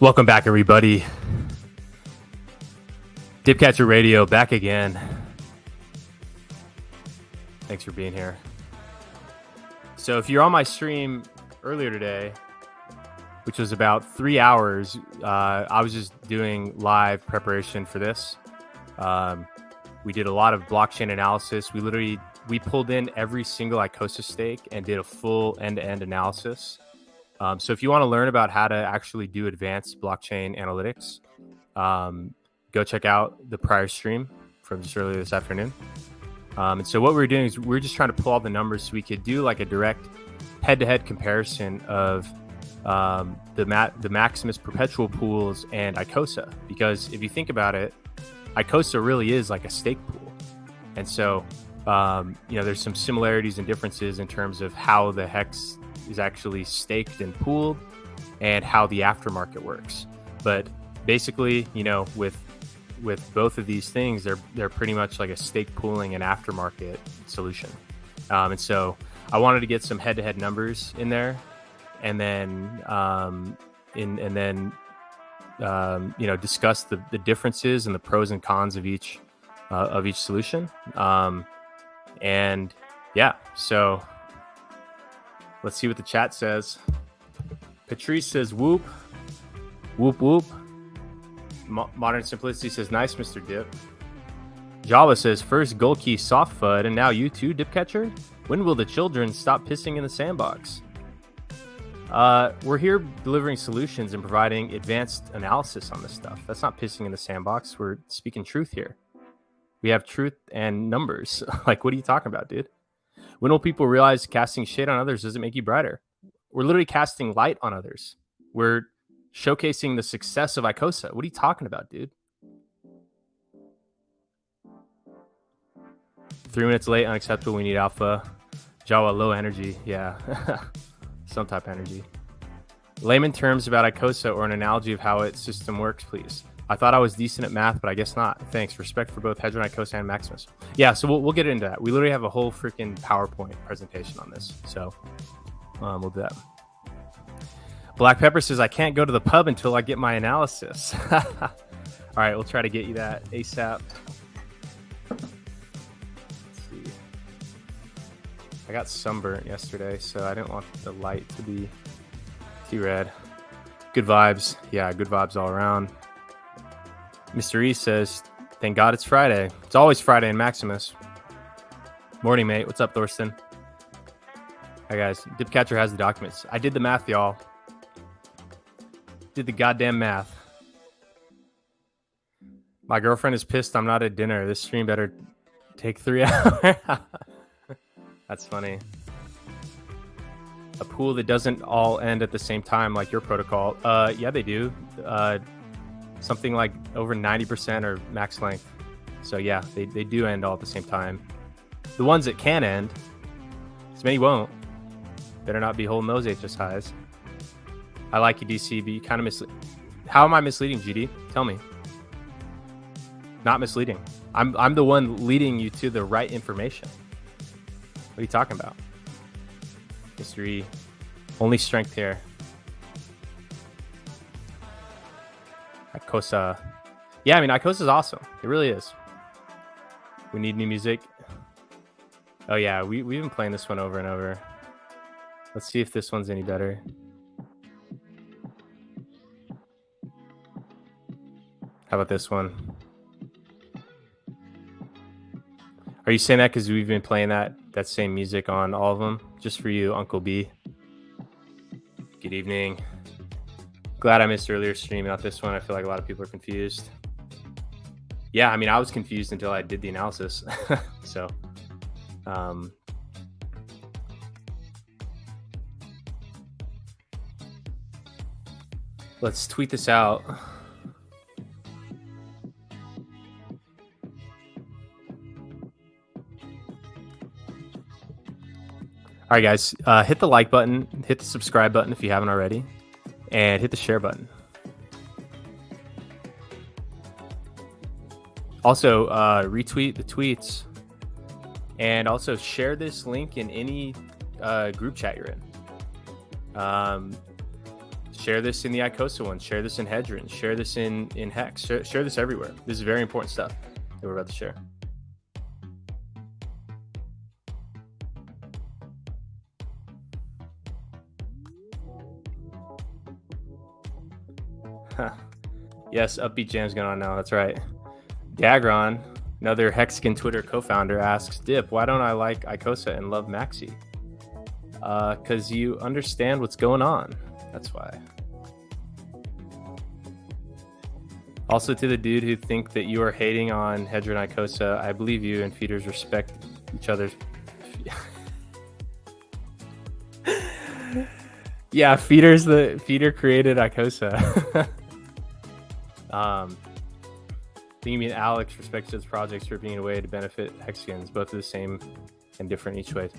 Welcome back, everybody. Dipcatcher Radio back again. Thanks for being here. So if you're on my stream earlier today, which was about 3 hours, I was just doing live preparation for this. We did a lot of blockchain analysis. We pulled in every single Icosa stake and did a full end-to-end analysis. So if you want to learn about how to actually do advanced blockchain analytics, go check out the prior stream from just earlier this afternoon. And so what we were doing is we were just trying to pull all the numbers so we could do like a direct head-to-head comparison of the Maximus Perpetual pools and Icosa. Because if you think about it, Icosa really is like a stake pool. And so, there's some similarities and differences in terms of how the hex is actually staked and pooled and how the aftermarket works. But basically, with both of these things, they're pretty much like a stake pooling and aftermarket solution. And so I wanted to get some head-to-head numbers in there, and then discuss the differences and the pros and cons of each solution. So let's see what the chat says. Patrice says, whoop, whoop, whoop. Modern Simplicity says, nice, Mr. Dip. Java says, first gold key soft FUD, and now you too, Dipcatcher? When will the children stop pissing in the sandbox? We're here delivering solutions and providing advanced analysis on this stuff. That's not pissing in the sandbox. We're speaking truth here. We have truth and numbers. Like, what are you talking about, dude? When will people realize casting shade on others doesn't make you brighter? We're literally casting light on others. We're showcasing the success of Icosa. What are you talking about, dude? 3 minutes late, unacceptable. We need alpha. Jawa, low energy. Yeah. Some type of energy. Layman terms about Icosa or an analogy of how its system works, please. I thought I was decent at math, but I guess not. Thanks. Respect for both Hedron, Icosa, and Maximus. Yeah, so we'll get into that. We literally have a whole freaking PowerPoint presentation on this. So we'll do that. Black Pepper says, I can't go to the pub until I get my analysis. All right, we'll try to get you that ASAP. Let's see. I got sunburnt yesterday, so I didn't want the light to be too red. Good vibes. Yeah, good vibes all around. Mr. E says, thank God it's Friday. It's always Friday in Maximus. Morning, mate. What's up, Thorsten? Hi, guys. Dipcatcher has the documents. I did the math, y'all. Did the goddamn math. My girlfriend is pissed I'm not at dinner. This stream better take 3 hours. That's funny. A pool that doesn't all end at the same time like your protocol. Yeah, they do. Something like over 90% are max length. So yeah, they do end all at the same time. The ones that can end, as many won't. Better not be holding those HS highs. I like you, DC, but you kind of mislead. How am I misleading, GD? Tell me. Not misleading. I'm the one leading you to the right information. What are you talking about? History. Only strength here. Icosa. Yeah, I mean, Icosa is awesome. It really is. We need new music. Oh, yeah, we've been playing this one over and over. Let's see if this one's any better. How about this one? Are you saying that because we've been playing that same music on all of them? Just for you, Uncle B. Good evening. Glad I missed earlier stream, not this one. I feel like a lot of people are confused. Yeah, I mean, I was confused until I did the analysis. So, let's tweet this out. All right, guys, hit the like button, hit the subscribe button if you haven't already, and hit the share button. Also, retweet the tweets, and also share this link in any group chat you're in. Share this in the Icosa one. Share this in Hedron. Share this in Hex. Share this everywhere. This is very important stuff that we're about to share. Huh. Yes, Upbeat Jam's going on now. That's right. Dagron, another Hexagon Twitter co-founder, asks, Dip, why don't I like Icosa and love Maxi? Because you understand what's going on. That's why. Also, to the dude who think that you are hating on Hedron and Icosa, I believe you and feeders respect each other's. Yeah, feeder created Icosa. I think you mean Alex respects his projects for being a way to benefit Hexagons. Both are the same and different each way.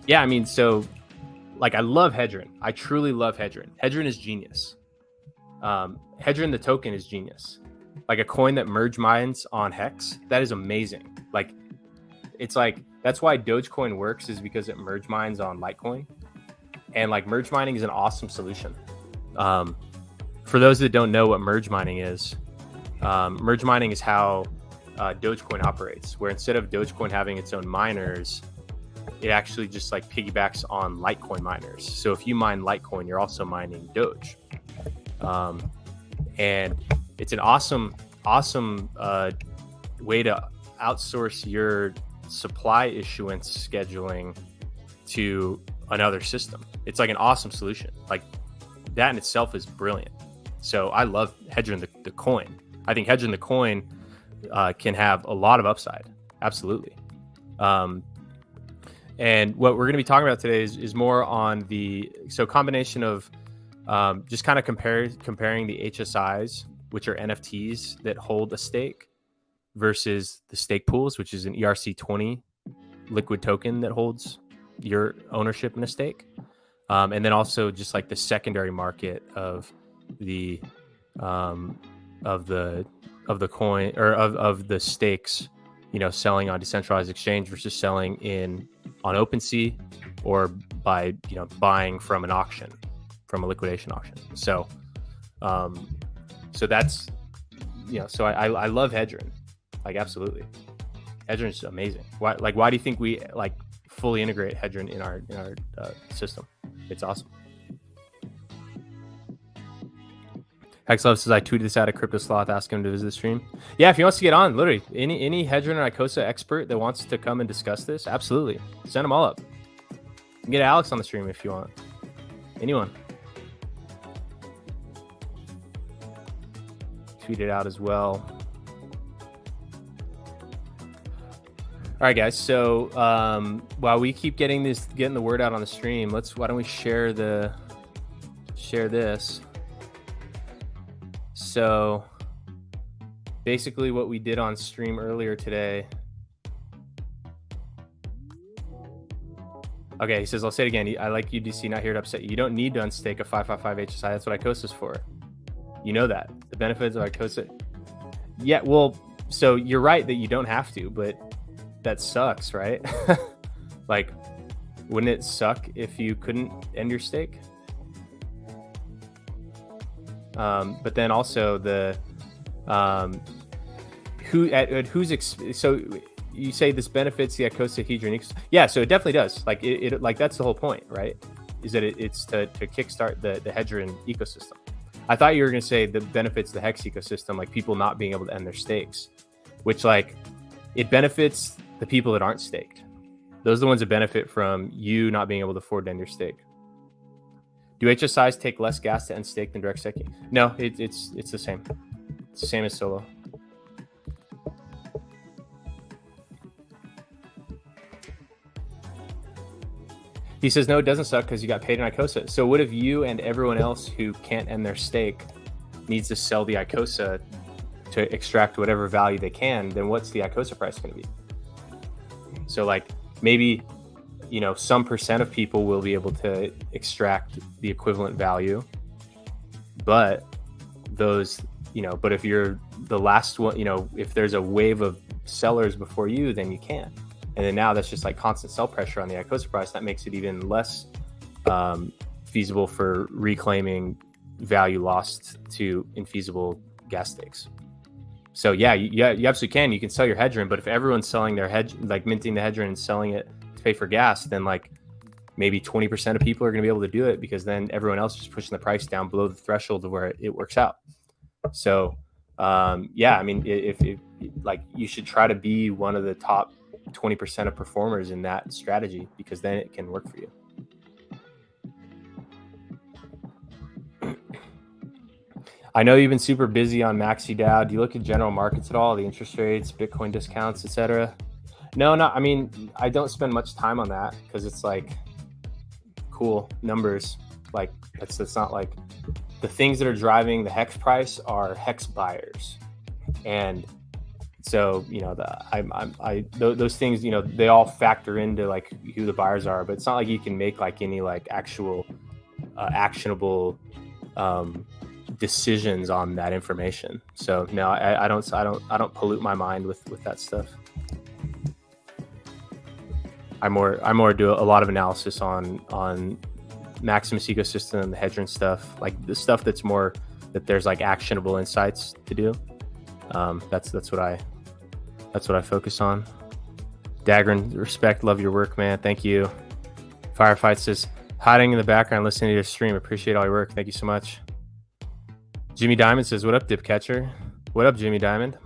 Yeah, I mean, so like I love Hedron. I truly love Hedron. Hedron is genius. Hedron, the token, is genius. Like a coin that merge mines on Hex, that is amazing. Like it's like that's why Dogecoin works, is because it merge mines on Litecoin. And like merge mining is an awesome solution. For those that don't know what merge mining is how Dogecoin operates, where instead of Dogecoin having its own miners, it actually just like piggybacks on Litecoin miners. So if you mine Litecoin, you're also mining Doge. And it's an awesome way to outsource your supply issuance scheduling to another system. It's like an awesome solution. Like that in itself is brilliant. So I love Hedron the coin. I think Hedron the coin can have a lot of upside. Absolutely. And what we're going to be talking about today is more on the combination of just kind of comparing the HSIs, which are NFTs that hold a stake, versus the stake pools, which is an ERC20 liquid token that holds your ownership in a stake. And then also just like the secondary market of the coin or of the stakes, selling on decentralized exchange versus selling on OpenSea, or by buying from an auction, from a liquidation auction. So that's so I love Hedron, like absolutely. Hedron's amazing. Why do you think we like fully integrate Hedron in our system? It's awesome. Hexlove says, I tweeted this out at Crypto Sloth, ask him to visit the stream. Yeah, if he wants to get on, literally, any Hedron or Icosa expert that wants to come and discuss this, absolutely. Send them all up. You can get Alex on the stream if you want. Anyone. Tweet it out as well. All right, guys. So while we keep getting the word out on the stream, why don't we share this? So basically what we did on stream earlier today. Okay, he says, I'll say it again. I like UDC, not here to upset you. You don't need to unstake a 555 HSI. That's what Icosa is for. You know that. The benefits of Icosa. Yeah, well, so you're right that you don't have to, but that sucks, right? Like, wouldn't it suck if you couldn't end your stake? But then also so you say this benefits the Icosa Hedron. Yeah, so it definitely does. Like it like that's the whole point, right? Is that it's to kickstart the Hedron ecosystem. I thought you were going to say the benefits the Hex ecosystem, like people not being able to end their stakes, which like it benefits the people that aren't staked. Those are the ones that benefit from you not being able to afford to end your stake. Do HSIs take less gas to end stake than direct staking? No, it's the same. It's the same as solo. He says, no, it doesn't suck because you got paid in Icosa. So what if you and everyone else who can't end their stake needs to sell the Icosa to extract whatever value they can? Then what's the Icosa price going to be? So like maybe, some percent of people will be able to extract the equivalent value, but but if you're the last one, if there's a wave of sellers before you, then you can't. And then now that's just like constant sell pressure on the Icosa price. That makes it even less feasible for reclaiming value lost to infeasible gas stakes. So yeah, you absolutely can. You can sell your hedgerin, but if everyone's selling their hedge, like minting the hedgerin and selling it to pay for gas, then like maybe 20% of people are going to be able to do it, because then everyone else is pushing the price down below the threshold of where it works out. So yeah, I mean, if like, you should try to be one of the top 20% of performers in that strategy, because then it can work for you. I know you've been super busy on MaxiDAO. Do you look at general markets at all, the interest rates, Bitcoin discounts, etc.? No, I mean, I don't spend much time on that, because it's like cool numbers. Like that's not like the things that are driving the hex price are hex buyers, and so those things, they all factor into like who the buyers are, but it's not like you can make like any like actual actionable decisions on that information. So no, I don't pollute my mind with that stuff. I more do a lot of analysis on Maximus ecosystem and the hedgerin stuff, like the stuff that's more that there's like actionable insights to do. That's what I focus on. Dagrin, respect, love your work, man. Thank you. Firefight says, hiding in the background listening to your stream, appreciate all your work. Thank you so much. Jimmy Diamond says, what up, Dipcatcher? What up, Jimmy Diamond?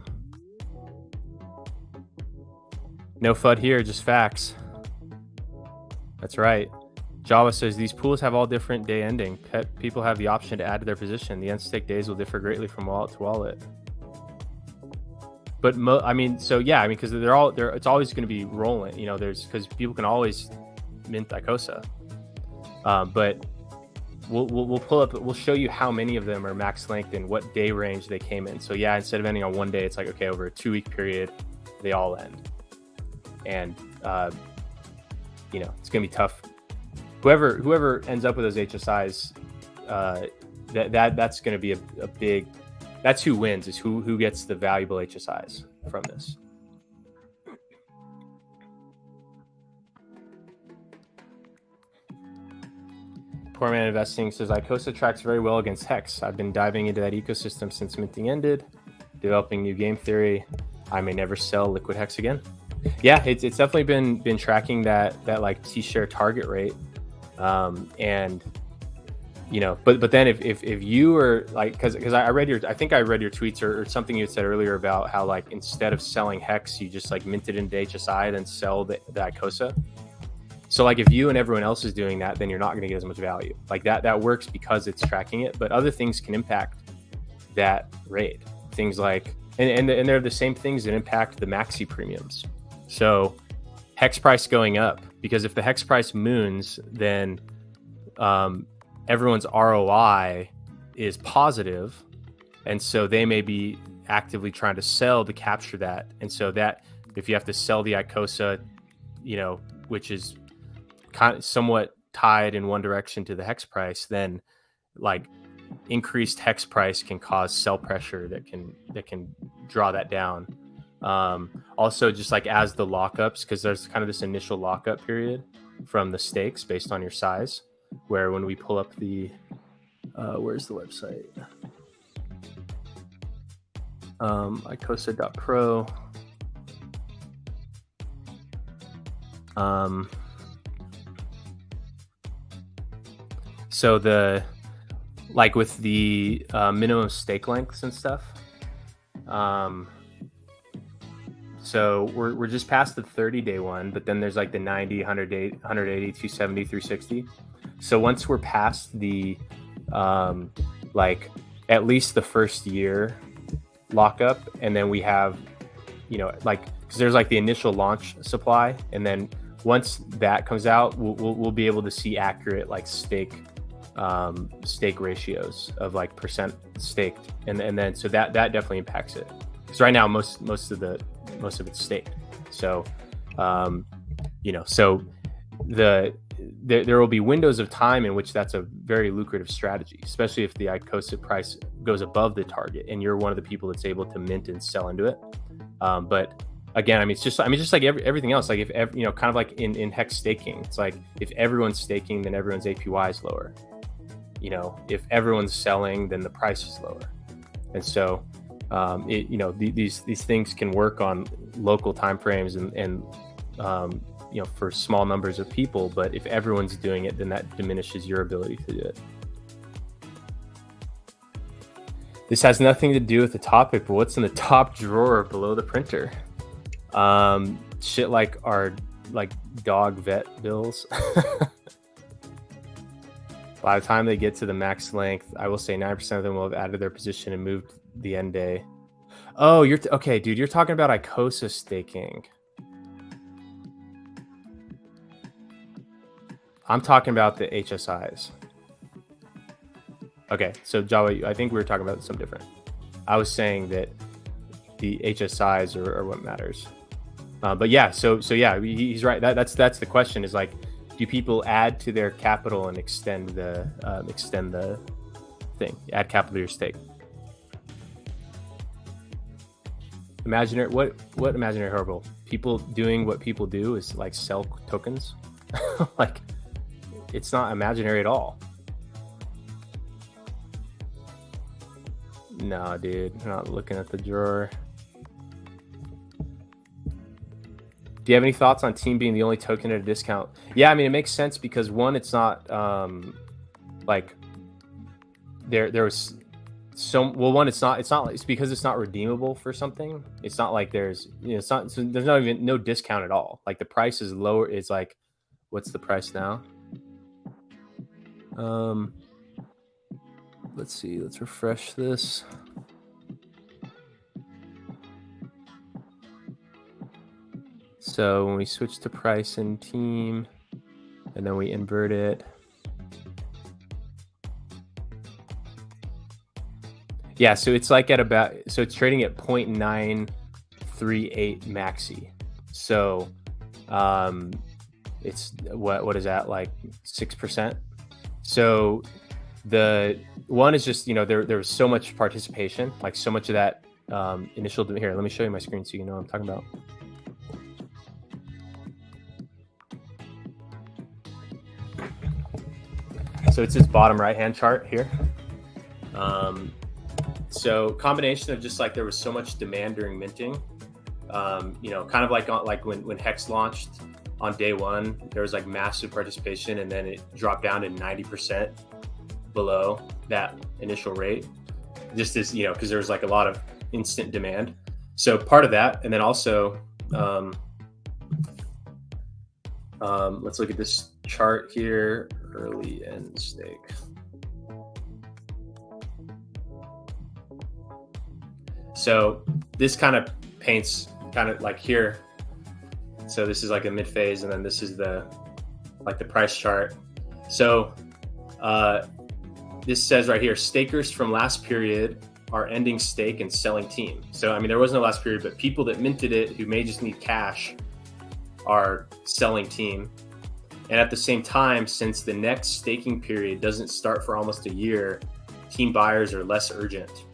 No FUD here, just facts. That's right. Java says, these pools have all different day ending. People have the option to add to their position. The unstake days will differ greatly from wallet to wallet. But because it's always going to be rolling. Because people can always mint Icosa. But we'll pull up. We'll show you how many of them are max length and what day range they came in. So yeah, instead of ending on one day, it's like, okay, over a 2-week period, they all end. And it's gonna be tough. Whoever ends up with those HSIs, that's gonna be a big. That's who wins. Is who gets the valuable HSIs from this. Poor Man Investing says, Icosa tracks very well against Hex. I've been diving into that ecosystem since minting ended, developing new game theory. I may never sell liquid Hex again. Yeah, it's definitely been tracking that like T-share target rate. But then if you are like, because I read your tweets or something you had said earlier about how like instead of selling Hex, you just like mint it into HSI, then sell the Icosa. So like if you and everyone else is doing that, then you're not going to get as much value. Like that works because it's tracking it, but other things can impact that rate. Things like, and they're the same things that impact the maxi premiums. So hex price going up, because if the hex price moons, then everyone's ROI is positive, and so they may be actively trying to sell to capture that. And so that if you have to sell the Icosa, which is kind of somewhat tied in one direction to the hex price, then like increased hex price can cause sell pressure that can draw that down. Also, just like as the lockups, because there's kind of this initial lockup period from the stakes based on your size, where when we pull up the where's the website, icosa.pro, so the like with the minimum stake lengths and stuff, so we're just past the 30-day one, but then there's like the 90, 180, 270, 360. So once we're past the like at least the first year lockup, and then we have like, because there's like the initial launch supply, and then once that comes out, we'll be able to see accurate like stake ratios of like percent staked, and then so that definitely impacts it, because right now most of it's staked. So so there will be windows of time in which that's a very lucrative strategy, especially if the Icosa price goes above the target and you're one of the people that's able to mint and sell into it. But again, it's just like everything else. Like if kind of like in hex staking, it's like if everyone's staking, then everyone's APY is lower. if everyone's selling, then the price is lower. And so, these things can work on local timeframes and for small numbers of people. But if everyone's doing it, then that diminishes your ability to do it. This has nothing to do with the topic, but what's in the top drawer below the printer? Shit like our dog vet bills. By the time they get to the max length, I will say 9% of them will have added their position and moved the end day. Oh, okay, dude. You're talking about Icosa staking. I'm talking about the HSIs. Okay, so Java, I think we were talking about something different. I was saying that the HSIs are what matters. But yeah, so yeah, he's right. That's the question. Is like, do people add to their capital and extend the thing? Add capital to your stake. Imaginary, what imaginary horrible? People doing what people do is like sell tokens. Like, it's not imaginary at all. No, dude, I'm not looking at the drawer. Do you have any thoughts on Team being the only token at a discount? Yeah, I mean, it makes sense because one, it's not like there was one, it's because it's not redeemable for something. It's not like there's there's not even no discount at all. Like the price is lower. It's like, what's the price now? Let's see. Let's refresh this. So when we switch to price in Team, and then we invert it. Yeah, so it's like it's trading at 0.938 maxi. So it's what is that, like 6%? So the one is just, there was so much participation, like so much of that initial. Here, let me show you my screen so you know what I'm talking about. So it's this bottom right-hand chart here. So combination of just like there was so much demand during minting, kind of like when Hex launched on day one, there was like massive participation, and then it dropped down to 90% below that initial rate. Just as because there was like a lot of instant demand. So part of that, and then also, let's look at this chart here. Early end stake. So this kind of paints kind of like here. So this is like a mid phase, and then this is the price chart. So this says right here, stakers from last period are ending stake and selling Team. So I mean, there was no last period, but people that minted it who may just need cash are selling Team. And at the same time, since the next staking period doesn't start for almost a year, Team buyers are less urgent.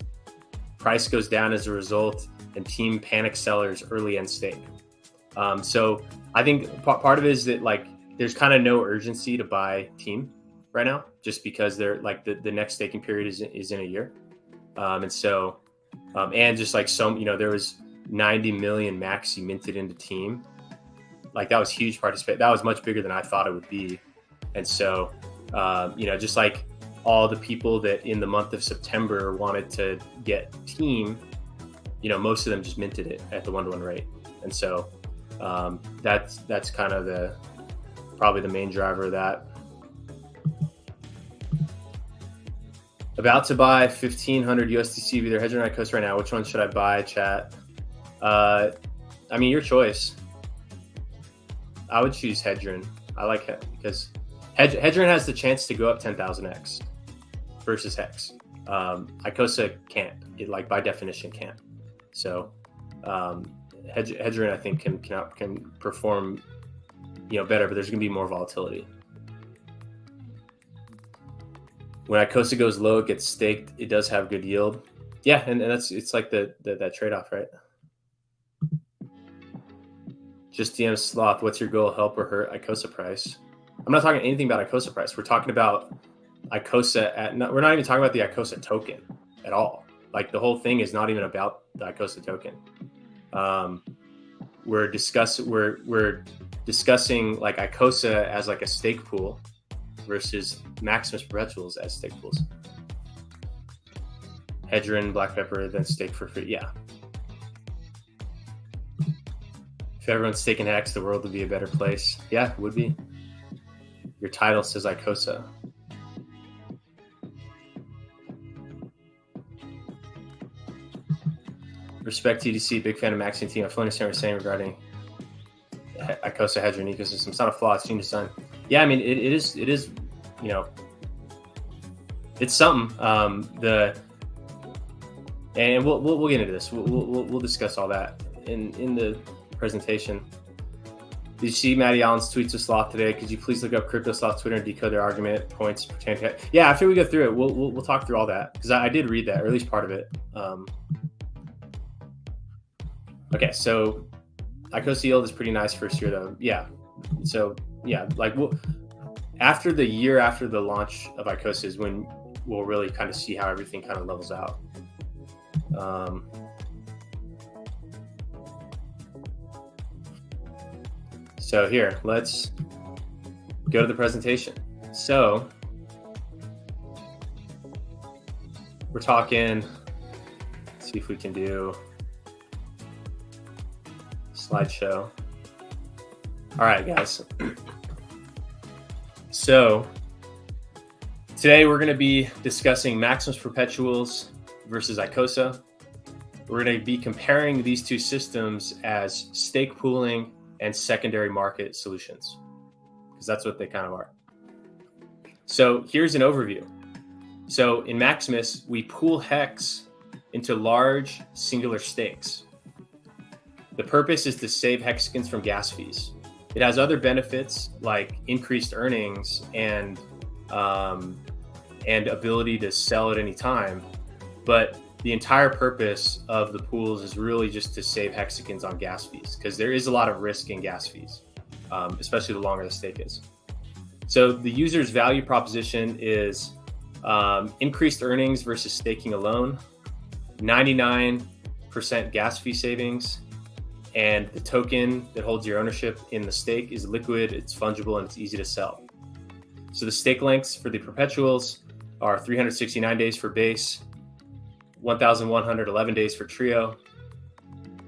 Price goes down as a result, and Team panic sellers early end stake. So I think part of it is that like there's kind of no urgency to buy Team right now, just because they're like the next staking period is in a year, and so and just like there was 90 million maxi minted into Team. Like that was huge participation. That was much bigger than I thought it would be. And so, just like all the people that in the month of September wanted to get Team, most of them just minted it at the 1-to-1 rate. And so that's kind of probably the main driver of that. About to buy 1,500 USDC of either Hedgeron or Icosa right now. Which one should I buy, chat? I mean, your choice. I would choose Hedgeron. I like it because Hedgeron has the chance to go up 10,000x versus Hex. Icosa can't. It by definition can't. So Hedgeron I think can perform better, but there's going to be more volatility. When Icosa goes low, it gets staked. It does have good yield. Yeah, and it's like that trade-off, right? Just DM Sloth, what's your goal? Help or hurt Icosa price? I'm not talking anything about Icosa price. We're talking about Icosa we're not even talking about the Icosa token at all. Like the whole thing is not even about the Icosa token. We're discussing like Icosa as like a stake pool versus Maximus Perpetuals as stake pools. Hedron, Black Pepper, then stake for free. Yeah. If everyone's staking Hex, the world would be a better place. Yeah, it would be. Your title says Icosa. Respect TDC, big fan of Maxi and team. I fully understand what you're saying regarding Icosa Hedron ecosystem. It's not a flaw, it's team design. Yeah, I mean it is, you know, it's something. And we'll get into this. We'll discuss all that in the presentation. Did you see Matty Allen's tweets of Sloth today? Could you please look up Crypto Sloth Twitter and decode their argument points pertaining to? Yeah, after we go through it, we'll talk through all that because I did read that, or at least part of it. Okay, so Icosa yield is pretty nice first year though. Yeah, so yeah, like after the year after the launch of Icosa is when we'll really kind of see how everything kind of levels out. So here, let's go to the presentation. So we're talking, let's see if we can do slideshow. All right, guys. So today we're going to be discussing Maximus Perpetuals versus Icosa. We're going to be comparing these two systems as stake pooling and secondary market solutions, because that's what they kind of are. So here's an overview. So in Maximus, we pool Hex into large singular stakes. The purpose is to save hexagons from gas fees. It has other benefits like increased earnings and ability to sell at any time. But the entire purpose of the pools is really just to save hexagons on gas fees, because there is a lot of risk in gas fees, especially the longer the stake is. So the user's value proposition is increased earnings versus staking alone, 99% gas fee savings, and the token that holds your ownership in the stake is liquid, it's fungible, and it's easy to sell. So the stake lengths for the perpetuals are 369 days for base, 1,111 days for trio,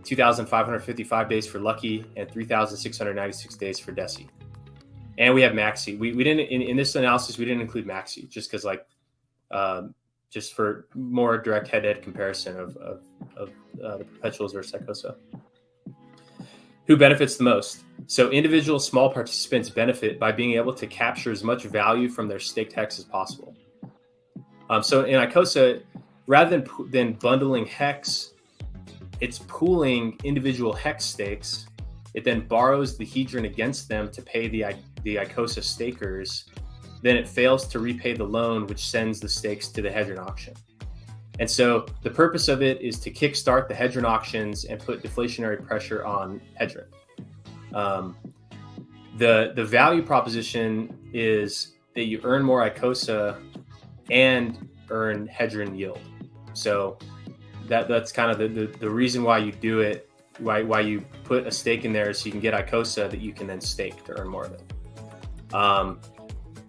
2,555 days for lucky, and 3,696 days for desi. And we have maxi. We didn't in this analysis we didn't include maxi just because just for more direct head-to-head comparison of the perpetuals versus Icosa. Who benefits the most? So individual small participants benefit by being able to capture as much value from their staked Hex as possible. So in Icosa, rather than bundling Hex, it's pooling individual Hex stakes. It then borrows the Hedron against them to pay the Icosa stakers. Then it fails to repay the loan, which sends the stakes to the Hedron auction. And so the purpose of it is to kickstart the Hedron auctions and put deflationary pressure on Hedron. The value proposition is that you earn more Icosa and earn Hedron yield. So that's kind of the reason why you do it, why you put a stake in there, so you can get Icosa that you can then stake to earn more of it.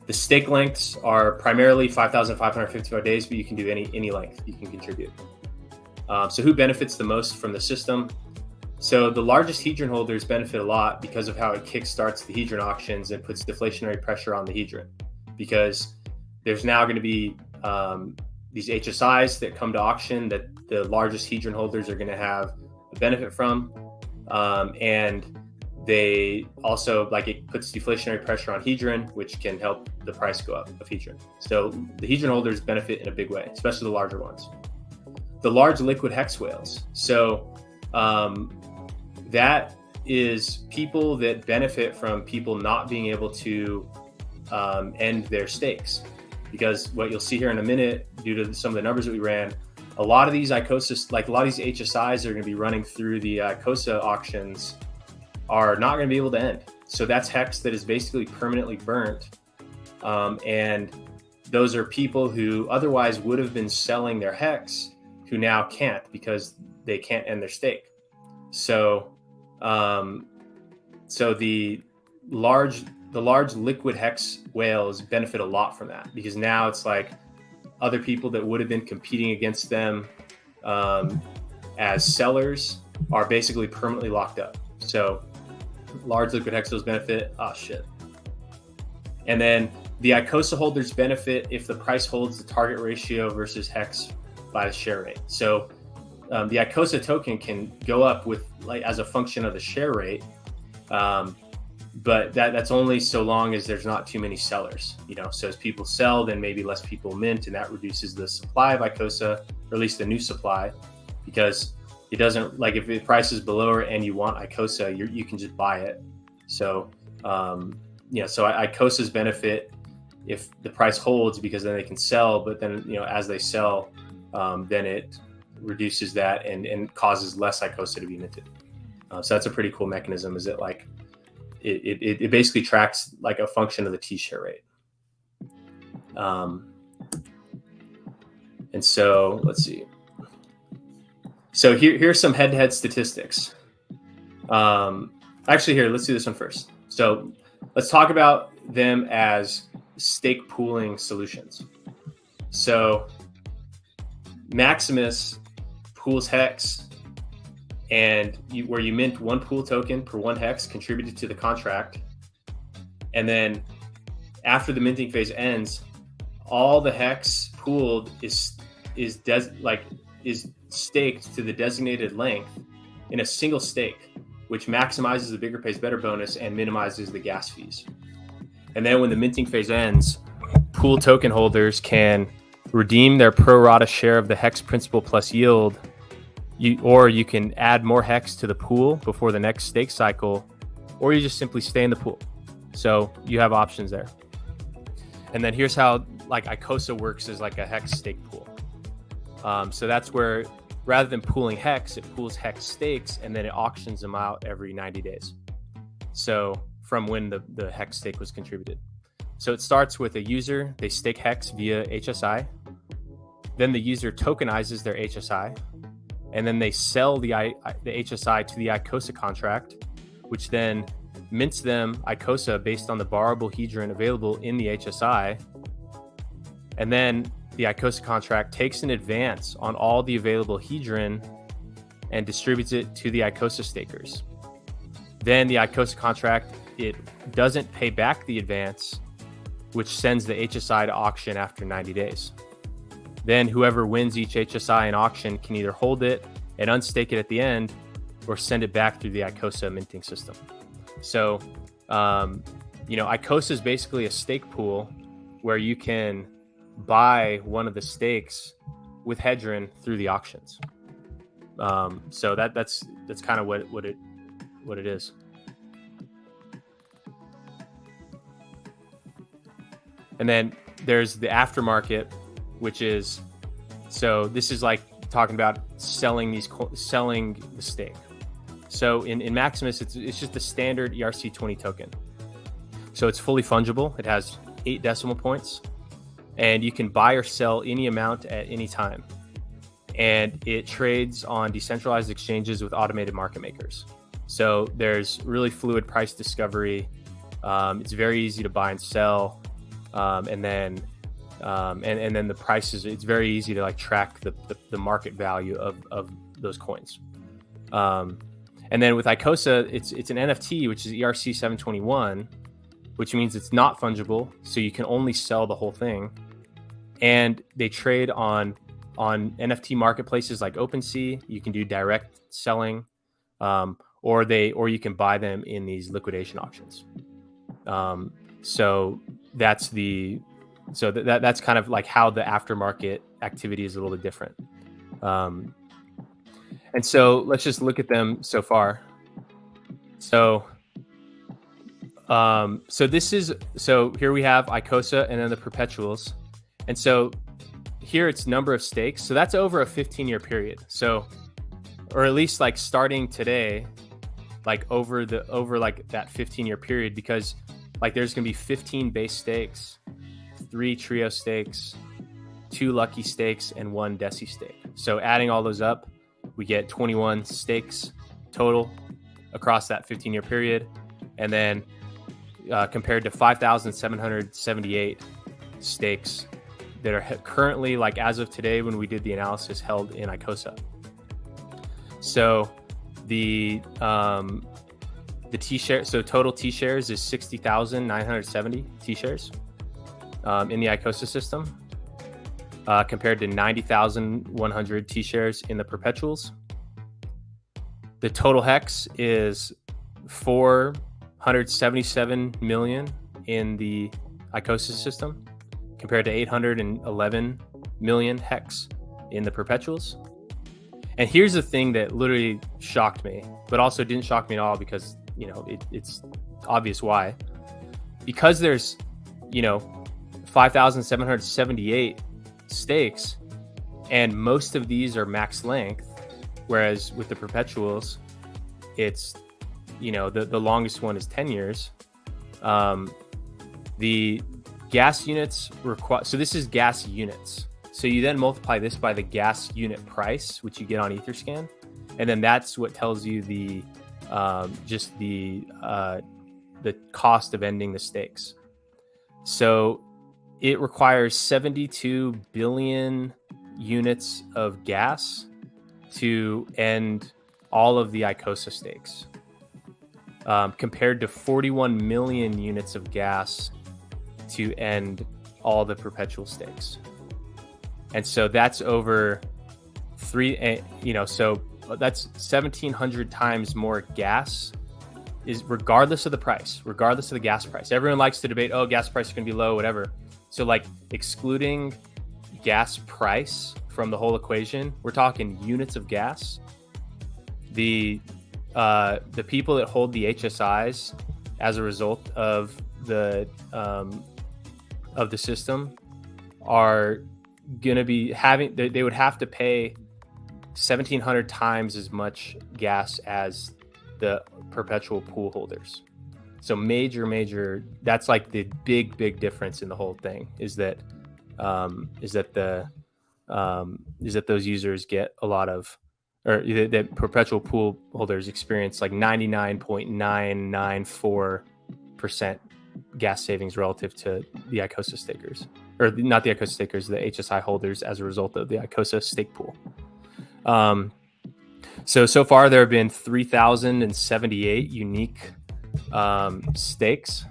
The stake lengths are primarily 5,555 days, but you can do any length you can contribute. So who benefits the most from the system? So the largest Hedron holders benefit a lot because of how it kickstarts the Hedron auctions and puts deflationary pressure on the Hedron, because there's now going to be these HSIs that come to auction that the largest Hedron holders are going to have a benefit from. And they also, like, it puts deflationary pressure on Hedron, which can help the price go up of Hedron. So the Hedron holders benefit in a big way, especially the larger ones. The large liquid Hex whales. So that is people that benefit from people not being able to end their stakes. Because what you'll see here in a minute, due to some of the numbers that we ran, a lot of these Icosa, like a lot of these HSIs are going to be running through the Icosa auctions, are not going to be able to end. So that's Hex that is basically permanently burnt. And those are people who otherwise would have been selling their hex who now can't because they can't end their stake. So the large liquid hex whales benefit a lot from that, because now it's like other people that would have been competing against them as sellers are basically permanently locked up. So large liquid hex whales benefit. Oh shit. And then the Icosa holders benefit if the price holds the target ratio versus hex by the share rate. So the Icosa token can go up with like as a function of the share rate, but that's only so long as there's not too many sellers. So as people sell, then maybe less people mint, and that reduces the supply of Icosa, or at least the new supply, because it doesn't, like, if the price is below and you want Icosa, you can just buy it. So so Icosa's benefit if the price holds, because then they can sell, but then as they sell, then it reduces that and causes less Icosa to be minted. So that's a pretty cool mechanism. Is it like it basically tracks like a function of the T share rate. And so let's see. So here's some head-to-head statistics. Actually, here, let's do this one first. So let's talk about them as stake pooling solutions. So Maximus pools hex, and where you mint one pool token per one hex contributed to the contract. And then after the minting phase ends, all the hex pooled is staked to the designated length in a single stake, which maximizes the bigger pays better bonus and minimizes the gas fees. And then when the minting phase ends, pool token holders can redeem their pro rata share of the hex principal plus yield, or you can add more hex to the pool before the next stake cycle, or you just simply stay in the pool. So you have options there. And then here's how like Icosa works as like a hex stake pool. So that's where, rather than pooling hex, it pools hex stakes, and then it auctions them out every 90 days. So from when the hex stake was contributed. So it starts with a user, they stake hex via HSI. Then the user tokenizes their HSI, and then they sell the HSI to the Icosa contract, which then mints them Icosa based on the borrowable hedron available in the HSI. And then the Icosa contract takes an advance on all the available hedron and distributes it to the Icosa stakers. Then the Icosa contract, it doesn't pay back the advance, which sends the HSI to auction after 90 days. Then whoever wins each HSI in auction can either hold it and unstake it at the end, or send it back through the Icosa minting system. So, Icosa is basically a stake pool where you can buy one of the stakes with hedron through the auctions. So that's kind of what it is. And then there's the aftermarket, which is, so this is like talking about selling the stake. So in Maximus, it's just the standard ERC20 token. So it's fully fungible. It has 8 decimal points, and you can buy or sell any amount at any time. And it trades on decentralized exchanges with automated market makers. So there's really fluid price discovery. It's very easy to buy and sell. And then the prices, it's very easy to like track the market value of those coins. And then with Icosa, it's an NFT, which is ERC 721, which means it's not fungible. So you can only sell the whole thing. And they trade on NFT marketplaces like OpenSea. You can do direct selling, or you can buy them in these liquidation auctions. So that's that's kind of like how the aftermarket activity is a little bit different. And so let's just look at them so far. So here we have Icosa and then the Perpetuals. And so here it's number of stakes. So that's over a 15-year period. So, or at least like starting today, like over like that 15-year period, because like there's going to be 15 base stakes 3 trio stakes, 2 lucky stakes, and 1 deci stake. So adding all those up, we get 21 stakes total across that 15-year period. And then compared to 5,778 stakes that are currently, like as of today when we did the analysis, held in Icosa. So the T-share, so total T-shares is 60,970 T-shares in the Icosa system, compared to 90,100 T-shares in the Perpetuals. The total hex is 477 million in the Icosa system, compared to 811 million hex in the Perpetuals. And here's the thing that literally shocked me, but also didn't shock me at all, because it's obvious why. Because there's 5,778 stakes, and most of these are max length, whereas with the Perpetuals, it's the longest one is 10 years. The gas units require, so this is gas units. So you then multiply this by the gas unit price, which you get on Etherscan, and then that's what tells you the cost of ending the stakes. So it requires 72 billion units of gas to end all of the Icosa stakes, compared to 41 million units of gas to end all the Perpetual stakes. And so that's over so that's 1,700 times more gas, is regardless of the price, regardless of the gas price. Everyone likes to debate, gas price is going to be low, whatever. So like excluding gas price from the whole equation, we're talking units of gas. The people that hold the HSIs as a result of the system are going to be having, they would have to pay 1,700 times as much gas as the Perpetual pool holders. So major, that's like the big difference in the whole thing, is that those users get a lot of, or that Perpetual pool holders experience like 99.994% gas savings relative to the Icosa stakers, or not the Icosa stakers, the HSI holders, as a result of the Icosa stake pool. So far there have been 3,078 unique stakes,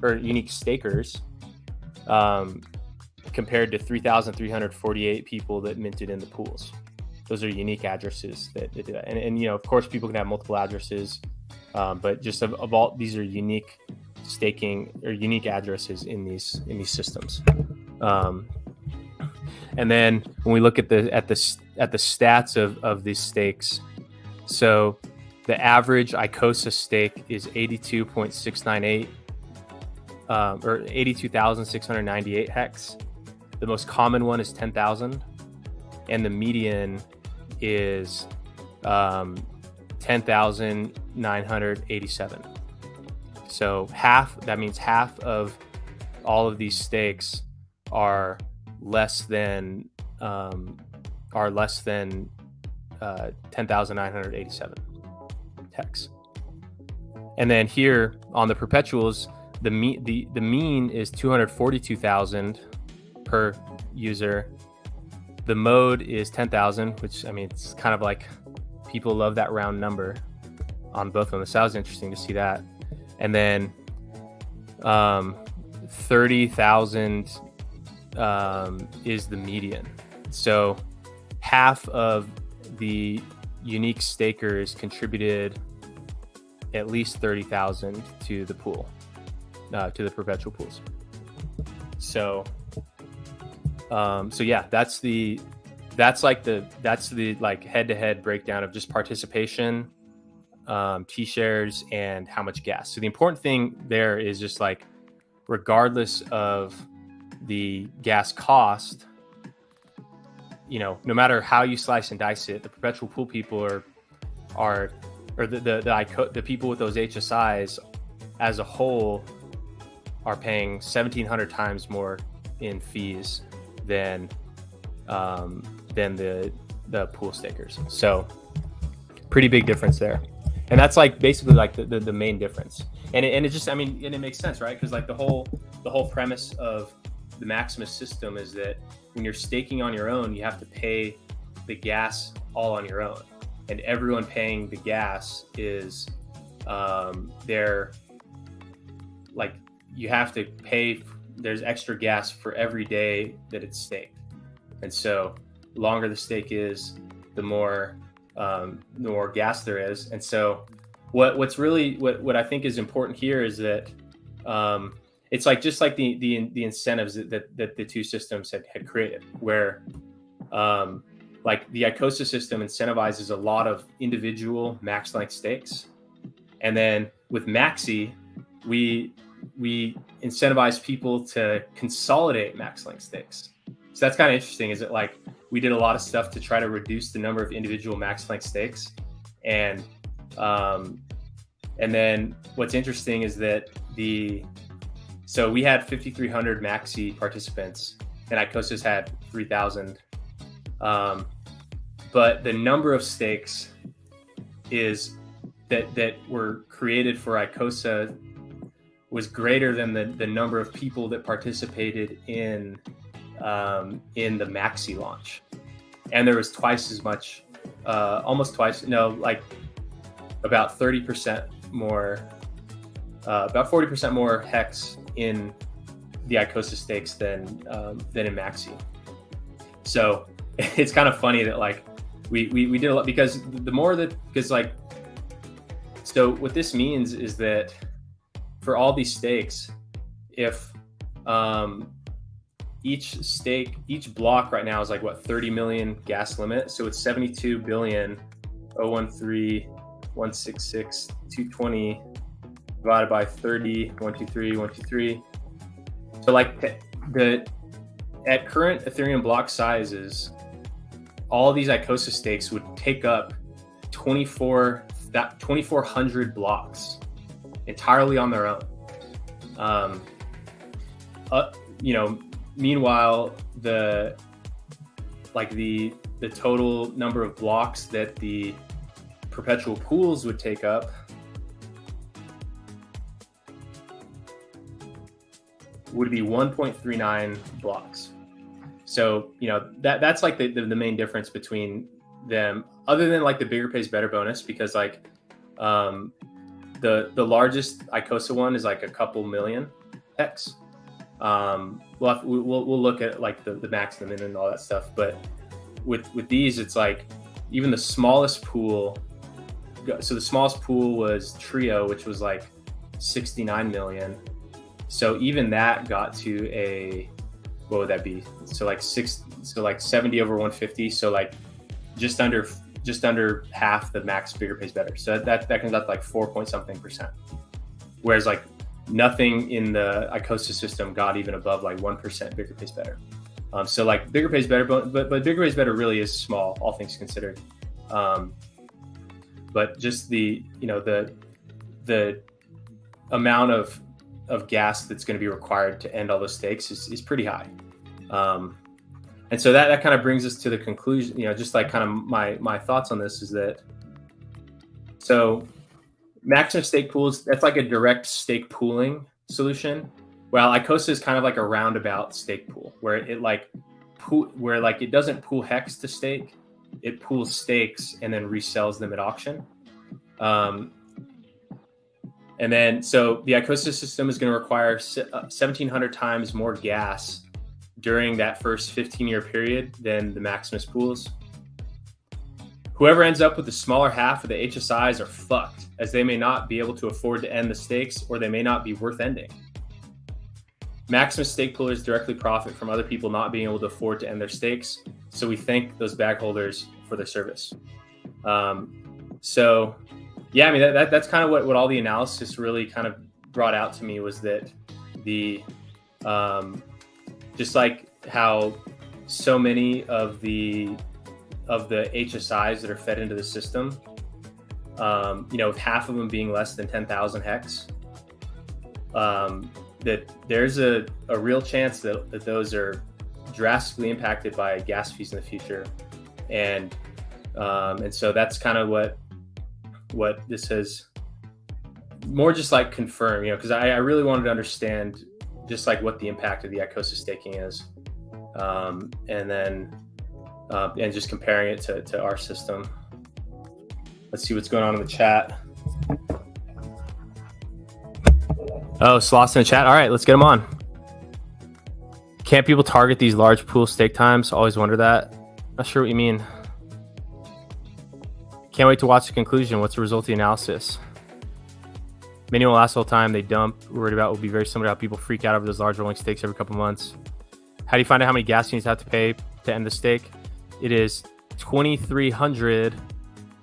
or unique stakers, compared to 3,348 people that minted in the pools. Those are unique addresses that do that. And of course, people can have multiple addresses, but just of all, these are unique staking or unique addresses in these systems. And then when we look at the stats of these stakes, so the average Icosa stake is 82.698, or 82,698 hex. The most common one is 10,000, and the median is 10,987. So that means half of all of these stakes are less than 10,987 hex. And then here on the Perpetuals, the mean is 242,000 per user. The mode is 10,000, which, I mean, it's kind of like people love that round number on both of them. So that was interesting to see that. And then 30,000 is the median. So half of the unique stakers contributed at least 30,000 to the pool, to the Perpetual pools. So yeah, that's the head-to-head breakdown of just participation, T-shares, and how much gas. So the important thing there is just like, regardless of the gas cost, no matter how you slice and dice it, the Perpetual pool people or the people with those HSIs as a whole are paying 1,700 times more in fees than the pool stakers. So pretty big difference there. And that's like basically like the main difference. And it just, I mean, and it makes sense, right? Because like the whole premise of the Maximus system is that when you're staking on your own, you have to pay the gas all on your own, and everyone paying the gas is they're like, you have to pay. There's extra gas for every day that it's staked, and so the longer the stake is, the more gas there is. And so what's really what I think is important here is that it's like just like the incentives that the two systems had created, where like the Icosa system incentivizes a lot of individual max length stakes, and then with Maxi we incentivize people to consolidate max length stakes. So that's kind of interesting, is that like we did a lot of stuff to try to reduce the number of individual max length stakes. And then what's interesting is that so we had 5,300 Maxi participants, and Icosa's had 3,000. But the number of stakes is that were created for Icosa was greater than the number of people that participated in the Maxi launch. And there was twice as much, almost twice, no, like about 30% more, about 40% more hex in the Icosa stakes than in Maxi. So it's kind of funny that like we did a lot, because like, so what this means is that for all these stakes, if each block right now is like what, 30 million gas limit, so it's 72 billion 013 166 220 divided by 30 123. So like at current Ethereum block sizes, all these Icosa stakes would take up 2,400 blocks entirely on their own. Meanwhile, the total number of blocks that the perpetual pools would take up would be 1.39 blocks. So, that's like the main difference between them, other than like the bigger pays better bonus, because like the largest Icosa one is like a couple million hex. We'll look at like the max and the min and all that stuff, but with these, it's like even the smallest pool. So the smallest pool was Trio, which was like 69 million. So even that got to what would that be? So like 70 over 150. So like just under half the max bigger pays better. So that comes out to like 4 point something %. Whereas like nothing in the Icosa system got even above like 1% bigger pays better. So like bigger pays better, but bigger pays better really is small, all things considered. But just the amount of gas that's going to be required to end all those stakes is pretty high. And so that kind of brings us to the conclusion, just like kind of my thoughts on this is that, so Maximus stake pools, that's like a direct stake pooling solution. Well, Icosa is kind of like a roundabout stake pool where it doesn't pool hex to stake, it pools stakes and then resells them at auction. And then, so the Icosa system is going to require 1,700 times more gas during that first 15-year period than the Maximus pools. Whoever ends up with the smaller half of the HSIs are fucked, as they may not be able to afford to end the stakes, or they may not be worth ending. Maximus stake poolers directly profit from other people not being able to afford to end their stakes, so we thank those bag holders for their service. So yeah, I mean, that's kind of what all the analysis really kind of brought out to me, was that just like how so many of the HSIs that are fed into the system, with half of them being less than 10,000 hex, that there's a real chance that those are drastically impacted by gas fees in the future, and so that's kind of what this has more just like confirmed, because I really wanted to understand just like what the impact of the Icosa staking is, and then and just comparing it to our system. Let's see what's going on in the chat. Oh, Sloth's in the chat. All right, let's get him on. Can't people target these large pool stake times? Always wonder that. Not sure what you mean. Can't wait to watch the conclusion. What's the result of the analysis? Many will last the whole time. They dump. Worried about will be very similar to how people freak out over those large rolling stakes every couple months. How do you find out how many gas units have to pay to end the stake? It is 2,300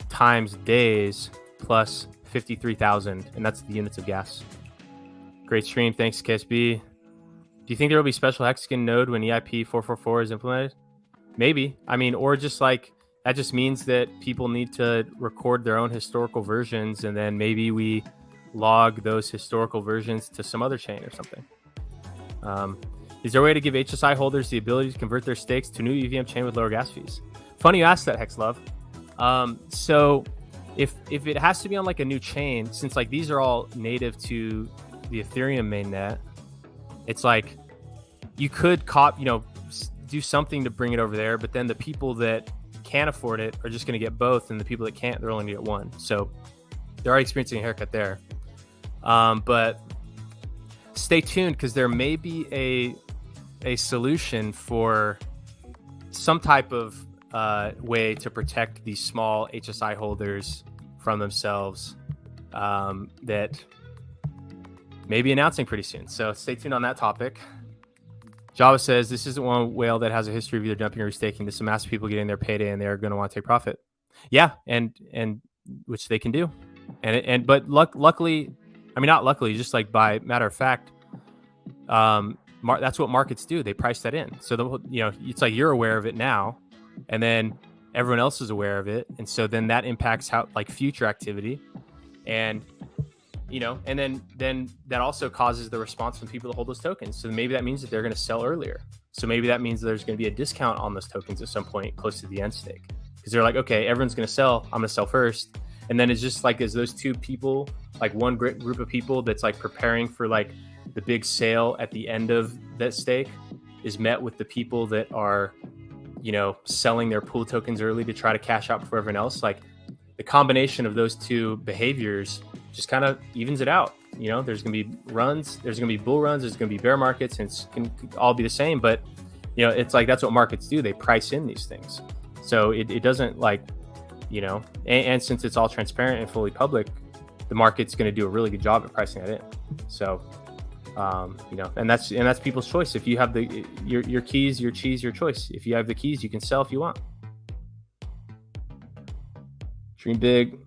times days plus 53,000, and that's the units of gas. Great stream. Thanks, KSB. Do you think there will be special hexagon node when EIP 444 is implemented? Maybe. I mean, or just like that just means that people need to record their own historical versions, and then maybe we log those historical versions to some other chain or something. Is there a way to give HSI holders the ability to convert their stakes to a new EVM chain with lower gas fees? Funny you asked that, Hexlove. So if it has to be on like a new chain, since like these are all native to the Ethereum mainnet, it's like you could do something to bring it over there, but then the people that can't afford it are just going to get both, and the people that can't, they're only going to get one. So they're already experiencing a haircut there. But stay tuned, because there may be a solution for some type of way to protect these small HSI holders from themselves that may be announcing pretty soon. So stay tuned on that topic. Java says, this isn't one whale that has a history of either dumping or restaking. This is a mass of people getting their payday, and they're going to want to take profit. Yeah, and which they can do. But luckily, I mean, not luckily, just like by matter of fact, that's what markets do. They price that in. So it's like you're aware of it now, and then everyone else is aware of it, and so then that impacts how like future activity, and and then that also causes the response from people that hold those tokens. So maybe that means that they're going to sell earlier. So maybe that means there's going to be a discount on those tokens at some point close to the end stake, because they're like, okay, everyone's going to sell. I'm going to sell first. And then it's just like, as those two people, like one group of people that's like preparing for like the big sale at the end of that stake is met with the people that are, selling their pool tokens early to try to cash out before everyone else. Like the combination of those two behaviors just kind of evens it out. There's going to be runs, there's going to be bull runs, there's going to be bear markets, and it's going to all be the same. But, it's like, that's what markets do. They price in these things. So it doesn't like, and since it's all transparent and fully public, the market's going to do a really good job at pricing that in. So, and that's people's choice. If you have your keys, your cheese, your choice. If you have the keys, you can sell if you want. Dream big.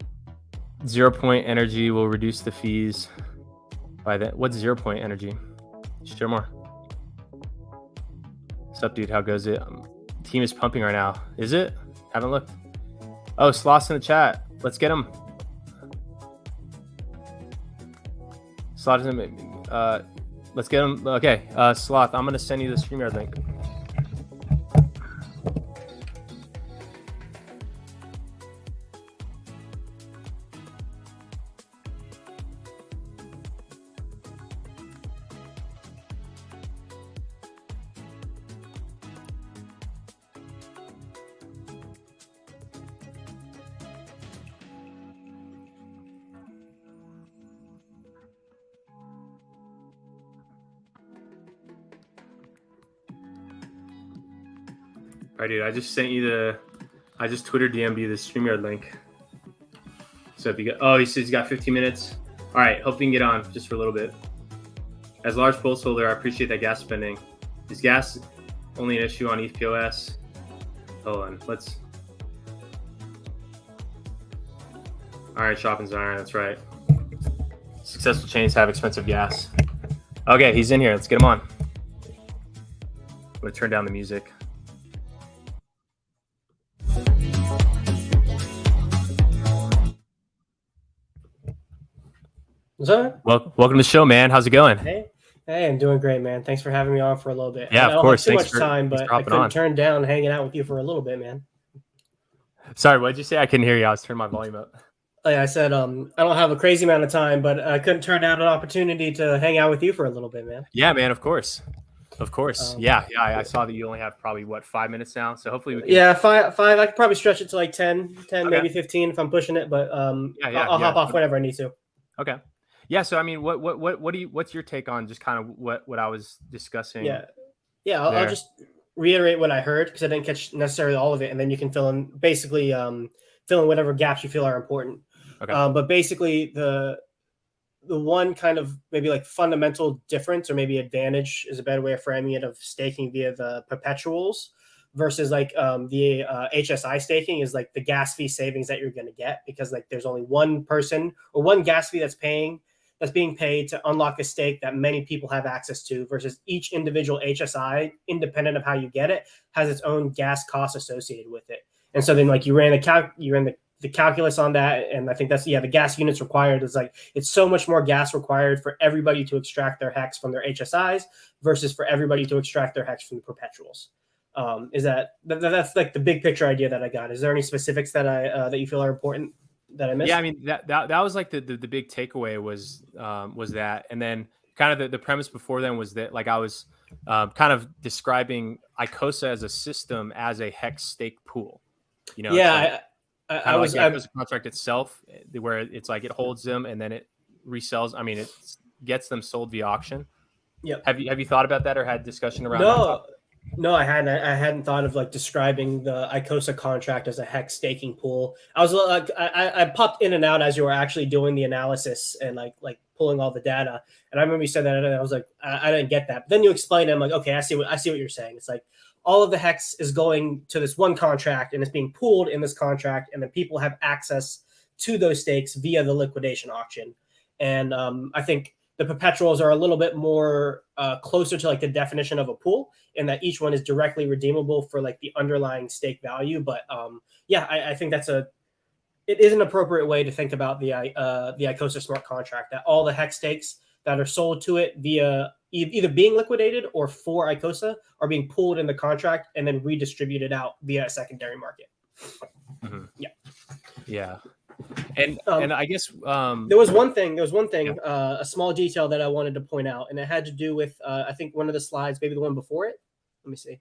0 point energy will reduce the fees by that. What's 0 point energy? Share more. What's up, dude? How goes it? Team is pumping right now. Is it? Haven't looked. Oh, Sloth's in the chat. Let's get him. Sloth isn't. Let's get him. Okay, Sloth. I'm gonna send you the StreamYard link. All right, dude, I just sent you I just Twitter DM'd you the StreamYard link. So if you he says he's got 15 minutes. All right, hope you can get on just for a little bit. As a large pulse holder, I appreciate that gas spending. Is gas only an issue on ETH-POS? Hold on, all right, Shopping's iron, that's right. Successful chains have expensive gas. Okay, he's in here, let's get him on. I'm gonna turn down the music. What's up? Welcome to the show, man. How's it going? Hey, Hey, I'm doing great, man. Thanks for having me on for a little bit. I Yeah, of don't have course. too much time, Thanks but for I hopping couldn't on. turn down hanging out with you for a little bit, man. Sorry, what did you say? I couldn't hear you. I was turning my volume up. Like I said, I don't have a crazy amount of time, but I couldn't turn down an opportunity to hang out with you for a little bit, man. Yeah, man. Of course. Of course. Um, Yeah. I saw that you only have probably 5 minutes now. So hopefully we can. yeah, five. I could probably stretch it to like 10, Okay. maybe 15 if I'm pushing it, but I'll Yeah. hop off whenever I need to. Okay. Yeah. So I mean, what's your take on just kind of what I was discussing Yeah, yeah. I'll there? just reiterate what I heard because I didn't catch necessarily all of it, and then you can fill in whatever gaps you feel are important. Okay. But basically, the one kind of maybe like fundamental difference or maybe advantage is a better way of framing it of staking via the perpetuals versus like the HSI staking is like the gas fee savings that you're going to get because like there's only one person or one gas fee that's being paid to unlock a stake that many people have access to versus each individual HSI, independent of how you get it, has its own gas cost associated with it. And so then like you ran the calculus on that, and I think that's the gas units required is like it's so much more gas required for everybody to extract their hex from their HSIs versus for everybody to extract their hex from the perpetuals. Is that's like the big picture idea that I got? Is there any specifics that you feel are important that I Yeah. I missed? mean that was like the big takeaway was that, and then kind of the premise before then was that like I was kind of describing Icosa as a system as a hex stake pool. It's like Yeah, I kind of like was the I Icosa contract itself, where it's like it holds them and then it resells. I mean, it gets them sold via auction. Yep. Have you thought about that or had discussion around that No, topic? no, I hadn't thought of like describing the Icosa contract as a hex staking pool. I was like, I popped in and out as you were actually doing the analysis and like pulling all the data. And I remember you said that, and I was like, I didn't get that. But then you explained it. I'm like, okay, I see what you're saying. It's like all of the hex is going to this one contract and it's being pooled in this contract, and then people have access to those stakes via the liquidation auction. And I think the perpetuals are a little bit more closer to like the definition of a pool, in that each one is directly redeemable for like the underlying stake value. But yeah, I think it is an appropriate way to think about the Icosa smart contract, that all the hex stakes that are sold to it via either being liquidated or for Icosa are being pooled in the contract and then redistributed out via a secondary market. Mm-hmm. Yeah. Yeah, and Um, and I guess there was one thing, yeah. a small detail that I wanted to point out, and it had to do with I think one of the slides, maybe the one before it. Let me see.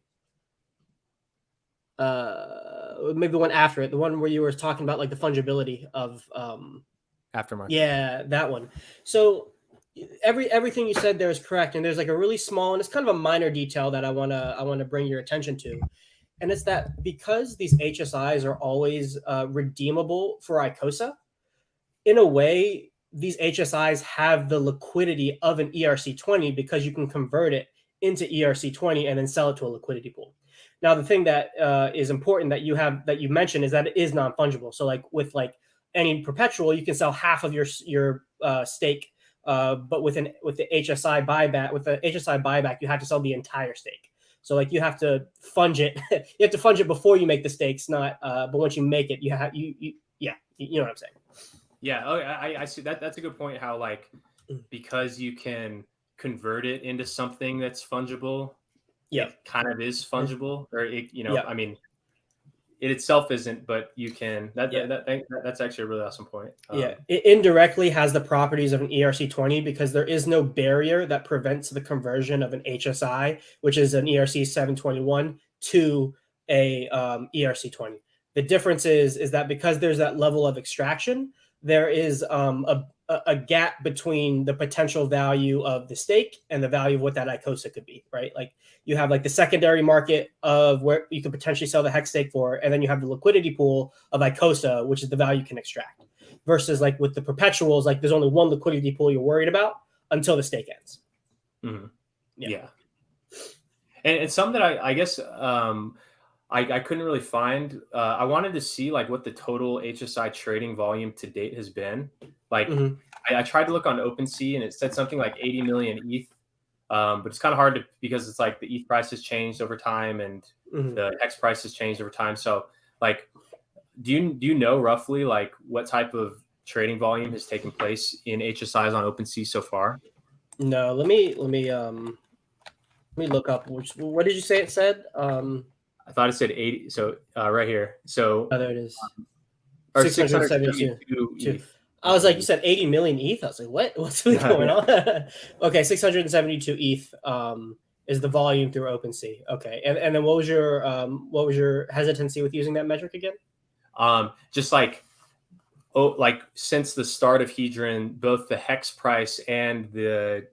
Maybe the one after it, the one where you were talking about like the fungibility of Aftermarket. yeah, that one. So everything you said there is correct, and there's like a really small, and it's kind of a minor detail that I want to bring your attention to, and it's that because these HSIs are always redeemable for Icosa, in a way, these HSIs have the liquidity of an ERC20 because you can convert it into ERC20 and then sell it to a liquidity pool. Now, the thing that is important that you mentioned is that it is non fungible. So, like with like any perpetual, you can sell half of your stake, but with the HSI buyback, you have to sell the entire stake. So, like you have to funge it. You have to funge it before you make the stakes, not. But once you make it, you know what I'm saying. Yeah. Oh, I see that. That's a good point. How like because you can convert it into something that's fungible, Yeah. it kind of is fungible, or Yeah. I mean, it itself isn't, but you can. Yeah. That's actually a really awesome point. Yeah, it indirectly has the properties of an ERC20 because there is no barrier that prevents the conversion of an HSI, which is an ERC 721, to a ERC20. The difference is that because there's that level of extraction, there is a gap between the potential value of the stake and the value of what that ICOSA could be, right? Like you have like the secondary market of where you could potentially sell the hex stake for, and then you have the liquidity pool of ICOSA, which is the value you can extract versus like with the perpetuals, like there's only one liquidity pool you're worried about until the stake ends. Mm-hmm. Yeah. Yeah, and some that I guess I couldn't really find. I wanted to see like what the total HSI trading volume to date has been. Like Mm-hmm. I tried to look on OpenSea and it said something like 80 million ETH, but it's kind of hard to because it's like the ETH price has changed over time and Mm-hmm. the X price has changed over time. So like, do you know roughly like what type of trading volume has taken place in HSIs on OpenSea so far? No, let me look up what did you say it said? I thought it said 80. So right here. So Oh, there it is. or 672 672 two. ETH. I was like, you said 80 million ETH. I was like, what? What's really going Yeah. on? Okay, 672 ETH is the volume through OpenSea. Okay, and then what was your hesitancy with using that metric again? Just like like since the start of Hedron, both the hex price and the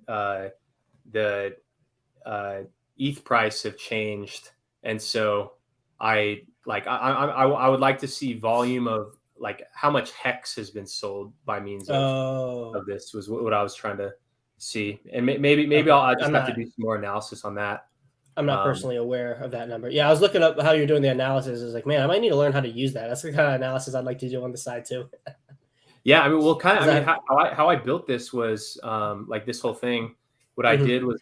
ETH price have changed, and so I would like to see volume of like how much hex has been sold by means Oh, of this was what I was trying to see, and maybe okay. I just have to do some more analysis on that. I'm not Um, personally aware of that number. Yeah, I was looking up how you're doing the analysis. I was like, man, I might need to learn how to use that. That's the kind of analysis I'd like to do on the side too. yeah, I mean, well, kind of. I Because I mean, have, how I built this was like this whole thing. What I mhm, did was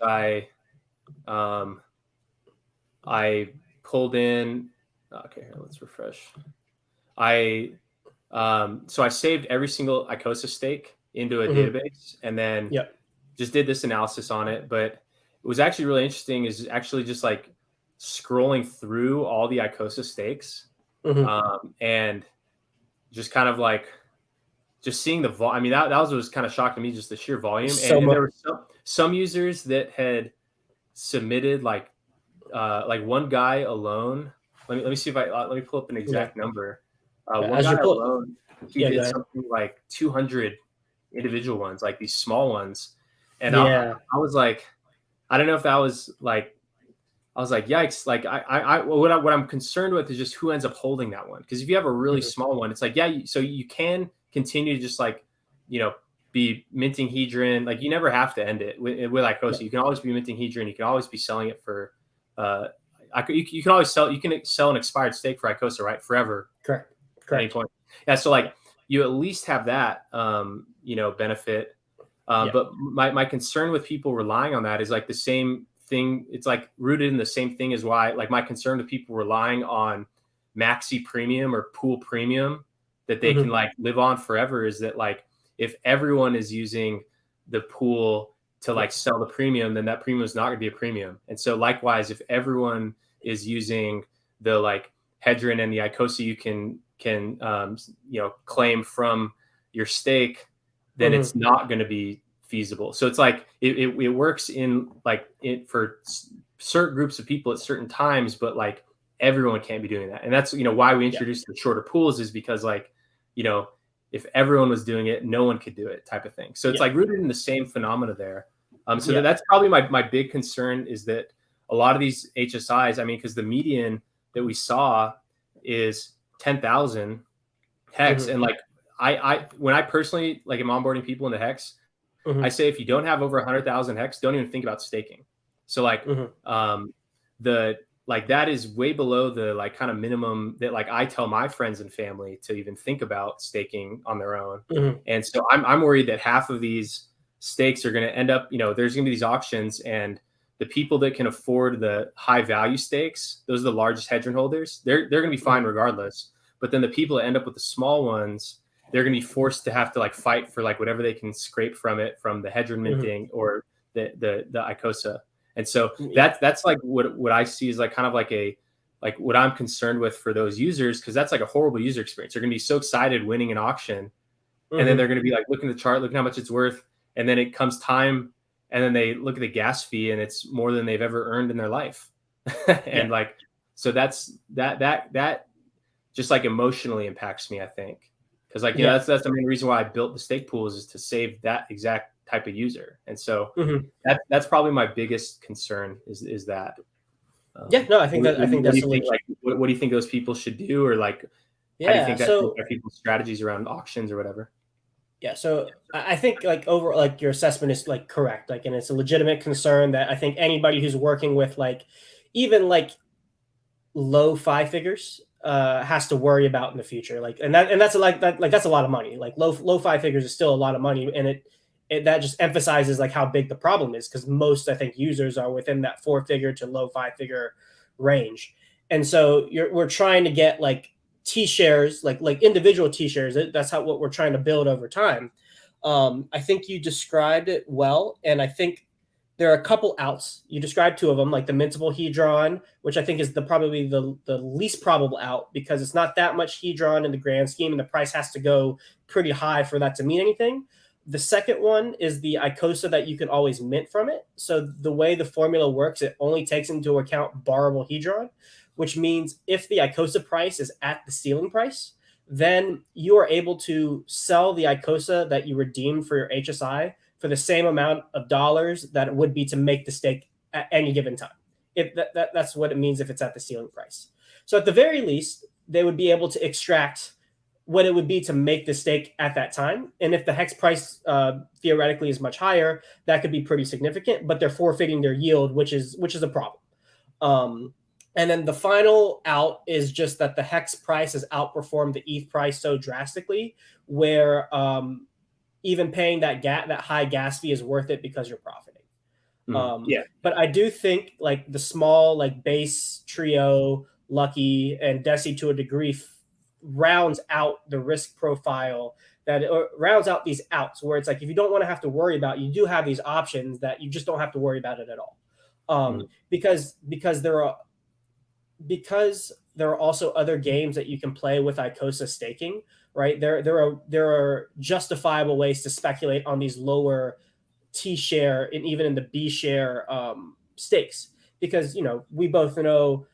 um, I pulled in. Okay, here, let's refresh. I so I saved every single Icosa stake into a mhm, database, and then yep, just did this analysis on it. But it was actually really interesting. Is actually just like scrolling through all the Icosa stakes, mhm. and just kind of like just seeing the volume. I mean, that was kind of shocked to me, just the sheer volume. There's And so and much. there were some users that had submitted like one guy alone. Let me see if let me pull up an Yeah, exact number. One as guy you're pull. alone, he Yeah, go did ahead. something like 200 individual ones, like these small ones, and Yeah, I was like, I don't know if that was like I was like, yikes! Like what I'm concerned with is just who ends up holding that one. Because if you have a really mhm, small one, it's like so you can continue to just like you know be minting Hedron. Like you never have to end it with yeah, Icosa. You can always be minting Hedron. You can always be selling it for. Uh, you can always sell. You can sell an expired stake for Icosa, right? Forever correct, at any correct. point. Yeah. So Yeah, like you at least have that benefit. yeah, But my concern with people relying on that is like the same thing. It's like rooted in the same thing as why like my concern with people relying on maxi premium or pool premium that they can mhm, like live on forever is that like if everyone is using the pool to yeah, like sell the premium, then that premium is not going to be a premium. And so likewise, if everyone is using the like Hedron and the Icosa you can claim from your stake, then mhm, it's not going to be feasible. So it's like it works in like it for certain groups of people at certain times, but like everyone can't be doing that. And that's why we yeah, introduced the shorter pools is because like you know if everyone was doing it, no one could do it type of thing. So it's yeah, like rooted in the same phenomena there. So yeah, that's probably my big concern is that a lot of these HSIs, I mean, because the median that we saw is 10,000 hex, mhm, and like I when I personally like am onboarding people into hex, I mhm, say if you don't have over 100,000 hex, don't even think about staking. So like mhm, the like that is way below the like kind of minimum that like I tell my friends and family to even think about staking on their own. mhm, And so I'm worried that half of these stakes are going to end up, there's going to be these auctions, and the people that can afford the high value stakes, those are the largest Hedron holders. They're going to be fine mhm, regardless. But then the people that end up with the small ones, they're going to be forced to have to like fight for like whatever they can scrape from it, from the Hedron mhm, minting or the Icosa. And so yeah, that's like what I see is like kind of like what I'm concerned with for those users, because that's like a horrible user experience. They're going to be so excited winning an auction, and then mhm, they're going to be like looking at the chart, looking how much it's worth, and then it comes time, and then they look at the gas fee, and it's more than they've ever earned in their life, yeah, and like so that just like emotionally impacts me, I think, because like yeah, that's the main reason why I built the stake pools is to save that exact type of user, and so mhm. that's probably my biggest concern is that. Yeah, no, I think What do that's you think? legit. Like, what do you think those people should do, or like, how do you Yeah, think that should so affect people's strategies around auctions or whatever? yeah, so I think like over like your assessment is like correct, like, and it's a legitimate concern that I think anybody who's working with like even like low five figures has to worry about in the future. Like, and that's like that like that's a lot of money. Like low five figures is still a lot of money, and it that just emphasizes like how big the problem is because most I think users are within that four figure to low five figure range, and so we're trying to get like T shares like individual T shares. That's how what we're trying to build over time. I think you described it well, and I think there are a couple outs. You described two of them, like the mintable hedron, which I think is probably the least probable out because it's not that much hedron in the grand scheme, and the price has to go pretty high for that to mean anything. The second one is the Icosa that you can always mint from it. So the way the formula works, it only takes into account borrowable hedron, which means if the Icosa price is at the ceiling price, then you are able to sell the Icosa that you redeemed for your HSI for the same amount of dollars that it would be to make the stake at any given time. If that's what it means if it's at the ceiling price. So at the very least, they would be able to extract what it would be to make the stake at that time. And if the hex price theoretically is much higher, that could be pretty significant, but they're forfeiting their yield, which is a problem. And then the final out is just that the hex price has outperformed the ETH price so drastically, where even paying that high gas fee is worth it because you're profiting. But I do think like the small like base, trio, lucky, and desi to a degree rounds out the risk profile rounds out these outs where it's like if you don't want to have to worry about, you do have these options that you just don't have to worry about it at all. Because there are also other games that you can play with Icosa staking, right? There are justifiable ways to speculate on these lower T share and even in the B share stakes, because we both know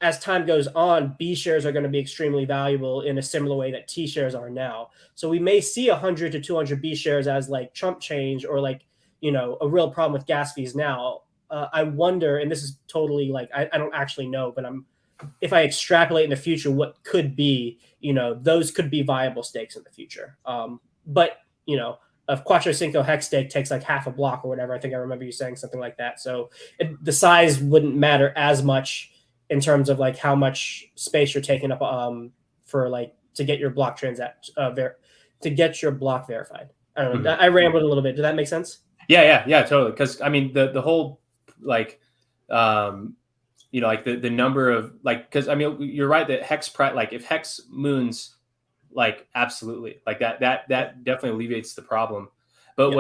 as time goes on, B shares are going to be extremely valuable in a similar way that T shares are now. So we may see 100 to 200 B shares as like chump change or like a real problem with gas fees now. I wonder, and this is totally like I don't actually know, but if I extrapolate in the future, what could be, those could be viable stakes in the future. But a Quattro Cinco hex stake takes like half a block or whatever. I think I remember you saying something like that. So the size wouldn't matter as much in terms of like how much space you're taking up for like to get your block to get your block verified. I don't know. I rambled a little bit. Did that make sense? Yeah, totally. Because I mean, the whole like, like the number of like, because I mean, you're right that hex price, like if hex moons, like absolutely, like that definitely alleviates the problem. But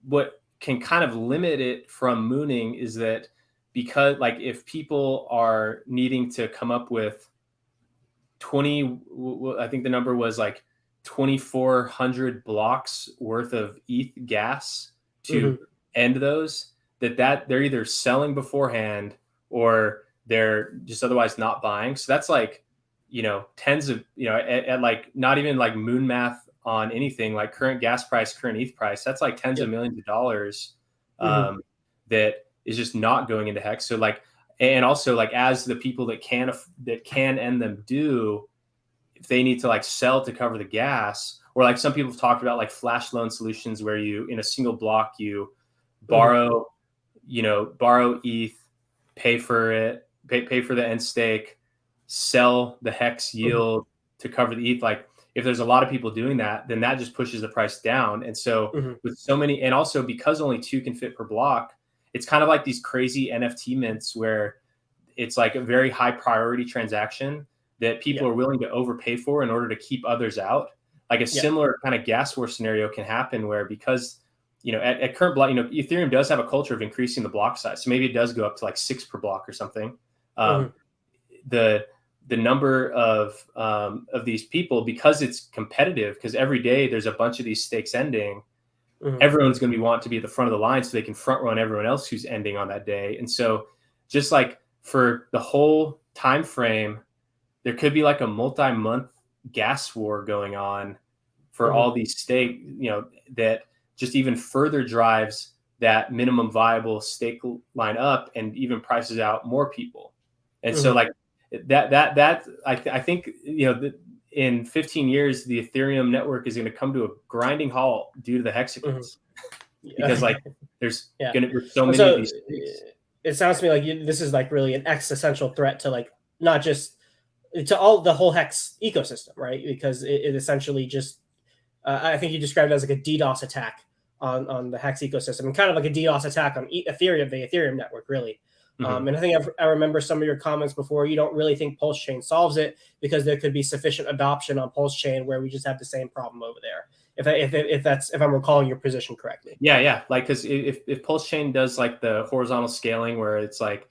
what can kind of limit it from mooning is that because like if people are needing to come up with 20, I think the number was like 2,400 blocks worth of ETH gas to end those, that they're either selling beforehand or they're just otherwise not buying. So that's like, tens of, at like not even like moon math on anything like current gas price, current ETH price, that's like tens of millions of dollars that is just not going into hex. So like, and also like as the people that can end them do, if they need to like sell to cover the gas, or like some people have talked about like flash loan solutions where you in a single block you borrow ETH, pay for the end stake, sell the hex yield to cover the ETH. Like if there's a lot of people doing that, then that just pushes the price down. And so with so many, and also because only 2 can fit per block, it's kind of like these crazy NFT mints where it's like a very high priority transaction that people are willing to overpay for in order to keep others out. Like a similar kind of gas war scenario can happen where because, at current block, Ethereum does have a culture of increasing the block size. So maybe it does go up to like 6 per block or something. The number of these people, because it's competitive, because every day there's a bunch of these stakes ending, everyone's going to want to be at the front of the line so they can front run everyone else who's ending on that day. And so just like for the whole time frame, there could be like a multi-month gas war going on for all these stake, that just even further drives that minimum viable stake line up and even prices out more people. And so like that I think, in 15 years, the Ethereum network is going to come to a grinding halt due to the hexagons because like there's going to be so many of these things. It sounds to me like this is like really an existential threat to like not just to the whole hex ecosystem, right? Because it essentially just I think you described it as like a DDoS attack on the hex ecosystem, and kind of like a DDoS attack on Ethereum, the Ethereum network, really. And I think I remember some of your comments before. You don't really think Pulse Chain solves it because there could be sufficient adoption on Pulse Chain where we just have the same problem over there. if I'm recalling your position correctly. Yeah. Like, because if pulse chain does like the horizontal scaling where it's like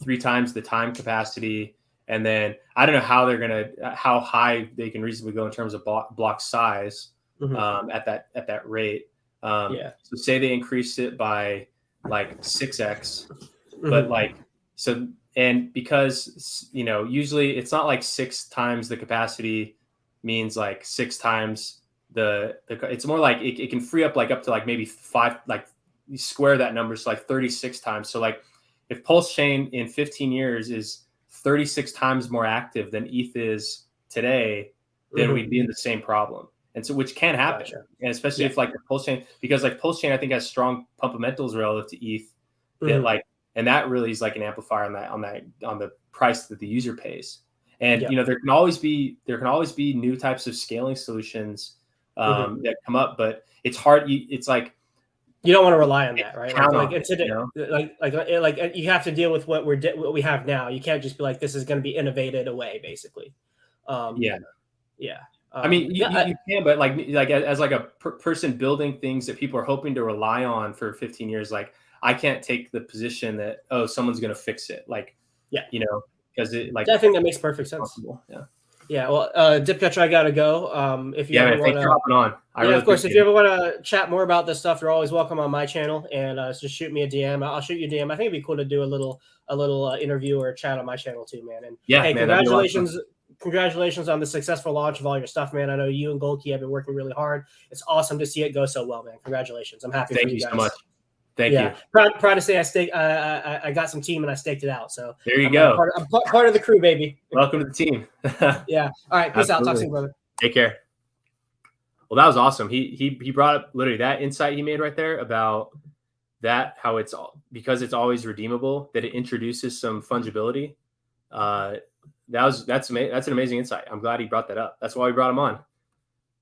3 times the time capacity, and then I don't know how high they can reasonably go in terms of block size at that rate. So say they increase it by like 6x, but like so, and because usually it's not like 6 times the capacity means like 6 times the it's more like it can free up up to like maybe 5, like you square that number, so like 36 times. So like if pulse chain in 15 years is 36 times more active than ETH is today, then we'd be in the same problem. And so, which can happen. Gotcha. And especially if like the pulse chain, because like pulse chain I think has strong fundamentals relative to ETH that like, and that really is like an amplifier on the price that the user pays. And there can always be new types of scaling solutions that come up, but it's hard. It's like you don't want to rely on that, right? Like you have to deal with what we have now. You can't just be like, this is going to be innovated away, basically. Yeah. I mean, you can, but like as like a person building things that people are hoping to rely on for 15 years, like I can't take the position that someone's going to fix it, like because it like I think that makes perfect sense. Yeah. Well, Dipcatcher, I gotta go. If you ever want to hopping on, of course. If you ever want to chat more about this stuff, you're always welcome on my channel, and just shoot me a DM. I'll shoot you a DM. I think it'd be cool to do a little interview or a chat on my channel too, man. And hey, congratulations on the successful launch of all your stuff, man. I know you and Goldkey have been working really hard. It's awesome to see it go so well, man. Congratulations. I'm happy for you guys. Thank you so much. Thank you. Proud to say I got some team and I staked it out. So there you go. I'm part of the crew, baby. Welcome to the team. Yeah. All right. Peace out. Talk soon, brother. Take care. Well, that was awesome. He brought up literally that insight he made right there about that, how it's because it's always redeemable, that it introduces some fungibility. That's an amazing insight. I'm glad he brought that up. That's why we brought him on.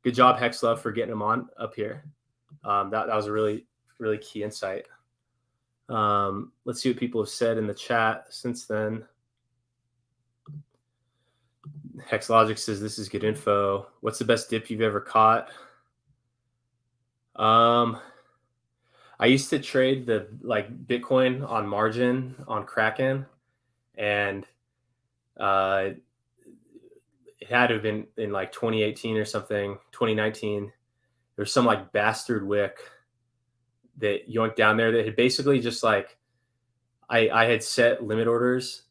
Good job, Hexlove, for getting him on up here. That was a really key insight. Let's see what people have said in the chat since then. Hexlogic says this is good info. What's the best dip you've ever caught? I used to trade the Bitcoin on margin on Kraken, and it had to have been in like 2018 or something, 2019. There's some like bastard wick that yoinked down there that had basically just like I had set limit orders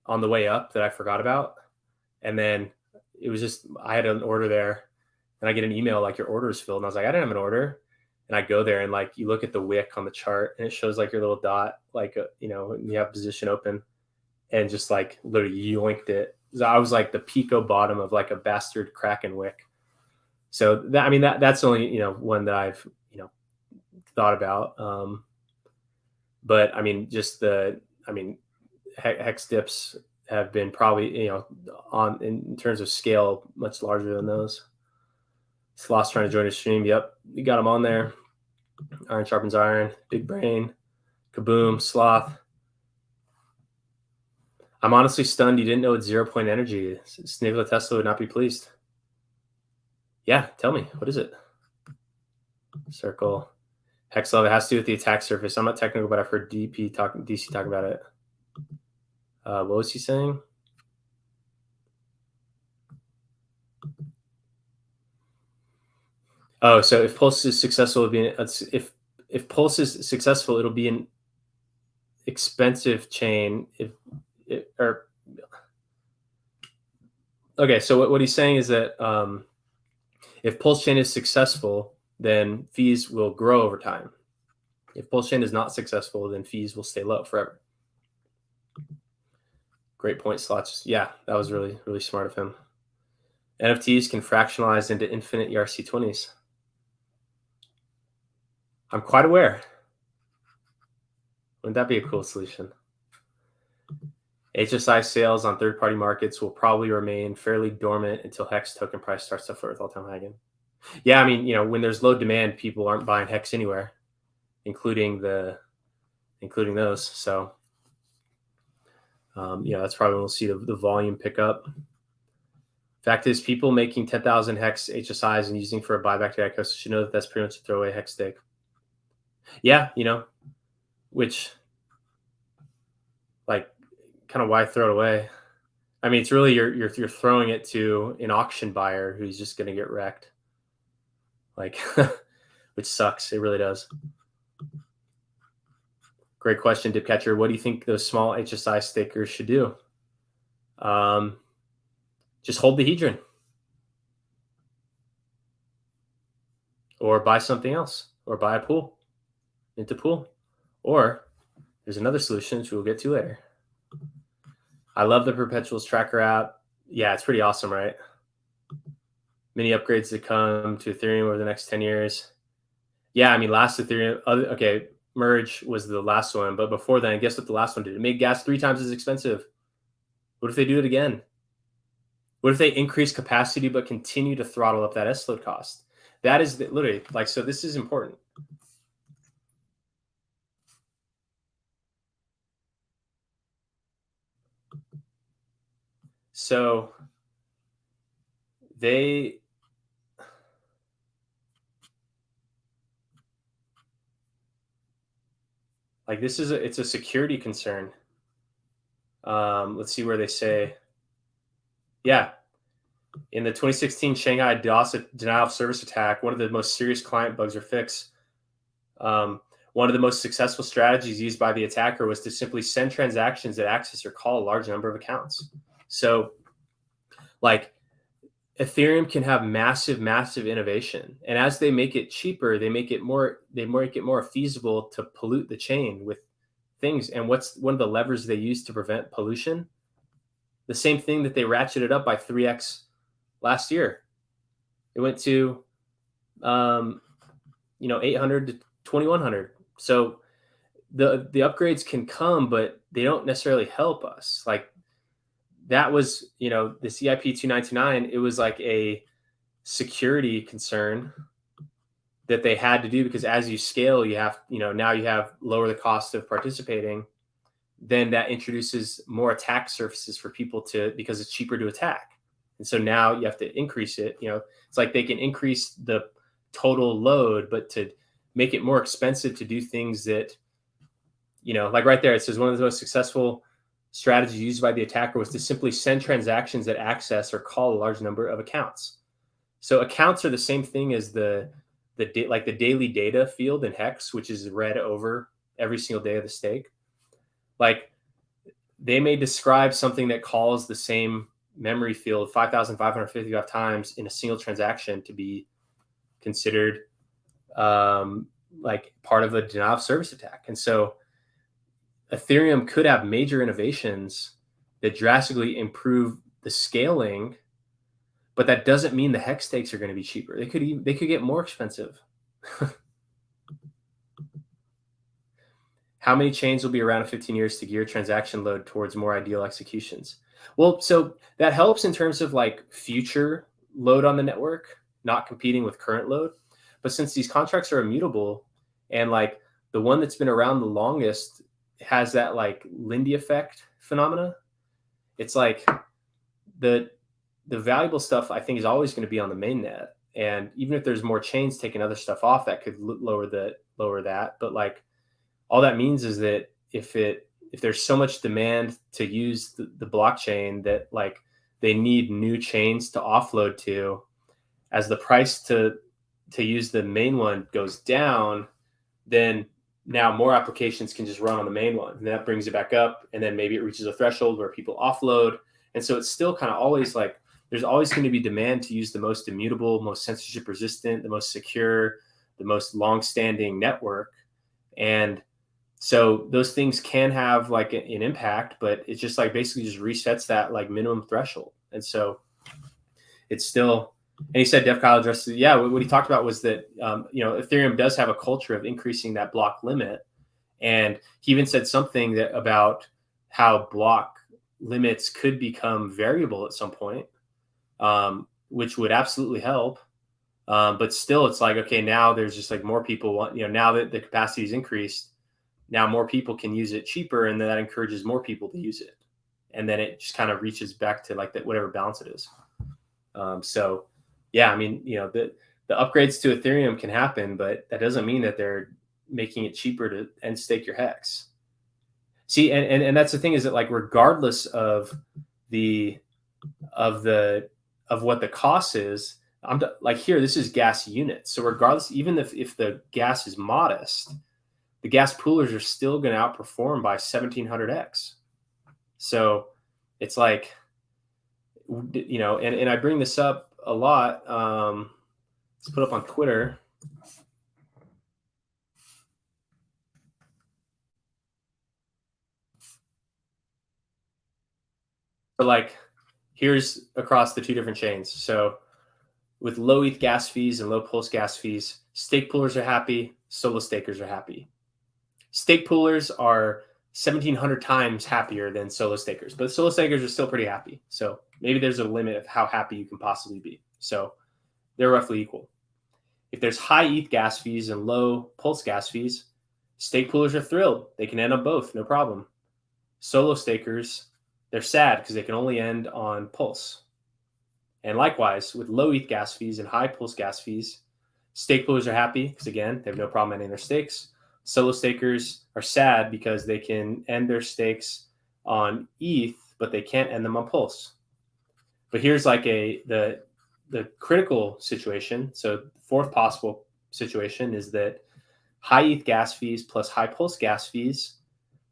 on the way up that I forgot about, and then it was just I had an order there, and I get an email like your order is filled, and I was like I didn't have an order, and I go there and like you look at the wick on the chart and it shows like your little dot like you have position open, and just like literally yoinked it. So I was like the pico bottom of like a bastard Kraken wick. So that's only one that I've thought about, but hex dips have been probably in terms of scale much larger than those. Sloth's trying to join the stream. Yep, we got him on there. Iron sharpens iron. Big brain. Kaboom. Sloth. I'm honestly stunned you didn't know what 0 point energy is. Nikola Tesla would not be pleased. Yeah, tell me, what is it? Circle. Hexlove, it has to do with the attack surface. I'm not technical, but I've heard DC talk about it. What was he saying? Oh, so if Pulse is successful, if Pulse is successful, it'll be an expensive chain. Okay, so what he's saying is that if Pulse chain is successful, then fees will grow over time. If Pulse chain is not successful, then fees will stay low forever. Great point, Slots. Yeah, that was really, really smart of him. NFTs can fractionalize into infinite ERC20s. I'm quite aware. Wouldn't that be a cool solution? HSI sales on third-party markets will probably remain fairly dormant until Hex token price starts to flirt with all-time high again. Yeah, when there's low demand, people aren't buying Hex anywhere, including those. So, that's probably when we'll see the volume pick up. Fact is, people making 10,000 hex HSIs and using for a buyback to Icosa should know that that's pretty much a throwaway hex stake. Yeah, which, like, kind of why throw it away? I mean, it's really you're throwing it to an auction buyer who's just going to get wrecked. Like, which sucks. It really does. Great question, Dipcatcher. What do you think those small HSI stakers should do? Just hold the hedron. Or buy something else. Or buy a pool. Into pool. Or there's another solution, which we'll get to later. I love the Perpetuals tracker app. Yeah, it's pretty awesome, right? Many upgrades to come to Ethereum over the next 10 years. Yeah, I mean, last Ethereum, okay, Merge was the last one, but before then, guess what the last one did? It made gas 3 times as expensive. What if they do it again? What if they increase capacity but continue to throttle up that S-load cost? That is literally, like, so this is important. So they, like, this is it's a security concern. Let's see where they say, yeah, in the 2016 Shanghai DOS denial of service attack, one of the most serious client bugs are fixed. One of the most successful strategies used by the attacker was to simply send transactions that access or call a large number of accounts. So, like, Ethereum can have massive innovation, and as they make it cheaper, they make it more feasible to pollute the chain with things. And what's one of the levers they use to prevent pollution? The same thing that they ratcheted up by 3x last year. It went to 800 to 2100. So the upgrades can come, but they don't necessarily help us. Like, that was, the CIP 299, it was like a security concern that they had to do, because as you scale, you have, now you have lower the cost of participating. Then that introduces more attack surfaces for people because it's cheaper to attack. And so now you have to increase it. It's like they can increase the total load, but to make it more expensive to do things that, like right there, it says one of the most successful strategies used by the attacker was to simply send transactions that access or call a large number of accounts. So accounts are the same thing as the daily data field in Hex, which is read over every single day of the stake. Like, they may describe something that calls the same memory field 5,555 times in a single transaction to be considered like part of a denial of service attack. And so Ethereum could have major innovations that drastically improve the scaling, but that doesn't mean the hex stakes are going to be cheaper. They could get more expensive. How many chains will be around in 15 years to gear transaction load towards more ideal executions? Well, so that helps in terms of like future load on the network, not competing with current load. But since these contracts are immutable, and like the one that's been around the longest has that like Lindy effect phenomena, it's like the valuable stuff I think is always going to be on the mainnet. And even if there's more chains taking other stuff off, that could lower that. But like, all that means is that if there's so much demand to use the blockchain that like they need new chains to offload to, as the price to use the main one goes down, then now more applications can just run on the main one, and that brings it back up, and then maybe it reaches a threshold where people offload. And so it's still kind of always like there's always going to be demand to use the most immutable, most censorship resistant, the most secure, the most long-standing network. And so those things can have like an impact, but it's just like basically just resets that like minimum threshold. And so it's still, and he said, Def Kyle addressed it. Yeah, what he talked about was that, Ethereum does have a culture of increasing that block limit. And he even said something that about how block limits could become variable at some point, which would absolutely help. But still, it's like, okay, now there's just like more people want, now that the capacity is increased, now more people can use it cheaper, and then that encourages more people to use it. And then it just kind of reaches back to like that, whatever balance it is. So yeah, I mean, the upgrades to Ethereum can happen, but that doesn't mean that they're making it cheaper to end stake your hex. See, and that's the thing, is that like regardless of the of what the cost is, like here, this is gas units. So regardless, even if the gas is modest, the gas poolers are still going to outperform by 1700x. So it's like, and I bring this up a lot. Let's put up on Twitter. But like, here's across the two different chains. So with low ETH gas fees and low pulse gas fees, stake poolers are happy, solo stakers are happy. Stake poolers are 1,700 times happier than solo stakers, but solo stakers are still pretty happy. So maybe there's a limit of how happy you can possibly be. So they're roughly equal. If there's high ETH gas fees and low pulse gas fees, stake poolers are thrilled. They can end on both, no problem. Solo stakers, they're sad because they can only end on pulse. And likewise, with low ETH gas fees and high pulse gas fees, stake poolers are happy because, again, they have no problem ending their stakes. Solo stakers are sad because they can end their stakes on ETH, but they can't end them on pulse. But here's like the critical situation. So the fourth possible situation is that high ETH gas fees plus high pulse gas fees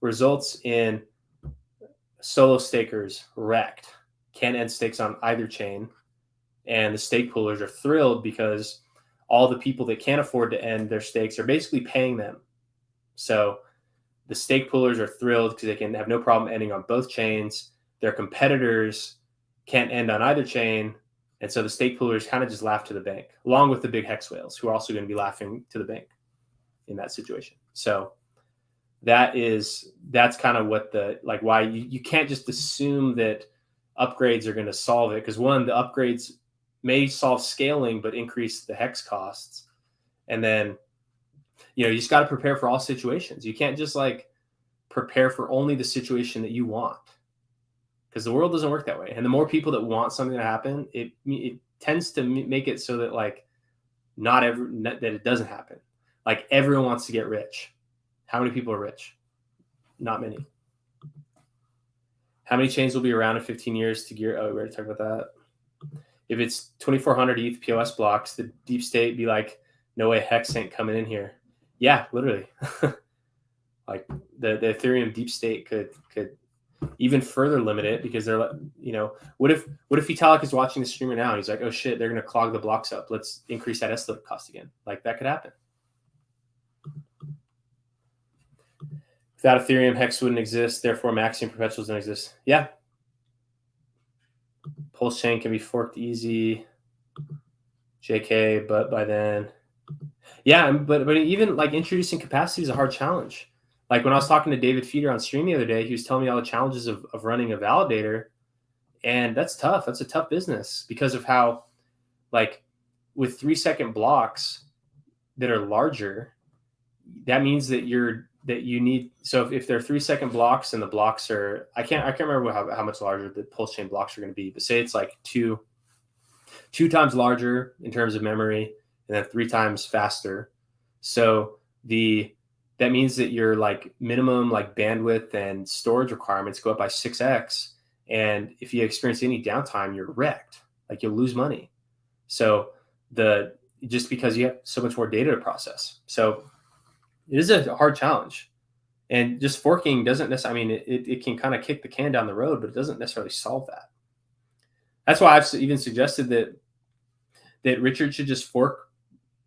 results in solo stakers wrecked, can't end stakes on either chain, and the stake poolers are thrilled because all the people that can't afford to end their stakes are basically paying them. So the stake poolers are thrilled because they can have no problem ending on both chains. Their competitors can't end on either chain, and so the stake poolers kind of just laugh to the bank, along with the big hex whales, who are also going to be laughing to the bank in that situation. So that's kind of what why you can't just assume that upgrades are going to solve it, because one, the upgrades may solve scaling but increase the hex costs, and then you just got to prepare for all situations. You can't just like prepare for only the situation that you want, because the world doesn't work that way. And the more people that want something to happen, it tends to make it so that that it doesn't happen. Like everyone wants to get rich. How many people are rich? Not many. How many chains will be around in 15 years to gear? Oh, we already talked about that. If it's 2,400 ETH POS blocks, the deep state be like, no way, hex ain't coming in here. Yeah, literally. Like the Ethereum deep state could even further limit it, because they're like, what if Vitalik is watching the streamer now and he's like, oh shit, they're going to clog the blocks up. Let's increase that escalate cost again. Like that could happen. Without Ethereum, hex wouldn't exist. Therefore, Maximus Perpetuals don't exist. Yeah. Pulse chain can be forked easy. JK, but by then. Yeah, but even like introducing capacity is a hard challenge. Like when I was talking to David Feeder on stream the other day, he was telling me all the challenges of running a validator. And that's tough. That's a tough business because of how, like, with 3-second blocks that are larger, that means that you need. So if they're 3-second blocks and the blocks are, I can't remember how much larger the pulse chain blocks are going to be, but say it's like two times larger in terms of memory and then 3 times faster. So that means that your like minimum like bandwidth and storage requirements go up by 6x. And if you experience any downtime, you're wrecked. Like you'll lose money. So just because you have so much more data to process. So it is a hard challenge. And just forking doesn't necessarily, I mean, it can kind of kick the can down the road, but it doesn't necessarily solve that. That's why I've even suggested that Richard should just fork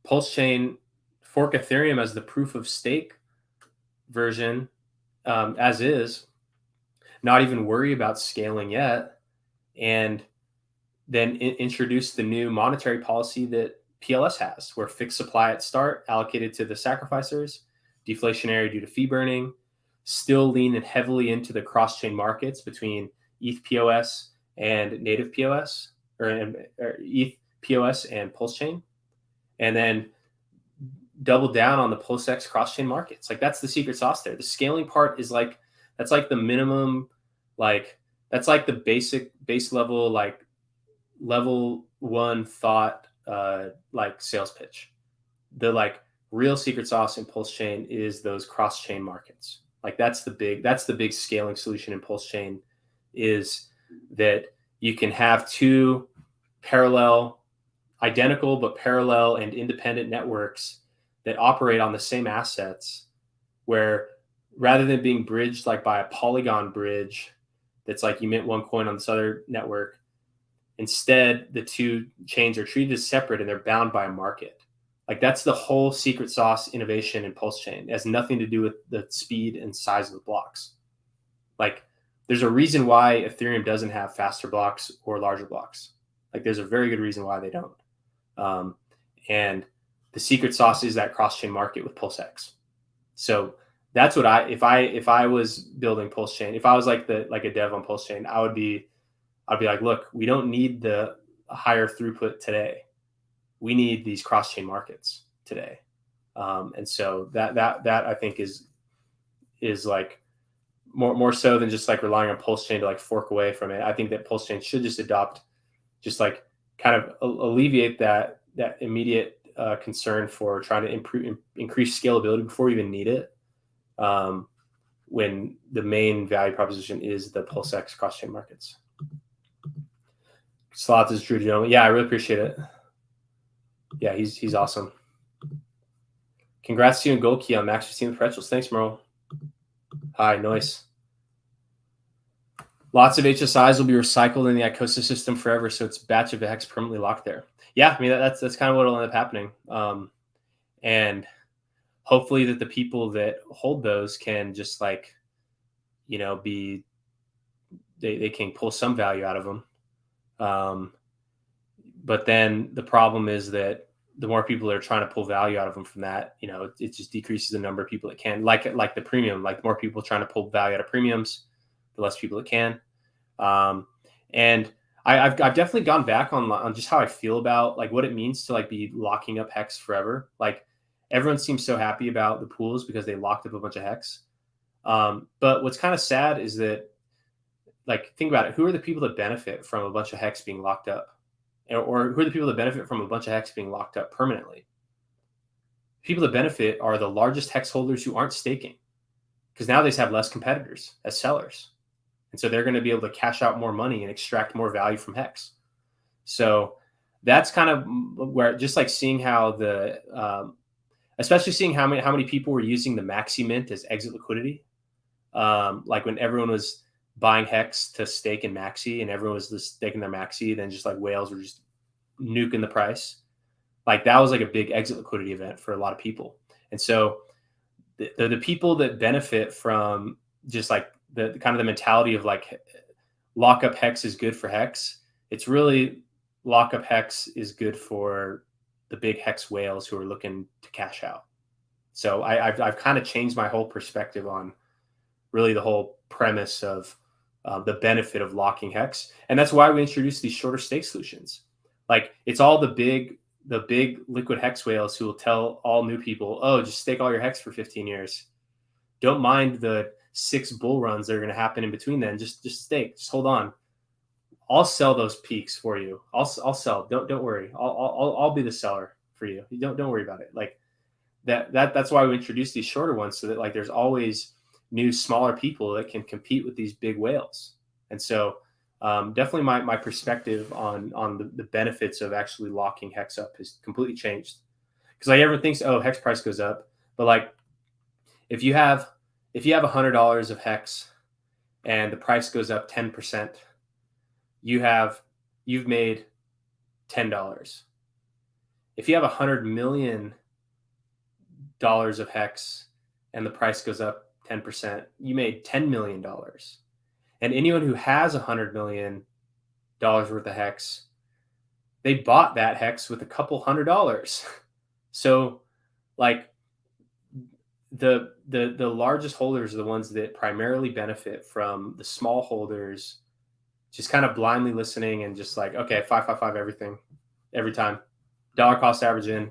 Pulse Chain, fork Ethereum as the proof of stake version as is, not even worry about scaling yet, and then introduce the new monetary policy that PLS has, where fixed supply at start allocated to the sacrificers, deflationary due to fee burning, still lean heavily into the cross-chain markets between ETH POS and native POS, or ETH POS and Pulse Chain, and then double down on the PulseX cross-chain markets. Like that's the secret sauce there. The scaling part is that's like the minimum, like that's like the base level, like level one thought like sales pitch. The like real secret sauce in Pulse Chain is those cross chain markets. Like that's the big scaling solution in Pulse Chain, is that you can have two parallel, identical but parallel and independent networks that operate on the same assets, where rather than being bridged like by a Polygon bridge that's like you mint one coin on this other network, instead the two chains are treated as separate and they're bound by a market. Like that's the whole secret sauce innovation in Pulse Chain. It has nothing to do with the speed and size of the blocks. Like there's a reason why Ethereum doesn't have faster blocks or larger blocks. Like there's a very good reason why they don't. And the secret sauce is that cross-chain market with PulseX. So that's what if I was building Pulse Chain, if I was like a dev on Pulse Chain, I'd be like, look, we don't need the higher throughput today. We need these cross-chain markets today. And so that I think is like more so than just like relying on Pulse Chain to like fork away from it. I think that Pulse Chain should just adopt, just like kind of alleviate that immediate concern for trying to increase scalability before we even need it. When the main value proposition is the PulseX cross-chain markets. Sloth is true, gentlemen. Yeah, I really appreciate it. Yeah, he's awesome. Congrats to you and Golkey on Maximus Perpetuals. Thanks, Merle. Hi, nice. Lots of HSIs will be recycled in the Icosa system forever, so it's a batch of hex permanently locked there. Yeah, I mean that's kind of what will end up happening. And hopefully that the people that hold those can just like, they can pull some value out of them. But then the problem is that the more people that are trying to pull value out of them from that, it just decreases the number of people that can, like the premium, like more people trying to pull value out of premiums, the less people that can. And I've definitely gone back on just how I feel about like what it means to like be locking up hex forever. Like everyone seems so happy about the pools because they locked up a bunch of hex. But what's kind of sad is that, like, think about it. Who are the people that benefit from a bunch of hex being locked up? Or who are the people that benefit from a bunch of hex being locked up permanently? People that benefit are the largest hex holders who aren't staking, because now they just have less competitors as sellers. And so they're going to be able to cash out more money and extract more value from hex. So that's kind of where, just like seeing how especially seeing how many people were using the Maxi Mint as exit liquidity. Like when everyone was buying hex to stake in Maxi and everyone was just staking their Maxi, then just like whales were just nuking the price. Like that was like a big exit liquidity event for a lot of people. And so the people that benefit from just like the kind of the mentality of like lockup hex is good for hex. It's really lockup hex is good for the big hex whales who are looking to cash out. So I've kind of changed my whole perspective on really the whole premise of the benefit of locking hex. And that's why we introduced these shorter stake solutions. Like it's all the big liquid hex whales who will tell all new people, oh, just stake all your hex for 15 years. Don't mind the 6 bull runs that are going to happen in between then. Just stake, just hold on. I'll sell those peaks for you. I'll sell. Don't worry. I'll be the seller for you. Don't worry about it. Like that's why we introduced these shorter ones, so that like there's always new smaller people that can compete with these big whales. And so definitely my perspective on the benefits of actually locking hex up has completely changed. Because like everyone thinks, oh, hex price goes up, but like if you have $100 of hex and the price goes up 10%, you've made $10. If you have $100 million of hex and the price goes up 10%, you made $10 million. And anyone who has $100 million worth of hex, they bought that hex with a couple $100. So like the largest holders are the ones that primarily benefit from the small holders just kind of blindly listening and just like, okay, 555 everything every time. Dollar cost average in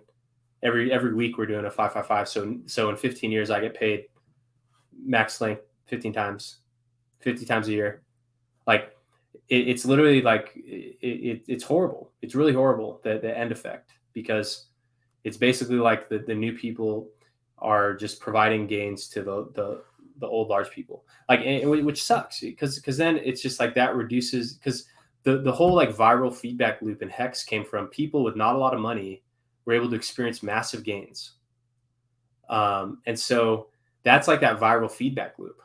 every week we're doing a 555. So in 15 years I get paid max length 15 times, 50 times a year. Like it's literally like it's horrible. It's really horrible, the end effect, because it's basically like the new people are just providing gains to the old large people, like, which sucks, because then it's just like that reduces, because the whole like viral feedback loop in Hex came from people with not a lot of money were able to experience massive gains. And so that's like that viral feedback loop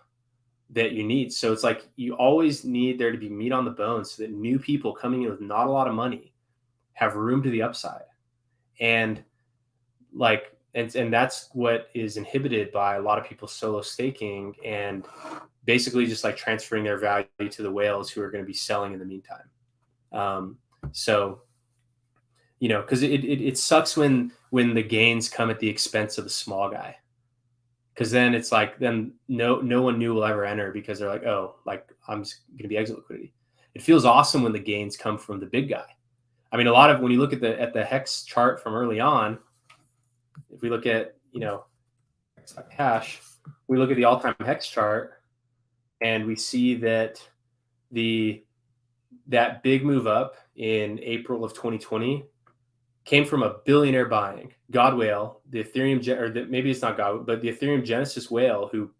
that you need. So it's like you always need there to be meat on the bone so that new people coming in with not a lot of money have room to the upside. And like, and that's what is inhibited by a lot of people solo staking and basically just like transferring their value to the whales who are going to be selling in the meantime. So, you know, because it sucks when the gains come at the expense of the small guy. Because then it's like, then no one new will ever enter, because they're like, oh, like I'm just going to be exit liquidity. It feels awesome when the gains come from the big guy. I mean, a lot of, when you look at the Hex chart from early on, if we look at, you know, hash, we look at the all-time Hex chart and we see that that big move up in April of 2020 came from a billionaire buying, God Whale, the Ethereum, maybe it's not God, but the Ethereum Genesis whale, who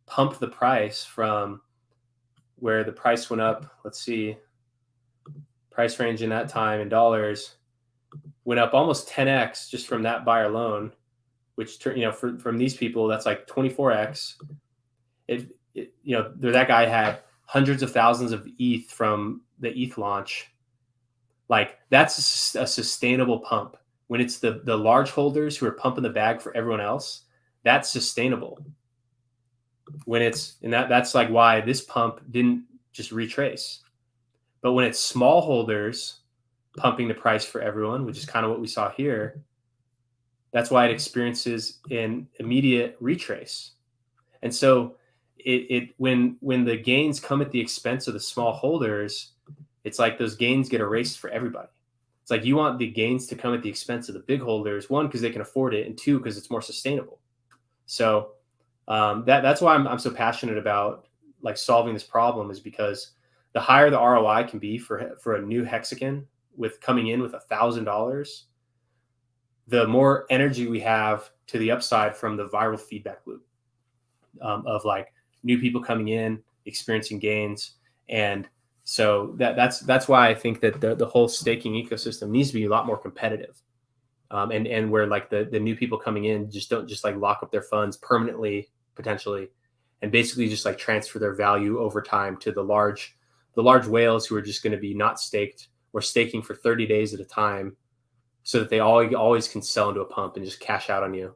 pumped the price from where the price went up. Let's see, price range in that time in dollars went up almost 10x just from that buyer alone, which, you know, from these people, that's like 24x. You know, that guy had hundreds of thousands of ETH from the ETH launch. Like, that's a sustainable pump. When it's the large holders who are pumping the bag for everyone else, that's sustainable. When it's, and that's like why this pump didn't just retrace. But when it's small holders pumping the price for everyone, which is kind of what we saw here, that's why it experiences an immediate retrace. And so when the gains come at the expense of the small holders, it's like those gains get erased for everybody. It's like you want the gains to come at the expense of the big holders, one, because they can afford it, and two, because it's more sustainable. So that's why I'm so passionate about like solving this problem, is because the higher the ROI can be for a new hexagon with coming in with $1,000, the more energy we have to the upside from the viral feedback loop of like new people coming in, experiencing gains. And so that's why I think that the whole staking ecosystem needs to be a lot more competitive. And where like the new people coming in just don't just like lock up their funds permanently, potentially, and basically just like transfer their value over time to the large whales who are just going to be not staked or staking for 30 days at a time, so that they always can sell into a pump and just cash out on you.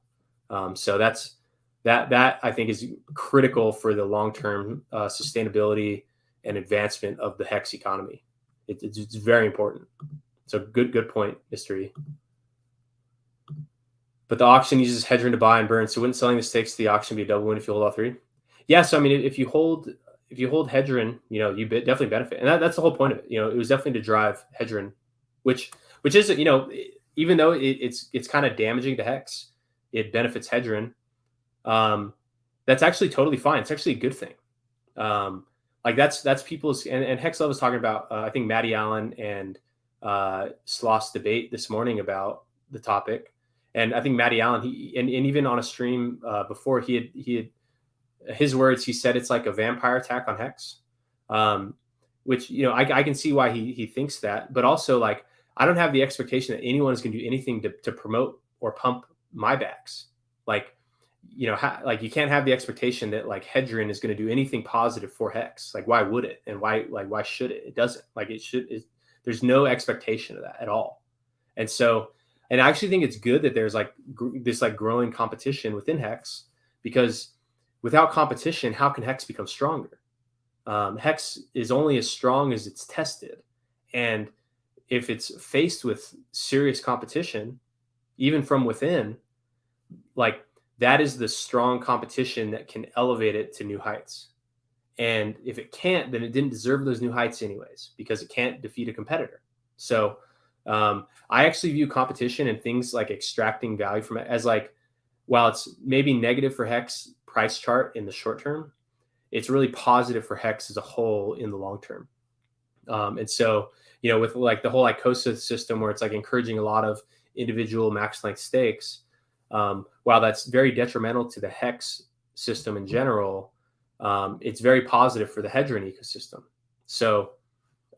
So that I think is critical for the long-term sustainability and advancement of the Hex economy. It's very important. So good point, Mr. E. But the auction uses Hedron to buy and burn. So wouldn't selling the stakes to the auction be a double win if you hold all three? Yeah. So I mean, if you hold Hedron, you know, you definitely benefit, and that's the whole point of it. You know, it was definitely to drive Hedron, which is, you know, even though it's kind of damaging to Hex, it benefits Hedron. That's actually totally fine. It's actually a good thing. Like that's people's, and Hex was talking about, I think Matty Allen and Sloss debate this morning about the topic. And I think Matty Allen, and even on a stream before, he had his words, he said it's like a vampire attack on Hex, which, you know, I can see why he thinks that, but also like, I don't have the expectation that anyone is going to do anything to promote or pump my backs. Like, you know, like you can't have the expectation that like Hedron is going to do anything positive for Hex. Like, why would it? And why should it? It doesn't. Like, there's no expectation of that at all. And so, and I actually think it's good that there's like this like growing competition within Hex, because without competition, how can Hex become stronger? Hex is only as strong as it's tested. And if it's faced with serious competition, even from within, like that is the strong competition that can elevate it to new heights. And if it can't, then it didn't deserve those new heights anyways, because it can't defeat a competitor. So I actually view competition and things like extracting value from it as like, while it's maybe negative for Hex price chart in the short term, it's really positive for Hex as a whole in the long term. And so, with like the whole Icosa system where it's like encouraging a lot of individual max length stakes, while that's very detrimental to the hex system in general, it's very positive for the hedgeron ecosystem. So,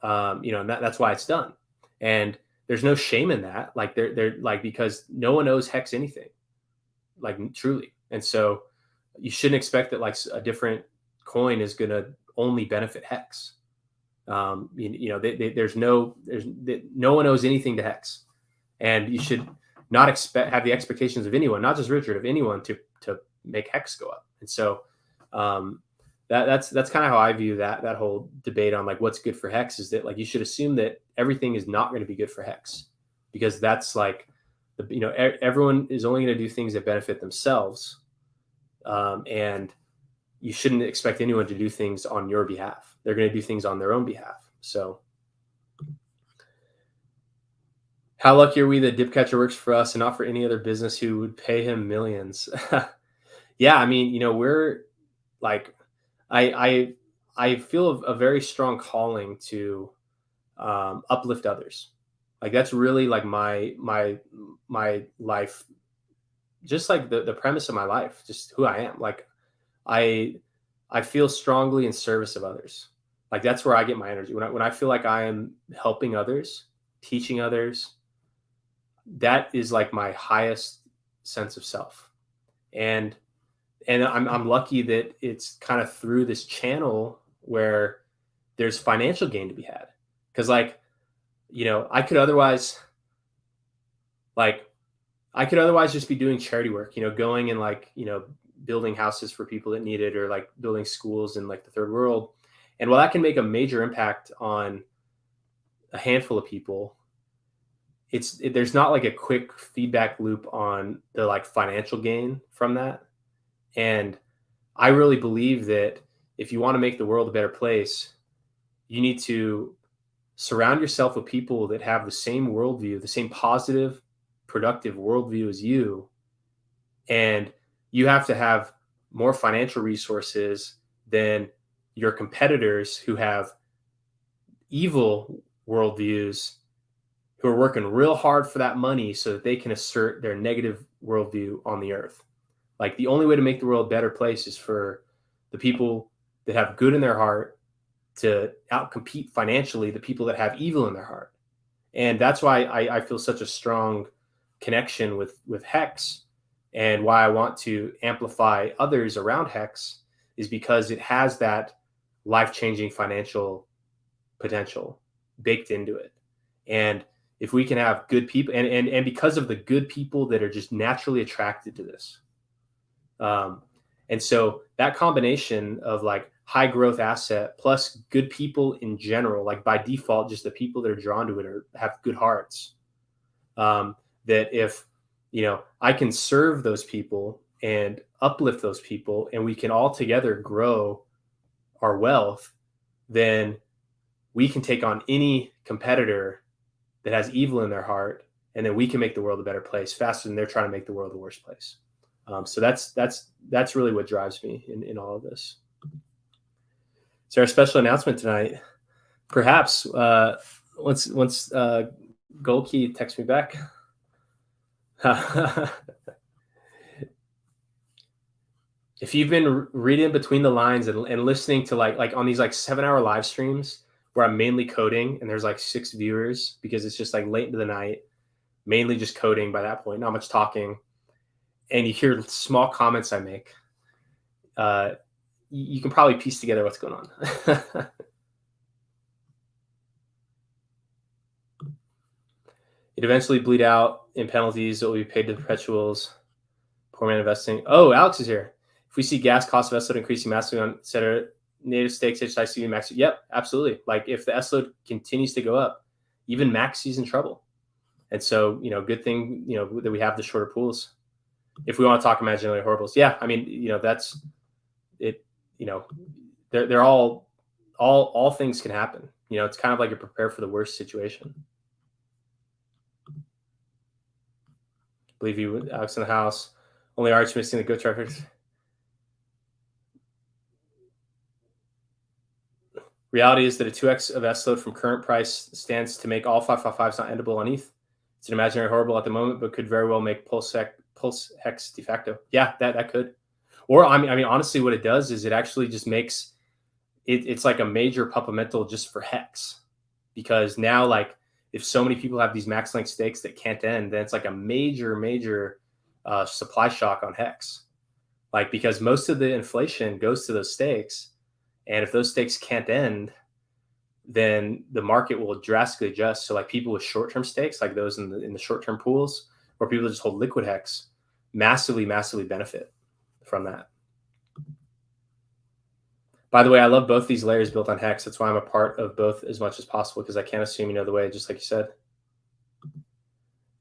and that's why it's done. And there's no shame in that. Like they're like, because no one owes hex anything, like truly. And so you shouldn't expect that like a different coin is going to only benefit hex. There's no one owes anything to hex, and you should not have the expectations of anyone, not just Richard, of anyone to make hex go up. And so that's kind of how I view that whole debate on like what's good for hex, is that like you should assume that everything is not going to be good for hex, because that's like everyone is only going to do things that benefit themselves, and you shouldn't expect anyone to do things on your behalf. They're going to do things on their own behalf. So how lucky are we that Dipcatcher works for us and not for any other business who would pay him millions? Yeah, I mean, we're like, I feel a very strong calling to uplift others. Like that's really like my life, just like the premise of my life, just who I am. Like I feel strongly in service of others. Like that's where I get my energy. When I feel like I am helping others, teaching others, that is like my highest sense of self. And I'm lucky that it's kind of through this channel where there's financial gain to be had. Cause like, I could otherwise just be doing charity work, going and like, building houses for people that need it, or like building schools in like the third world. And while that can make a major impact on a handful of people, there's not like a quick feedback loop on the like financial gain from that. And I really believe that if you want to make the world a better place, you need to surround yourself with people that have the same worldview, the same positive, productive worldview as you. And you have to have more financial resources than your competitors who have evil worldviews, who are working real hard for that money so that they can assert their negative worldview on the earth. Like the only way to make the world a better place is for the people that have good in their heart to outcompete financially the people that have evil in their heart. And that's why I feel such a strong connection with Hex, and why I want to amplify others around Hex is because it has that life-changing financial potential baked into it. And if we can have good people, and because of the good people that are just naturally attracted to this, and so that combination of like high growth asset plus good people in general, like by default, just the people that are drawn to it have good hearts. That if, I can serve those people and uplift those people, and we can all together grow our wealth, then we can take on any competitor that has evil in their heart, and then we can make the world a better place faster than they're trying to make the world a worse place. So that's really what drives me in all of this. Is there a special announcement tonight? Perhaps once Golkey texts me back. If you've been reading between the lines and listening to like on these like 7-hour live streams where I'm mainly coding and there's like 6 viewers because it's just like late into the night, mainly just coding by that point, not much talking, and you hear small comments I make, you can probably piece together what's going on. It eventually bleed out in penalties that will be paid to the perpetuals. Poor man investing. Oh, Alex is here. If we see gas cost of S load increasing massively on etc. native stakes, HIC, Max. Yep, absolutely. Like if the S load continues to go up, even Maxi's in trouble. And so, good thing, that we have the shorter pools. If we want to talk imaginary horribles. Yeah, I mean, that's it, they're all things can happen. It's kind of like you prepare for the worst situation. Believe you, Alex in the house. Only Arch missing the good traffic. Reality is that a 2x of S load from current price stands to make all 555s not endable on ETH. It's an imaginary horrible at the moment, but could very well make pulse hex de facto. Yeah, that could. Or I mean, honestly, what it does is it actually just makes it's like a major supplemental just for hex, because now like if so many people have these max length stakes that can't end, then it's like a major supply shock on hex. Like because most of the inflation goes to those stakes, and if those stakes can't end, then the market will drastically adjust. So like people with short-term stakes, like those in the short-term pools, or people that just hold liquid hex, massively benefit from that. By the way, I love both these layers built on hex. That's why I'm a part of both as much as possible, because I can't assume you know the way, just like you said.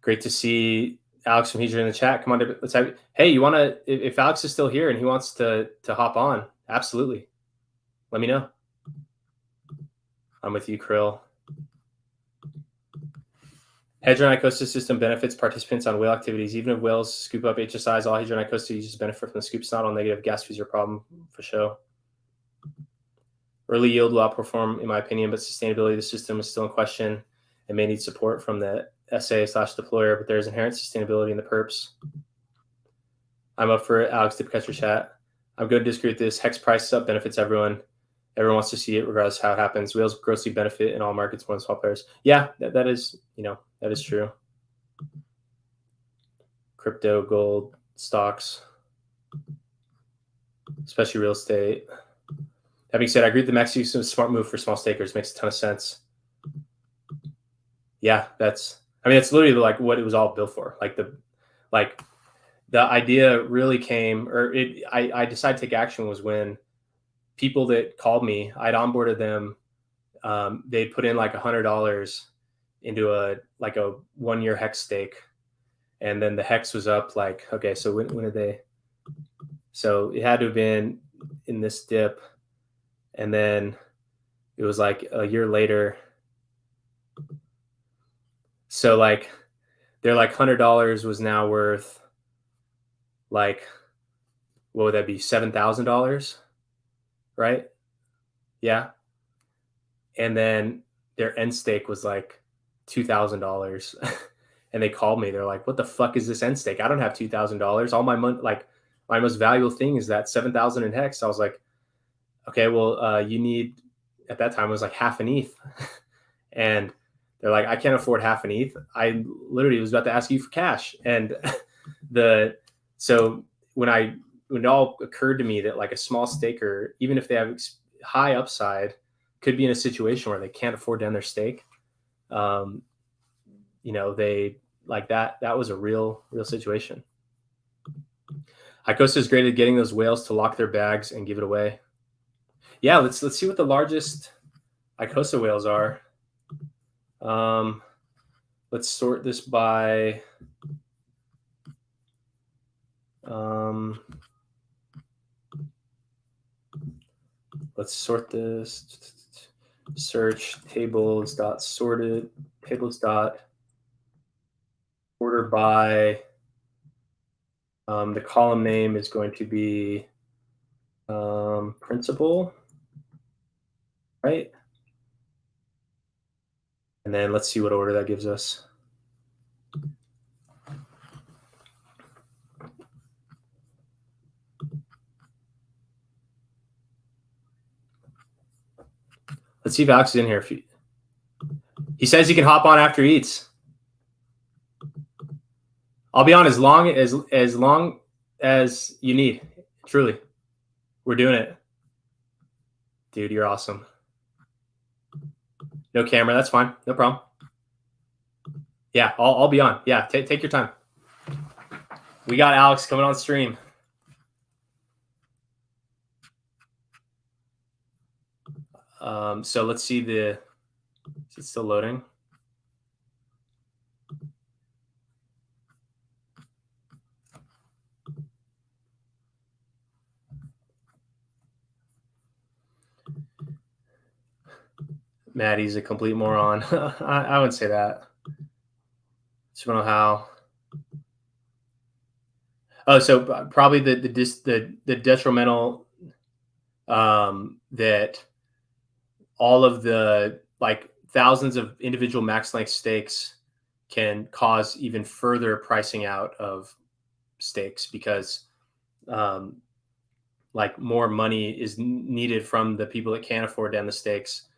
Great to see Alex from Hedra in the chat. Come on, let's have. Hey, you want to? If Alex is still here and he wants to hop on, absolutely. Let me know. I'm with you, Krill. Hedron Icosa system benefits participants on whale activities. Even if whales scoop up HSIs, all Hedron Icosa users benefit from the scoop. It's not all negative. Gas fees are a problem for show. Early yield will outperform, in my opinion, but sustainability of the system is still in question and may need support from the SA/deployer, but there's inherent sustainability in the perps. I'm up for Alex Dipcatcher chat. I'm going to disagree with this. Hex price up benefits everyone. Everyone wants to see it regardless of how it happens. Whales grossly benefit in all markets more than small players. Yeah, that is, that is true. Crypto, gold, stocks, especially real estate. That being said, I agree with the Maximus is a smart move for small stakers. Makes a ton of sense. Yeah, that's literally like what it was all built for. The idea really came, I decided to take action was when people that called me, I'd onboarded them. They'd put in like $100 into a 1 year hex stake. And then the hex was up like, okay, so when did they? So it had to have been in this dip. And then it was like a year later. So like their like $100 was now worth like, what would that be? $7,000, right? Yeah. And then their end stake was like $2,000. And they called me. They're like, what the fuck is this end stake? I don't have $2,000. All my money, like my most valuable thing is that 7,000 in hex. I was like, okay, well, you need, at that time it was like half an ETH. And they're like, I can't afford half an ETH. I literally was about to ask you for cash. And so when it all occurred to me that like a small staker, even if they have high upside, could be in a situation where they can't afford to end their stake. They like that was a real situation. Icosa is great at getting those whales to lock their bags and give it away. Yeah, let's see what the largest Icosa whales are. Let's sort this by let's sort this. Search tables dot sorted tables dot order by the column name is going to be principal, right? And then let's see what order that gives us. Let's see if Alex is in here. He says he can hop on after he eats. I'll be on as long as you need. Truly, we're doing it, dude. You're awesome. No camera, that's fine. No problem. Yeah, I'll be on. Yeah, take your time. We got Alex coming on stream. So let's see is it still loading? Maddie's a complete moron. I wouldn't say that. Just don't know how. Oh, so probably the detrimental that all of the like thousands of individual max length stakes can cause even further pricing out of stakes because like more money is needed from the people that can't afford to end the stakes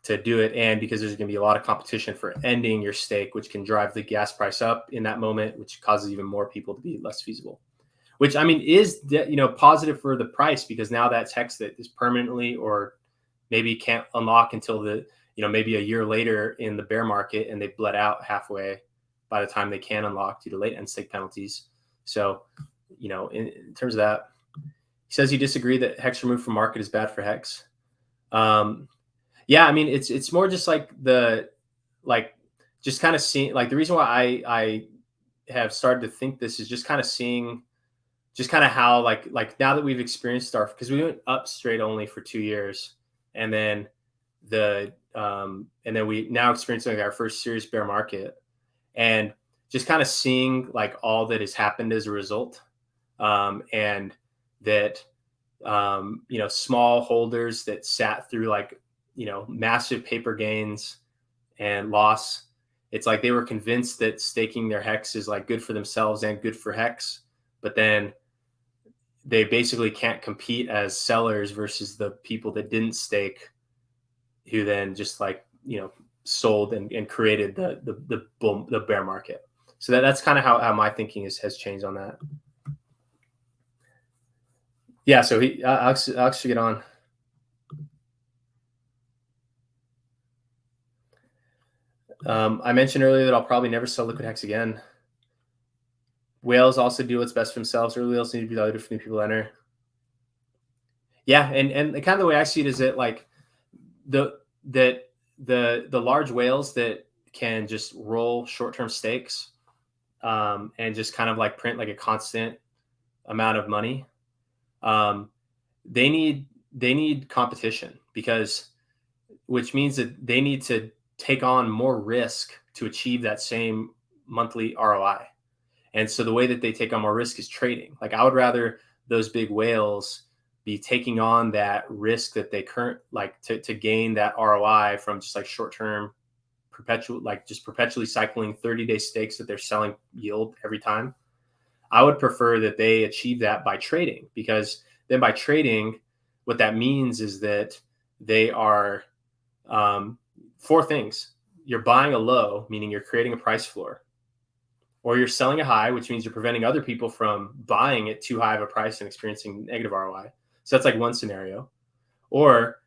to do it, and because there's going to be a lot of competition for ending your stake, which can drive the gas price up in that moment, which causes even more people to be less feasible. Which I mean is positive for the price, because now that's hex that is permanently or maybe can't unlock until the maybe a year later in the bear market, and they've bled out halfway by the time they can unlock due to late end stake penalties. So in terms of that, he says he disagreed that hex removed from market is bad for hex. Yeah, I mean it's more just like just kind of seeing, like, the reason why I have started to think this is just kind of seeing just kind of how like now that we've experienced our, because we went up straight only for 2 years, and then we now experiencing like our first serious bear market, and just kind of seeing like all that has happened as a result, and that small holders that sat through like massive paper gains and loss. It's like they were convinced that staking their hex is like good for themselves and good for hex, but then they basically can't compete as sellers versus the people that didn't stake, who then just like sold and created the bear market. So that's kind of how my thinking has changed on that. Yeah, so Alex should get on. I mentioned earlier that I'll probably never sell liquid hex again. Whales also do what's best for themselves. Early whales need to be valued for new people to enter. Yeah, and kind of the way I see it is that like the large whales that can just roll short-term stakes, and just kind of like print like a constant amount of money, they need competition, which means that they need to take on more risk to achieve that same monthly ROI. And so the way that they take on more risk is trading. Like I would rather those big whales be taking on that risk that they to gain that ROI from just like short-term perpetually cycling 30-day stakes that they're selling yield every time. I would prefer that they achieve that by trading, because then by trading, what that means is that they are four things. You're buying a low, meaning you're creating a price floor, or you're selling a high, which means you're preventing other people from buying at too high of a price and experiencing negative ROI. So that's like one scenario. Or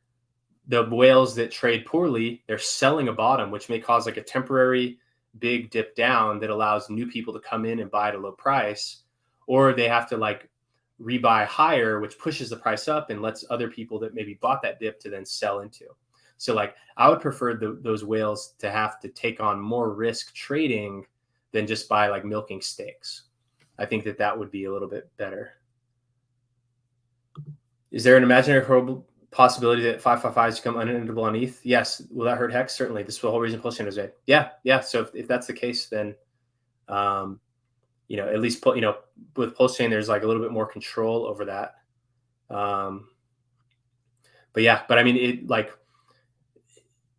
the whales that trade poorly, they're selling a bottom, which may cause like a temporary big dip down that allows new people to come in and buy at a low price, or they have to like rebuy higher, which pushes the price up and lets other people that maybe bought that dip to then sell into. So like I would prefer those whales to have to take on more risk trading than just by like milking stakes. I think that would be a little bit better. Is there an imaginary possibility that 555s become unendable on ETH? Yes. Will that hurt hex? Certainly. This is the whole reason Pulse Chain was made. Yeah. So if that's the case, then at least with Pulse Chain, there's like a little bit more control over that. But I mean, it like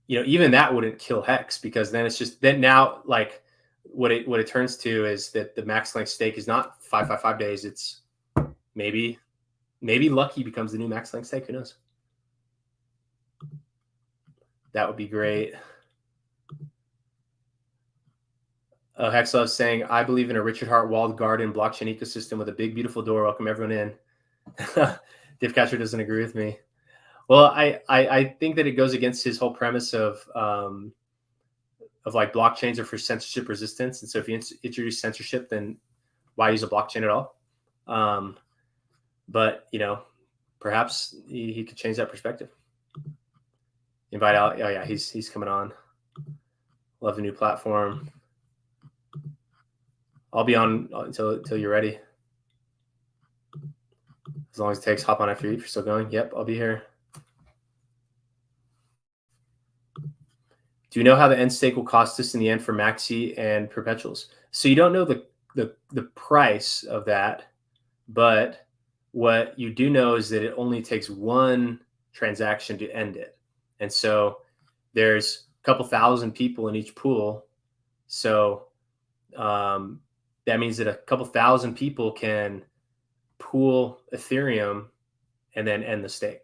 even that wouldn't kill hex, because then it's just then now like what it turns to is that the max length stake is not 555 days. It's maybe Lucky becomes the new max length stake. Who knows? That would be great. Hexlove saying, I believe in a Richard Hart walled garden blockchain ecosystem with a big, beautiful door. Welcome everyone in. Diffcatcher doesn't agree with me. Well, I think that it goes against his whole premise of like blockchains are for censorship resistance. And so if you introduce censorship, then why use a blockchain at all? But perhaps he could change that perspective. Invite out. Oh yeah, he's coming on. Love the new platform. I'll be on until you're ready. As long as it takes, hop on after you if you're still going. Yep, I'll be here. Do you know how the end stake will cost us in the end for Maxi and Perpetuals? So you don't know the price of that, but what you do know is that it only takes one transaction to end it. And so there's a couple thousand people in each pool. So that means that a couple thousand people can pool Ethereum and then end the stake.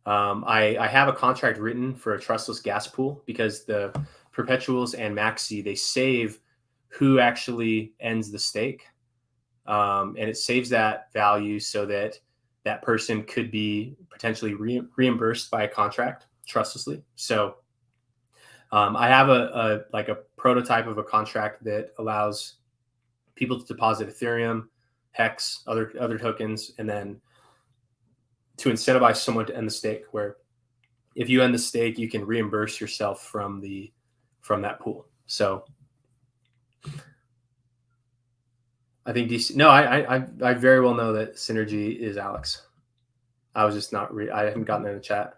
I have a contract written for a trustless gas pool because the Perpetuals and Maxi, they save who actually ends the stake. And it saves that value so that that person could be potentially reimbursed by a contract trustlessly. So I have a prototype of a contract that allows people to deposit Ethereum, Hex, other tokens, and then to incentivize someone to end the stake, where if you end the stake, you can reimburse yourself from that pool. So I think DC. No, I very well know that Synergy is Alex. I was just not. I haven't gotten there in the chat.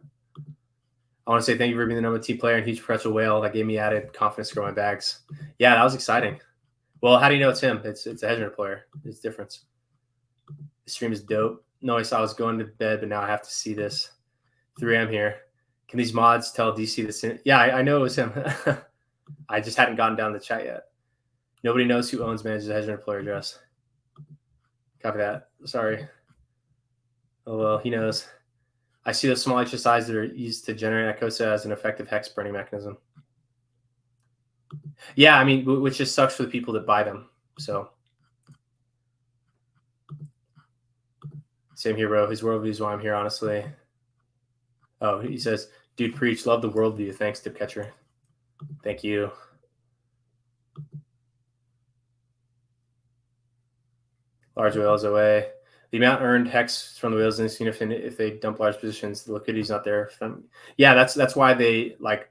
I want to say thank you for being the number one team player and huge perpetual whale. That gave me added confidence to grow my bags. Yeah, that was exciting. Well, how do you know it's him? It's a Hedgener player. It's difference. The stream is dope. No, I was going to bed, but now I have to see this. 3 a.m. here. Can these mods tell DC this? Yeah, I know it was him. I just hadn't gotten down the chat yet. Nobody knows who owns manages a Hedgener employer address. Copy that. Sorry. Oh, well, he knows. I see those small HSIs that are used to generate Icosa as an effective hex burning mechanism. Yeah, I mean, which just sucks for the people that buy them. So, same here, bro. His worldview is why I'm here, honestly. Oh, he says, dude, preach. Love the worldview. Thanks, Tip Catcher. Thank you. Large whales away. The amount earned hex from the whales is significant if they dump large positions. The liquidity is not there. Yeah, that's why they like.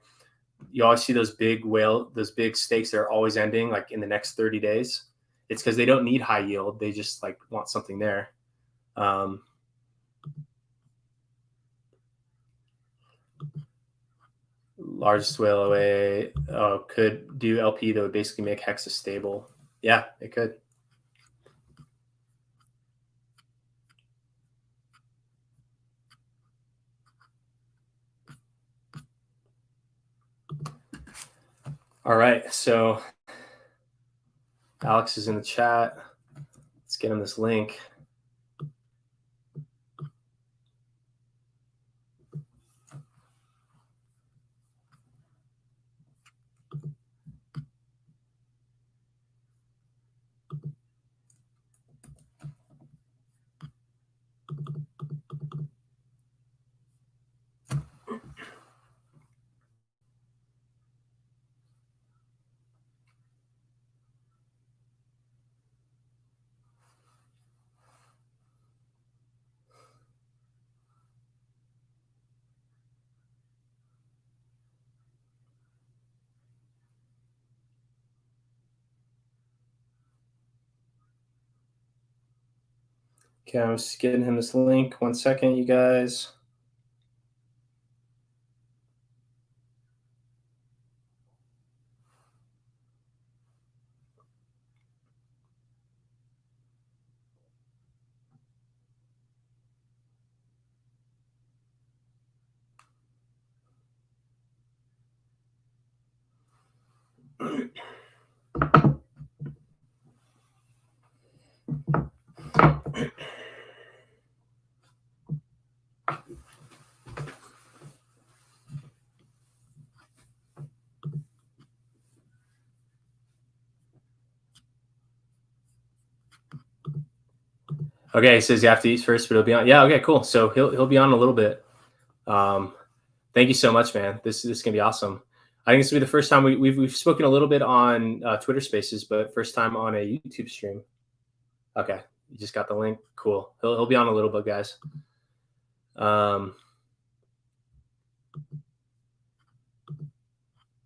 You always see those big stakes that are always ending like in the next 30 days. It's because they don't need high yield. They just like want something there. Largest whale away could do LP that would basically make Hexa stable. Yeah, it could. All right, so Alex is in the chat. Let's get him this link. Okay, I'm just getting him this link. 1 second, you guys. Okay, he says you have to eat first, but he'll be on. Yeah, okay, cool. So he'll be on a little bit. Thank you so much, man. This is gonna be awesome. I think this will be the first time we've spoken a little bit on Twitter Spaces, but first time on a YouTube stream. Okay, you just got the link. Cool. He'll be on a little bit, guys. Have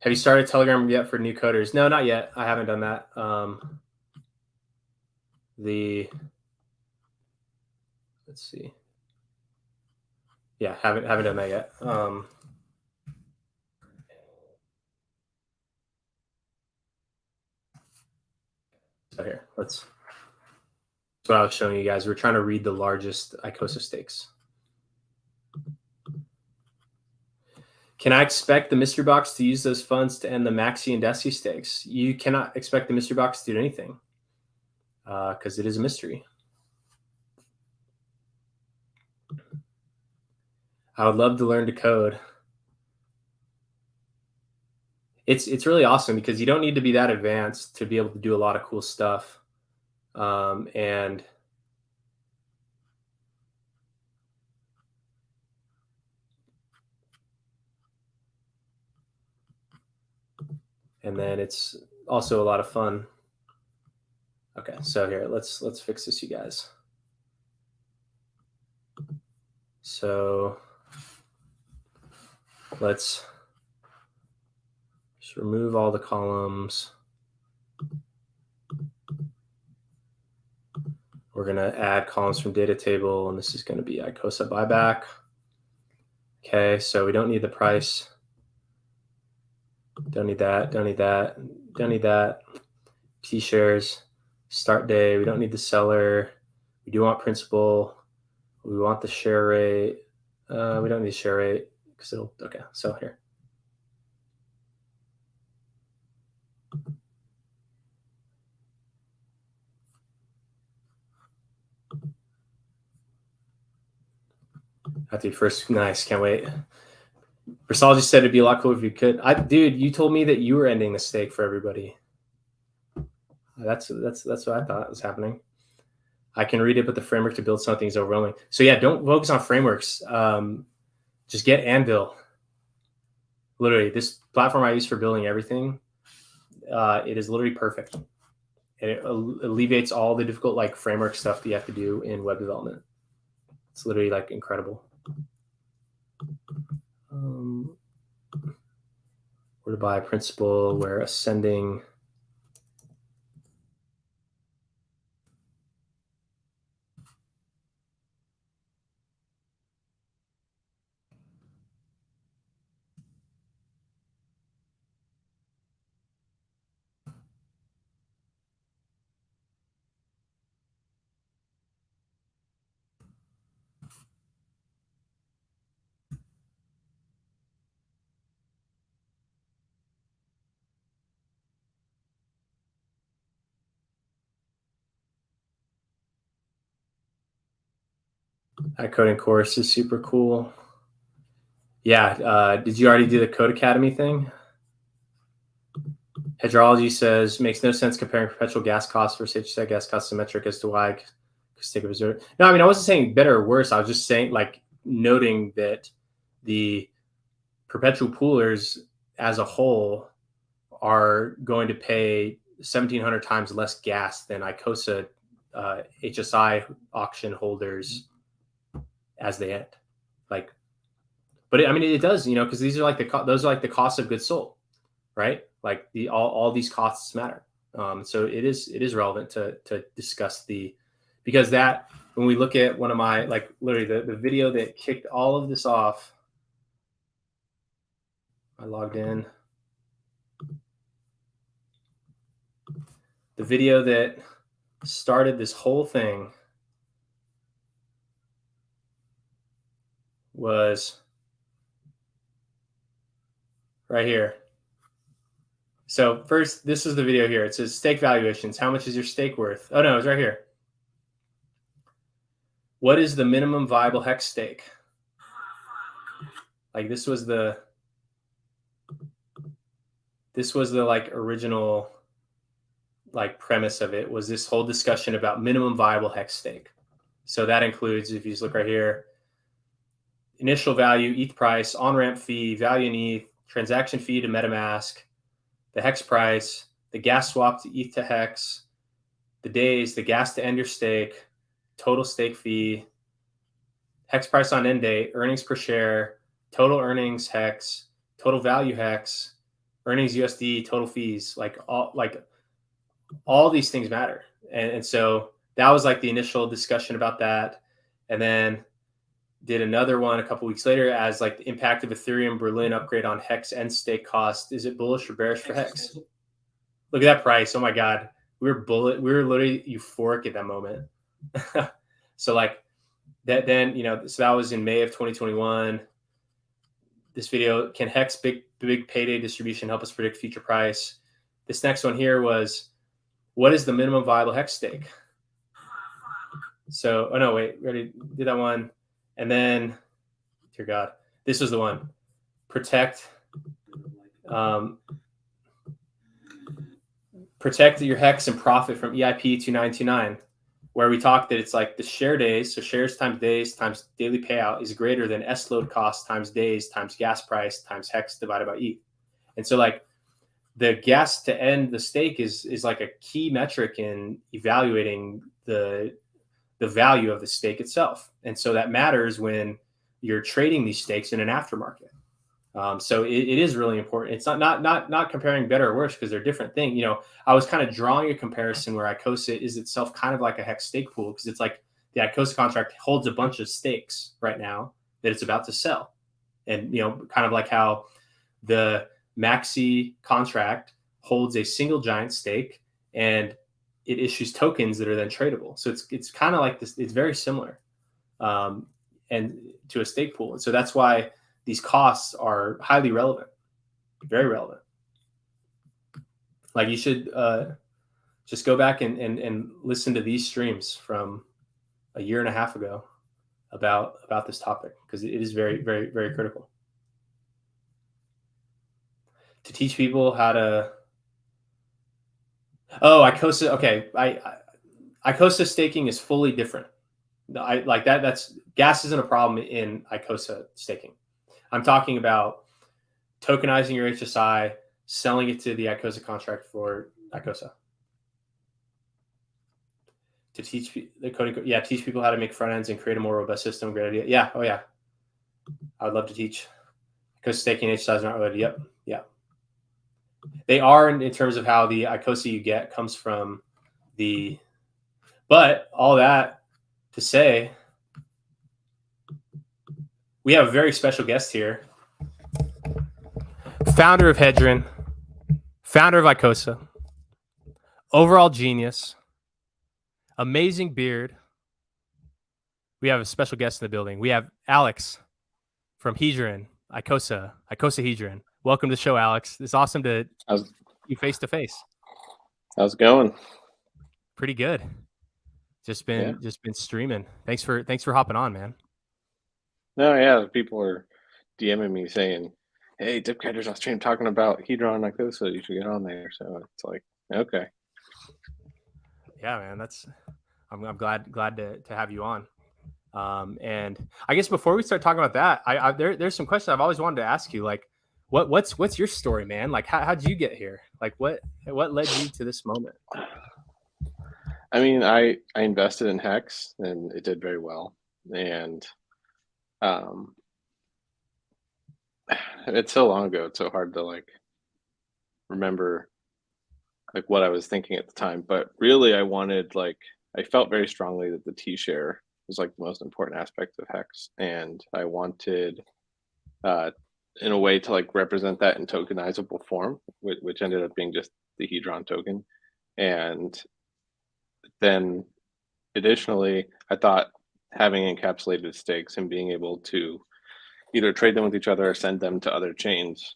you started Telegram yet for new coders? No, not yet. I haven't done that. Let's see. Yeah, haven't done that yet. So here, that's what I was showing you guys. We're trying to read the largest Icosa stakes. Can I expect the mystery box to use those funds to end the Maxi and Desi stakes? You cannot expect the mystery box to do anything because it is a mystery. I would love to learn to code. It's really awesome because you don't need to be that advanced to be able to do a lot of cool stuff. And then it's also a lot of fun. Okay, so here, let's fix this, you guys. So let's just remove all the columns. We're going to add columns from data table, and this is going to be Icosa buyback. Okay, so we don't need the price. Don't need that. Don't need that. Don't need that. P shares. Start day. We don't need the seller. We do want principal. We want the share rate. We don't need the share rate because it'll. Okay, so here. After first, nice. Can't wait. Versal just said it'd be a lot cooler if you could. Dude, you told me that you were ending the stake for everybody. That's what I thought was happening. I can read it, but the framework to build something is overwhelming. So yeah, don't focus on frameworks. Just get Anvil. Literally, this platform I use for building everything, it is literally perfect. And it alleviates all the difficult like framework stuff that you have to do in web development. It's literally like incredible. Where to buy principal, where ascending. That coding course is super cool. Yeah. Did you already do the Code Academy thing? Hydrology says makes no sense comparing perpetual gas costs versus HSI gas costs symmetric as to why take a reserve. No, I mean I wasn't saying better or worse. I was just saying like noting that the perpetual poolers as a whole are going to pay 1,700 times less gas than Icosa HSI auction holders as they end. Like, but it does, because these are like those are like the cost of goods sold, right? Like all these costs matter. So it is relevant to discuss because that when we look at one of my like literally the video that kicked all of this off, I logged in. The video that started this whole thing was right here. So first, this is the video here. It says stake valuations. How much is your stake worth? Oh no, it's right here. What is the minimum viable hex stake? Like this was the like original like premise of it was this whole discussion about minimum viable hex stake. So that includes, if you just look right here, initial value, ETH price, on-ramp fee, value in ETH, transaction fee to MetaMask, the hex price, the gas swap to ETH to hex, the days, the gas to end your stake, total stake fee, hex price on end date, earnings per share, total earnings hex, total value hex, earnings USD, total fees, like all these things matter. And so that was like the initial discussion about that. And then did another one a couple weeks later as like the impact of Ethereum Berlin upgrade on hex and stake cost. Is it bullish or bearish for hex? Look at that price. Oh my God. We were literally euphoric at that moment. So like that then, so that was in May of 2021. this video, can Hex big payday distribution help us predict future price? This next one here was, what is the minimum viable Hex stake? So, oh no, wait, we already did that one. And then, dear God, this was the one. Protect your Hex and profit from EIP 2929, where we talked that it's like the share days, so shares times days times daily payout is greater than S load cost times days times gas price times Hex divided by E. And so like the gas to end the stake is like a key metric in evaluating the value of the stake itself. And so that matters when you're trading these stakes in an aftermarket. So it is really important. It's not comparing better or worse because they're different things. You know, I was kind of drawing a comparison where Icosa is itself kind of like a Hex stake pool, because it's like the Icosa contract holds a bunch of stakes right now that it's about to sell. And, you know, kind of like how the Maxi contract holds a single giant stake and it issues tokens that are then tradable. So it's kind of like this. It's very similar, and to a stake pool. And so that's why these costs are highly relevant, very relevant. Like you should just go back and listen to these streams from a year and a half ago about this topic, because it is very, very, very critical to teach people how to. Oh, Icosa. Okay, Icosa staking is fully different. I like that. That's gas isn't a problem in Icosa staking. I'm talking about tokenizing your HSI, selling it to the Icosa contract for Icosa. To teach the coding, teach people how to make front ends and create a more robust system. Great idea. Yeah. Oh yeah. I would love to teach, because staking HSI is not related. Yep. Yeah. They are in terms of how the Icosa you get comes from the, but all that to say, we have a very special guest here. Founder of Hedron, founder of Icosa, overall genius, amazing beard. We have a special guest in the building. We have Alex from Hedron, Icosa Hedron. Welcome to the show, Alex. It's awesome to you face to face. How's it going? Pretty good. Just been streaming. Thanks for hopping on, man. No, yeah, people are DMing me saying, "Hey, Dipcatcher's on stream talking about Hedron Icosa. You should get on there." So it's like, okay. Yeah, man. I'm glad to have you on. And I guess before we start talking about that, there's some questions I've always wanted to ask you. Like, what's your story, man? Like, how'd you get here? Like, what led you to this moment? I mean, I invested in Hex and it did very well, and it's so long ago. It's so hard to like remember like what I was thinking at the time. But really, I felt very strongly that the T share was like the most important aspect of Hex, and I wanted in a way to like represent that in tokenizable form, which ended up being just the Hedron token. And then additionally, I thought having encapsulated stakes and being able to either trade them with each other or send them to other chains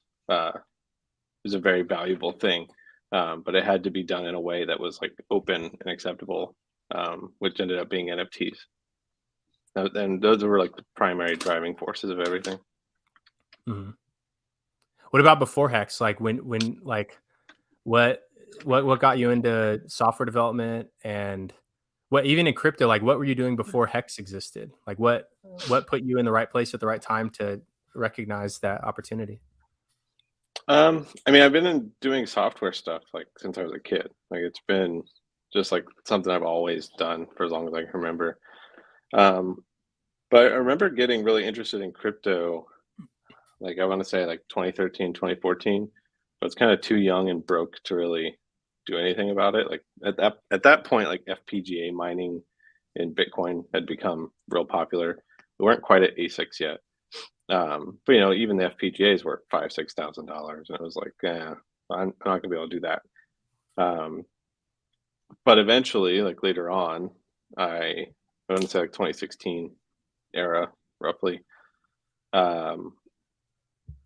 is a very valuable thing. But it had to be done in a way that was like open and acceptable, which ended up being NFTs. And those were like the primary driving forces of everything. Mm-hmm. What about before Hex? Like when like what got you into software development, and what even in crypto, like what were you doing before Hex existed? Like what put you in the right place at the right time to recognize that opportunity? I mean, I've been doing software stuff like since I was a kid. Like it's been just like something I've always done for as long as I can remember. But I remember getting really interested in crypto, like I want to say like 2013, 2014, but it's kind of too young and broke to really do anything about it. Like at that point, like FPGA mining in Bitcoin had become real popular. We weren't quite at ASICs yet. But you know, even the FPGAs were $5,000-$6,000, and it was like, I'm not gonna be able to do that. But eventually, like later on, I want to say like 2016 era, roughly.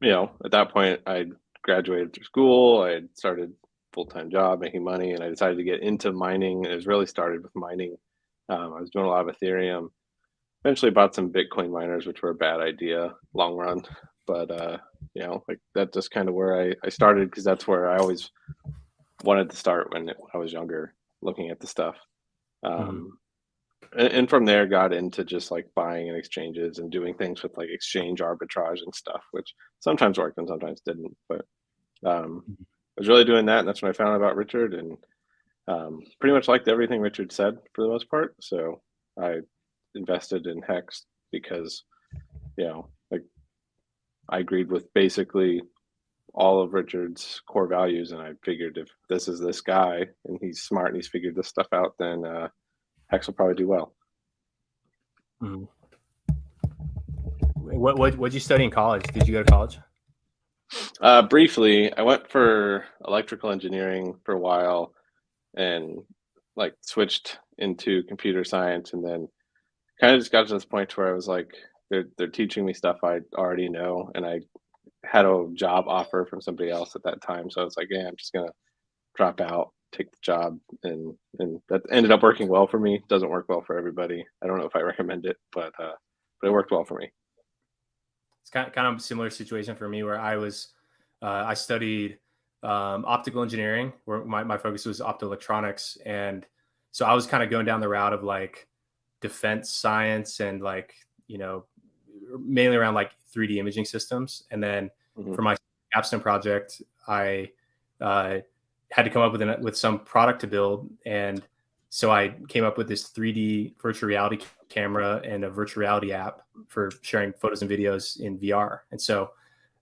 at that point, I graduated through school. I had started full-time job making money, and I decided to get into mining. It was really started with mining. I was doing a lot of Ethereum. Eventually bought some Bitcoin miners, which were a bad idea long run. But like that's just kind of where I started, because that's where I always wanted to start when I was younger, looking at the stuff. Um, and from there got into just like buying and exchanges and doing things with like exchange arbitrage and stuff, which sometimes worked and sometimes didn't. But I was really doing that, and that's when I found out about Richard, and pretty much liked everything Richard said for the most part. So I invested in Hex because, like I agreed with basically all of Richard's core values, and I figured if this is this guy and he's smart and he's figured this stuff out, then Hex will probably do well. Mm-hmm. What'd you study in college? Did you go to college? Briefly, I went for electrical engineering for a while, and like switched into computer science, and then kind of just got to this point where I was like, they're teaching me stuff I already know, and I had a job offer from somebody else at that time, so I was like, yeah, I'm just gonna drop out, take the job, and that ended up working well for me. Doesn't work well for everybody. I don't know if I recommend it, but it worked well for me. It's kind of a similar situation for me, where I studied optical engineering, where my focus was optoelectronics. And so I was kind of going down the route of like defense science and like, mainly around like 3D imaging systems. And then for my capstone project, I had to come up with some product to build. And so I came up with this 3D virtual reality camera and a virtual reality app for sharing photos and videos in VR. And so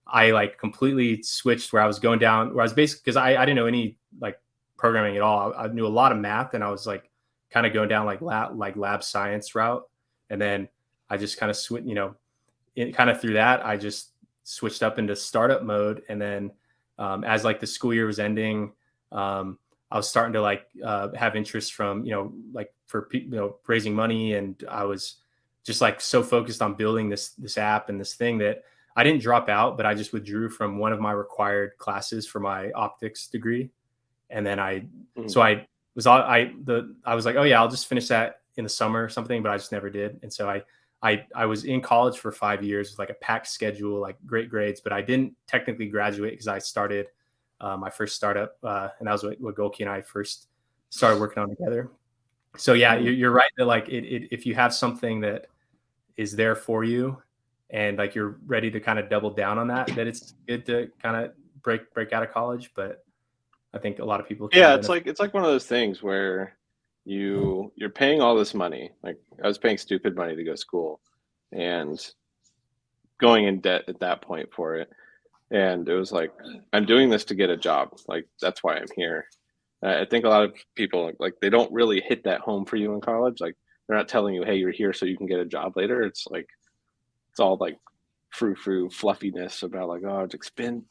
I like completely switched where I was basically, because I didn't know any like programming at all. I knew a lot of math, and I was like kind of going down like lab science route. And then I just kind of switched, through that, I just switched up into startup mode. And then as like the school year was ending, I was starting to like have interest from, like for raising money. And I was just like so focused on building this app and this thing that I didn't drop out, but I just withdrew from one of my required classes for my optics degree. And then I was like, oh yeah, I'll just finish that in the summer or something, but I just never did. And so I was in college for 5 years with like a packed schedule, like great grades, but I didn't technically graduate because I started my first startup, and that was what Golke and I first started working on together. So yeah, you're right that like if you have something that is there for you and like you're ready to kind of double down on that it's good to kind of break out of college. But I think a lot of people it's like one of those things where you're paying all this money. Like I was paying stupid money to go to school and going in debt at that point for it. And it was like, I'm doing this to get a job. Like, that's why I'm here. I think a lot of people, like, they don't really hit that home for you in college. Like, they're not telling you, hey, you're here so you can get a job later. It's like, it's all like frou-frou fluffiness about like, oh, it's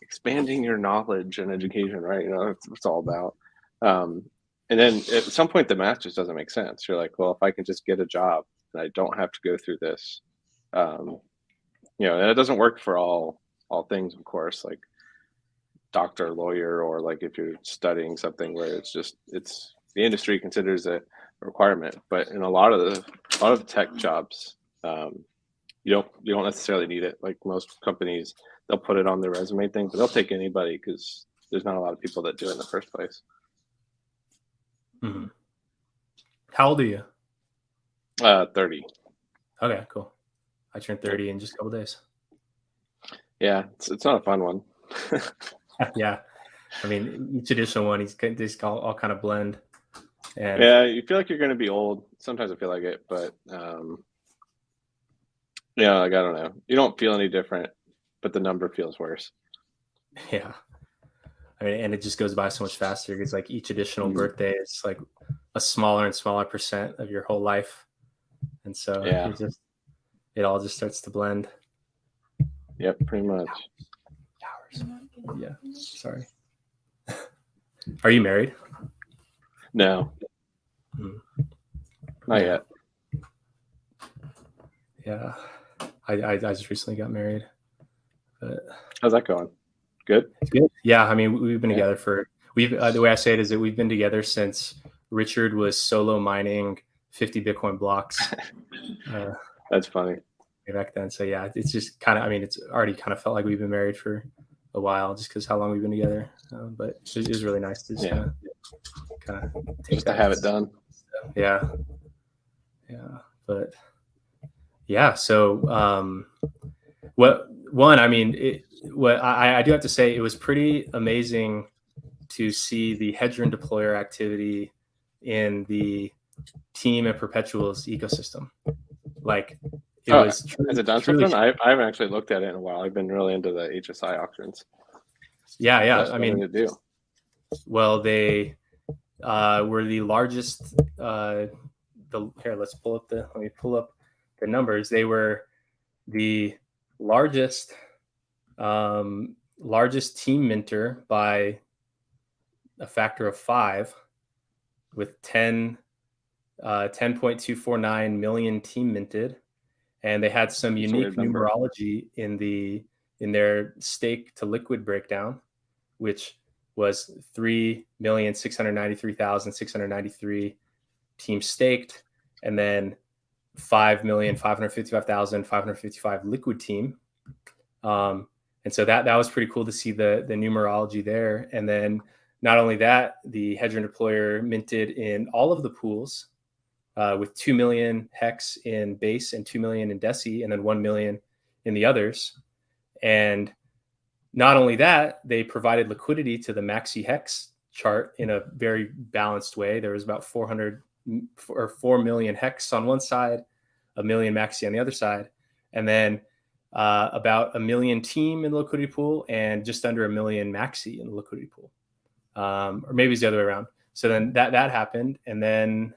expanding your knowledge and education, right? That's what it's all about. And then at some point, the math just doesn't make sense. You're like, well, if I can just get a job and I don't have to go through this, and it doesn't work for all things, of course, like doctor, lawyer, or like if you're studying something where it's the industry considers it a requirement. But in a lot of the tech jobs, you don't necessarily need it. Like most companies, they'll put it on their resume thing, but they'll take anybody because there's not a lot of people that do it in the first place. Mm-hmm. How old are you? 30. Okay, cool. I turned 30 in just a couple days. Yeah, it's not a fun one. Yeah, I mean, each additional one, these all kind of blend. And yeah, you feel like you're going to be old. Sometimes I feel like it, but like I don't know. You don't feel any different, but the number feels worse. Yeah, I mean, and it just goes by so much faster because like each additional birthday is like a smaller and smaller percent of your whole life, and so it all just starts to blend. Yep, pretty much. Hours. Yeah. Sorry. Are you married? No. Not yet. Yeah. I just recently got married. How's that going? Good. Good. Yeah, I mean, we've been together the way I say it is that we've been together since Richard was solo mining 50 Bitcoin blocks. That's funny. Back then. So yeah, it's just kind of, I mean, it's already kind of felt like we've been married for a while just because how long we've been together. But it was really nice to just kind of take just to have it done. Yeah. But yeah, so I do have to say, it was pretty amazing to see the hedger and deployer activity in the team and perpetuals ecosystem. Like, it was has it done something? I haven't actually looked at it in a while. I've been really into the HSI auctions. Yeah. I mean, to do. Well, they were the largest. Let me pull up the numbers. They were the largest team minter by a factor of 5, with 10.249 million team minted, and they had some unique numerology in their stake to liquid breakdown, which was 3,693,693 team staked, and then 5,555,555 liquid team. And so that was pretty cool to see the numerology there. And then not only that, the hedger and deployer minted in all of the pools, with 2 million hex in base and 2 million in deci, and then 1 million in the others. And not only that, they provided liquidity to the maxi hex chart in a very balanced way. There was about 4 million hex on one side, 1 million maxi on the other side, and then about 1 million team in the liquidity pool and just under 1 million maxi in the liquidity pool. Or maybe it's the other way around. So then that happened. And then,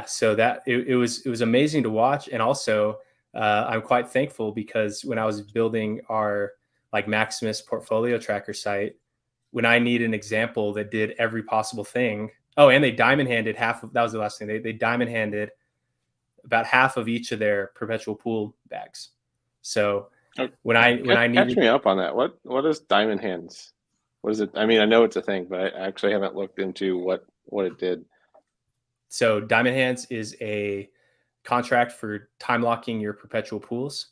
so that it was amazing to watch. And also, I'm quite thankful because when I was building our Maximus portfolio tracker site, when I need an example that did every possible thing. Oh, and they diamond handed that was the last thing. They diamond handed about half of each of their perpetual pool bags. So when I needed, catch me up on that. What is diamond hands? What is it? I mean, I know it's a thing, but I actually haven't looked into what it did. So diamond hands is a contract for time locking your perpetual pools,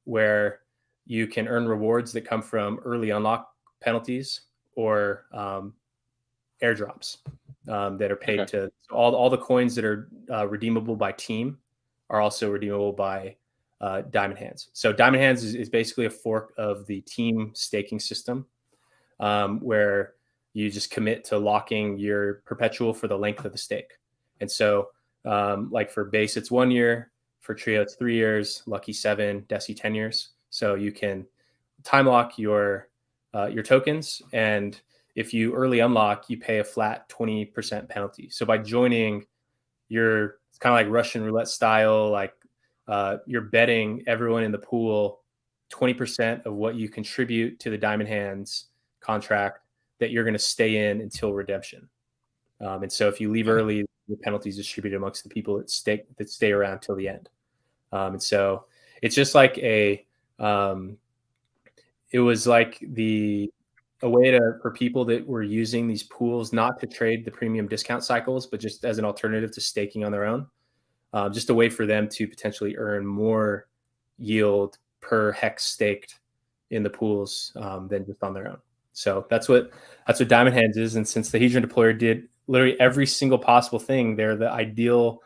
where you can earn rewards that come from early unlock penalties or airdrops that are paid to all the coins that are redeemable by team are also redeemable by diamond hands. So diamond hands is basically a fork of the team staking system, where you just commit to locking your perpetual for the length of the stake. And so for base, it's 1 year. For trio, it's 3 years. Lucky 7, deci 10 years. So you can time lock your tokens, and if you early unlock, you pay a flat 20% penalty. So by joining, it's kind of like Russian roulette style. You're betting everyone in the pool 20% of what you contribute to the diamond hands contract that you're going to stay in until redemption. And so if you leave early, the penalty is distributed amongst the people that stay around till the end. And so it's just like it was like a way for people that were using these pools not to trade the premium discount cycles, but just as an alternative to staking on their own, just a way for them to potentially earn more yield per hex staked in the pools than just on their own. So that's what Diamond Hands is. And since the Hedron deployer did literally every single possible thing, they're the ideal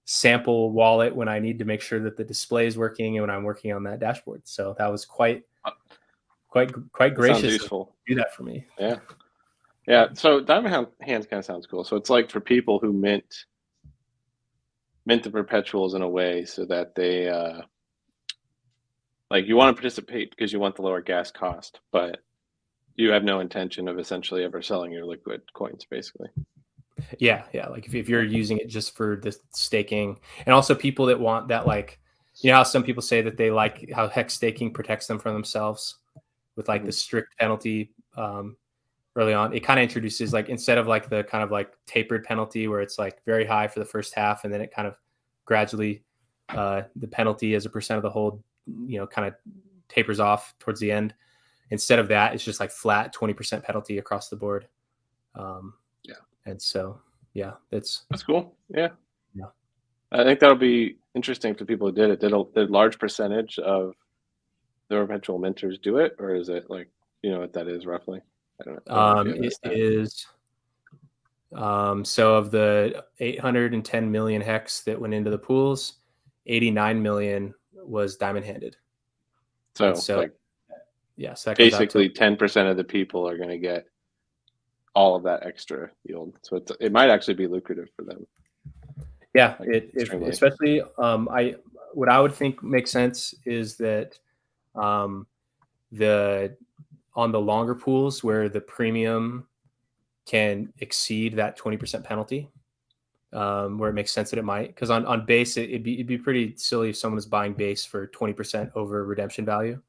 sample wallet when I need to make sure that the display is working and when I'm working on that dashboard. So that was quite gracious to do that for me. Yeah. So Diamond Hands kind of sounds cool. So it's like for people who mint the perpetuals in a way so that they you want to participate because you want the lower gas cost, but you have no intention of essentially ever selling your liquid coins, basically. Yeah. Like if you're using it just for the staking, and also people that want that, how some people say that they like how hex staking protects them from themselves with the strict penalty early on. It kind of introduces instead of the kind of tapered penalty where it's very high for the first half and then it kind of gradually the penalty as a percent of the hold, kind of tapers off towards the end. Instead of that, it's just like flat 20% penalty across the board. Yeah. And so, yeah, that's cool. Yeah. Yeah. I think that'll be interesting for people who did it. Did a large percentage of the perpetual minters do it, or is it like, what that is roughly? I don't know. It is. So of the 810 million hex that went into the pools, 89 million was diamond handed. So like, yeah, so that basically 10% of the people are going to get all of that extra yield. So it might actually be lucrative for them. Yeah, especially what I would think makes sense is that on the longer pools where the premium can exceed that 20% penalty, where it makes sense that it might, because on base it'd be pretty silly if someone is buying base for 20% over redemption value.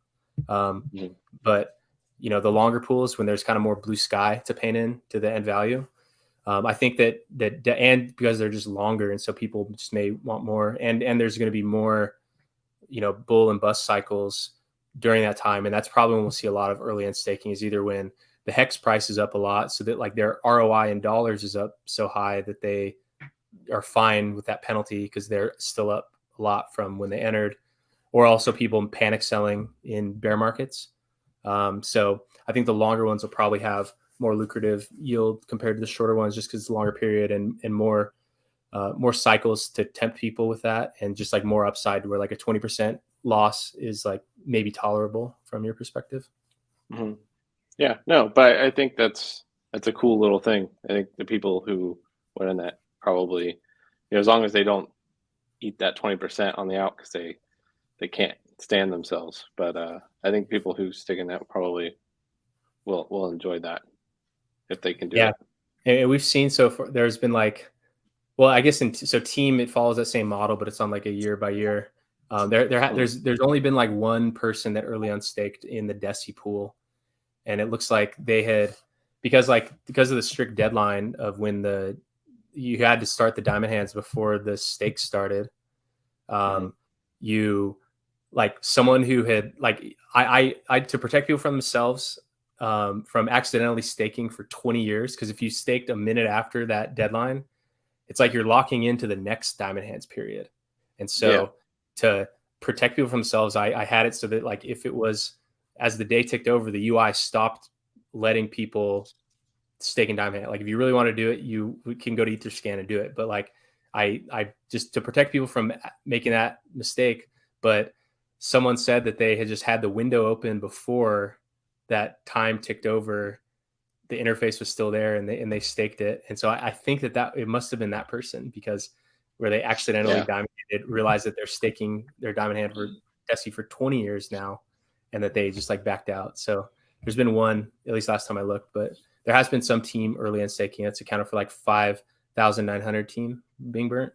But the longer pools, when there's kind of more blue sky to paint in to the end value, I think that and because they're just longer, and so people just may want more, and there's going to be more, bull and bust cycles during that time, and that's probably when we'll see a lot of early end staking, is either when the hex price is up a lot, so that like their ROI in dollars is up so high that they are fine with that penalty because they're still up a lot from when they entered, or also people panic selling in bear markets. So I think the longer ones will probably have more lucrative yield compared to the shorter ones, just because it's a longer period and more cycles to tempt people with that, and just like more upside where like a 20% loss is like maybe tolerable from your perspective. Mm-hmm. Yeah, no, but I think that's a cool little thing. I think the people who went in that probably, as long as they don't eat that 20% on the out because they can't stand themselves. But I think people who stick in that probably will enjoy that if they can do it. And we've seen so far, there's been like, well, I guess so team, it follows that same model, but it's on like a year by year. There's only been like one person that early unstaked in the Desi pool, and it looks like they had, because of the strict deadline of when you had to start the diamond hands before the stakes started. You like someone who had like I to protect people from themselves from accidentally staking for 20 years, because if you staked a minute after that deadline, it's like you're locking into the next diamond hands period. And so to protect people from themselves, I had it so that like if it was, as the day ticked over, the UI stopped letting people stake in diamond hand. Like if you really want to do it, you can go to Etherscan and do it. But like I just, to protect people from making that mistake, but someone said that they had just had the window open before that time ticked over, the interface was still there, and they staked it. And so I think that it must have been that person, because where they accidentally diamond handed, realized that they're staking their diamond hand for Desi for 20 years now, and that they just like backed out. So there's been one, at least last time I looked, but there has been some team early in staking that's accounted for like 5,900 team being burnt.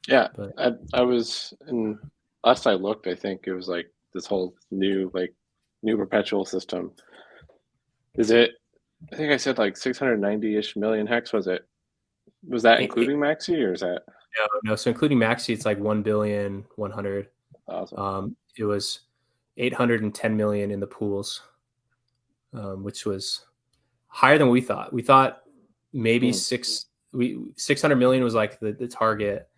Yeah, but I was in, last I looked, I think it was like this whole new perpetual system. Is it, I think I said like 690-ish million hex, was that including Maxi, or is that? No. So including Maxi, it's like 1,100,000,000. Awesome. It was 810 million in the pools, which was higher than we thought. We thought maybe 600 million was like the target.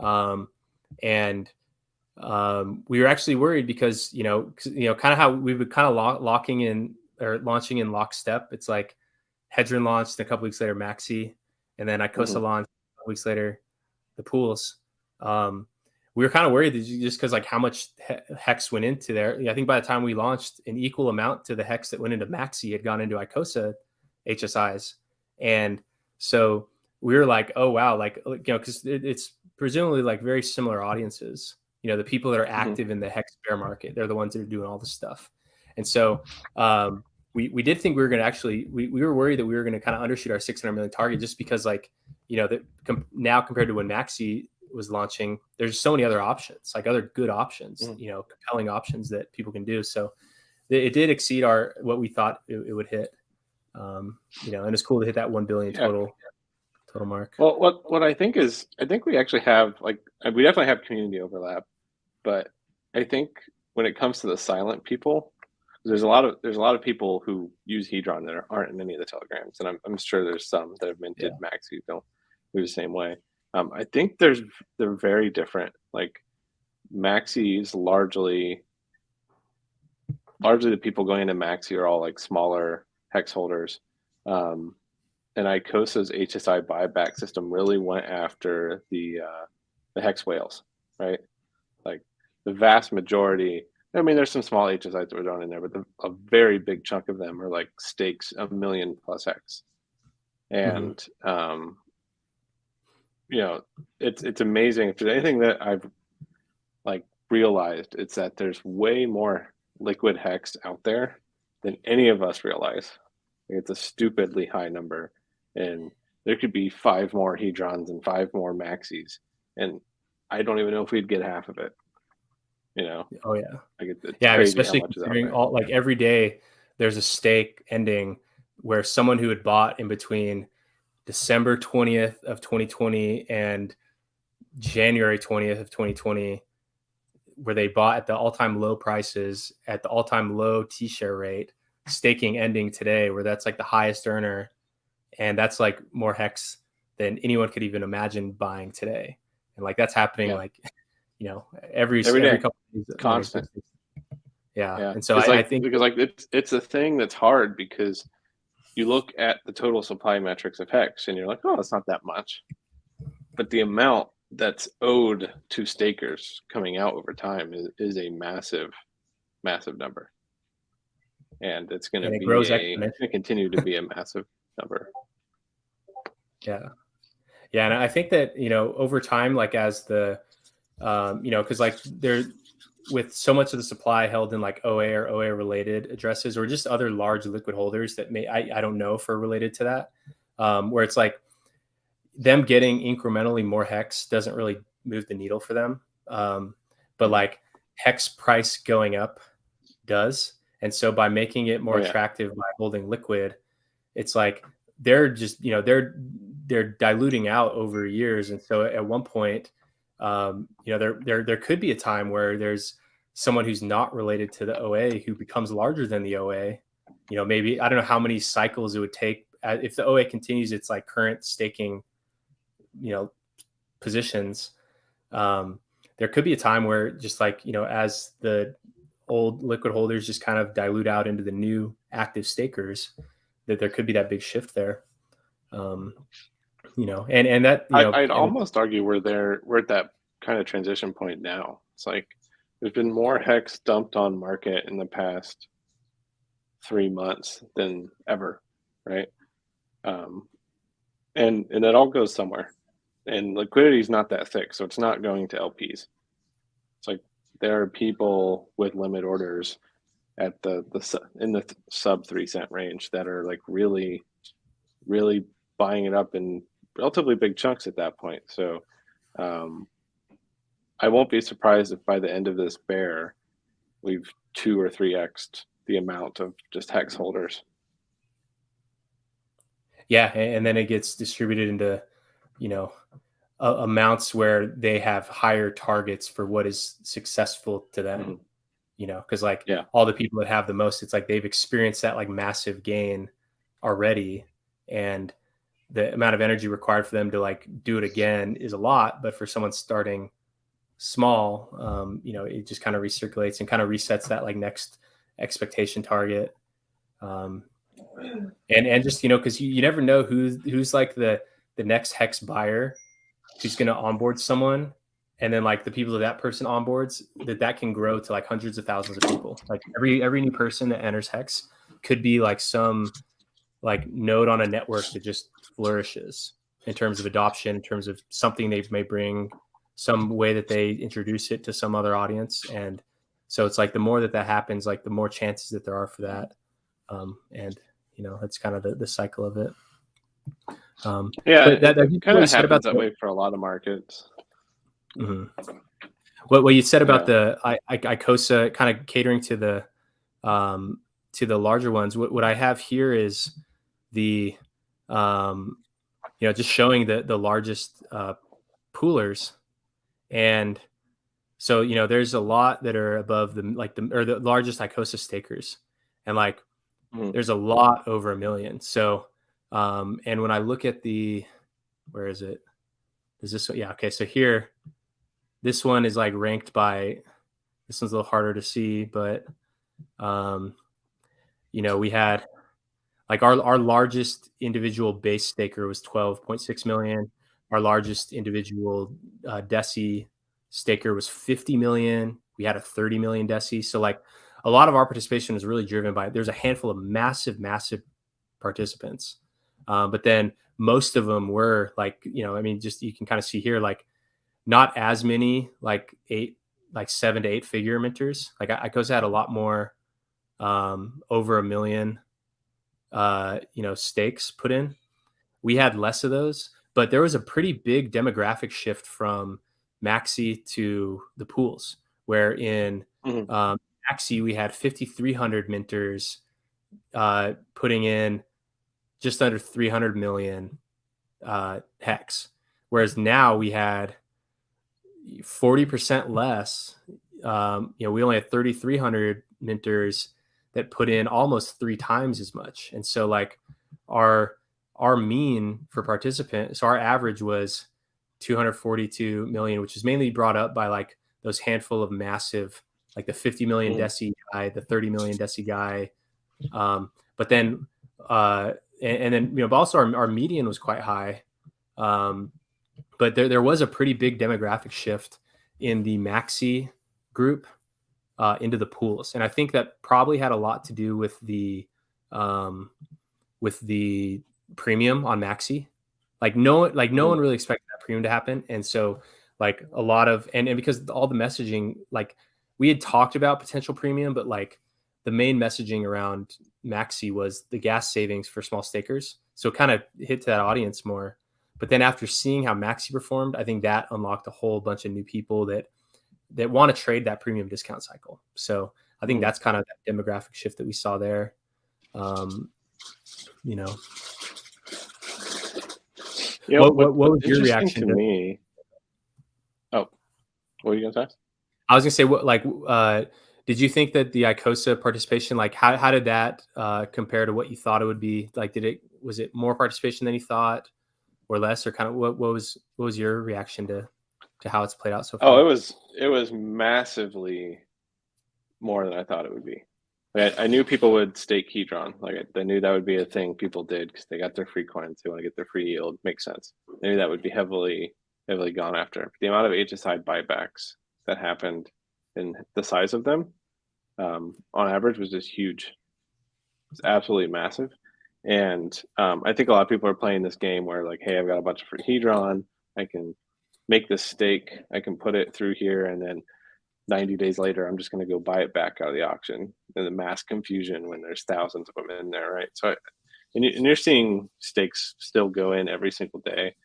And we were actually worried because, kind of how we would kind of locking in or launching in lockstep. It's like Hedron launched, and a couple weeks later Maxi, and then Icosa launched a couple weeks later the pools. We were kind of worried that just because like how much hex went into there. I think by the time we launched, an equal amount to the hex that went into Maxi had gone into Icosa HSIs. And so we were like, oh wow, like, because it's presumably like very similar audiences. The people that are active in the hex bear market, they're the ones that are doing all this stuff. And so we did think we were going to actually, we were worried that we were going to kind of undershoot our 600 million target, just because like, now compared to when Maxi was launching, there's so many other options, like other good options, compelling options that people can do. So it did exceed what we thought it would hit, and it's cool to hit that 1 billion total total mark. Well, what I think is, I think we actually have we definitely have community overlap, but I think when it comes to the silent people, there's a lot of people who use Hedron that aren't in any of the telegrams, and I'm sure there's some that have minted Max who don't move the same way. I think they're very different. Like Maxis largely the people going into Maxi are all like smaller hex holders. And Icosa's HSI buyback system really went after the hex whales, right? Like the vast majority. I mean, there's some small HSIs that were thrown in there, but a very big chunk of them are like stakes 1 million plus hex. And you know, it's amazing. If there's anything that I've like realized, it's that there's way more liquid hex out there than any of us realize. It's a stupidly high number, and there could be 5 more Hedrons and 5 more Maxis, and I don't even know if we'd get half of it. You know? Oh yeah, like it's yeah, crazy especially how much is out considering there. all like every day there's a stake ending where someone who had bought in between December 20th of 2020 and January 20th of 2020, where they bought at the all-time low prices at the all-time low T-share rate, staking ending today, where that's like the highest earner, and that's like more hex than anyone could even imagine buying today. And like that's happening like, you know, every day. couple of days, Constant. Yeah. And so I think because like it's a thing that's hard because you look at the total supply metrics of hex and you're like, oh, it's not that much. But the amount that's owed to stakers coming out over time is a massive, massive number. And it's going to continue to be a massive number. Yeah. And I think that, you know, over time, like as the, you know, because like there, with so much of the supply held in like OA or OA related addresses, or just other large liquid holders that I don't know if are related to that, where it's like them getting incrementally more hex doesn't really move the needle for them. But like hex price going up does. And so by making it more attractive by holding liquid, it's like they're just, you know, they're diluting out over years. And so at one point, you know, there could be a time where there's someone who's not related to the OA who becomes larger than the OA. You know, maybe I don't know how many cycles it would take if the OA continues its like current staking, you know, positions. There could be a time where just like, you know, as the old liquid holders just kind of dilute out into the new active stakers, that there could be that big shift there. You know, and that, you know, I'd almost argue we're at that kind of transition point now. It's like there's been more hex dumped on market in the past 3 months than ever, right? And it all goes somewhere, and liquidity is not that thick, so it's not going to LPs. It's like there are people with limit orders at in the sub 3 cent range that are like really buying it up in relatively big chunks at that point. So I won't be surprised if by the end of this bear we've 2 or 3x'd the amount of just hex holders. Yeah, and then it gets distributed into, you know, amounts where they have higher targets for what is successful to them. You know, because like all the people that have the most, it's like they've experienced that like massive gain already, and the amount of energy required for them to like do it again is a lot. But for someone starting small, you know, it just kind of recirculates and kind of resets that like next expectation target. And just, you know, because you never know who's like the next hex buyer who's going to onboard someone, and then like the people that person onboards, that can grow to like hundreds of thousands of people. Like every new person that enters hex could be like some like node on a network that just flourishes in terms of adoption, in terms of something they may bring, some way that they introduce it to some other audience. And so it's like the more that happens, like the more chances that there are for that. And you know, that's kind of the cycle of it. That kind of happens that way for a lot of markets. What you said about the Icosa kind of catering to the larger ones. What I have here is the just showing the largest poolers. And so, there's a lot that are above the largest Icosa stakers, and there's a lot over 1 million. So, and when I look at where is it? Is this one? Yeah. Okay. So here, this one is ranked by, this one's a little harder to see, but, we had our largest individual base staker was 12.6 million. Our largest individual Deci staker was 50 million. We had a 30 million Deci. So a lot of our participation was really driven by, there's a handful of massive participants. But then most of them were just, you can kind of see here, not as many, 7 to 8 figure minters. Icosa had a lot more, over 1 million, stakes put in. We had less of those, but there was a pretty big demographic shift from Maxi to the pools, where in Maxi we had 5,300 minters putting in just under 300 million hex, whereas now we had 40% less. We only had 3,300 minters that put in almost 3 times as much. And so our mean for participant, so our average was 242 million, which is mainly brought up by those handful of massive, the 50 million Deci guy, the 30 million Deci guy. But then, and then, but also our median was quite high. But there was a pretty big demographic shift in the Maxi group into the pools, and I think that probably had a lot to do with the premium on Maxi. No one really expected that premium to happen, and so a lot of and because all the messaging, we had talked about potential premium, but the main messaging around Maxi was the gas savings for small stakers, so it kind of hit to that audience more. But then after seeing how Maxi performed, I think that unlocked a whole bunch of new people that want to trade that premium discount cycle. So I think that's kind of that demographic shift that we saw there. Yeah, what was your reaction to me? Oh, what were you gonna say? I was gonna say, did you think that the Icosa participation, how did that compare to what you thought it would be? Was it more participation than you thought, or less, or kind of what was your reaction to how it's played out so far? Oh, it was massively more than I thought it would be. I knew people would stake Hedron. I knew that would be a thing people did because they got their free coins. They want to get their free yield. Makes sense. I knew that would be heavily gone after. But the amount of HSI buybacks that happened and the size of them, on average, was just huge. It's absolutely massive. And I think a lot of people are playing this game where hey, I've got a bunch of free Hedron. I can make this stake. I can put it through here, and then 90 days later, I'm just going to go buy it back out of the auction. And the mass confusion when there's thousands of them in there, right? So, and you're seeing stakes still go in every single day,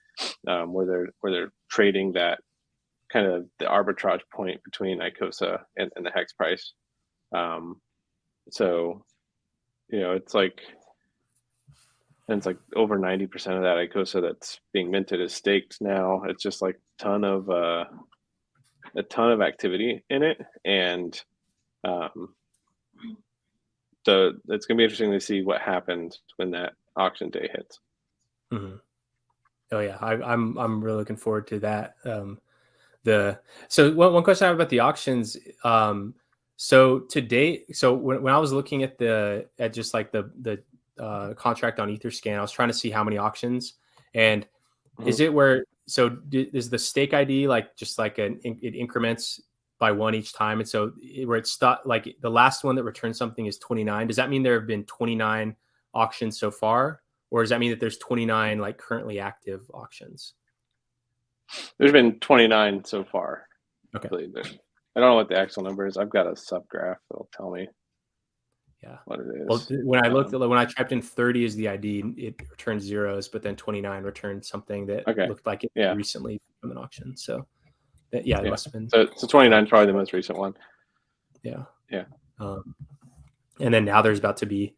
where they're trading that kind of the arbitrage point between Icosa and the hex price. So, it's over 90% of that Icosa that's being minted is staked now. It's just a ton of activity in it, and it's gonna be interesting to see what happens when that auction day hits. Mm-hmm. Oh yeah, I'm really looking forward to that. So one question I have about the auctions. So to date, so when I was looking at the contract on Etherscan, I was trying to see how many auctions, and is it where, so is the stake ID it increments by 1 each time, and so where it's the last one that returns something is 29? Does that mean there have been 29 auctions so far, or does that mean that there's 29 currently active auctions? There's been 29 so far. Okay. I don't know what the actual number is. I've got a subgraph that'll tell me. Yeah, what it is. Well, when I looked, when I typed in 30 as the ID, it returned zeros, but then 29 returned something that looked like it recently from an auction. So, it must have been. So 29 is probably the most recent one. Yeah. Yeah. And then now there's about to be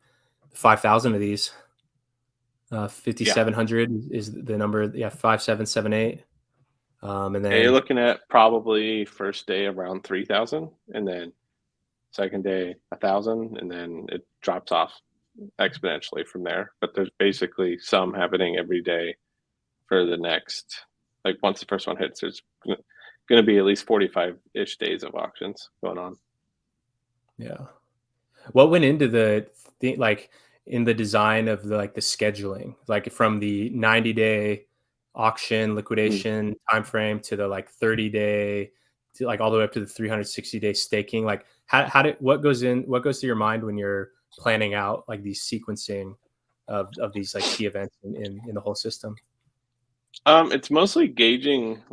5,000 of these. 5,700 is the number. Yeah, 5,778. And Yeah, then you're looking at probably first day around 3,000, and then second day 1,000, and then it drops off exponentially from there. But there's basically some happening every day for the next, like once the first one hits, there's going to be at least 45-ish days of auctions going on. yeah, what went into like in the design of the scheduling, like from the 90-day auction liquidation time frame to the 30-day to all the way up to the 360-day staking? Like what goes through your mind when you're planning out these sequencing of these key events in the whole system? It's mostly gauging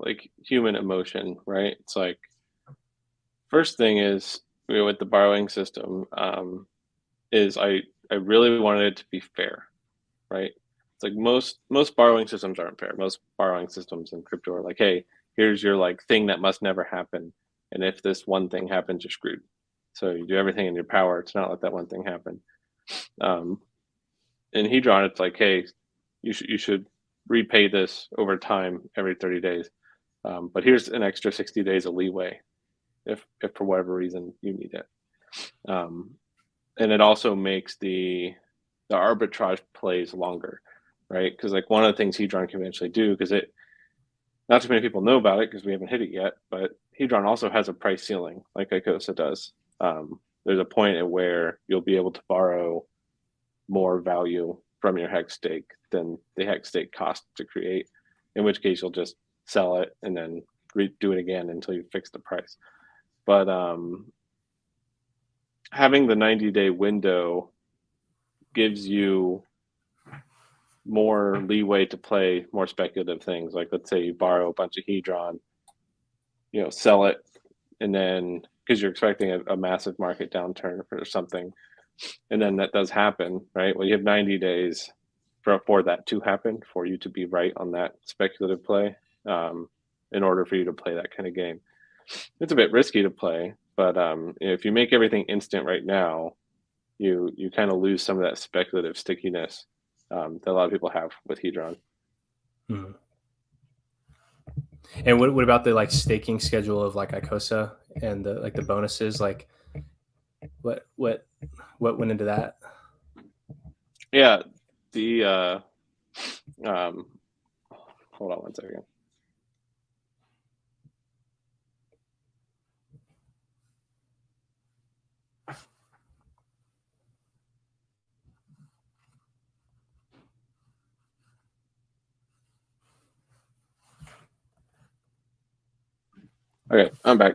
human emotion, right? It's like first thing is with the borrowing system, is I really wanted it to be fair, right? It's like most borrowing systems aren't fair. Most borrowing systems in crypto are like, hey, here's your thing that must never happen, and if this one thing happens, you're screwed. So you do everything in your power to not let that one thing happen. In Hedron, it's like, hey, you should repay this over time every 30 days, but here's an extra 60 days of leeway if for whatever reason you need it. And it also makes the arbitrage plays longer, right? Because one of the things Hedron can eventually do, because not too many people know about it because we haven't hit it yet, but Hedron also has a price ceiling like Icosa does. There's a point at where you'll be able to borrow more value from your hex stake than the hex stake cost to create, in which case you'll just sell it and then do it again until you fix the price. But having the 90-day window gives you more leeway to play more speculative things. Like, let's say you borrow a bunch of Hedron, sell it, and then because you're expecting a massive market downturn or something, and then that does happen, right? Well, you have 90 days for that to happen, for you to be right on that speculative play, in order for you to play that kind of game. It's a bit risky to play, but if you make everything instant right now, you kind of lose some of that speculative stickiness that a lot of people have with Hedron. Hmm. And what about the staking schedule of Icosa and the bonuses? What went into that? Yeah, the hold on one second. Okay, I'm back.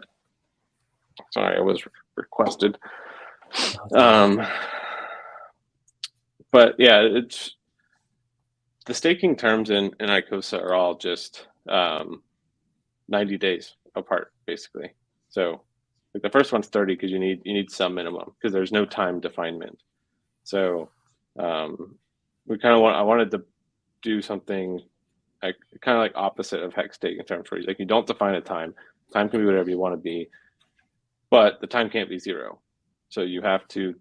Sorry, I was requested. But yeah, it's the staking terms in Icosa are all just 90 days apart, basically. So the first one's 30 because you need some minimum because there's no time definement. So I wanted to do something kind of opposite of hex stake in terms where you don't define a time. Time can be whatever you want to be, but the time can't be zero. So you have to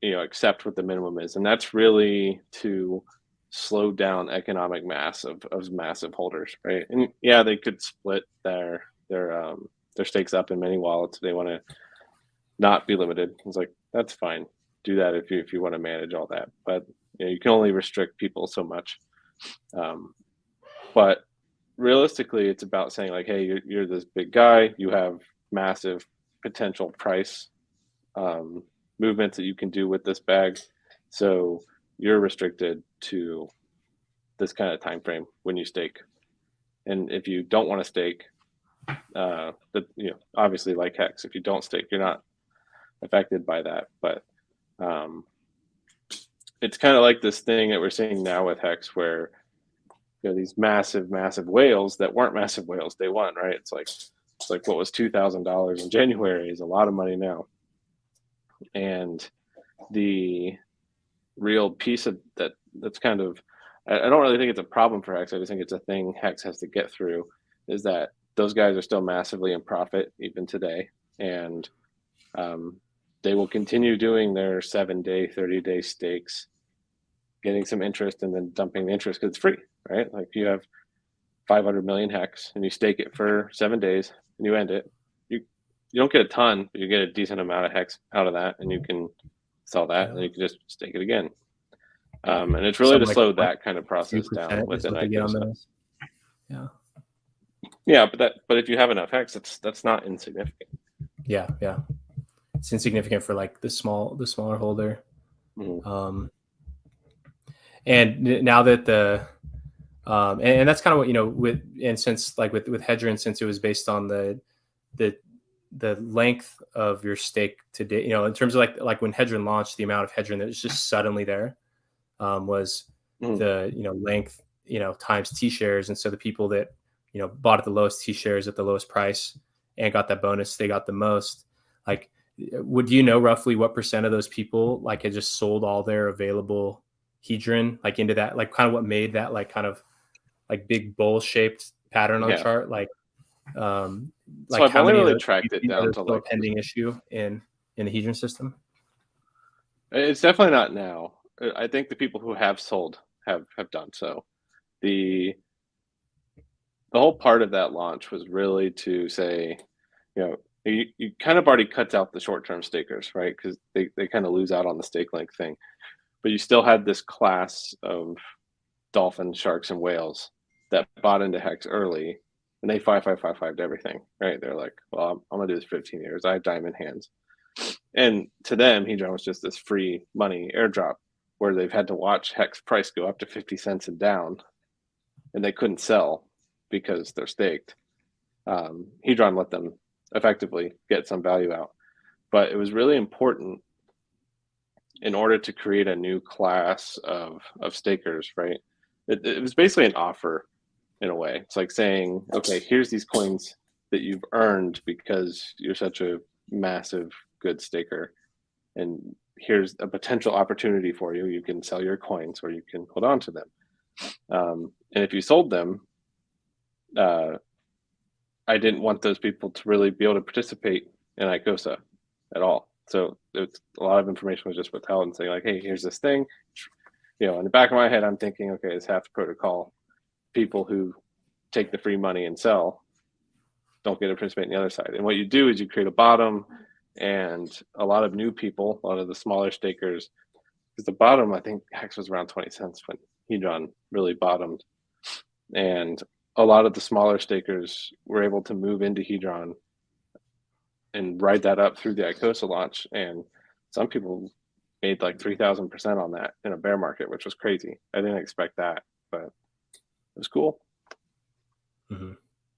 accept what the minimum is, and that's really to slow down economic mass of massive holders, right? And yeah, they could split their stakes up in many wallets if they want to not be limited. It's that's fine. Do that if you want to manage all that, but you can only restrict people so much. But realistically, it's about saying hey, you're this big guy, you have massive potential price movements that you can do with this bag, so you're restricted to this kind of time frame when you stake. And if you don't want to stake, obviously like Hex, if you don't stake, you're not affected by that. But it's kind of like this thing that we're seeing now with Hex, where these massive whales that weren't massive whales day one, right? It's like what was $2,000 in January is a lot of money now. And the real piece of that's kind of, I don't really think it's a problem for Hex. I just think it's a thing Hex has to get through, is that those guys are still massively in profit even today. And they will continue doing their 7-day, 30-day stakes, getting some interest and then dumping the interest because it's free, right? Like you have 500 million hex and you stake it for 7 days and you end it. You don't get a ton, but you get a decent amount of hex out of that, and you can sell that, and you can just stake it again. And it's really to slow that kind of process down within Icosa. Yeah, but if you have enough hex, that's not insignificant. Yeah, it's insignificant for like the smaller holder. Mm-hmm. And now that and that's kind of what since like with Hedron, since it was based on the length of your stake today, in terms of like when Hedron launched, the amount of Hedron that was just suddenly there was the length times T shares, and so the people that bought at the lowest T shares at the lowest price and got that bonus, they got the most. Like, would you know roughly what percent of those people like had just sold all their available Hedron like into that, like kind of what made that like kind of like big bowl shaped pattern on the chart, like so I've only really tracked it down to like pending issue in the Hedron system? It's definitely not now. I think the people who have sold have done so. The whole part of that launch was really to say, you kind of already cut out the short-term stakers, right? Because they kind of lose out on the stake length thing. But you still had this class of dolphins, sharks, and whales that bought into hex early, and they 5-5-5-5'd everything, right? They're like, well, I'm gonna do this 15 years. I have diamond hands. And to them, Hedron was just this free money airdrop where they've had to watch hex price go up to 50 cents and down, and they couldn't sell because they're staked. Hedron let them effectively get some value out. But it was really important in order to create a new class of stakers, right? It was basically an offer in a way. It's like saying, okay, here's these coins that you've earned because you're such a massive good staker, and here's a potential opportunity for you. You can sell your coins or you can hold on to them. And if you sold them, I didn't want those people to really be able to participate in Icosa at all. So it's a lot of information was just withheld and saying like, hey, here's this thing. In the back of my head, I'm thinking, okay, it's half the protocol. People who take the free money and sell don't get to participate in the other side. And what you do is you create a bottom, and a lot of new people, a lot of the smaller stakers, because the bottom, I think hex was around 20 cents when Hedron really bottomed. And a lot of the smaller stakers were able to move into Hedron and ride that up through the Icosa launch. And some people made like 3,000% on that in a bear market, which was crazy. I didn't expect that, but it was cool. Mm-hmm.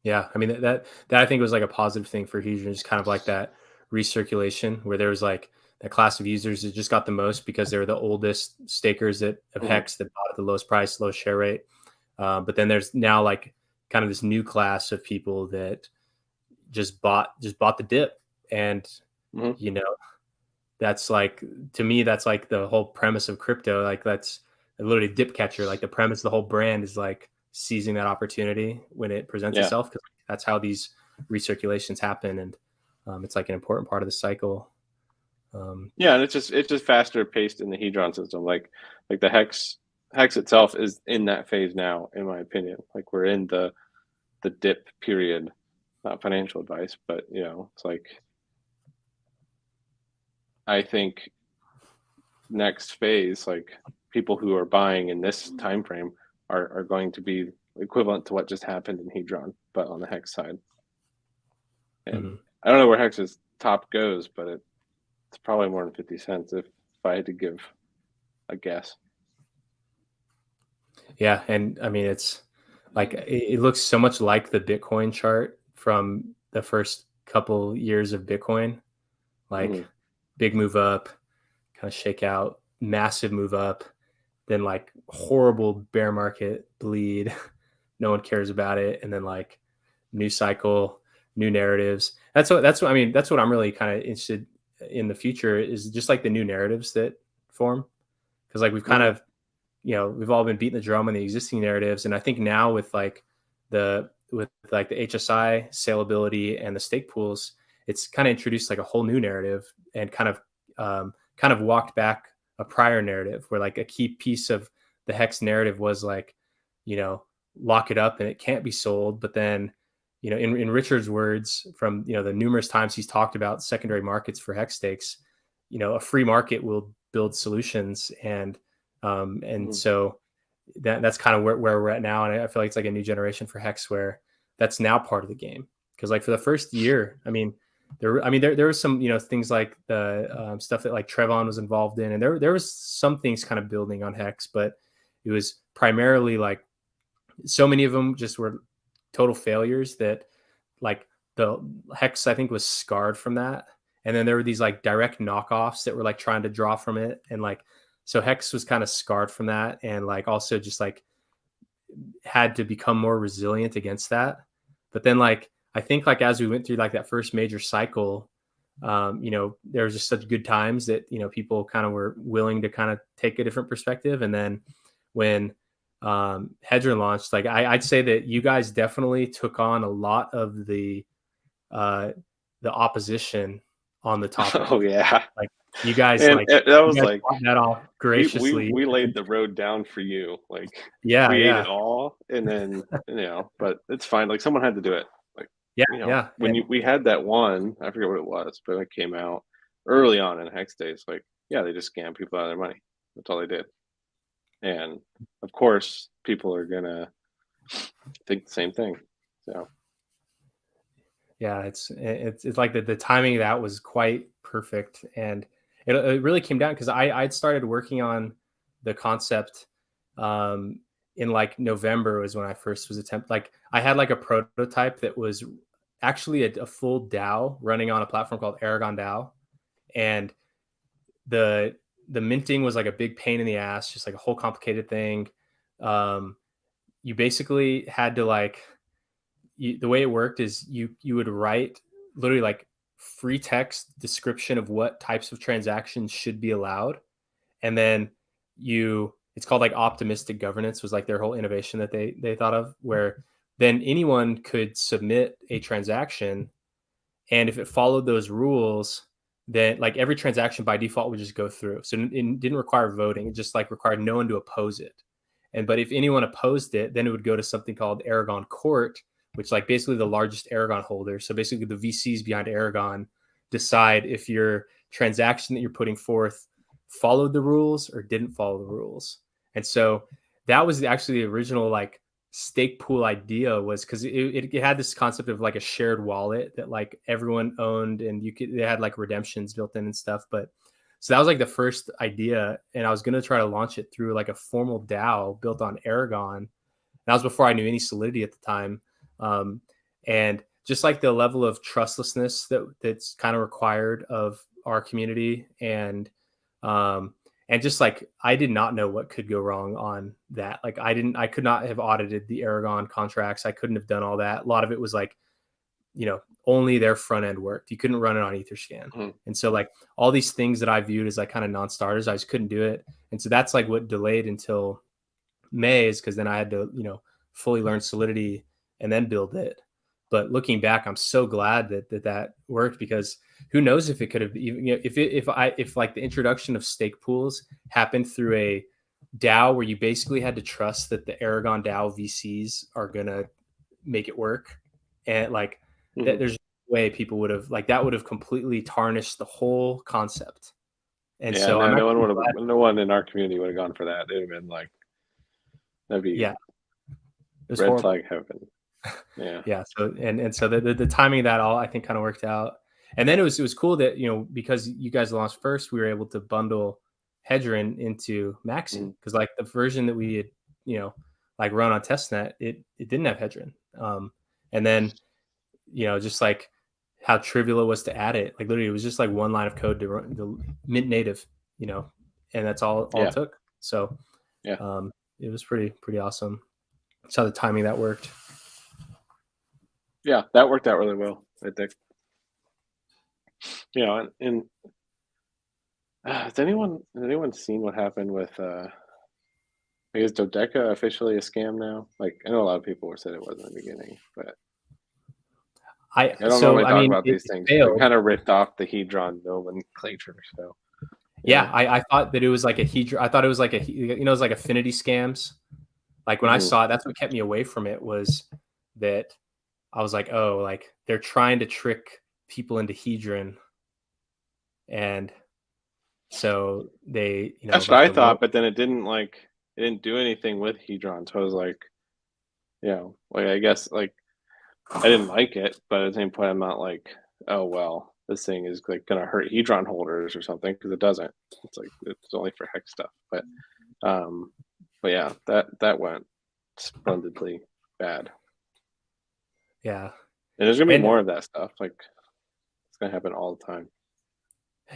Yeah, I mean that I think was like a positive thing for Hedron, just kind of like that recirculation where there was like that class of users that just got the most because they were the oldest stakers of hex that bought at the lowest price, lowest share rate. But then there's now like kind of this new class of people that just bought the dip, and that's like, to me, that's like the whole premise of crypto. Like that's literally dip catcher. Like the premise, the whole brand is like seizing that opportunity when it presents itself, because that's how these recirculations happen, and it's like an important part of the cycle. And it's just faster paced in the Hedron system. Like the hex itself is in that phase now, in my opinion. Like we're in the dip period. Not financial advice, but it's like, I think next phase, like people who are buying in this time frame are going to be equivalent to what just happened in Hedron, but on the hex side. And I don't know where hex's top goes, but it's probably more than 50 cents if I had to give a guess. Yeah, and I mean it's like it looks so much like the Bitcoin chart from the first couple years of Bitcoin, like big move up, kind of shake out, massive move up, then like horrible bear market bleed, no one cares about it, and then like new cycle, new narratives. That's what I mean. That's what I'm really kind of interested in the future, is just like the new narratives that form, because like we've kind of we've all been beating the drum on the existing narratives, and I think now with the HSI saleability and the stake pools, it's kind of introduced like a whole new narrative, and kind of walked back a prior narrative where like a key piece of the Hex narrative was like, lock it up and it can't be sold. But then, in Richard's words from, the numerous times he's talked about secondary markets for Hex stakes, a free market will build solutions. And so that's kind of where we're at now. And I feel like it's like a new generation for Hex where that's now part of the game. Because like for the first year, there was some, things like the stuff that like Trevon was involved in, and there was some things kind of building on Hex, but it was primarily like so many of them just were total failures that like the Hex, I think, was scarred from that. And then there were these like direct knockoffs that were like trying to draw from it. And like, so Hex was kind of scarred from that. And like, also just like had to become more resilient against that. But then like, I think like, as we went through like that first major cycle, there was just such good times that, people kind of were willing to kind of take a different perspective. And then when Hedron launched, like I'd say that you guys definitely took on a lot of the opposition on the topic. Oh yeah, like you guys, and like that was like that off graciously. We laid the road down for you, like we ate it all, and then but it's fine. Like someone had to do it. Like when we had that one, I forget what it was, but it came out early on in Hex Days. Like they just scammed people out of their money. That's all they did. And of course, people are gonna think the same thing. So, yeah, it's like the timing of that was quite perfect, and it really came down because I'd started working on the concept in like November was when I first was like I had like a prototype that was actually a full DAO running on a platform called Aragon DAO, and the minting was like a big pain in the ass, just like a whole complicated thing. You basically had to like, the way it worked is you would write literally like free text description of what types of transactions should be allowed. And then it's called like optimistic governance was like their whole innovation that they thought of, where then anyone could submit a transaction. And if it followed those rules, then like every transaction by default would just go through. So it didn't require voting. It just like required no one to oppose it. But if anyone opposed it, then it would go to something called Aragon Court, which like basically the largest Aragon holder. So basically the VCs behind Aragon decide if your transaction that you're putting forth followed the rules or didn't follow the rules. And so that was actually the original like stake pool idea, was because it had this concept of like a shared wallet that like everyone owned, and they had like redemptions built in and stuff. But so that was like the first idea, and I was going to try to launch it through like a formal DAO built on Aragon. That was before I knew any Solidity at the time. And just like the level of trustlessness that's kind of required of our community, and just like I did not know what could go wrong on that. Like I could not have audited the Aragon contracts. I couldn't have done all that. A lot of it was like, only their front end worked. You couldn't run it on Etherscan. Mm-hmm. And so like all these things that I viewed as like kind of non-starters, I just couldn't do it. And so that's like what delayed until May, is because then I had to, fully learn Solidity and then build it. But looking back, I'm so glad that worked, because who knows if it could have even, if like the introduction of stake pools happened through a DAO where you basically had to trust that the Aragon DAO VCs are going to make it work. And like, there's no way people would have, like, that would have completely tarnished the whole concept. And so no one in our community would have gone for that. It would have been like, that'd be red horrible. Flag heaven. Yeah. Yeah. So, and so the timing of that all, I think, kind of worked out. And then it was cool that, because you guys launched first, we were able to bundle Hedron into Maxi, because like the version that we had, like run on testnet, it didn't have Hedron. And then, just like how trivial it was to add it. Like literally it was just like one line of code to run the mint native, and that's all it took. So it was pretty awesome. That's how the timing that worked. Yeah, that worked out really well, I think. And has anyone seen what happened with is Dodeca officially a scam now? Like, I know a lot of people said it was in the beginning, but I don't normally talk about these things. They kind of ripped off the Hedron nomenclature. So Yeah, I thought that it was like a Hedron. I thought it was like it was like affinity scams. Like when I saw it, that's what kept me away from it, was that I was like, oh, like they're trying to trick people into Hedron. And so they, That's what like I thought, but then it didn't do anything with Hedron. So I was like, like I guess like I didn't like it, but at the same point, I'm not like, oh well, this thing is like gonna hurt Hedron holders or something, because it doesn't. It's like it's only for hex stuff. Um, but yeah, that went splendidly bad. yeah. And there's gonna be And more of that stuff. Like it's gonna happen all the time.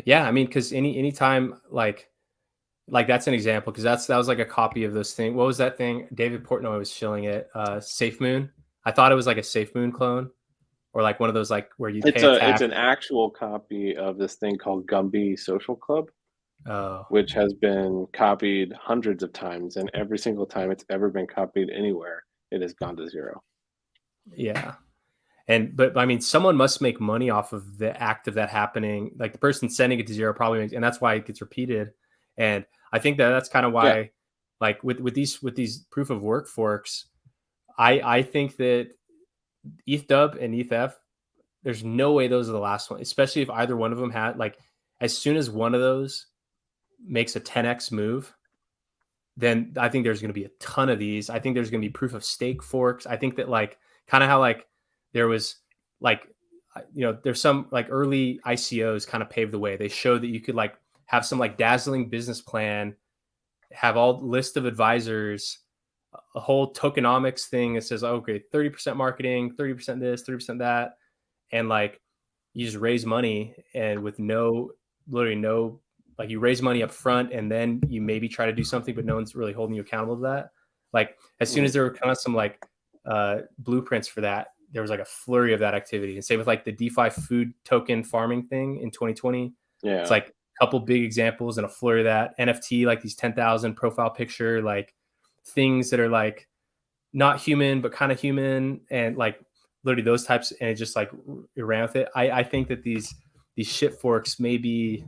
yeah, I mean, because anytime like that's an example, because that was like a copy of this thing. What was that thing? David Portnoy was shilling it. Safe Moon. I thought it was like a Safe Moon clone, or like one of those like where you pay It's attack. an actual copy of this thing called Gumby Social Club, Oh, which has been copied hundreds of times, and every single time it's ever been copied anywhere, it has gone to zero. yeah. But I mean, someone must make money off of the act of that happening. Like the person sending it to zero probably makes, and that's why it gets repeated. And I think that's kind of Yeah. why, like with these proof of work forks, I think that ETH and ETH, there's no way those are the last one, especially if either one of them had, like, as soon as one of those makes a 10x move, then I think there's going to be a ton of these. I think there's going to be proof of stake forks. I think that like kind of how like there was like there's some like early ICOs kind of paved the way. They showed that you could like have some like dazzling business plan, have all list of advisors, a whole tokenomics thing that says, okay, 30% marketing, 30% this, 30% that, and like you just raise money and with literally no, like you raise money up front and then you maybe try to do something, but no one's really holding you accountable to that. Like as soon as there were kind of some like blueprints for that, there was like a flurry of that activity. And same with like the DeFi food token farming thing in 2020. Yeah. It's like a couple big examples and a flurry of that. NFT, like these 10,000 profile picture, like things that are like not human, but kind of human. And like literally those types, and it just like ran with it. I think that these shit forks may be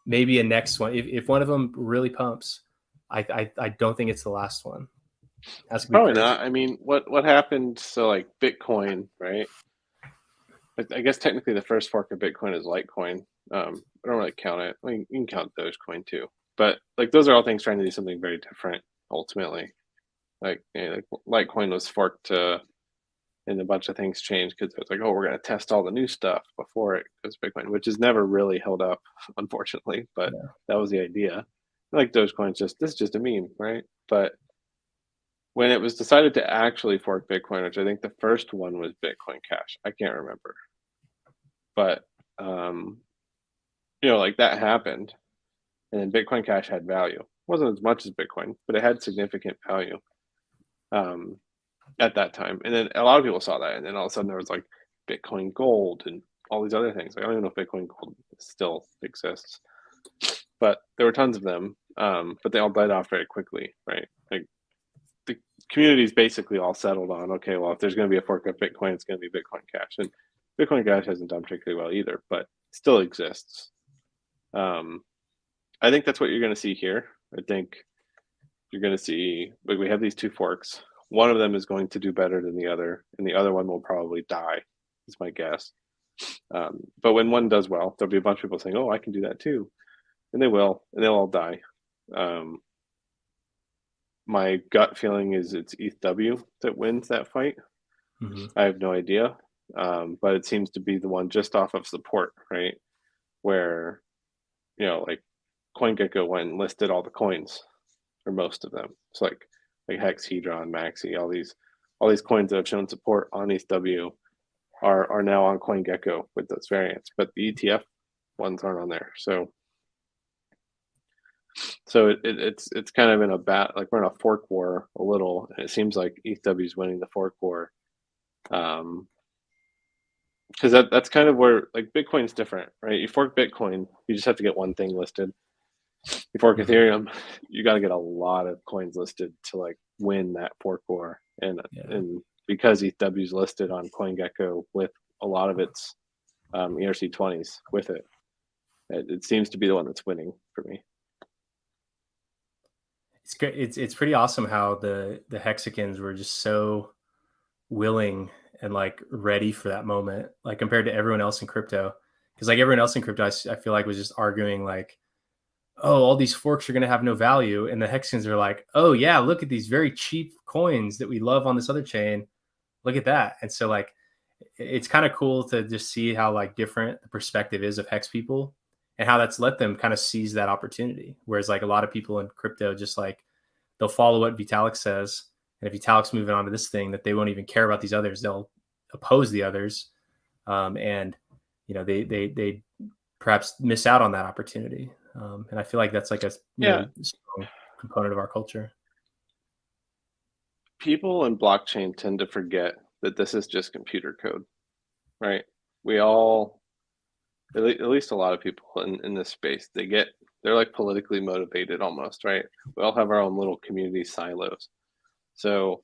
a next one. If one of them really pumps, I don't think it's the last one. That's Probably not. I mean, what happened? So like Bitcoin, right? I guess technically the first fork of Bitcoin is Litecoin. I don't really count it. I mean, you can count Dogecoin too, but like those are all things trying to do something very different ultimately. Like, like Litecoin was forked and a bunch of things changed because it's like, oh, we're going to test all the new stuff before it goes Bitcoin, which has never really held up, unfortunately. But that was the idea. Like Dogecoin's this is just a meme, right? But when it was decided to actually fork Bitcoin, which I think the first one was Bitcoin Cash, I can't remember, but like that happened, and then Bitcoin Cash had value. It wasn't as much as Bitcoin, but it had significant value at that time. And then a lot of people saw that, and then all of a sudden there was like Bitcoin Gold and all these other things. Like, I don't even know if Bitcoin Gold still exists, but there were tons of them. But they all died off very quickly, right? Like the community's basically all settled on, okay, well, if there's going to be a fork of Bitcoin, it's going to be Bitcoin Cash. And Bitcoin Cash hasn't done particularly well either, but still exists. I think that's what you're going to see here. I think you're going to see, like, we have these two forks. One of them is going to do better than the other, and the other one will probably die, is my guess. But when one does well, there'll be a bunch of people saying, oh, I can do that too. And they will, and they'll all die. My gut feeling is it's ETHW that wins that fight. I have no idea. But it seems to be the one just off of support, right? Where, like CoinGecko went and listed all the coins, or most of them. It's like Hex, Hedron, Maxi, all these coins that have shown support on ETHW are now on CoinGecko with those variants, but the ETF ones aren't on there. So it's kind of in a like we're in a fork war a little, and it seems like ETHW is winning the fork war. Because that's kind of where, like, Bitcoin's different, right? You fork Bitcoin, you just have to get one thing listed. You fork Ethereum, you got to get a lot of coins listed to like win that fork war. And because ETHW is listed on CoinGecko with a lot of its ERC20s with it, It seems to be the one that's winning for me. It's great. It's pretty awesome how the hexagons were just so willing and like ready for that moment, like compared to everyone else in crypto. Because like everyone else in crypto, I feel like was just arguing like, oh, all these forks are going to have no value, and the hexagons are like, oh yeah, look at these very cheap coins that we love on this other chain. Look at that. And so like, it's kind of cool to just see how like different the perspective is of hex people and how that's let them kind of seize that opportunity. Whereas like a lot of people in crypto just like they'll follow what Vitalik says, and if Vitalik's moving on to this thing, that they won't even care about these others. They'll oppose the others, and you know they perhaps miss out on that opportunity. And I feel like that's like a really strong component of our culture. People in blockchain tend to forget that this is just computer code, right? We all, at least a lot of people in this space, they're like politically motivated almost, right? We all have our own little community silos. So,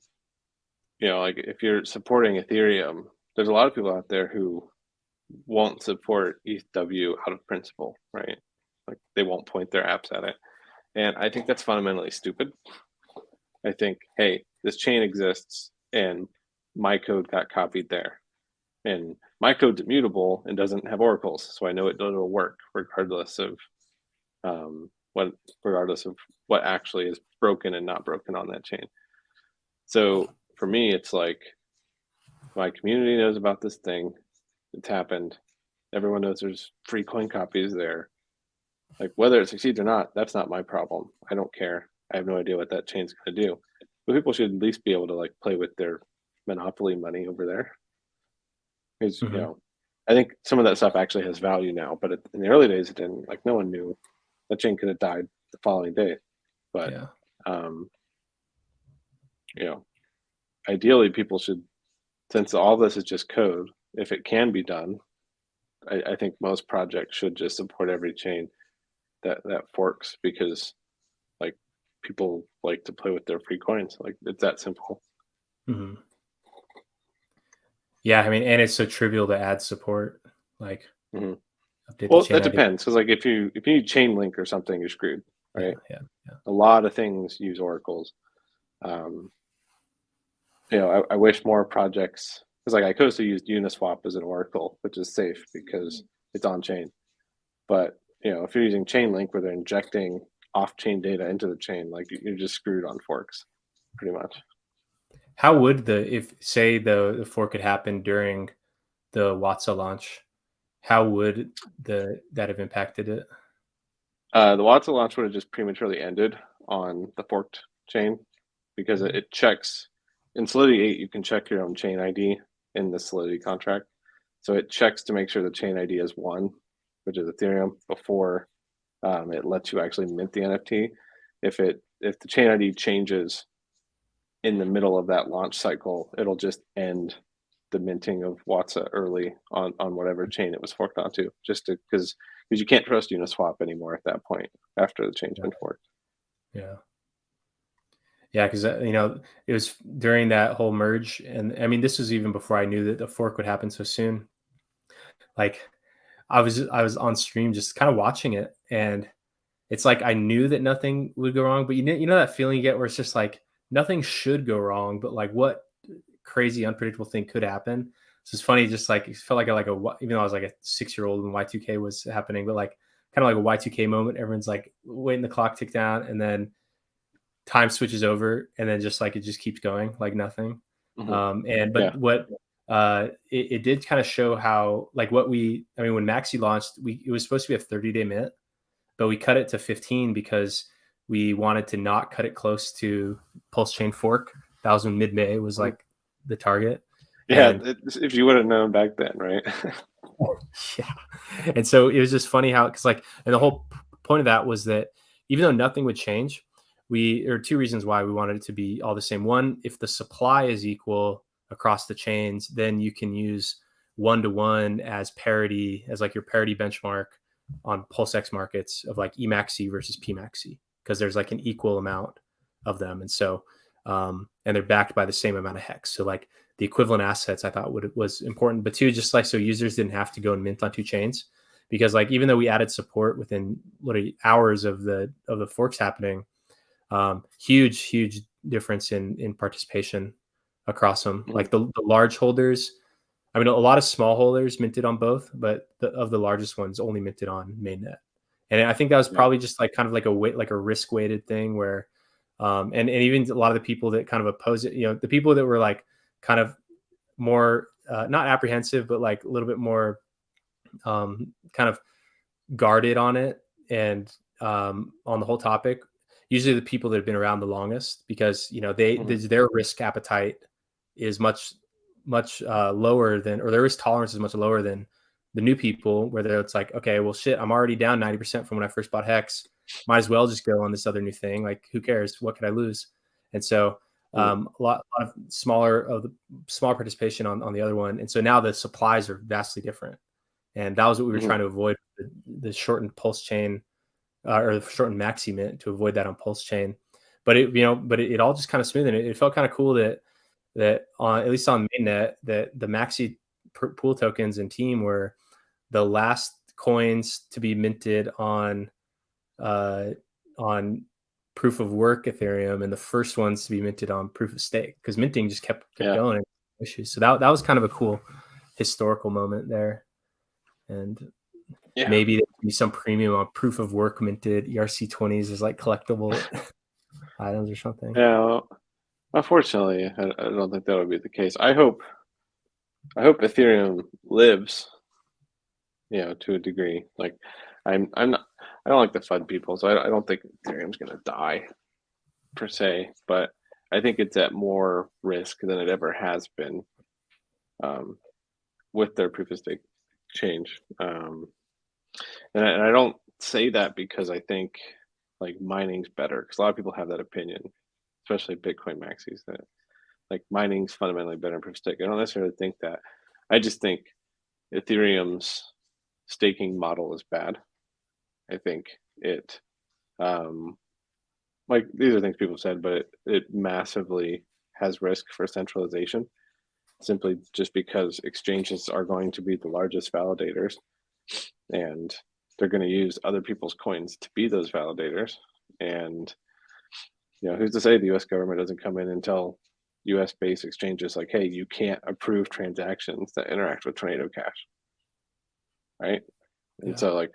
you know, like if you're supporting Ethereum, there's a lot of people out there who won't support ETHW out of principle, right? Like they won't point their apps at it. And I think that's fundamentally stupid. I think, hey, this chain exists and my code got copied there. And my code's immutable and doesn't have oracles, so I know it'll work regardless of what actually is broken and not broken on that chain. So for me, it's like my community knows about this thing. It's happened. Everyone knows there's free coin copies there. Like whether it succeeds or not, that's not my problem. I don't care. I have no idea what that chain's going to do. But people should at least be able to like play with their monopoly money over there. Because you know, I think some of that stuff actually has value now, but in the early days it didn't. Like no one knew that chain could have died the following day. But you know, ideally people should, since all this is just code, if it can be done, I think most projects should just support every chain that forks, because like people like to play with their free coins. Like it's that simple. Mm-hmm. Yeah, I mean, and it's so trivial to add support. Like, well, that depends, because like if you need Chainlink or something, you're screwed, right? Yeah. A lot of things use oracles. You know, I wish more projects, because like Icosa used Uniswap as an oracle, which is safe because it's on chain. But you know, if you're using Chainlink where they're injecting off-chain data into the chain, like you're just screwed on forks, pretty much. How would if say the fork could happen during the Watsa launch, how would that have impacted it? The Watsa launch would have just prematurely ended on the forked chain, because it checks in Solidity 8. You can check your own chain ID in the Solidity contract, so it checks to make sure the chain ID is 1, which is Ethereum, before it lets you actually mint the NFT. If the chain ID changes in the middle of that launch cycle, it'll just end the minting of Watsa early on whatever chain it was forked onto, just because you can't trust Uniswap anymore at that point after the chain's been forked. Yeah, because you know, it was during that whole merge, and I mean, this was even before I knew that the fork would happen so soon. Like, I was on stream just kind of watching it, and it's like I knew that nothing would go wrong, but you know that feeling you get where it's just like nothing should go wrong, but like what crazy unpredictable thing could happen. So it's funny, just like it felt like even though I was like a 6-year-old when Y2K was happening, but like kind of like a Y2K moment. Everyone's like waiting the clock tick down, and then time switches over, and then just like it just keeps going like nothing. What it did kind of show how like when Maxi launched, it was supposed to be a 30-day mint, but we cut it to 15 because we wanted to not cut it close to Pulse Chain fork. That was when mid-May was like the target. Yeah, if you would have known back then, right? Yeah. And so it was just funny how, because like, and the whole point of that was that even though nothing would change, there are two reasons why we wanted it to be all the same. One, if the supply is equal across the chains, then you can use 1-to-1 as parity, as like your parity benchmark on PulseX markets of like Emaxi versus Pmaxi, because there's like an equal amount of them. And so, and they're backed by the same amount of hex. So like the equivalent assets I thought was important, but two, just like, so users didn't have to go and mint on two chains. because like even though we added support within literally hours of the forks happening, huge difference in participation across them. Like the large holders, I mean, a lot of small holders minted on both, but of the largest ones only minted on mainnet. And I think that was probably just like kind of like a risk weighted thing where, and even a lot of the people that kind of oppose it, the people that were like kind of more not apprehensive, but like a little bit more kind of guarded on it and on the whole topic, usually the people that have been around the longest, because their risk appetite is much lower than, or their risk tolerance is much lower than the new people, where it's like, okay, well shit, I'm already down 90% from when I first bought Hex, might as well just go on this other new thing, like who cares, what could I lose? And so a lot of smaller participation on the other one, and so now the supplies are vastly different, and that was what we were trying to avoid, the shortened pulse chain or the shortened maxi mint, to avoid that on pulse chain. But it all just kind of smooth, and it felt kind of cool that on, at least on mainnet, that the maxi pool tokens and team were the last coins to be minted on proof of work Ethereum, and the first ones to be minted on proof of stake, because minting just kept going and issues. So that was kind of a cool historical moment there. And maybe there could be some premium on proof of work minted ERC20s as like collectible items or something. Yeah, well, unfortunately, I don't think that would be the case. I hope Ethereum lives, to a degree. Like I don't like the FUD people, so I don't think Ethereum's gonna die per se, but I think it's at more risk than it ever has been with their proof of stake change. And I don't say that because I think like mining's better, because a lot of people have that opinion, especially Bitcoin maxis, that like mining's fundamentally better than proof of stake. I don't necessarily think that. I just think Ethereum's staking model is bad. I think it like these are things people said, but it massively has risk for centralization, simply just because exchanges are going to be the largest validators, and they're going to use other people's coins to be those validators. And who's to say the US government doesn't come in and tell US based exchanges like, hey, you can't approve transactions that interact with Tornado Cash, right? And so like,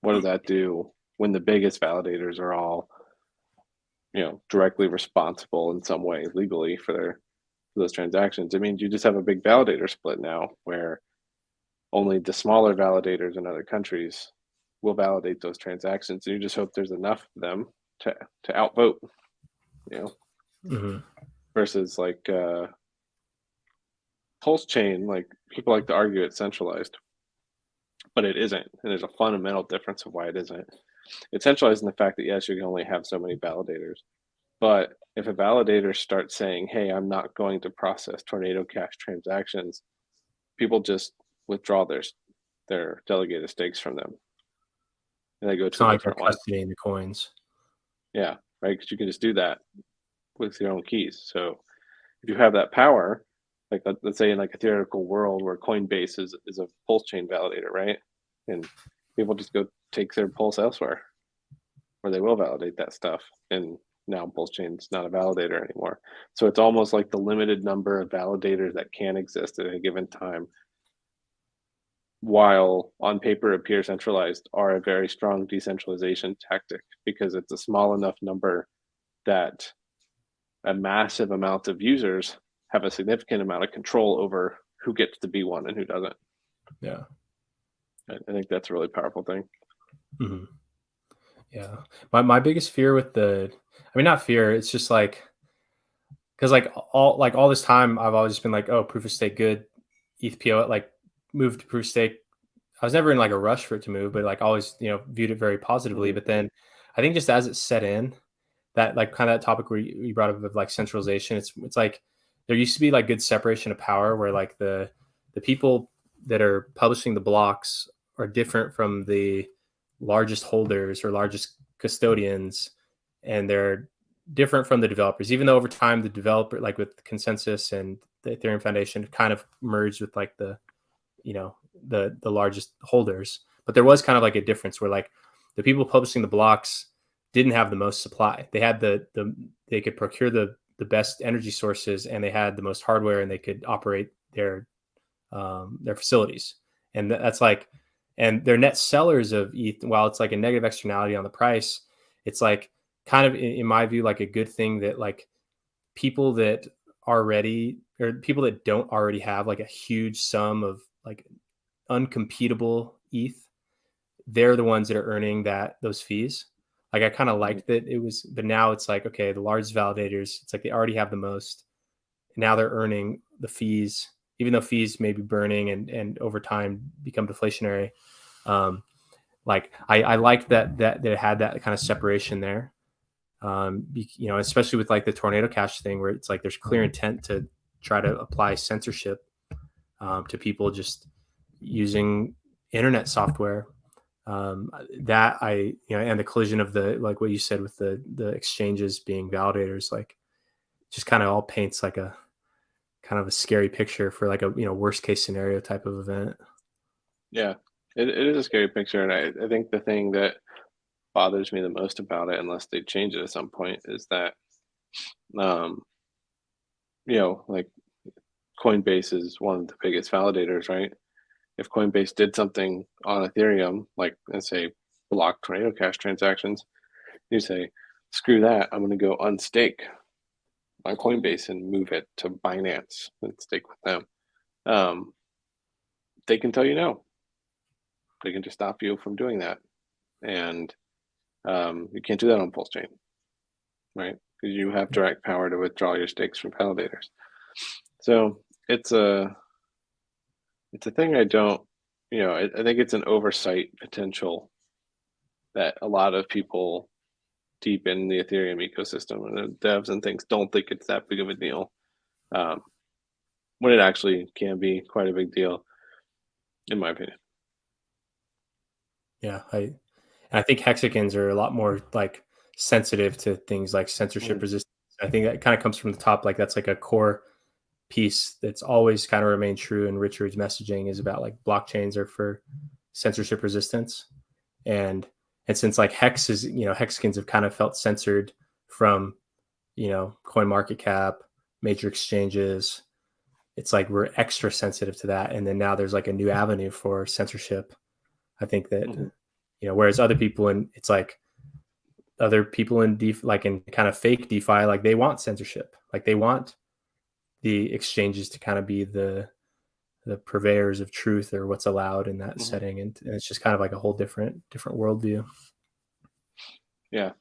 what does that do when the biggest validators are all directly responsible in some way legally for those transactions? It means you just have a big validator split now, where only the smaller validators in other countries will validate those transactions, and you just hope there's enough of them to outvote, versus like pulse chain. Like people like to argue it's centralized, but it isn't, and there's a fundamental difference of why it isn't. It's centralized in the fact that yes, you can only have so many validators, but if a validator starts saying, hey, I'm not going to process Tornado Cash transactions, people just withdraw their delegated stakes from them, and they go to a different one. Custodying the coins. Yeah, right, because you can just do that with your own keys. So if you have that power, like let's say in like a theoretical world where Coinbase is a pulse chain validator, right? And people just go take their pulse elsewhere, where they will validate that stuff. And now pulse chain's not a validator anymore. So it's almost like the limited number of validators that can exist at a given time, while on paper appear centralized, are a very strong decentralization tactic, because it's a small enough number that a massive amount of users have a significant amount of control over who gets to be one and who doesn't. Yeah, I think that's a really powerful thing. Mm-hmm. Yeah, my biggest fear with not fear, it's just like, because like all this time I've always been like, oh, proof of stake good, ETH PO like moved to proof of stake. I was never in like a rush for it to move, but like always viewed it very positively. But then I think just as it set in, that like kind of that topic where you brought up of like centralization, it's like there used to be like good separation of power, where like the people that are publishing the blocks are different from the largest holders or largest custodians, and they're different from the developers, even though over time the developer, like with Consensus and the Ethereum Foundation, kind of merged with like the largest holders. But there was kind of like a difference where like the people publishing the blocks didn't have the most supply. They had they could procure the best energy sources, and they had the most hardware, and they could operate their facilities. And that's like, and they're net sellers of ETH. While it's like a negative externality on the price, it's like kind of, in my view, like a good thing that like people that are ready, or people that don't already have like a huge sum of like uncompetable ETH, they're the ones that are earning those fees. Like I kind of liked that it was, but now it's like, okay, the largest validators, it's like they already have the most. Now they're earning the fees, even though fees may be burning and over time become deflationary. Like I liked that it had that kind of separation there. Especially with like the Tornado Cash thing, where it's like there's clear intent to try to apply censorship to people just using internet software. And the collision of the, like what you said with the exchanges being validators, like just kind of all paints like a kind of a scary picture for like a worst case scenario type of event. Yeah, it is a scary picture, and I think the thing that bothers me the most about it, unless they change it at some point, is that like Coinbase is one of the biggest validators, right? If Coinbase did something on Ethereum, like let's say block Tornado Cash transactions, you say, screw that, I'm going to go unstake on Coinbase and move it to Binance and stake with them. They can tell you no. They can just stop you from doing that. And you can't do that on Pulse Chain, right? Because you have direct power to withdraw your stakes from validators. So it's a thing I don't, I think it's an oversight potential that a lot of people deep in the Ethereum ecosystem and the devs and things don't think it's that big of a deal, when it actually can be quite a big deal, in my opinion. Yeah, I think hexagons are a lot more like sensitive to things like censorship resistance. I think that kind of comes from the top. Like that's like a core piece that's always kind of remained true in Richard's messaging, is about like blockchains are for censorship resistance. And since like hexagons have kind of felt censored from, coin market cap, major exchanges, it's like we're extra sensitive to that. And then now there's like a new avenue for censorship. I think that, whereas other people in DeFi, like in kind of fake DeFi, like they want censorship, like they want the exchanges to kind of be the purveyors of truth or what's allowed in that setting. And it's just kind of like a whole different worldview. Yeah.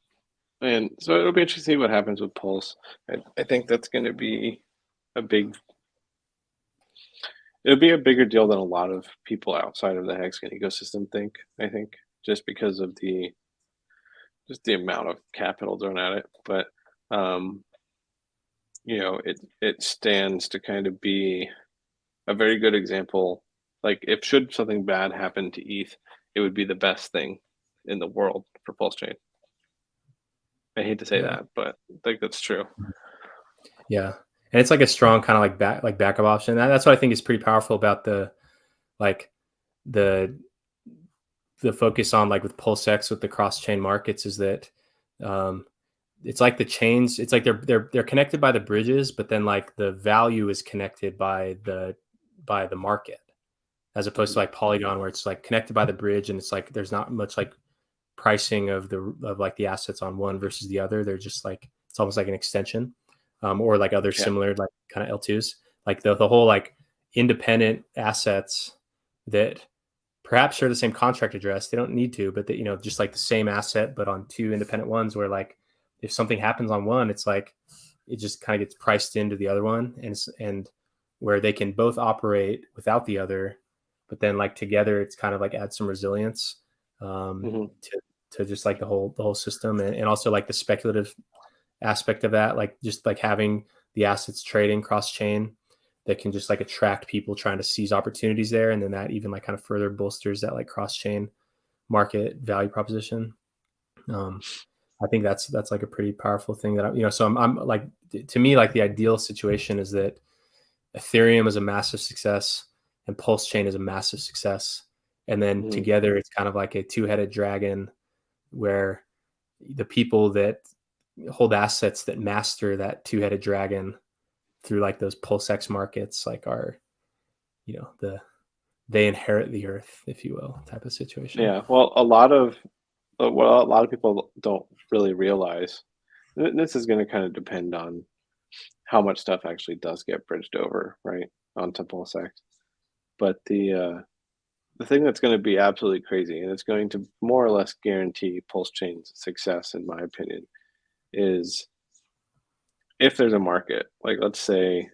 And so it'll be interesting to see what happens with Pulse. I think that's going to be it'll be a bigger deal than a lot of people outside of the Hexagon ecosystem think, I think, just because of the amount of capital thrown at it. But, it stands to kind of be a very good example. Like if should something bad happen to ETH, it would be the best thing in the world for Pulse Chain. I hate to say that, but I think that's true. Yeah. And it's like a strong kind of like backup option. That's what I think is pretty powerful about the focus on like with PulseX with the cross chain markets, is that it's like the chains, it's like they're connected by the bridges, but then like the value is connected by the market, as opposed to like Polygon, where it's like connected by the bridge and it's like there's not much like pricing of like the assets on one versus the other. They're just like, it's almost like an extension. Or like other similar like kind of L2s, like the whole like independent assets that perhaps share the same contract address. They don't need to, but just like the same asset, but on two independent ones, where like if something happens on one, it's like it just kind of gets priced into the other one, and where they can both operate without the other, but then like together, it's kind of like adds some resilience to just like the whole system, and also like the speculative aspect of that, like just like having the assets trading cross chain that can just like attract people trying to seize opportunities there, and then that even like kind of further bolsters that like cross chain market value proposition. I think that's like a pretty powerful thing that so I'm like, to me, like the ideal situation is that Ethereum is a massive success and Pulse Chain is a massive success, And then together it's kind of like a two-headed dragon where the people that hold assets that master that two-headed dragon through like those PulseX markets, like are, they inherit the earth, if you will, type of situation. Yeah. Well, a lot of people don't really realize, this is going to kind of depend on how much stuff actually does get bridged over, right, onto PulseX. But the thing that's going to be absolutely crazy, and it's going to more or less guarantee Pulse Chain's success, in my opinion, is if there's a market. Like, let's say,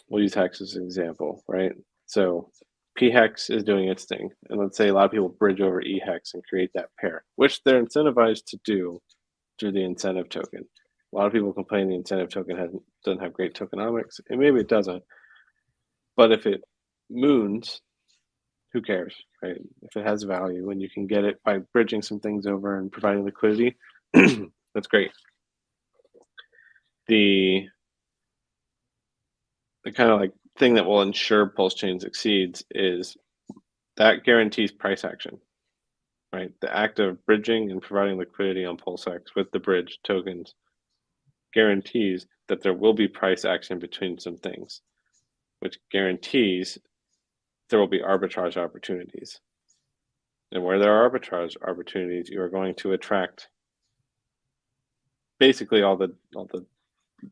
we'll use Hex as an example, right? So P-Hex is doing its thing, and let's say a lot of people bridge over E-Hex and create that pair, which they're incentivized to do through the incentive token. A lot of people complain the incentive token doesn't have great tokenomics, and maybe it doesn't. But if it moons, who cares, right? If it has value and you can get it by bridging some things over and providing liquidity, that's great. The kind of like thing that will ensure Pulse Chain succeeds is that guarantees price action, right? The act of bridging and providing liquidity on PulseX with the bridge tokens guarantees that there will be price action between some things, which guarantees there will be arbitrage opportunities. And where there are arbitrage opportunities, you are going to attract basically all the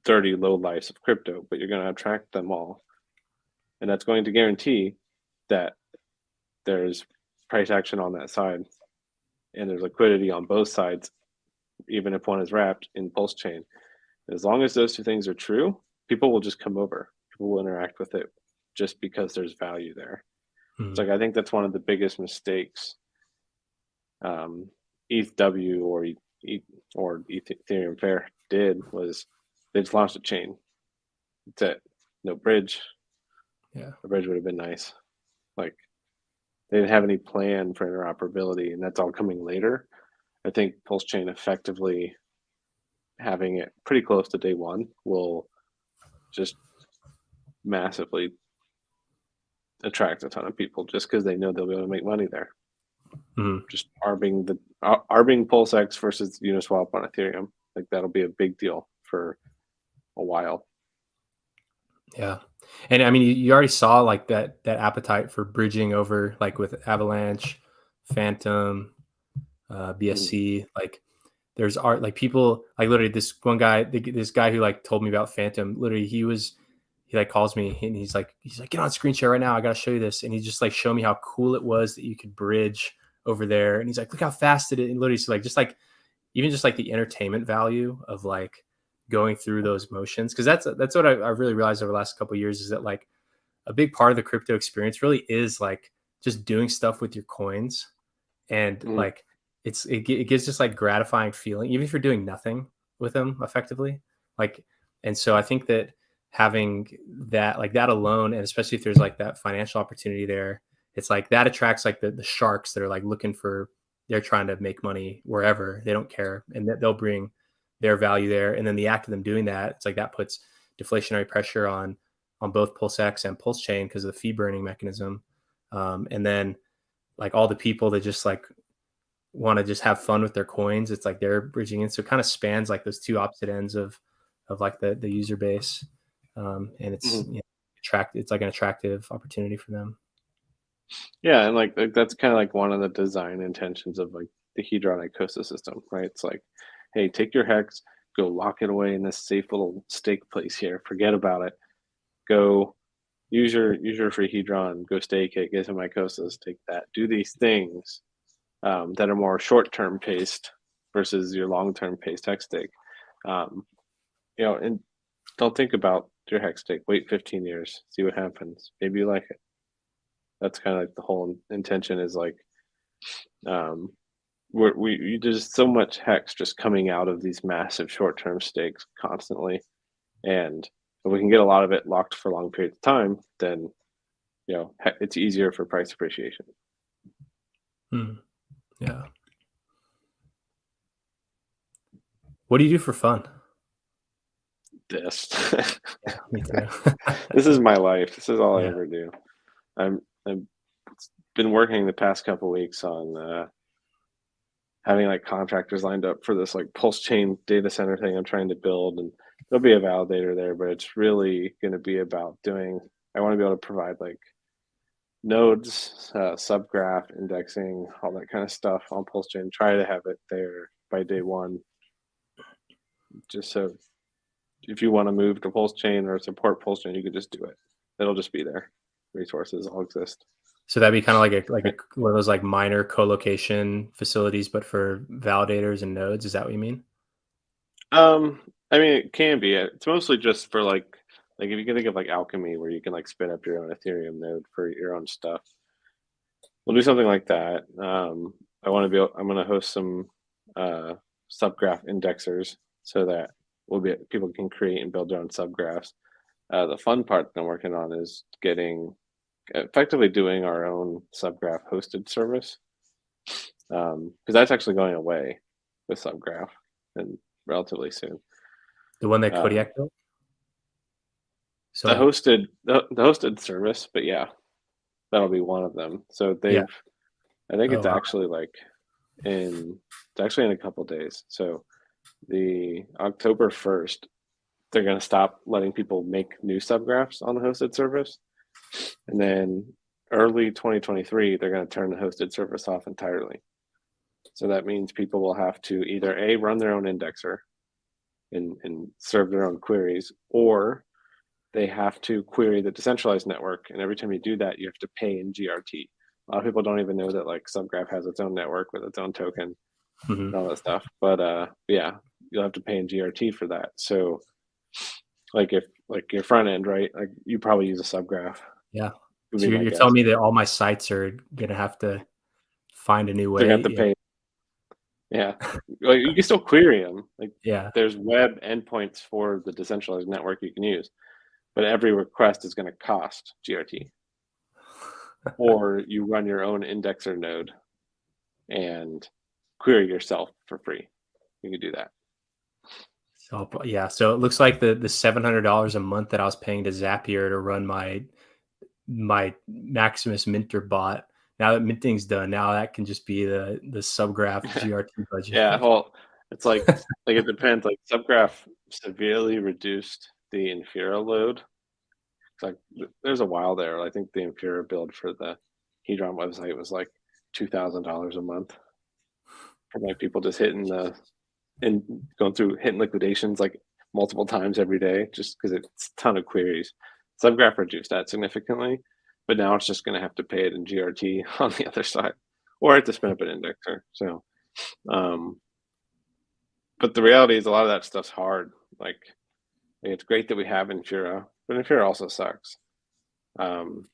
dirty low lives of crypto, but you're going to attract them all. And that's going to guarantee that there's price action on that side and there's liquidity on both sides, even if one is wrapped in Pulse Chain. As long as those two things are true, people will just come over. People will interact with it just because there's value there. It's like, I think that's one of the biggest mistakes ETHW or Ethereum Fair did, was they just launched a chain. That's it. No bridge. Yeah. A bridge would have been nice. Like, they didn't have any plan for interoperability, and that's all coming later. I think Pulse Chain effectively having it pretty close to day one will just massively attract a ton of people just because they know they'll be able to make money there. Just arbing PulseX versus Uniswap on Ethereum, like, that'll be a big deal for a while. Yeah. And I mean, you already saw like that appetite for bridging over, like with Avalanche, Phantom, BSC. Like, there's art, like people, like literally this one guy, this guy who like told me about Phantom, literally he like calls me and he's like, get on screen share right now. I got to show you this. And he just like showed me how cool it was that you could bridge over there. And he's like, look how fast it is. And literally, so like, just like, even just like the entertainment value of like going through those motions. Cause that's what I really realized over the last couple of years, is that like a big part of the crypto experience really is like just doing stuff with your coins. And like, it gives just like gratifying feeling, even if you're doing nothing with them effectively. Like, and so I think that having that, like that alone, and especially if there's like that financial opportunity there, it's like that attracts like the sharks that are like looking for, they're trying to make money wherever, they don't care, and that they'll bring their value there. And then the act of them doing that, it's like that puts deflationary pressure on both PulseX and Pulse Chain because of the fee burning mechanism. And then like all the people that just like want to just have fun with their coins, it's like they're bridging in. So it kind of spans like those two opposite ends of like the user base. And it's it's like an attractive opportunity for them. Yeah, and like that's kind of like one of the design intentions of like the Hedron Icosa system, right? It's like, hey, take your Hex, go lock it away in this safe little stake place here. Forget about it. Go use your free Hedron, go stake it, get some Icosas, take that. Do these things that are more short-term paced versus your long-term paced Hex stake. And don't think about your Hex stake. Wait 15 years, see what happens. Maybe you like it. That's kind of like the whole intention, is like, there's so much Hex just coming out of these massive short-term stakes constantly, and if we can get a lot of it locked for long periods of time, then it's easier for price appreciation. Yeah. What do you do for fun? This. Yeah, me too. This is my life. This is all I ever do. I'm been working the past couple weeks on having like contractors lined up for this like pulse chain data center thing I'm trying to build, and there'll be a validator there, but it's really going to be about doing. I want to be able to provide like nodes, subgraph indexing, all that kind of stuff on pulse chain. Try to have it there by day one, just so if you want to move to pulse chain or support pulse chain, you can just do it. It'll just be there. Resources all exist. So that'd be kind of like one of those like minor co-location facilities, but for validators and nodes. Is that what you mean? I mean, it can be. It's mostly just for like if you can think of like alchemy, where you can like spin up your own Ethereum node for your own stuff. We'll do something like that. I want to be. I'm going to host some subgraph indexers so that people can create and build their own subgraphs. The fun part that I'm working on is effectively doing our own subgraph hosted service, because that's actually going away with subgraph and relatively soon. The one that Kodiak built? So the hosted service, but yeah, that'll be one of them. So I think it's actually it's actually in a couple days. So the October 1st, they're going to stop letting people make new subgraphs on the hosted service. And then early 2023, they're going to turn the hosted service off entirely. So that means people will have to either run their own indexer and serve their own queries, or they have to query the decentralized network. And every time you do that, you have to pay in GRT. A lot of people don't even know that like subgraph has its own network with its own token and all that stuff. But yeah, you'll have to pay in GRT for that. So like if like your front end, right? Like you probably use a subgraph. Yeah. So you're telling me that all my sites are going to have to find a new way. They're going to have to pay. Yeah. Well, you can still query them. Like, yeah, there's web endpoints for the decentralized network you can use, but every request is going to cost GRT. Or you run your own indexer node and query yourself for free. You can do that. So yeah, so it looks like the $700 a month that I was paying to Zapier to run my Maximus Minter bot. Now that minting's done, now that can just be the subgraph GRT budget. Yeah, well, it's like it depends. Like subgraph severely reduced the Infura load. It's like there's a while there. I think the Infura build for the Hedron website was like $2,000 a month for like people just hitting going through hitting liquidations like multiple times every day, just because it's a ton of queries. Subgraph reduced that significantly, but now it's just going to have to pay it in GRT on the other side, or have to spin up an indexer. So, but the reality is a lot of that stuff's hard. Like it's great that we have Infura, but Infura also sucks. And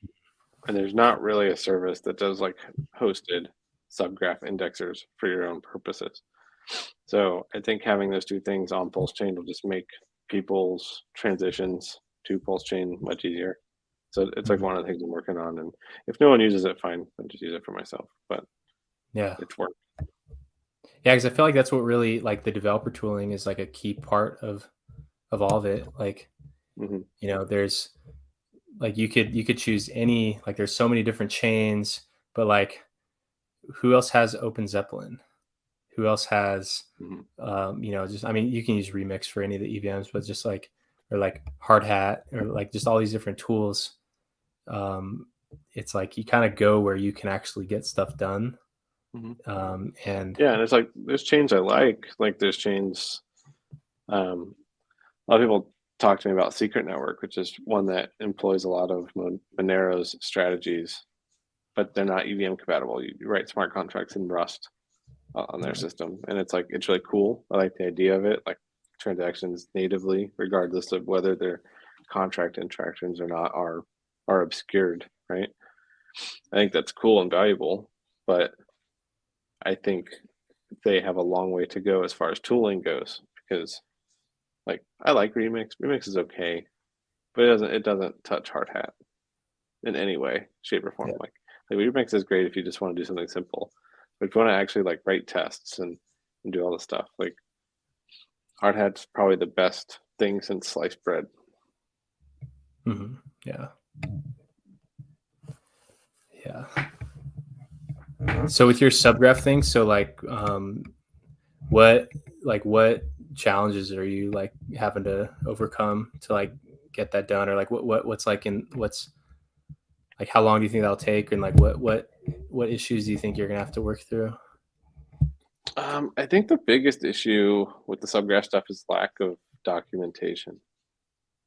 there's not really a service that does like hosted subgraph indexers for your own purposes. So I think having those two things on Pulse Chain will just make people's transitions to Pulse Chain much easier. So it's like one of the things I'm working on. And if no one uses it, fine, I'll just use it for myself. But yeah, it's work. Yeah, because I feel like that's what really like the developer tooling is like a key part of all of it. Like, you know, there's like you could choose any, like there's so many different chains, but like who else has Open Zeppelin? Who else has you know, just I mean you can use Remix for any of the EVMs, but just like or like Hard Hat or like just all these different tools. It's like you kind of go where you can actually get stuff done. And yeah, and it's like there's chains I like there's chains. A lot of people talk to me about Secret Network, which is one that employs a lot of Monero's strategies, but they're not EVM compatible. You write smart contracts in Rust on their system, and it's really cool. I like the idea of it, like transactions natively, regardless of whether their contract interactions or not are obscured, right? I think that's cool and valuable, but I think they have a long way to go as far as tooling goes, because like I like Remix. Remix is okay, but it doesn't touch Hard Hat in any way, shape, or form. Yeah. Like Remix is great if you just want to do something simple. But if you want to actually like write tests and do all the stuff, like Hard Hat's probably the best thing since sliced bread. Yeah. So with your subgraph thing, so what challenges are you like having to overcome to like get that done, or like what's like how long do you think that'll take, and like what issues do you think you're gonna have to work through? I think the biggest issue with the subgraph stuff is lack of documentation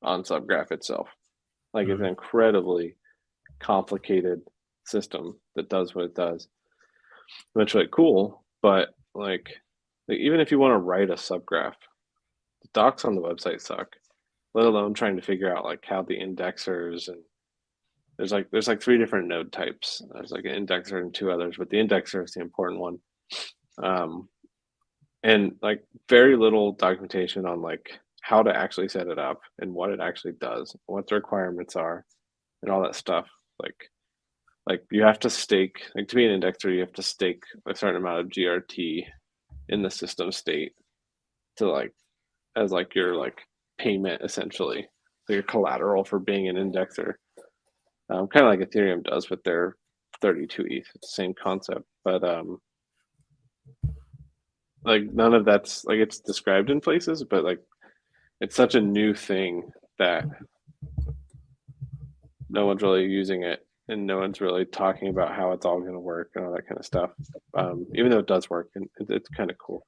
on subgraph itself. Like it's an incredibly complicated system that does what it does, which is like cool, but like even if you want to write a subgraph, the docs on the website suck, let alone trying to figure out like how the indexers and there's like three different node types. There's like an indexer and two others, but the indexer is the important one. And like very little documentation on like how to actually set it up and what it actually does, what the requirements are, and all that stuff. Like you have to stake, like to be an indexer, you have to stake a certain amount of GRT in the system state to like as like your like payment essentially, so your collateral for being an indexer. Kind of like Ethereum does with their 32 ETH. It's the same concept, but like none of that's like it's described in places, but like it's such a new thing that no one's really using it, and no one's really talking about how it's all going to work and all that kind of stuff. Even though it does work, and it's kind of cool.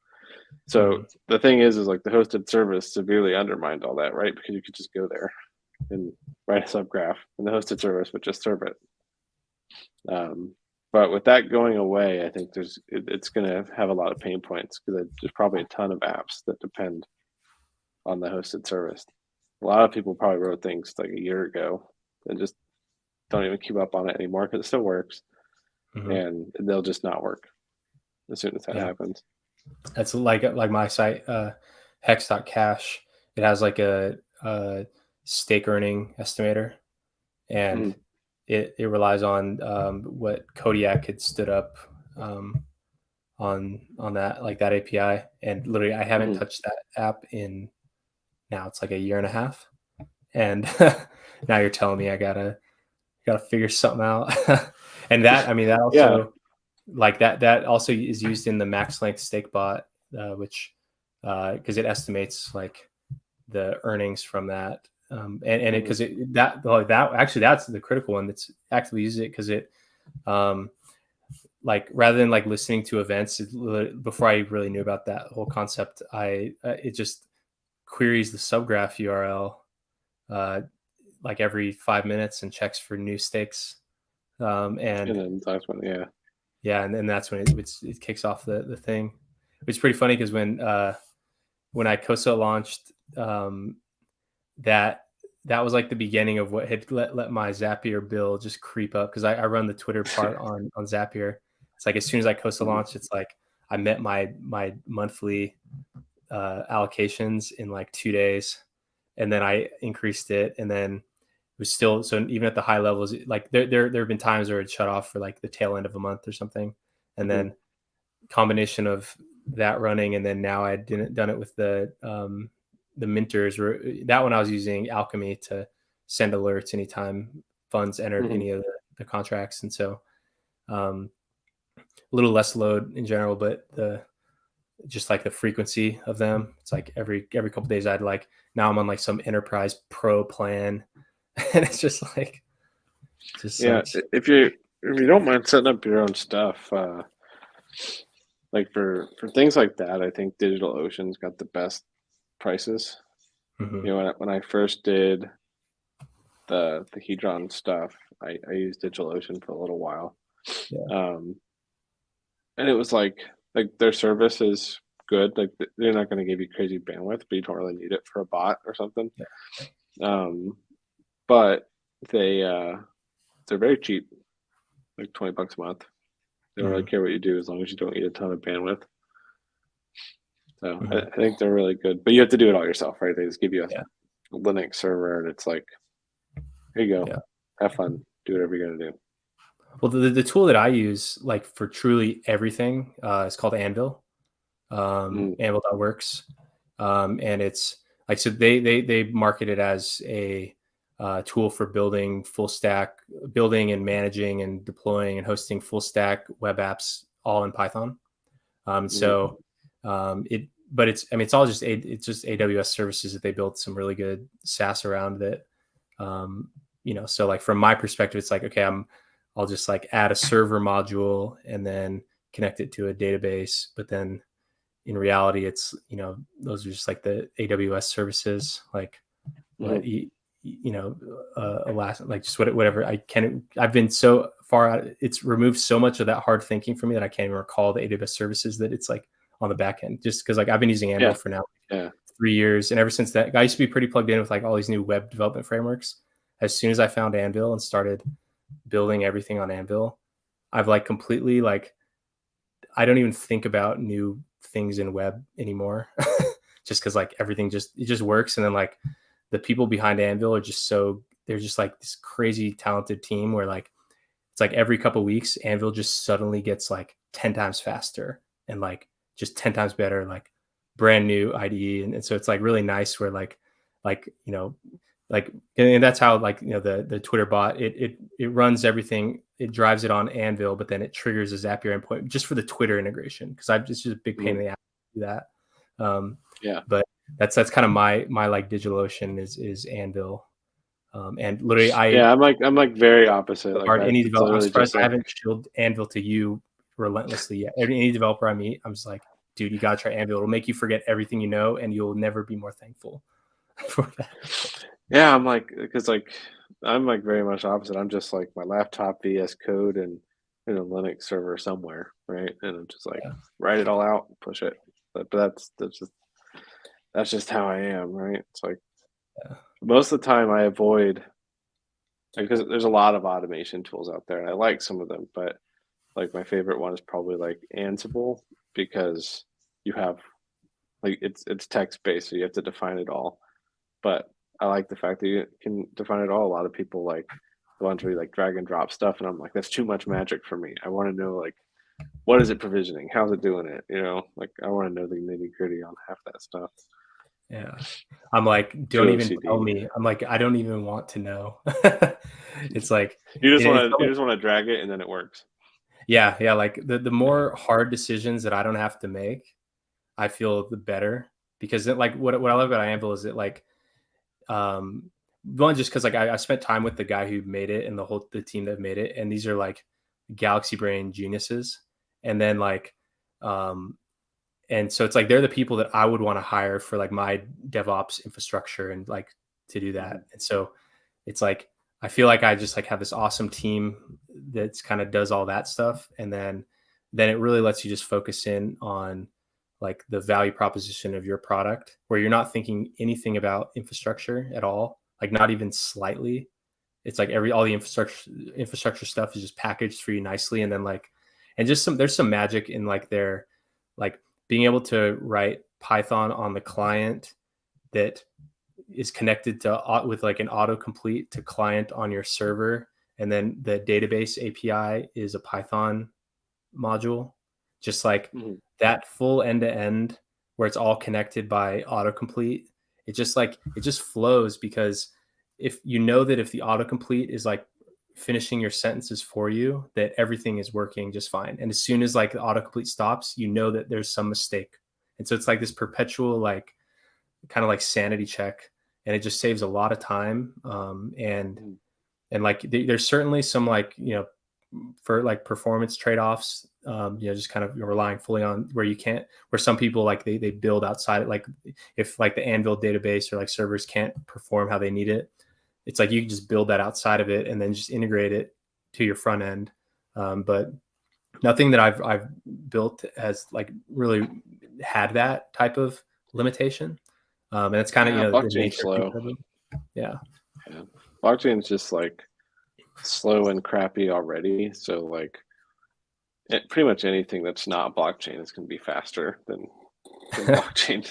So the thing is like the hosted service severely undermined all that, right? Because you could just go there and write a subgraph, and the hosted service would just serve it. But with that going away, I think it's going to have a lot of pain points because there's probably a ton of apps that depend on the hosted service. A lot of people probably wrote things like a year ago and just don't even keep up on it anymore because it still works, and they'll just not work as soon as that happens. That's like my site, hex.cash. It has like a stake earning estimator, and it relies on what Kodiak had stood up on that, like that API. And literally I haven't touched that app in now it's like a year and a half, and now you're telling me I gotta figure something out. And that, I mean, that also like that also is used in the max length stake bot, which because it estimates like the earnings from that. And it because that actually that's the critical one that's actively uses it, because it like rather than like listening to events before I really knew about that whole concept, it just queries the subgraph URL like every 5 minutes and checks for new stakes, and then that's when and then that's when it kicks off the thing. It's pretty funny because when Icosa launched, that was like the beginning of what had let my Zapier bill just creep up, because I run the Twitter part on Zapier. It's like as soon as Icosa launched, it's like I met my monthly allocations in like 2 days, and then I increased it, and then it was still, so even at the high levels, like there have been times where it shut off for like the tail end of a month or something, and then combination of that running, and then now I didn't done it with the minters. That one I was using Alchemy to send alerts anytime funds entered any of the contracts, and so a little less load in general, but just like the frequency of them, it's like every couple of days I'd like, now I'm on like some enterprise pro plan, and it's just like if you don't mind setting up your own stuff, like for things like that, I think DigitalOcean's got the best prices. You know, when I first did the Hedron stuff, I used DigitalOcean for a little while, and it was like their service is good. Like they're not going to give you crazy bandwidth, but you don't really need it for a bot or something. But they're very cheap, like $20 a month. They don't really care what you do as long as you don't need a ton of bandwidth. So I think they're really good, but you have to do it all yourself, right? They just give you a Linux server, and it's like, here you go, have fun, do whatever you're gonna do. Well, the tool that I use like for truly everything is called Anvil, Anvil.works, and it's like, so they market it as a tool for building building and managing and deploying and hosting full stack web apps all in Python. So but it's it's all just it's just AWS services that they built some really good SaaS around that. So like from my perspective, it's like, okay, I'll just like add a server module and then connect it to a database. But then in reality, it's, those are just like the AWS services, like what like just whatever I've been so far out. It's removed so much of that hard thinking for me that I can't even recall the AWS services that it's like on the back end, just because like I've been using Anvil for now 3 years. And ever since that, I used to be pretty plugged in with like all these new web development frameworks. As soon as I found Anvil and started building everything on Anvil, I've like completely like, I don't even think about new things in web anymore. Just because like everything it just works. And then like the people behind Anvil are just they're just like this crazy talented team where like, it's like every couple of weeks, Anvil just suddenly gets like 10 times faster and like just 10 times better, like brand new IDE. And so it's like really nice where and that's how like, the Twitter bot, it runs everything. It drives it on Anvil, but then it triggers a Zapier endpoint just for the Twitter integration. Cause it's just a big pain in the ass to do that. But that's kind of my like DigitalOcean is Anvil. And literally I'm like very opposite. Like any developer, I'm surprised I haven't shilled Anvil to you relentlessly yet. Any developer I meet, I'm just like, dude, you gotta try Anvil. It'll make you forget everything you know, and you'll never be more thankful for that. Yeah, I'm like, because like I'm like very much opposite. I'm just like my laptop, VS Code, and in a Linux server somewhere, right? And I'm just like write it all out, push it. But that's just how I am, right? It's like most of the time I avoid, because there's a lot of automation tools out there, and I like some of them, but like my favorite one is probably like Ansible, because you have like it's text based, so you have to define it all. But I like the fact that you can define it all. A lot of people like the ones where you like drag and drop stuff, and I'm like, that's too much magic for me. I want to know like, what is it provisioning? How's it doing it? Like I want to know the nitty gritty on half that stuff. Yeah, I'm like, don't even tell me. I'm like, I don't even want to know. It's like you just want to drag it and then it works. Yeah, like the more hard decisions that I don't have to make, I feel the better, because like what I love about Anvil is that like one, just because like I spent time with the guy who made it and the team that made it, and these are like Galaxy Brain geniuses, and then like and so it's like they're the people that I would want to hire for like my DevOps infrastructure and like to do that. And so it's like I feel like I just like have this awesome team that's kind of does all that stuff, and then it really lets you just focus in on like the value proposition of your product, where you're not thinking anything about infrastructure at all, like not even slightly. It's like all the infrastructure stuff is just packaged for you nicely, and then like, and just there's some magic in like their like being able to write Python on the client that is connected to with like an autocomplete to client on your server, and then the database API is a Python module, just like that full end to end where it's all connected by autocomplete. It just flows, because if you know that if the autocomplete is like finishing your sentences for you, that everything is working just fine. And as soon as like the autocomplete stops, you know that there's some mistake. And so it's like this perpetual, like kind of like sanity check, and it just saves a lot of time. And like there's certainly some like, for like performance trade-offs, just kind of relying fully on where some people like they build outside it. Like if like the Anvil database or like servers can't perform how they need it, it's like you can just build that outside of it and then just integrate it to your front end. But nothing that I've built has like really had that type of limitation. And it's kind of, the nature slow. of it. Yeah. Blockchain is just like slow and crappy already. So like pretty much anything that's not blockchain is going to be faster than blockchain.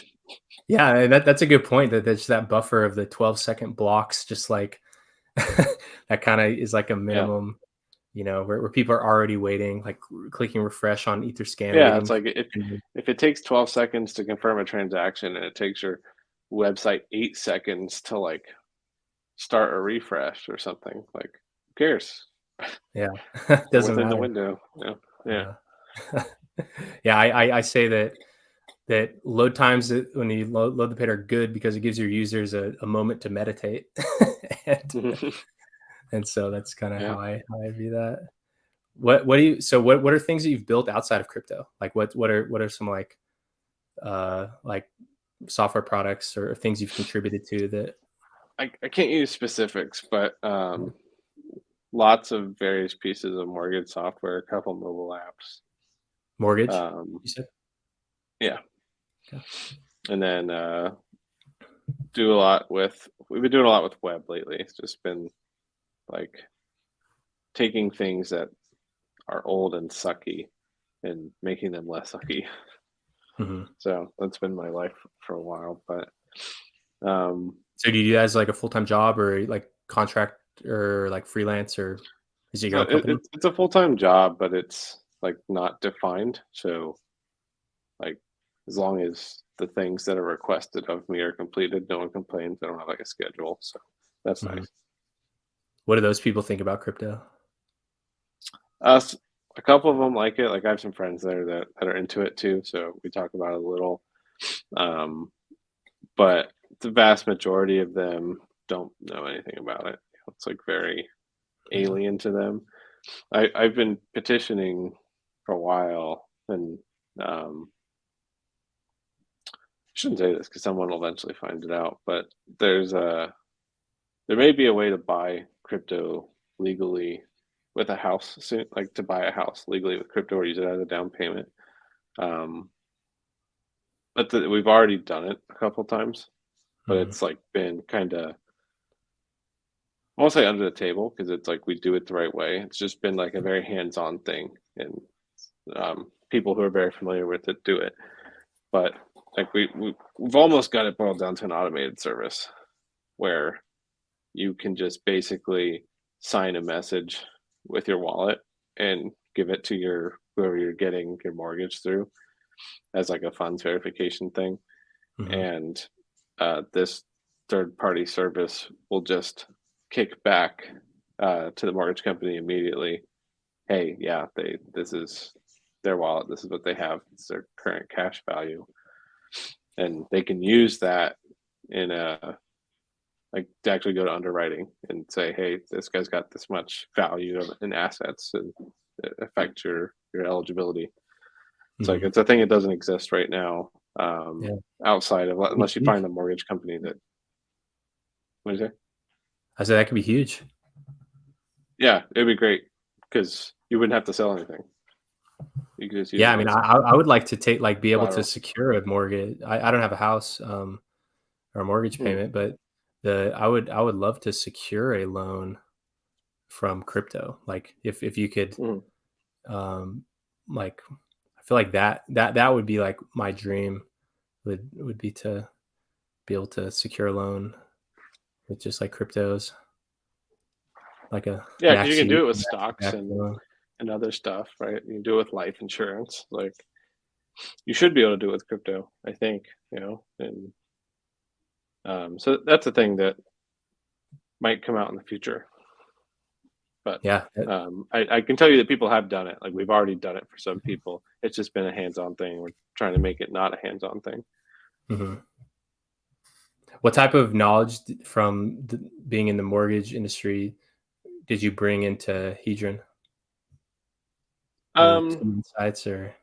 Yeah, that's a good point. That's that buffer of the 12-second blocks, just like that kind of is like a minimum, where people are already waiting, like clicking refresh on Etherscan. Yeah, it's like if it takes 12 seconds to confirm a transaction and it takes your website 8 seconds to like start a refresh or something. Like, who cares? Yeah, They're doesn't within the matter. window. Yeah. Yeah. Yeah, I say that load times when you load the page are good because it gives your users a moment to meditate. and, Yeah. and so that's kind of Yeah. how I view that. What are things that you've built outside of crypto? Like what are some like software products or things you've contributed to that I can't use specifics, but lots of various pieces of mortgage software, a couple mobile apps. mortgage, Um, you said? yeah. Okay. And then we've been doing a lot with web lately. It's just been like taking things that are old and sucky and making them less sucky. Mhm. So that's been my life for a while. But So do you do that as like a full-time job or like contract or like freelance, or is it your so own company? it's a full-time job, but it's like not defined. So like as long as the things that are requested of me are completed, no one complains. I don't have like a schedule. So that's Mhm. nice. What do those people think about crypto? Us, a couple of them like it. Like I have some friends there that are into it too, so we talk about it a little. Um, but the vast majority of them don't know anything about it. It's like very Yeah. alien to them. I've been petitioning for a while, and I shouldn't say this because someone will eventually find it out. But there may be a way to buy crypto legally with a house soon, like to buy a house legally with crypto or use it as a down payment. Um, but we've already done it a couple times, but Mhm. it's like been kind of, I won't say under the table because it's like we do it the right way. It's just been like a very hands-on thing, and people who are very familiar with it do it. But like we've almost got it boiled down to an automated service where you can just basically sign a message with your wallet and give it to your whoever you're getting your mortgage through as like a funds verification thing. Mhm. And this third party service will just kick back to the mortgage company immediately. Hey, yeah, this is their wallet. This is what they have. It's their current cash value, and they can use that in a like to actually go to underwriting and say, hey, this guy's got this much value in assets and it affect your eligibility. It's like Mhm. it's a thing that doesn't exist right now Yeah. outside of Be unless you huge. find the mortgage company that what is it? I said that could be huge. Yeah, it'd be great because you wouldn't have to sell anything. You could just use Yeah, it I mean, as I would like to be able to collateral. secure a mortgage. I don't have a house, or a mortgage Hmm. payment, but I would love to secure a loan from crypto. Like if you could, Hmm. um, like I feel like that would be like my dream would be to be able to secure a loan with just like cryptos, like a Yeah, because you can do it with maxi stocks backed loan. and other stuff, right? You can do it with life insurance. Like you should be able to do it with crypto, I think, and so that's a thing that might come out in the future. But Yeah. I can tell you that people have done it. Like we've already done it for some people. It's just been a hands-on thing. We're trying to make it not a hands-on thing. Mhm. What type of knowledge from being in the mortgage industry did you bring into Hedron? Any Um, some insights or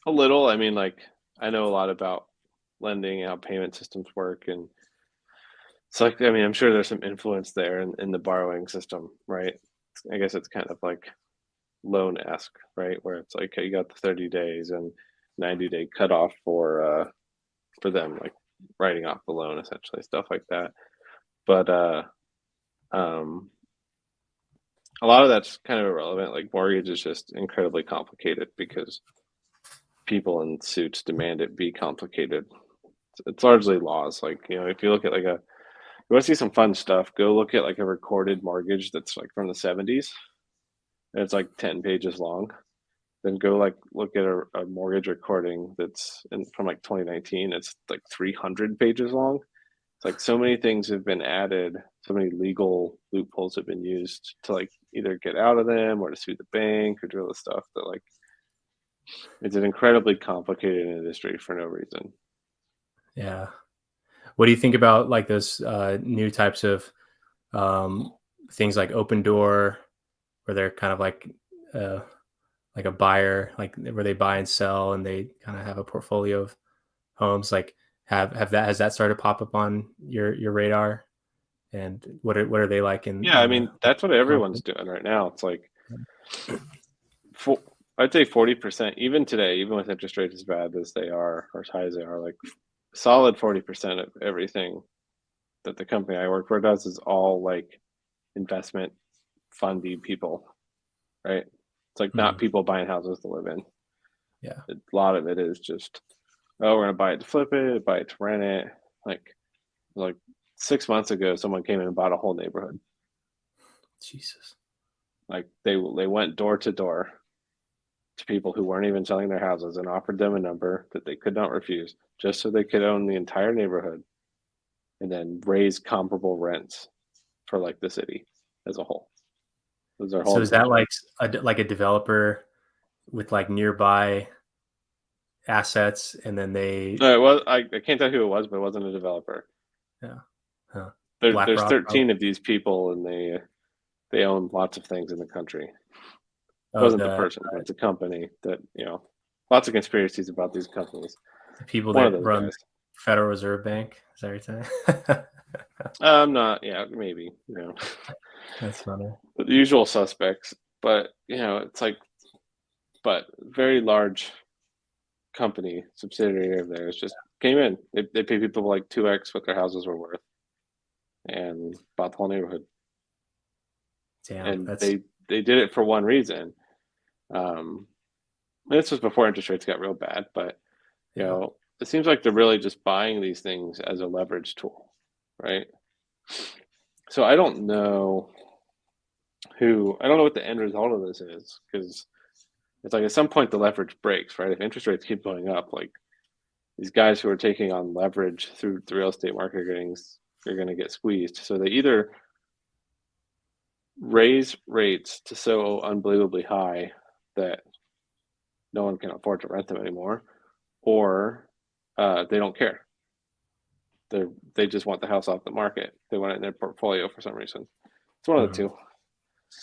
a little. I mean, like I know a lot about lending and how payment systems work, and it's like I mean, I'm sure there's some influence there in the borrowing system, right? I guess it's kind of like loan-esque, right? Where it's like you got the 30 days and 90-day cutoff for them, like writing off the loan, essentially, stuff like that. But um, a lot of that's kind of irrelevant. Like mortgage is just incredibly complicated because people in suits demand it be complicated. It's largely laws. Like if you look at you want to see some fun stuff, go look at like a recorded mortgage that's like from the 70s. And it's like 10 pages long. Then go like look at a mortgage recording from like 2019. It's like 300 pages long. It's like so many things have been added, so many legal loopholes have been used to like either get out of them or to sue the bank or do all this stuff that like it's an incredibly complicated industry for no reason. Yeah. What do you think about like those new types of things like Open Door, where they're kind of like a buyer, like where they buy and sell, and they kind of have a portfolio of homes? Like, has that started to pop up on your radar? And what are they like Yeah, I in mean the that's what everyone's market? doing right now. It's like for, I'd say 40%, even today, even with interest rates as bad as they are or as high as they are, like solid 40% of everything that the company I work for does is all like investment fundy people, right? It's like not Mhm. people buying houses to live in. Yeah. A lot of it is just, oh, we're gonna buy it to flip it, buy it to rent it. Like 6 months ago, someone came in and bought a whole neighborhood. Jesus. Like they went door to door to people who weren't even selling their houses and offered them a number that they could not refuse just so they could own the entire neighborhood and then raise comparable rents for like the city as a whole. That was their whole So is that intention. like a developer with like nearby assets, and then they No, it was I can't tell who it was, but it wasn't a developer. yeah, huh. There's BlackRock probably. 13 of these people and they own lots of things in the country. It Oh, wasn't the person, but it's a company that, lots of conspiracies about these companies. the people One of that those run the guys. Federal Reserve Bank. Is that what you're saying? Not, yeah, maybe, That's funny. the usual suspects, but it's like, but very large company subsidiary of theirs just came in. They pay people like 2x what their houses were worth and bought the whole neighborhood. Damn, And that's they did it for one reason. Um, this was before interest rates got real bad, but yeah. it seems like they're really just buying these things as a leverage tool, right? So I don't know what the end result of this is, because it's like at some point the leverage breaks, right? If interest rates keep going up, like these guys who are taking on leverage through the real estate market are going to get squeezed. So they either raise rates to so unbelievably high that no one can afford to rent them anymore, or they don't care. They just want the house off the market. They want it in their portfolio for some reason. It's one of the Mhm. two.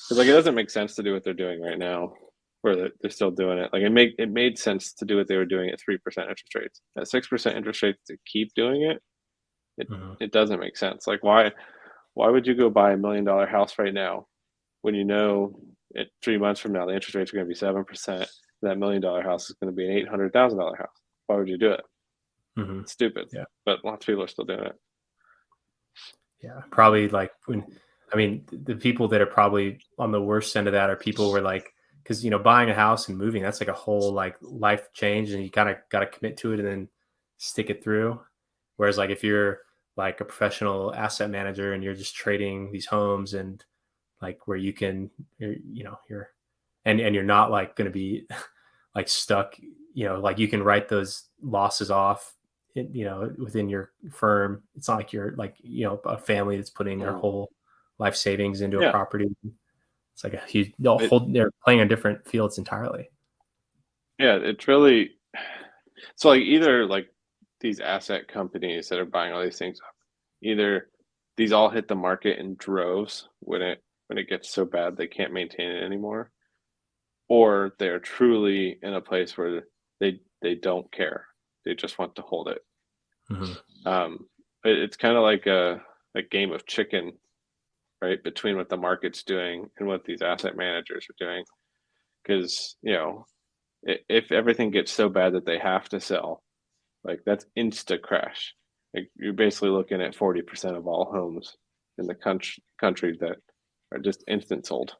Because like it doesn't make sense to do what they're doing right now, where they're still doing it. Like it made sense to do what they were doing at 3% interest rates. At 6% interest rates to keep doing it, it Mhm. it doesn't make sense. Like why would you go buy $1 million house right now when you know 3 months from now the interest rates are going to be 7%? That $1 million house is going to be an $800,000 house. Why would you do it? Mhm. It's stupid. Yeah. But lots of people are still doing it. Yeah. Probably like I mean, the people that are probably on the worst end of that are people where like, because buying a house and moving, that's like a whole like life change, and you kind of got to commit to it and then stick it through. Whereas like if you're like a professional asset manager and you're just trading these homes, and like where you're and you're not like going to be like stuck, like you can write those losses off, within your firm. It's not like you're like, a family that's putting their Mm. whole life savings into a Yeah. property. It's like It, they're playing on different fields entirely. yeah, it's really so like either like these asset companies that are buying all these things up, either these all hit the market in droves when it gets so bad they can't maintain it anymore, or they're truly in a place where they don't care. They just want to hold it. Mhm. It's kind of like a game of chicken, right, between what the market's doing and what these asset managers are doing. Because if everything gets so bad that they have to sell, like that's insta crash. Like you're basically looking at 40% of all homes in the country that are just instant sold.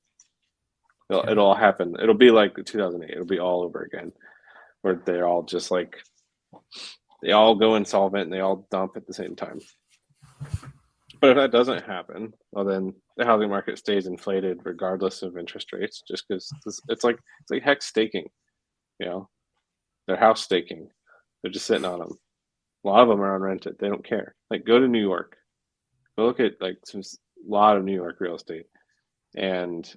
It'll Yeah. all happen. It'll be like 2008. It'll be all over again, where they're all just like they all go insolvent and they all dump at the same time. But if that doesn't happen, well, then the housing market stays inflated regardless of interest rates, just because it's like hex staking. You know, they're house staking. They're just sitting on them. A lot of them are unrented. They don't care. Like, go to New York. Go look at like a lot of New York real estate, and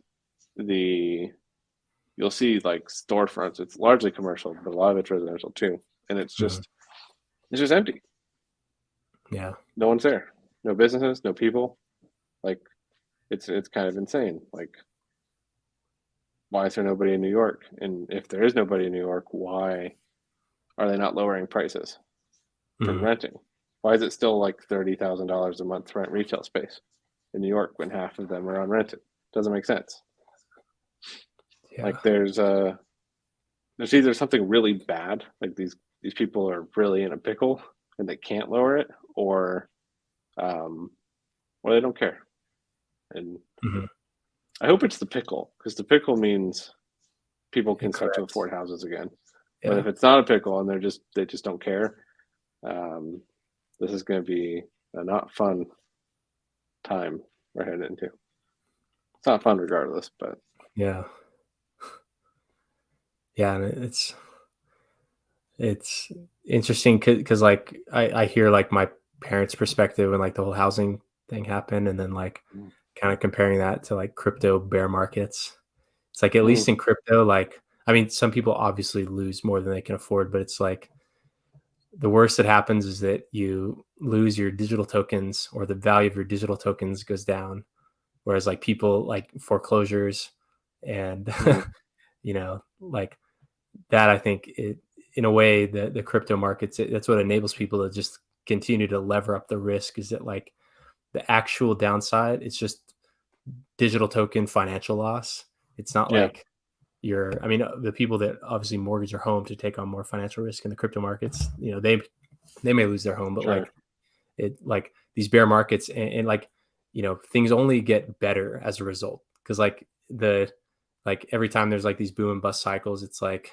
you'll see like storefronts. It's largely commercial, but a lot of it's residential too. And it's just empty. Yeah. No one's there. No businesses, no people. Like, it's kind of insane. Like, why is there nobody in New York? And if there is nobody in New York, why are they not lowering prices for renting? Why is it still like $30,000 a month to rent retail space in New York when half of them are unrented? Doesn't make sense. Yeah. Like, there's either something really bad, like these people are really in a pickle and they can't lower it, or they don't care. And I hope it's the pickle, because the pickle means people can start to afford houses again. Yeah. But if it's not a pickle and they just don't care, this is going to be a not fun time we're heading into. It's not fun regardless, but yeah, and it's interesting because like I hear like my parents' perspective when like the whole housing thing happened, and then like kind of comparing that to like crypto bear markets. It's like, at least in crypto, like, I mean, some people obviously lose more than they can afford, but it's like the worst that happens is that you lose your digital tokens, or the value of your digital tokens goes down. Whereas like people like foreclosures and, you know, like that, I think in a way, the crypto markets, that's what enables people to just continue to lever up the risk, is that like the actual downside, it's just digital token financial loss. It's not like I mean, the people that obviously mortgage their home to take on more financial risk in the crypto markets, you know, they may lose their home, but like these bear markets and like, you know, things only get better as a result. Cause like every time there's like these boom and bust cycles, it's like,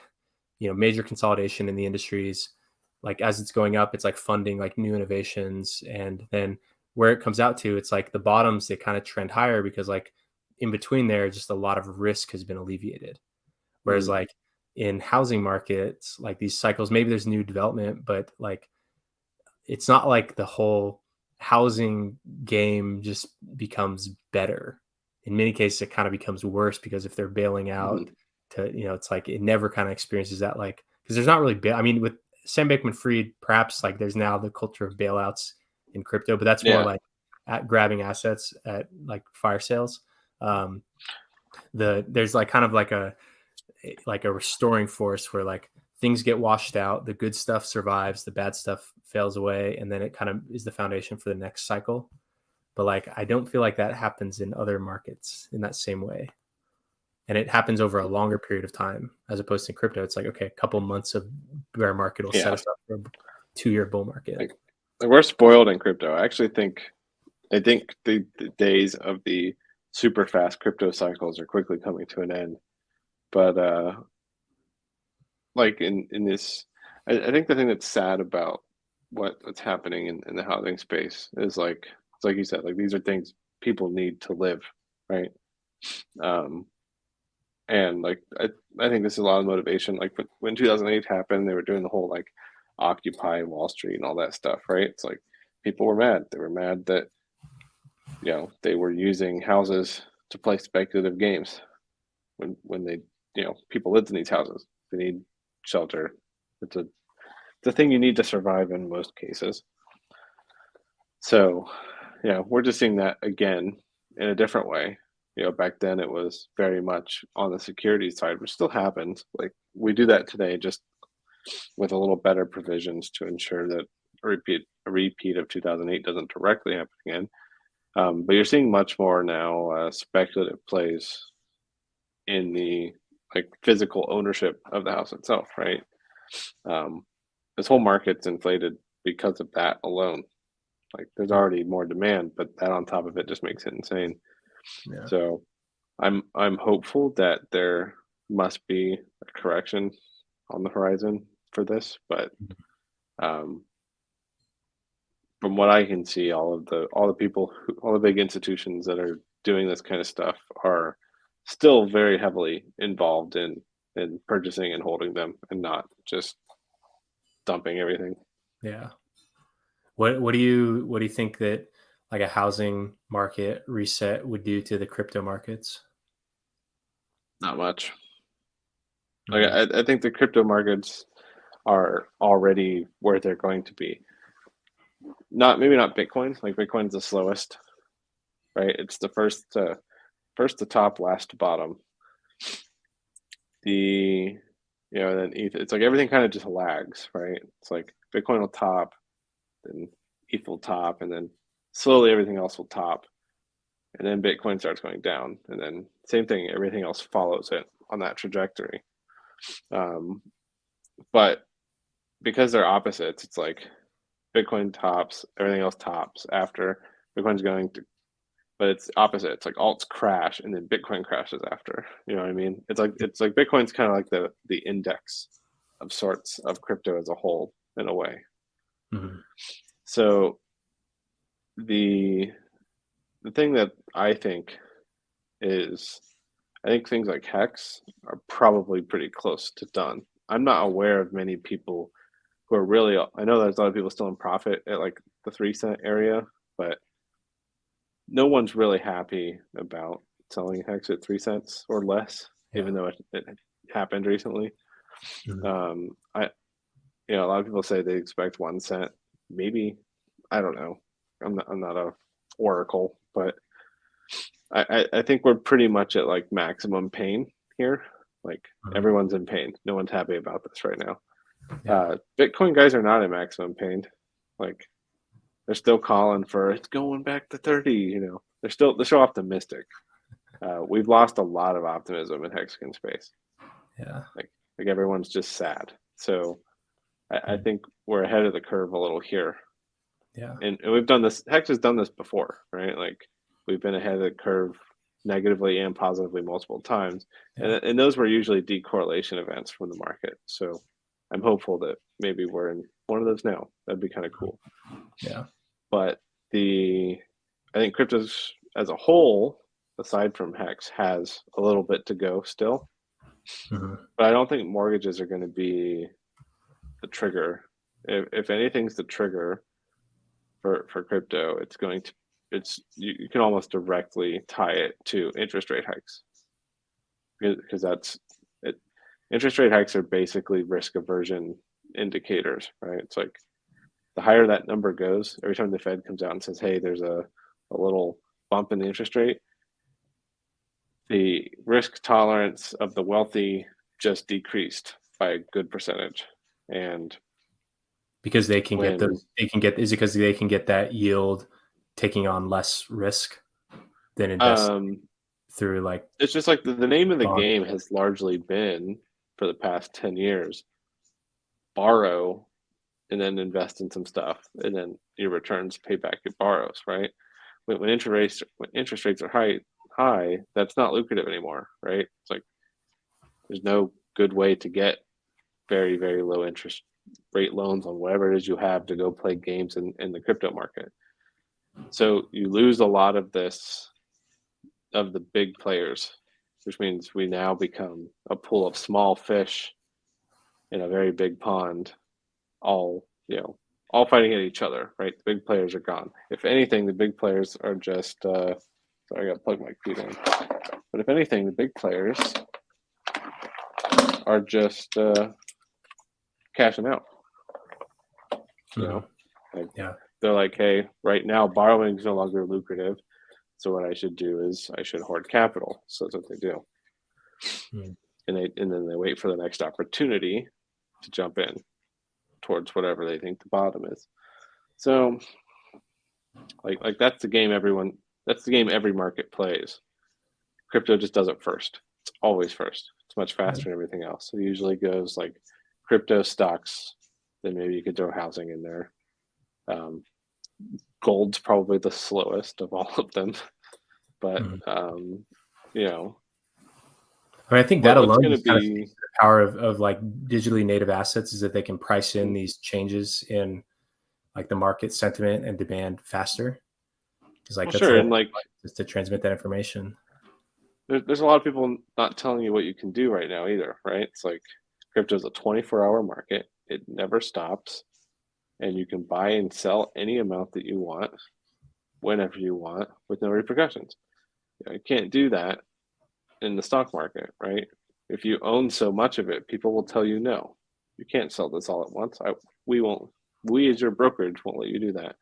you know, major consolidation in the industries. Like as it's going up, it's like funding like new innovations. And then where it comes out to, it's like the bottoms, they kind of trend higher because like in between there, just a lot of risk has been alleviated. Whereas like in housing markets, like these cycles, maybe there's new development, but like it's not like the whole housing game just becomes better. In many cases, it kind of becomes worse, because if they're bailing out to, you know, it's like it never kind of experiences that, like, because there's not really, I mean, with Sam Bankman-Fried, perhaps like there's now the culture of bailouts in crypto, but that's more like at grabbing assets at like fire sales. There's like kind of like a restoring force where like things get washed out, the good stuff survives, the bad stuff fails away, and then it kind of is the foundation for the next cycle. But like I don't feel like that happens in other markets in that same way, and it happens over a longer period of time as opposed to crypto. It's like, okay, a couple months of bear market will set us up for a 2-year bull market. Like we're spoiled in crypto. I think the days of the super fast crypto cycles are quickly coming to an end. But like in this, I think the thing that's sad about what's happening in the housing space is like, it's like you said, like these are things people need to live, right? And like I think this is a lot of motivation. Like when 2008 happened, they were doing the whole like Occupy Wall Street and all that stuff, right? It's like people were mad. They were mad that, you know, they were using houses to play speculative games when they, you know, people lived in these houses. They need shelter. It's a thing you need to survive in most cases. So, yeah, we're just seeing that again in a different way. You know, back then it was very much on the security side, which still happens. Like we do that today, just with a little better provisions to ensure that a repeat of 2008 doesn't directly happen again. But you're seeing much more now speculative plays in the like physical ownership of the house itself, right? This whole market's inflated because of that alone. Like there's already more demand, but that on top of it just makes it insane. Yeah. So I'm hopeful that there must be a correction on the horizon for this, but from what I can see, all the people, all the big institutions that are doing this kind of stuff are still very heavily involved in purchasing and holding them, and not just dumping everything. Yeah. What do you think that like a housing market reset would do to the crypto markets? Not much. Like Mhm. I think the crypto markets are already where they're going to be. Maybe not Bitcoin. Like Bitcoin's the slowest, right? It's the first to top, last to bottom. The then ETH. It's like everything kind of just lags, right? It's like Bitcoin will top, then ETH will top, and then slowly everything else will top, and then Bitcoin starts going down, and then same thing, everything else follows it on that trajectory. Um, but because they're opposites, it's like Bitcoin tops, everything else tops after Bitcoin's going to, but it's opposite. It's like alts crash and then Bitcoin crashes after. You know what I mean? It's like Bitcoin's kind of like the index of sorts of crypto as a whole in a way. Mhm. So the the thing that I think is I think things like Hex are probably pretty close to done. I'm not aware of many people who are really, I know there's a lot of people still in profit at like the 3 cent area, but no one's really happy about selling Hex at 3 cents or less, Yeah. even though it happened recently. Mhm. I a lot of people say they expect 1 cent, maybe. I don't know. I'm not a oracle, but I think we're pretty much at like maximum pain here. Like Mhm. everyone's in pain. No one's happy about this right now. Yeah. Bitcoin guys are not in maximum pain. Like they're still calling for it's going back to 30. They're still optimistic. We've lost a lot of optimism in Hexagon space. Yeah. Like everyone's just sad. So I Mhm. think we're ahead of the curve a little here, Yeah. and we've done this. Hex has done this before, right? Like we've been ahead of the curve negatively and positively multiple times, Yeah. and those were usually decorrelation events from the market. So I'm hopeful that maybe we're in one of those now. That'd be kind of cool. Yeah. But I think cryptos as a whole, aside from Hex, has a little bit to go still. Mhm. But I don't think mortgages are going to be the trigger. If anything's the trigger for crypto, you can almost directly tie it to interest rate hikes because that's it. Interest rate hikes are basically risk aversion indicators, right? It's like the higher that number goes, every time the Fed comes out and says, "Hey, there's a little bump in the interest rate," the risk tolerance of the wealthy just decreased by a good percentage. And Because they can get when those, they can get, is it because they can get that yield taking on less risk than invest um, through like it's just like the name of the bond? game has largely been for the past 10 years borrow and then invest in some stuff and then your returns pay back your borrows, right? When interest rates are high, that's not lucrative anymore, right? It's like there's no good way to get very, very low interest rate loans on whatever it is you have to go play games in the crypto market. So you lose a lot of the big players, which means we now become a pool of small fish in a very big pond, all all fighting at each other. Right, the big players are gone. If anything, the big players are just. Sorry, I got to plug my computer in. But if anything, the big players are just cashing out. You know, Mhm. like Yeah. they're like, hey, right now borrowing is no longer lucrative. So what I should do is I should hoard capital. So that's what they do, Mhm. and then they wait for the next opportunity to jump in towards whatever they think the bottom is. So like that's the game everyone. That's the game every market plays. Crypto just does it first. It's always first. It's much Yeah. faster than everything else. It usually goes like crypto stocks. Then maybe you could throw housing in there. Um, Gold's probably the slowest of all of them, but Mhm. you know I mean, I think that what's alone going to just kind of be. speaks to the power of like digitally native assets is that they can price in these changes in like the market sentiment and demand faster. Because like Well, that's the sure, whole and like point, is to transmit that information. there's a lot of people not telling you what you can do right now either, right? It's like crypto is a 24-hour market. It never stops. and you can buy and sell any amount that you want, whenever you want, with no repercussions. You can't do that in the stock market, right? If you own so much of it, people will tell you, no, you can't sell this all at once. We won't. We as your brokerage won't let you do that.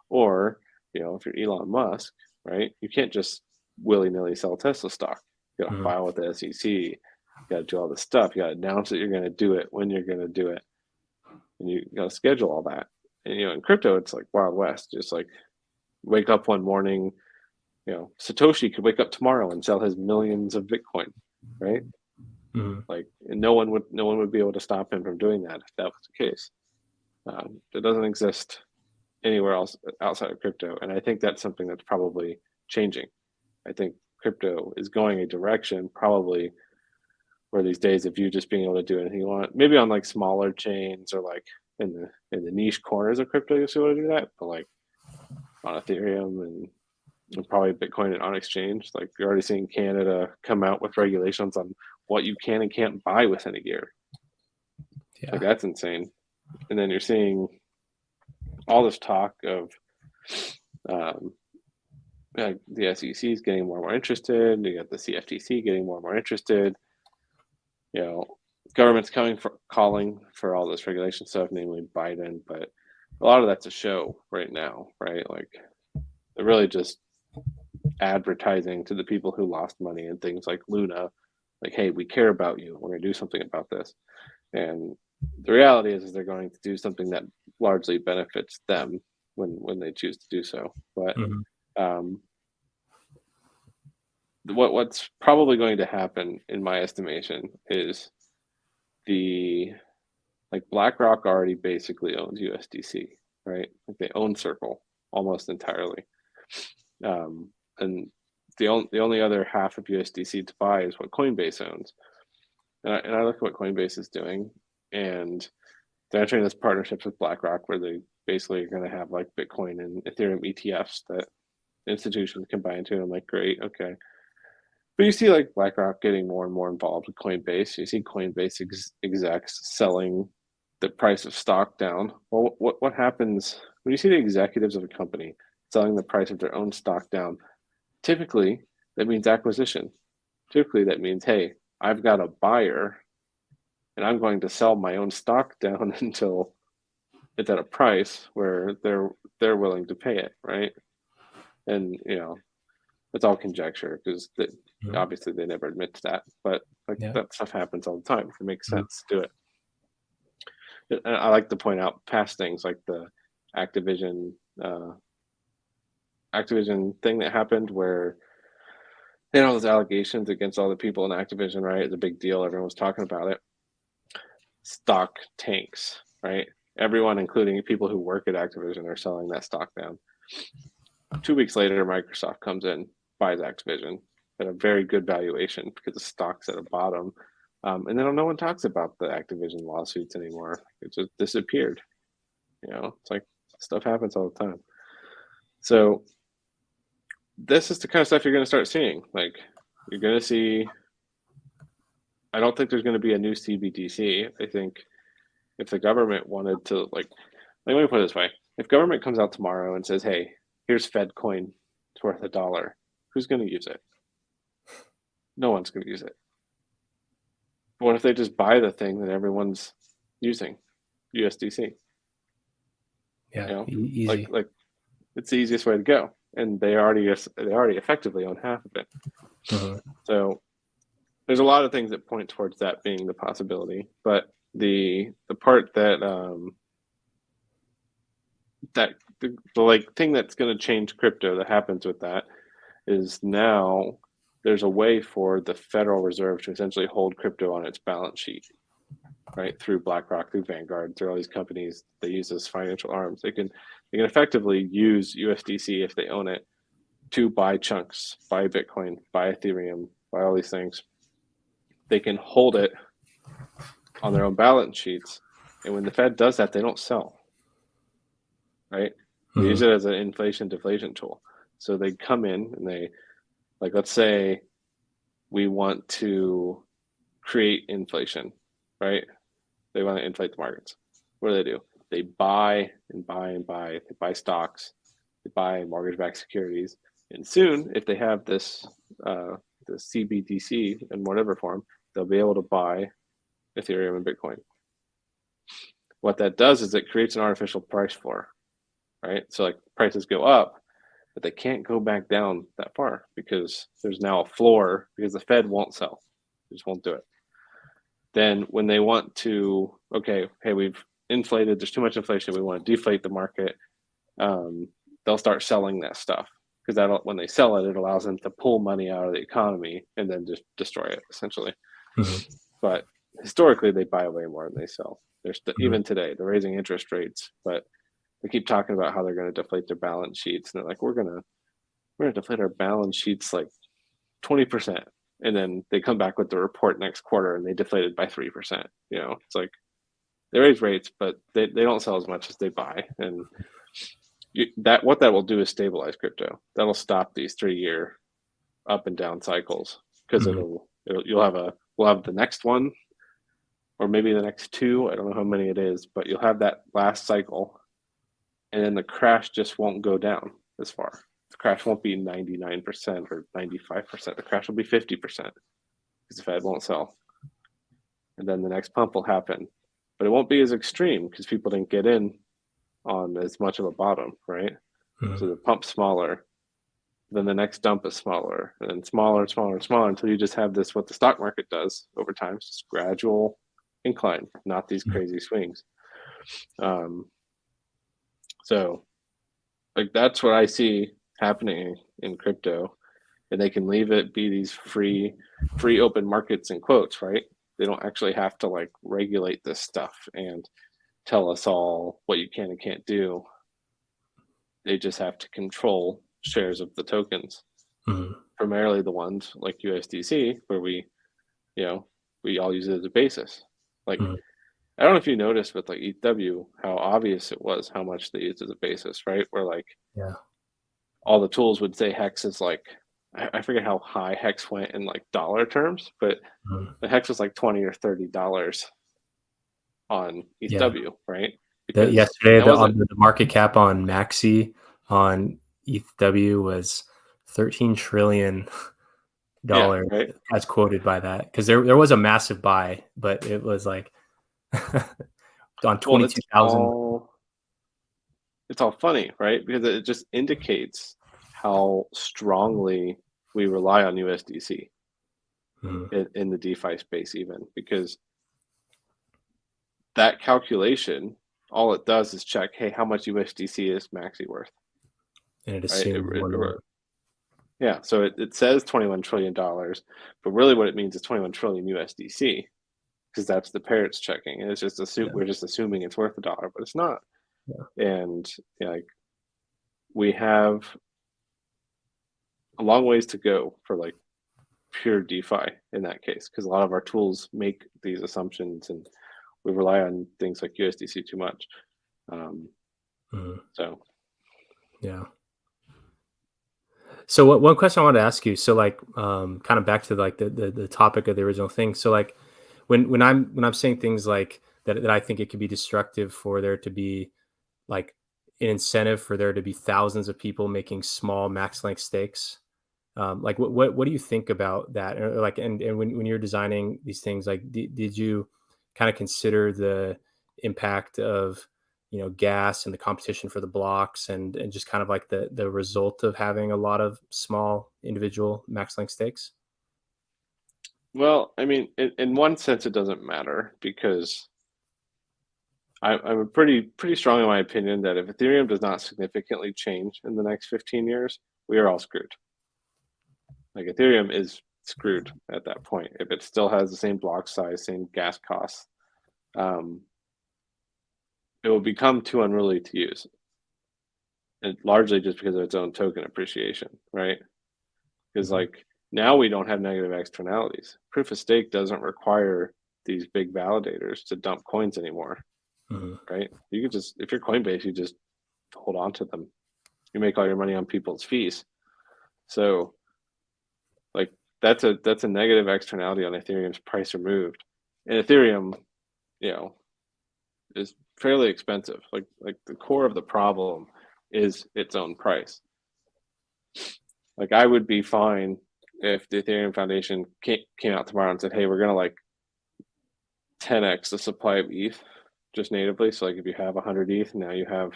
Or, if you're Elon Musk, right, you can't just willy-nilly sell Tesla stock. You got to file with the SEC. You got to do all this stuff. You got to announce that you're going to do it, when you're going to do it, and you got to schedule all that. And in crypto, it's like Wild West. Just like wake up one morning, Satoshi could wake up tomorrow and sell his millions of Bitcoin, right? Like, and no one would be able to stop him from doing that if that was the case. It doesn't exist anywhere else outside of crypto, and I think that's something that's probably changing. I think crypto is going a direction probably where these days of you just being able to do anything you want, maybe on like smaller chains or like in the niche corners of crypto, you'll be able to do that, but like on Ethereum and probably Bitcoin and on exchange, like you're already seeing Canada come out with regulations on what you can and can't buy within a year. Yeah. Like that's insane. And then you're seeing all this talk of the SEC is getting more and more interested. You got the CFTC getting more and more interested. Government's calling for all this regulation stuff, namely Biden, but a lot of that's a show right now, right? Like they're really just advertising to the people who lost money and things like Luna, like, hey, we care about you. We're going to do something about this. And the reality is they're going to do something that largely benefits them when they choose to do so. But what's probably going to happen, in my estimation, is BlackRock already basically owns USDC, right? Like they own Circle almost entirely. And the only other half of USDC to buy is what Coinbase owns. And I look at what Coinbase is doing, and they're entering this partnerships with BlackRock where they basically are going to have like Bitcoin and Ethereum ETFs that institutions can buy into. And I'm like, great, okay. But you see like BlackRock getting more and more involved with Coinbase. You see Coinbase execs selling the price of stock down. Well, what happens when you see the executives of a company selling the price of their own stock down? Typically, that means acquisition. Typically, that means, hey, I've got a buyer, and I'm going to sell my own stock down until it's at a price where they're willing to pay it, right? And it's all conjecture because obviously they never admit to that, but that stuff happens all the time. It makes sense to do it. And I like to point out past things like the Activision thing that happened where those allegations against all the people in Activision, right? It's a big deal. Everyone was talking about it. Stock tanks, right? Everyone, including people who work at Activision, are selling that stock down. 2 weeks later, Microsoft comes in, buys Activision at a very good valuation because the stock's at a bottom. And then no one talks about the Activision lawsuits anymore. It just disappeared. It's like stuff happens all the time. So this is the kind of stuff you're going to start seeing. Like you're going to see, I don't think there's going to be a new CBDC. I think if the government wanted to, let me put it this way. If government comes out tomorrow and says, hey, here's Fed coin, it's worth $1, who's going to use it? No one's going to use it. But what if they just buy the thing that everyone's using, USDC? Yeah, easy. Like it's the easiest way to go, and they already effectively own half of it. So there's a lot of things that point towards that being the possibility, but the part that the thing that's going to change crypto that happens with that is now there's a way for the Federal Reserve to essentially hold crypto on its balance sheet, right? Through BlackRock, through Vanguard, through all these companies they use as financial arms. They can effectively use USDC if they own it to buy chunks, buy Bitcoin, buy Ethereum, buy all these things. They can hold it on their own balance sheets, and when the Fed does that, they don't sell, right? They use it as an inflation deflation tool. So they come in and they, let's say we want to create inflation, right? They want to inflate the markets. What do? they buy and buy and buy. They buy stocks, they buy mortgage-backed securities, and soon, if they have this the CBDC in whatever form, they'll be able to buy Ethereum and Bitcoin. What that does is it creates an artificial price floor, right? So like prices go up, but they can't go back down that far because there's now a floor because the Fed won't sell. They just won't do it. Then when they want to, okay, hey, we've inflated, there's too much inflation, we want to deflate the market, they'll start selling that stuff because that when they sell it, it allows them to pull money out of the economy and then just destroy it essentially. Mm-hmm. But historically, they buy way more than they sell. Even today, they're raising interest rates, but they keep talking about how they're going to deflate their balance sheets, and they're like, we're gonna deflate our balance sheets like 20%, and then they come back with the report next quarter and they deflated by 3%. It's like they raise rates, but they don't sell as much as they buy, and what that will do is stabilize crypto. That'll stop these 3-year up and down cycles because we'll have the next one, or maybe the next 2. I don't know how many it is, but you'll have that last cycle, and then the crash just won't go down as far. The crash won't be 99% or 95%. The crash will be 50% because the Fed won't sell. And then the next pump will happen, but it won't be as extreme because people didn't get in on as much of a bottom, right? Mm-hmm. So the pump's smaller, then the next dump is smaller, and then smaller, smaller, smaller until you just have this, what the stock market does over time, it's just gradual incline, not these crazy swings. So like that's what I see happening in crypto, and they can leave it be these free open markets in quotes, right? They don't actually have to like regulate this stuff and tell us all what you can and can't do. They just have to control shares of the tokens, primarily the ones like USDC, where we all use it as a basis. Like, I don't know if you noticed with like ETH how obvious it was how much they used as a basis, right? Where like all the tools would say hex is like, I forget how high hex went in like dollar terms, but the hex was like $20 or $30 on ETH, right? Because yesterday the market cap on Maxi on ETH was $13 trillion. Right? As quoted by that, because there was a massive buy, but it was like on 22,000. It's all funny, right? Because it just indicates how strongly we rely on USDC in the DeFi space, even because that calculation, all it does is check, hey, how much USDC is Maxi worth? And it assumes so it says $21 trillion, but really what it means is 21 trillion USDC, because that's the pair it's checking. And it's just we're just assuming it's worth $1, but it's not. And like we have a long ways to go for like pure DeFi in that case, because a lot of our tools make these assumptions and we rely on things like USDC too much. So one question I wanted to ask you, so like kind of back to like the topic of the original thing. So like when I'm saying things like that I think it could be destructive for there to be like an incentive for there to be thousands of people making small max length stakes. Like what do you think about that? Like and when you're designing these things, like did you kind of consider the impact of gas and the competition for the blocks and just kind of like the result of having a lot of small individual max length stakes? Well, I mean, in one sense, it doesn't matter because I'm pretty strong in my opinion that if Ethereum does not significantly change in the next 15 years, we are all screwed. Like Ethereum is screwed at that point. If it still has the same block size, same gas costs, it will become too unruly to use. And largely just because of its own token appreciation, right? Because like now we don't have negative externalities. Proof of stake doesn't require these big validators to dump coins anymore, right? You can just, if you're Coinbase, you just hold on to them. You make all your money on people's fees. So like that's a negative externality on Ethereum's price removed. And Ethereum, is fairly expensive. Like the core of the problem is its own price. Like I would be fine if the Ethereum Foundation came out tomorrow and said, "Hey, we're gonna like 10x the supply of ETH just natively." So like if you have 100 ETH, now you have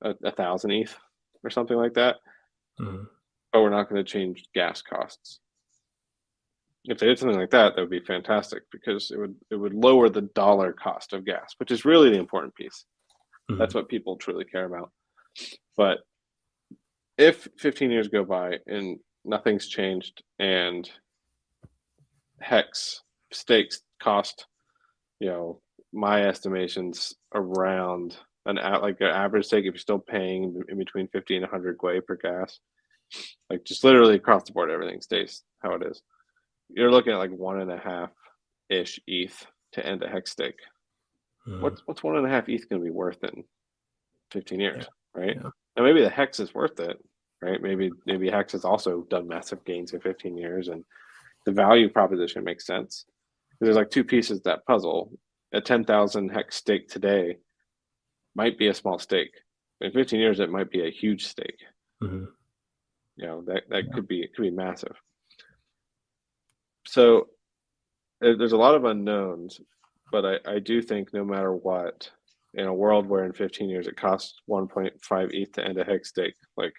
1,000 ETH or something like that. Mhm. But we're not going to change gas costs. If they did something like that, that would be fantastic because it would lower the dollar cost of gas, which is really the important piece. That's Mhm. what people truly care about. But if 15 years go by and nothing's changed and hex stakes cost, my estimations around like an average stake, if you're still paying in between 50 and 100 gwei per gas, like just literally across the board, everything stays how it is. You're looking at like 1.5-ish ETH to end a hex stake. Mhm. What's 1.5 ETH going to be worth in 15 years, Yeah. right? Yeah. Now maybe the hex is worth it, right? Maybe hex has also done massive gains in 15 years, and the value proposition makes sense. There's like two pieces of that puzzle. A 10,000 hex stake today might be a small stake. In 15 years, it might be a huge stake. Mhm. That could be massive. So there's a lot of unknowns, but I do think no matter what, in a world where in 15 years it costs 1.5 ETH to end a hex stake, like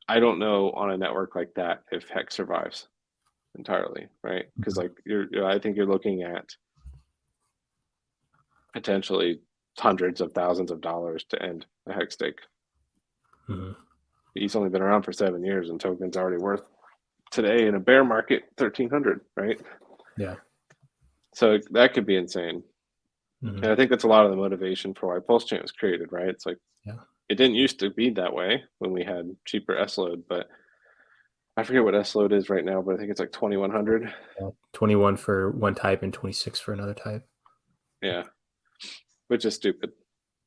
I don't know on a network like that if hex survives entirely, right? Because like I think you're looking at potentially hundreds of thousands of dollars to end a hex stake. Mhm. He's only been around for 7 years, and token's already worth today in a bear market 1,300, right? Yeah. So that could be insane. Mhm. And I think that's a lot of the motivation for why Pulse Chain was created, right? It's like Yeah. it didn't used to be that way when we had cheaper S load, but I forget what S load is right now, but I think it's like 2,100. 21 for one type and 26 for another type. Yeah, which is stupid.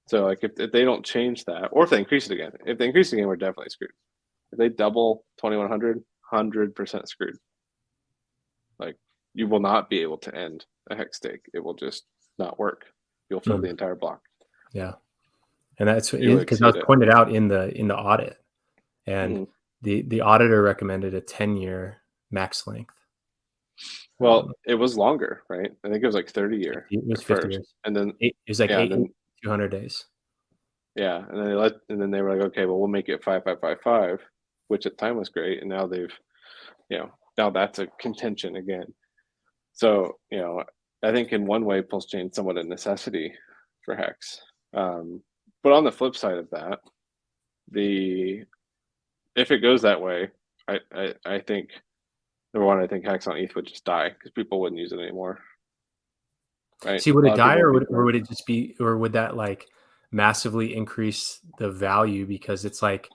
So like if they don't change that, or if they increase it again, we're definitely screwed. If they double 2,100, 100% screwed. Like you will not be able to end a hex stake. It will just not work. You'll fill the entire block. Yeah. And that's You'll because that was exceed it. pointed out in the audit, and Mhm. the auditor recommended a 10-year max length. Well, it was longer, right? I think it was like 30-year It was at 50 first, years. and then It was like yeah, eight, and then 200 days. yeah, and then they were like, okay, well, we'll make it 5,555, which at the time was great, and now now that's a contention again. So I think in one way, Pulse Chain's somewhat a necessity for Hex, but on the flip side of that, if it goes that way, I think number one, I think Hex on ETH would just die because people wouldn't use it anymore. Right? See, would A it lot of die, people or would be would it just be, or would that like massively increase the value because it's like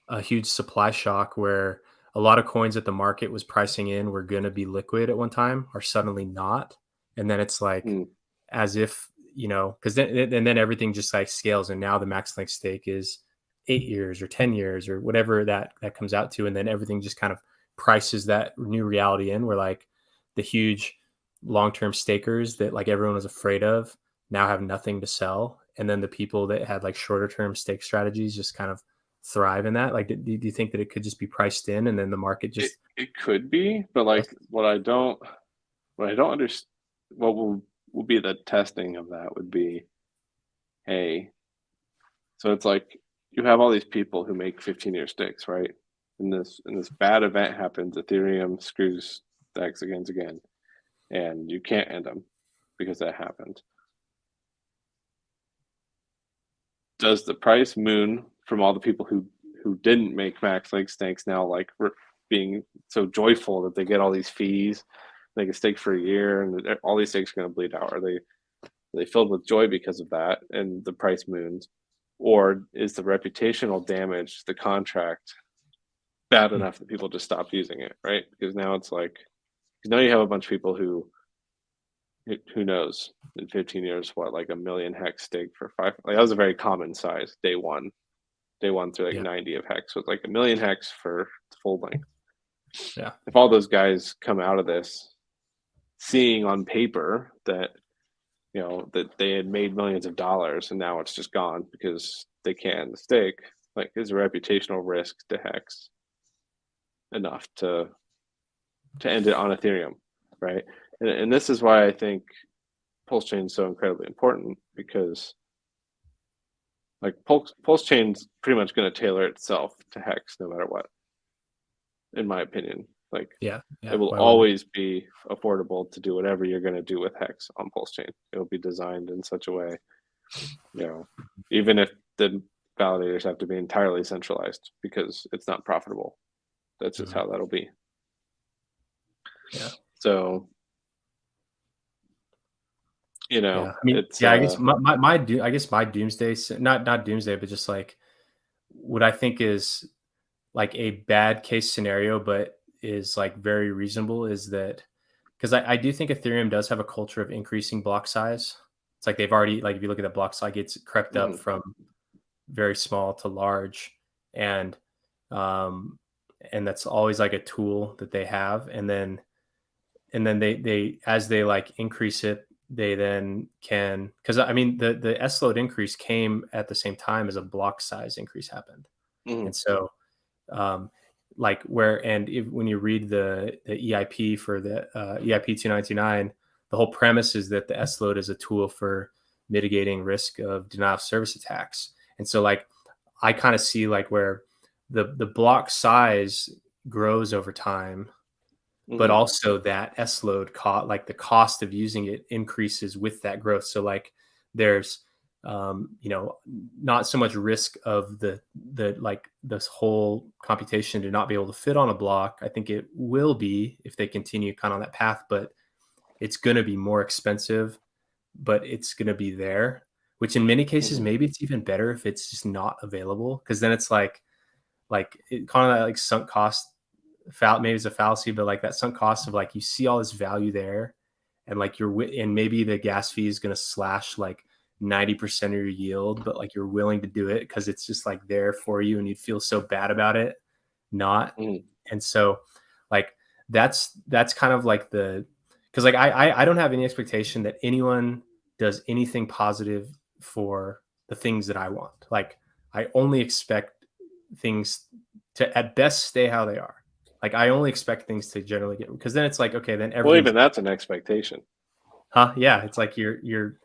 a huge supply shock where a lot of coins that the market was pricing in were going to be liquid at one time are suddenly not, and then it's like Hmm. as if because then everything just like scales, and now the max length stake is 8 years or 10 years or whatever that comes out to, and then everything just kind of prices that new reality in, where like the huge long-term stakers that like everyone was afraid of now have nothing to sell, and then the people that had like shorter term stake strategies just kind of thrive in that. Like do you think that it could just be priced in and then the market just It could be, but like what I don't understand, what will be the testing of that would be, hey, so it's like you have all these people who make 15-year stakes, right? And this bad event happens, Ethereum screws the X again, and you can't end them because that happened. Does the price moon from all the people who didn't make max length stakes now like being so joyful that they get all these fees, they can stake for a year, and all these stakes are going to bleed out? Are they filled with joy because of that and the price moons, or is the reputational damage the contract bad enough that people just stop using it, right? Because now it's like, because now you have a bunch of people who knows in 15 years what, like a million hex stake for five, like that was a very common size day one through like yeah 90 of hex was like a million hex for full length. yeah If all those guys come out of this seeing on paper that that they had made millions of dollars and now it's just gone because they can stake, like, is a reputational risk to Hex enough to end it on Ethereum, right? And this is why I think Pulse Chain is so incredibly important, because like Pulse Chain's pretty much going to tailor itself to Hex no matter what, in my opinion. Like, Yeah, it will always be affordable to do whatever you're going to do with Hex on Pulse Chain. It will be designed in such a way, even if the validators have to be entirely centralized because it's not profitable. That's just how that'll be. Yeah. So, I mean, it's I guess I guess my doomsday, not doomsday, but just like what I think is like a bad case scenario, but is like very reasonable, is that because I do think Ethereum does have a culture of increasing block size. It's like they've already, like, if you look at the block size, it's crept up from very small to large, and that's always like a tool that they have, and then they as they like increase it, they then can, because I mean the S load increase came at the same time as a block size increase happened, and so like when you read the EIP for the EIP 2929, the whole premise is that the S load is a tool for mitigating risk of denial of service attacks. And so like I kind of see like where the block size grows over time, but also that S load like the cost of using it increases with that growth. So like there's not so much risk of the like this whole computation to not be able to fit on a block. I think it will be if they continue kind of on that path, but it's going to be more expensive, but it's going to be there, which in many cases, maybe it's even better if it's just not available. Cause then it's like it kind of like sunk cost, maybe it's a fallacy, but like that sunk cost of like, you see all this value there, and like and maybe the gas fee is going to slash like 90% of your yield, but like you're willing to do it because it's just like there for you and you feel so bad about it not. And so like that's kind of like because like I don't have any expectation that anyone does anything positive for the things that I want. Like I only expect things to at best stay how they are. Like I only expect things to generally get, because then it's like, okay, then well, even that's an expectation. Yeah, it's like you're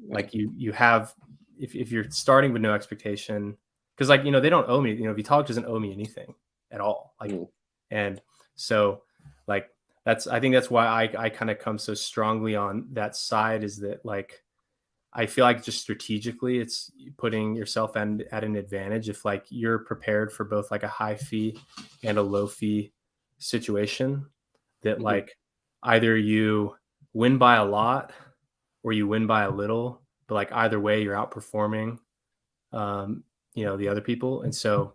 like you have, if you're starting with no expectation, because like they don't owe me, Vitalik doesn't owe me anything at all, like and so like I think that's why I kind of come so strongly on that side, is that like I feel like just strategically it's putting yourself at an advantage if like you're prepared for both like a high fee and a low fee situation, that like either you win by a lot or you win by a little, but like either way you're outperforming the other people. And so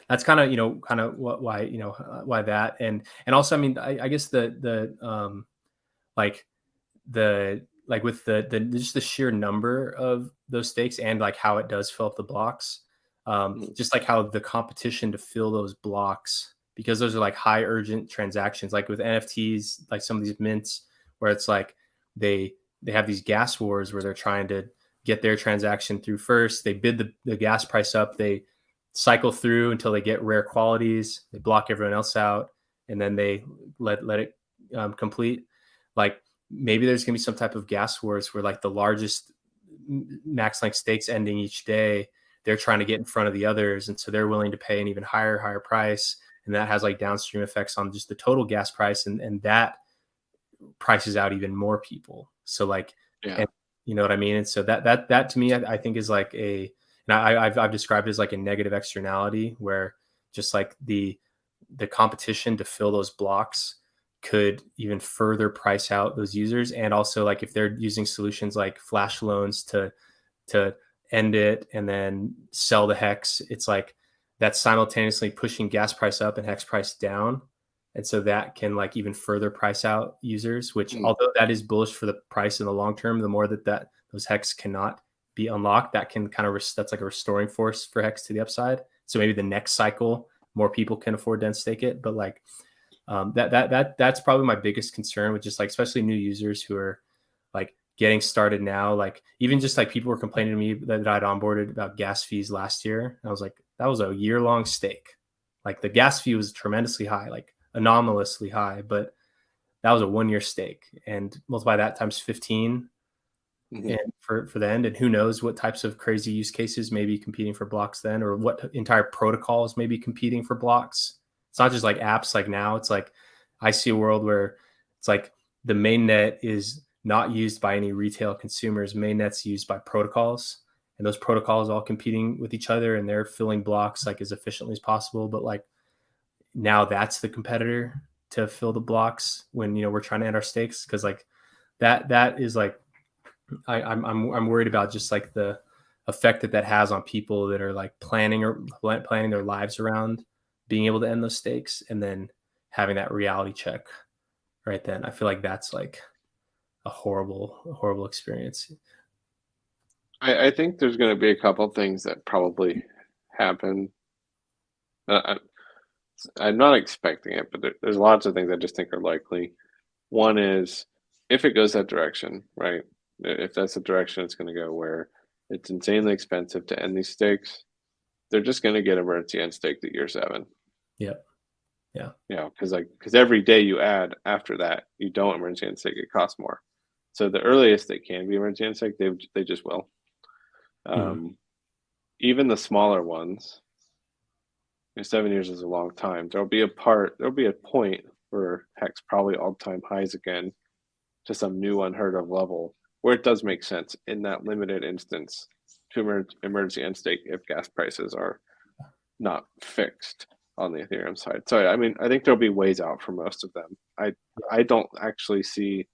that's kind of why that, and also I mean I guess like with the just the sheer number of those stakes and like how it does fill up the blocks, just like how the competition to fill those blocks, because those are like high urgent transactions, like with NFTs, like some of these mints where it's like they have these gas wars where they're trying to get their transaction through first. They bid the gas price up, they cycle through until they get rare qualities, they block everyone else out, and then they let it complete. Like maybe there's gonna be some type of gas wars where like the largest max length stakes ending each day, they're trying to get in front of the others, and so they're willing to pay an even higher price, and that has like downstream effects on just the total gas price, and that prices out even more people. So like, and you know what I mean? And so that to me, I think is like and I've described it as like a negative externality, where just like the competition to fill those blocks could even further price out those users. And also like if they're using solutions like flash loans to end it and then sell the hex, it's like that's simultaneously pushing gas price up and hex price down. And so that can like even further price out users, which although that is bullish for the price in the long term, the more that those hex cannot be unlocked, that can kind of that's like a restoring force for hex to the upside. So maybe the next cycle more people can afford to stake it. But like that's probably my biggest concern with just like especially new users who are like getting started now. Like even just like people were complaining to me that I'd onboarded about gas fees last year. I was like, that was a year-long stake. Like the gas fee was tremendously high, like anomalously high, but that was a 1-year stake, and multiply that times 15 and for the end. And who knows what types of crazy use cases may be competing for blocks then, or what entire protocols may be competing for blocks. It's not just like apps. Like now it's like, I see a world where it's like the mainnet is not used by any retail consumers. Mainnet's used by protocols, and those protocols all competing with each other, and they're filling blocks like as efficiently as possible. But like now that's the competitor to fill the blocks when, you know, we're trying to end our stakes. Cause like that is like, I'm worried about just like the effect that has on people that are like planning their lives around being able to end those stakes, and then having that reality check right then. I feel like that's like a horrible experience. I think there's going to be a couple things that probably happen. I'm not expecting it, but there's lots of things I just think are likely. One is if it goes that direction, right? If that's the direction it's going to go, where it's insanely expensive to end these stakes, they're just going to get emergency end staked at year 7. Yep. Yeah. You know, because every day you add after that, you don't emergency end stake, it costs more. So the earliest they can be emergency end stake, they just will. Even the smaller ones, 7 years is a long time. There'll be a point where Hex probably all-time highs again to some new unheard of level where it does make sense in that limited instance to emergency end stake if gas prices are not fixed on the Ethereum side. So I mean, I think there'll be ways out for most of them. I don't actually see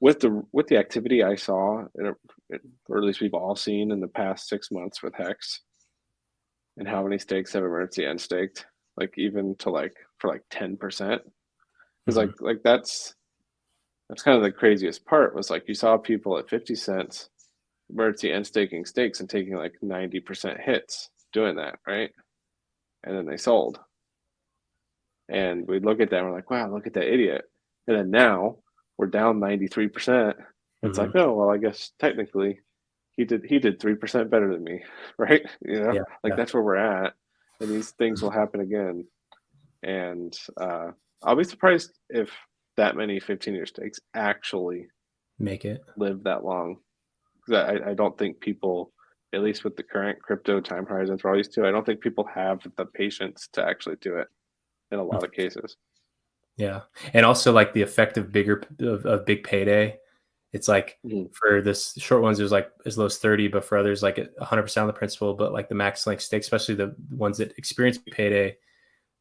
with the activity I saw, or at least we've all seen in the past 6 months with Hex, and how many stakes have emergency end staked, like even to like for like 10%. Because like that's kind of the craziest part, was like you saw people at 50 cents emergency end staking stakes and taking like 90% hits doing that, right? And then they sold. And we'd look at that and we're like, wow, look at that idiot. And then now we're down 93%. It's like, oh well, I guess technically he did 3% better than me, right? You know, that's where we're at, and these things will happen again. And I'll be surprised if that many 15-year stakes actually make it live that long. I don't think people, at least with the current crypto time horizons we're all used to, I don't think people have the patience to actually do it in a lot of cases. Yeah, and also like the effect of big payday. It's like for this short ones, there's like as low as 30, but for others, like 100% on the principal. But like the max length stake, especially the ones that experience payday,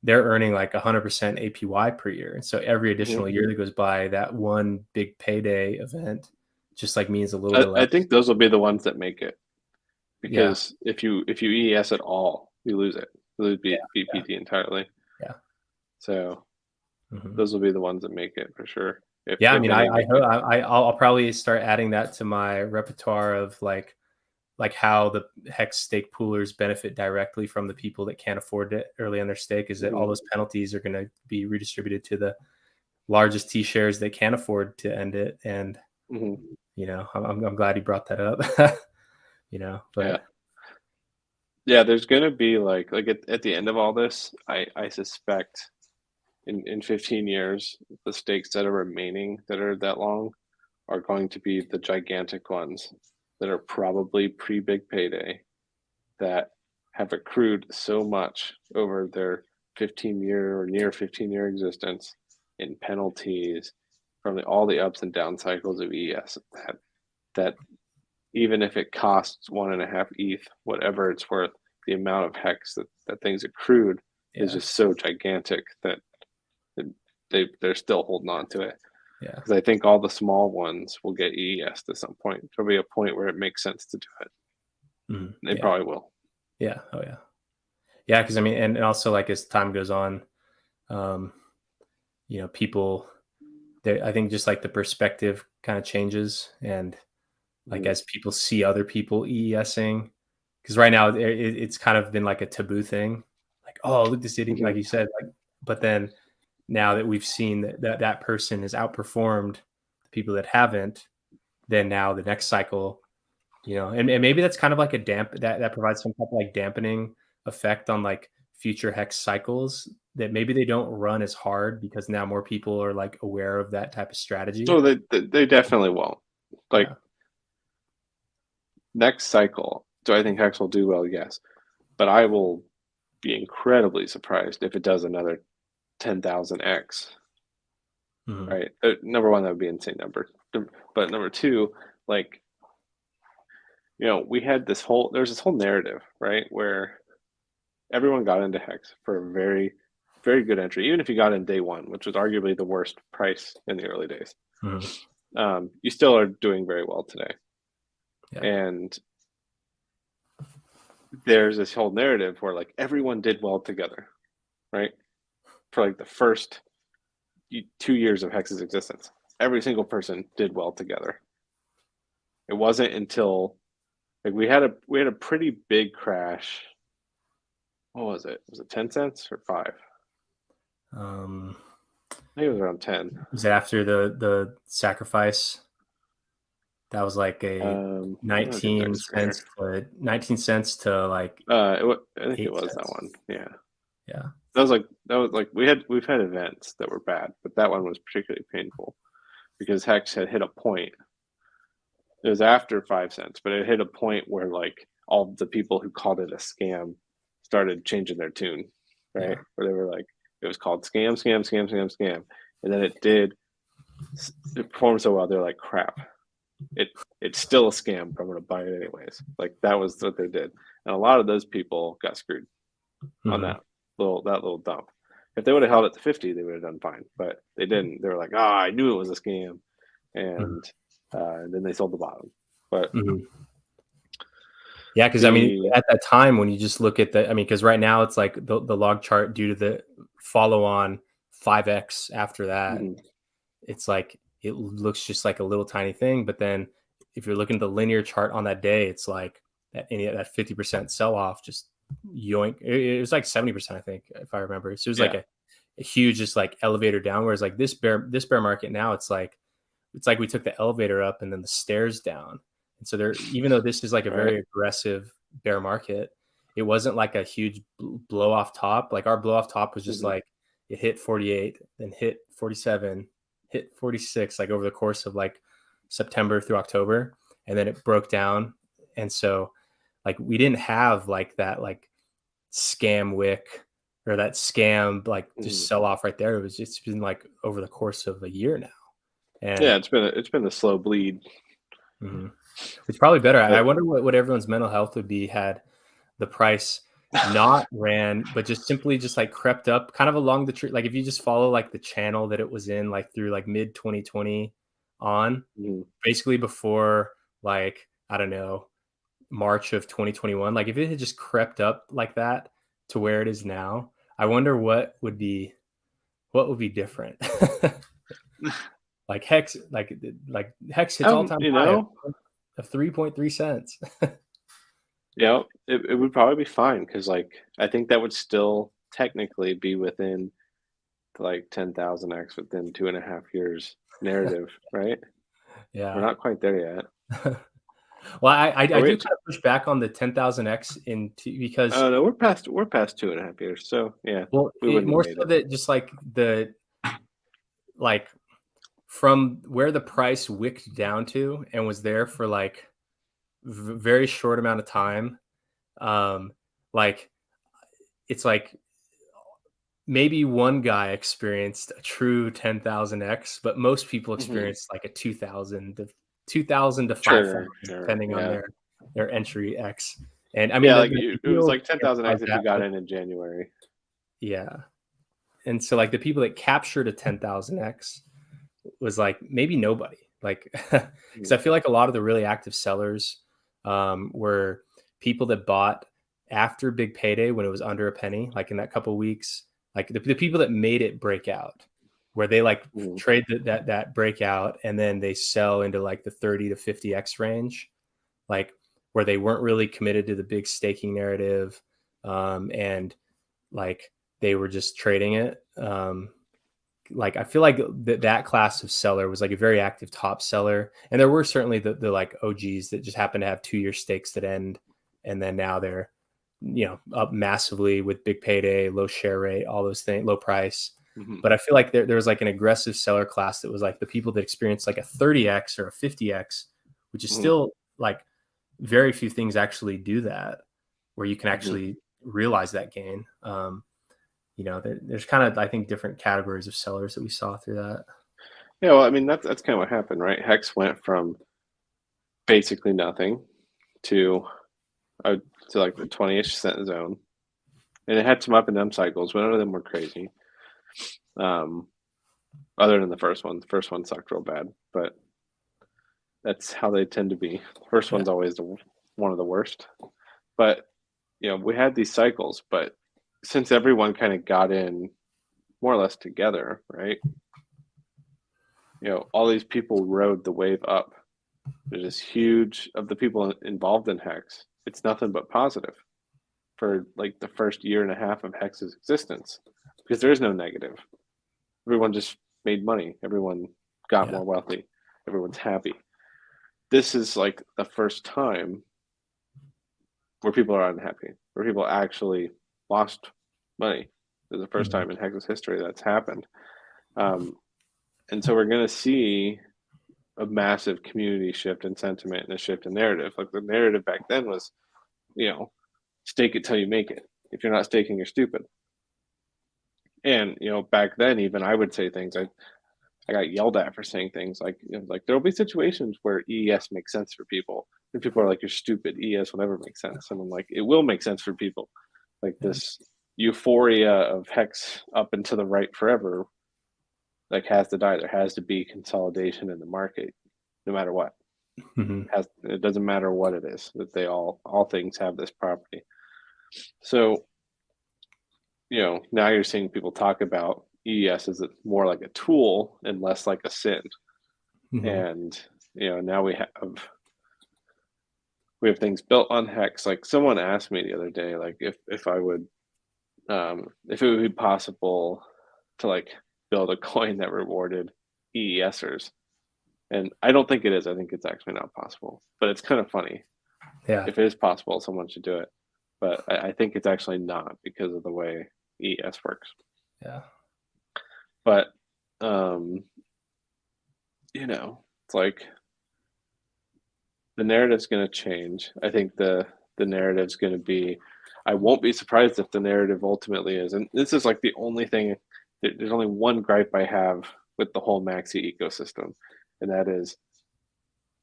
they're earning like 100% APY per year. And so every additional year that goes by, that one big payday event just like means a little bit less. I think those will be the ones that make it, because if you EES at all, you lose it. You lose BPT entirely. Yeah. So those will be the ones that make it for sure. I mean, I'll probably start adding that to my repertoire of like how the Hex stake poolers benefit directly from the people that can't afford it early on their stake, is that all those penalties are going to be redistributed to the largest T shares that can't afford to end it. And, you know, I'm glad you brought that up, you know, but yeah, there's going to be like at the end of all this, I suspect in 15 years, the stakes that are remaining that are that long are going to be the gigantic ones that are probably pre-big payday, that have accrued so much over their 15-year or near 15-year existence in penalties from all the ups and down cycles of ES, that even if it costs 1.5 ETH, whatever it's worth, the amount of Hex that things accrued is just so gigantic that they're still holding on to it. Yeah, because I think all the small ones will get EES at some point. There'll be a point where it makes sense to do it. They probably will. Yeah. Oh yeah. Yeah, because I mean, and also like as time goes on, you know, people, I think just like the perspective kind of changes, and like as people see other people EESing, because right now it's kind of been like a taboo thing, like, oh, look, this idiot, like you said, like, but then now that we've seen that person has outperformed the people that haven't, then now the next cycle, and maybe that's kind of like a that provides some type of like dampening effect on like future hex cycles, that maybe they don't run as hard because now more people are like aware of that type of strategy. So they definitely won't. Like, Yeah. next cycle, do I think hex will do well? Yes, but I will be incredibly surprised if it does another 10,000x. Mhm. Right? Number one, that would be an insane number. But number two, like, we had there's this whole narrative, right, where everyone got into hex for a very, very good entry, even if you got in day one, which was arguably the worst price in the early days. Mhm. You still are doing very well today. Yeah. And there's this whole narrative where like everyone did well together, right? For like the first 2 years of Hex's existence, every single person did well together. It wasn't until like we had a pretty big crash. What was it? Was it 10 cents or 5? Um, I think it was around 10. was it after the sacrifice? That was like a I'm gonna get 19 Dexter here. cents to 19 cents to like I think it was 8 that cents. one. Yeah. Yeah. That was like we've had events that were bad, but that one was particularly painful because Hex had hit a point. It was after 5 cents, but it hit a point where like all the people who called it a scam started changing their tune, right? Yeah. Where they were like, it was called scam, scam, scam, scam, scam, and then it performed so well. They're like, crap, it's still a scam, but I'm gonna buy it anyways. Like that was what they did, and a lot of those people got screwed on Mhm. that little dump. If they would have held it to 50, they would have done fine, but they didn't. They were like, I knew it was a scam, and then they sold the bottom. But Mhm. Yeah, because I mean, at that time when you just look at because right now it's like the log chart due to the follow on 5x after that, it's like it looks just like a little tiny thing. But then if you're looking at the linear chart on that day, it's like that 50% sell off just yoink. It was like 70%, I think, if I remember. So it was like a huge just like elevator down. Whereas like this bear market now, it's like we took the elevator up and then the stairs down. And so there, even though this is like a very aggressive bear market, it wasn't like a huge blow off top. Like our blow off top was just like it hit 48, then hit 47, hit 46, like over the course of like September through October, and then it broke down. And so like we didn't have like that like scam wick or that scam like just sell off right there. It's been like over the course of a year now. And yeah, it's been a slow bleed. It's probably better. I wonder what everyone's mental health would be had the price not ran, but just simply just like crept up kind of along the tree. Like if you just follow like the channel that it was in, like through like mid 2020 on, basically before like, I don't know, March of 2021, like if it had just crept up like that to where it is now, I wonder what would be different. Like Hex hits all-time high of 3.3 cents. Yeah, it would probably be fine because like I think that would still technically be within like 10,000x within 2.5 years narrative, right? Yeah, we're not quite there yet. Well, I do kind of push back on the 10,000x because no, we're past 2.5 years, so yeah. Well, we wouldn't more have made so it. that just like from where the price wicked down to and was there for like very short amount of time, like it's like maybe one guy experienced a true 10,000x, but most people experienced like a 2,000 to 5,000, depending on their entry X. And I mean, like it was like 10,000x if you got in January. Yeah. And so like the people that captured a 10,000x was like maybe nobody, like, because I feel like a lot of the really active sellers were people that bought after big payday when it was under a penny, like in that couple weeks, like the people that made it break out, where they like trade that breakout and then they sell into like the 30 to 50x range, like where they weren't really committed to the big staking narrative, and like they were just trading it. like I feel like that class of seller was like a very active top seller, and there were certainly the like OGs that just happened to have 2-year stakes that end, and then now they're up massively with big payday, low share rate, all those things, low price. Mhm. But I feel like there was like an aggressive seller class that was like the people that experienced like a 30x or a 50x, which is still like very few things actually do that, where you can actually realize that gain. There's kind of, I think, different categories of sellers that we saw through that. Yeah, well, I mean that's kind of what happened, right? Hex went from basically nothing to like the 20-ish cent zone, and it had some up and down cycles. But none of them were crazy. Other than the first one. The first one sucked real bad, but that's how they tend to be. The first one's always one of the worst. But we had these cycles, but since everyone kind of got in more or less together, right? All these people rode the wave up. There's this huge of the people involved in Hex. It's nothing but positive for like the first year and a half of Hex's existence, because there is no negative. Everyone just made money. Everyone got more wealthy. Everyone's happy. This is like the first time where people are unhappy, where people actually lost money. This is the first time in Hex's history that's happened. And so we're going to see a massive community shift in sentiment and a shift in narrative. Like the narrative back then was, stake it till you make it. If you're not staking, you're stupid. And, back then, even I would say things. I got yelled at for saying things like there'll be situations where EES makes sense for people. And people are like, you're stupid. EES will never make sense. And I'm like, it will make sense for people. Like this euphoria of Hex up and to the right forever, like, has to die. There has to be consolidation in the market, no matter what. It doesn't matter what it is, that they all things have this property. So, now you're seeing people talk about EES as more like a tool and less like a sin. And now we have things built on Hex. Like someone asked me the other day, like if I would, if it would be possible to like build a coin that rewarded EESers, and I don't think it is. I think it's actually not possible, but it's kind of funny. Yeah, if it is possible, someone should do it, but I think it's actually not because of the way EES works. Yeah. But it's like the narrative's going to change. I think the narrative's going to be, I won't be surprised if the narrative ultimately is, and this is like the only thing, there's only one gripe I have with the whole Maxi ecosystem, and that is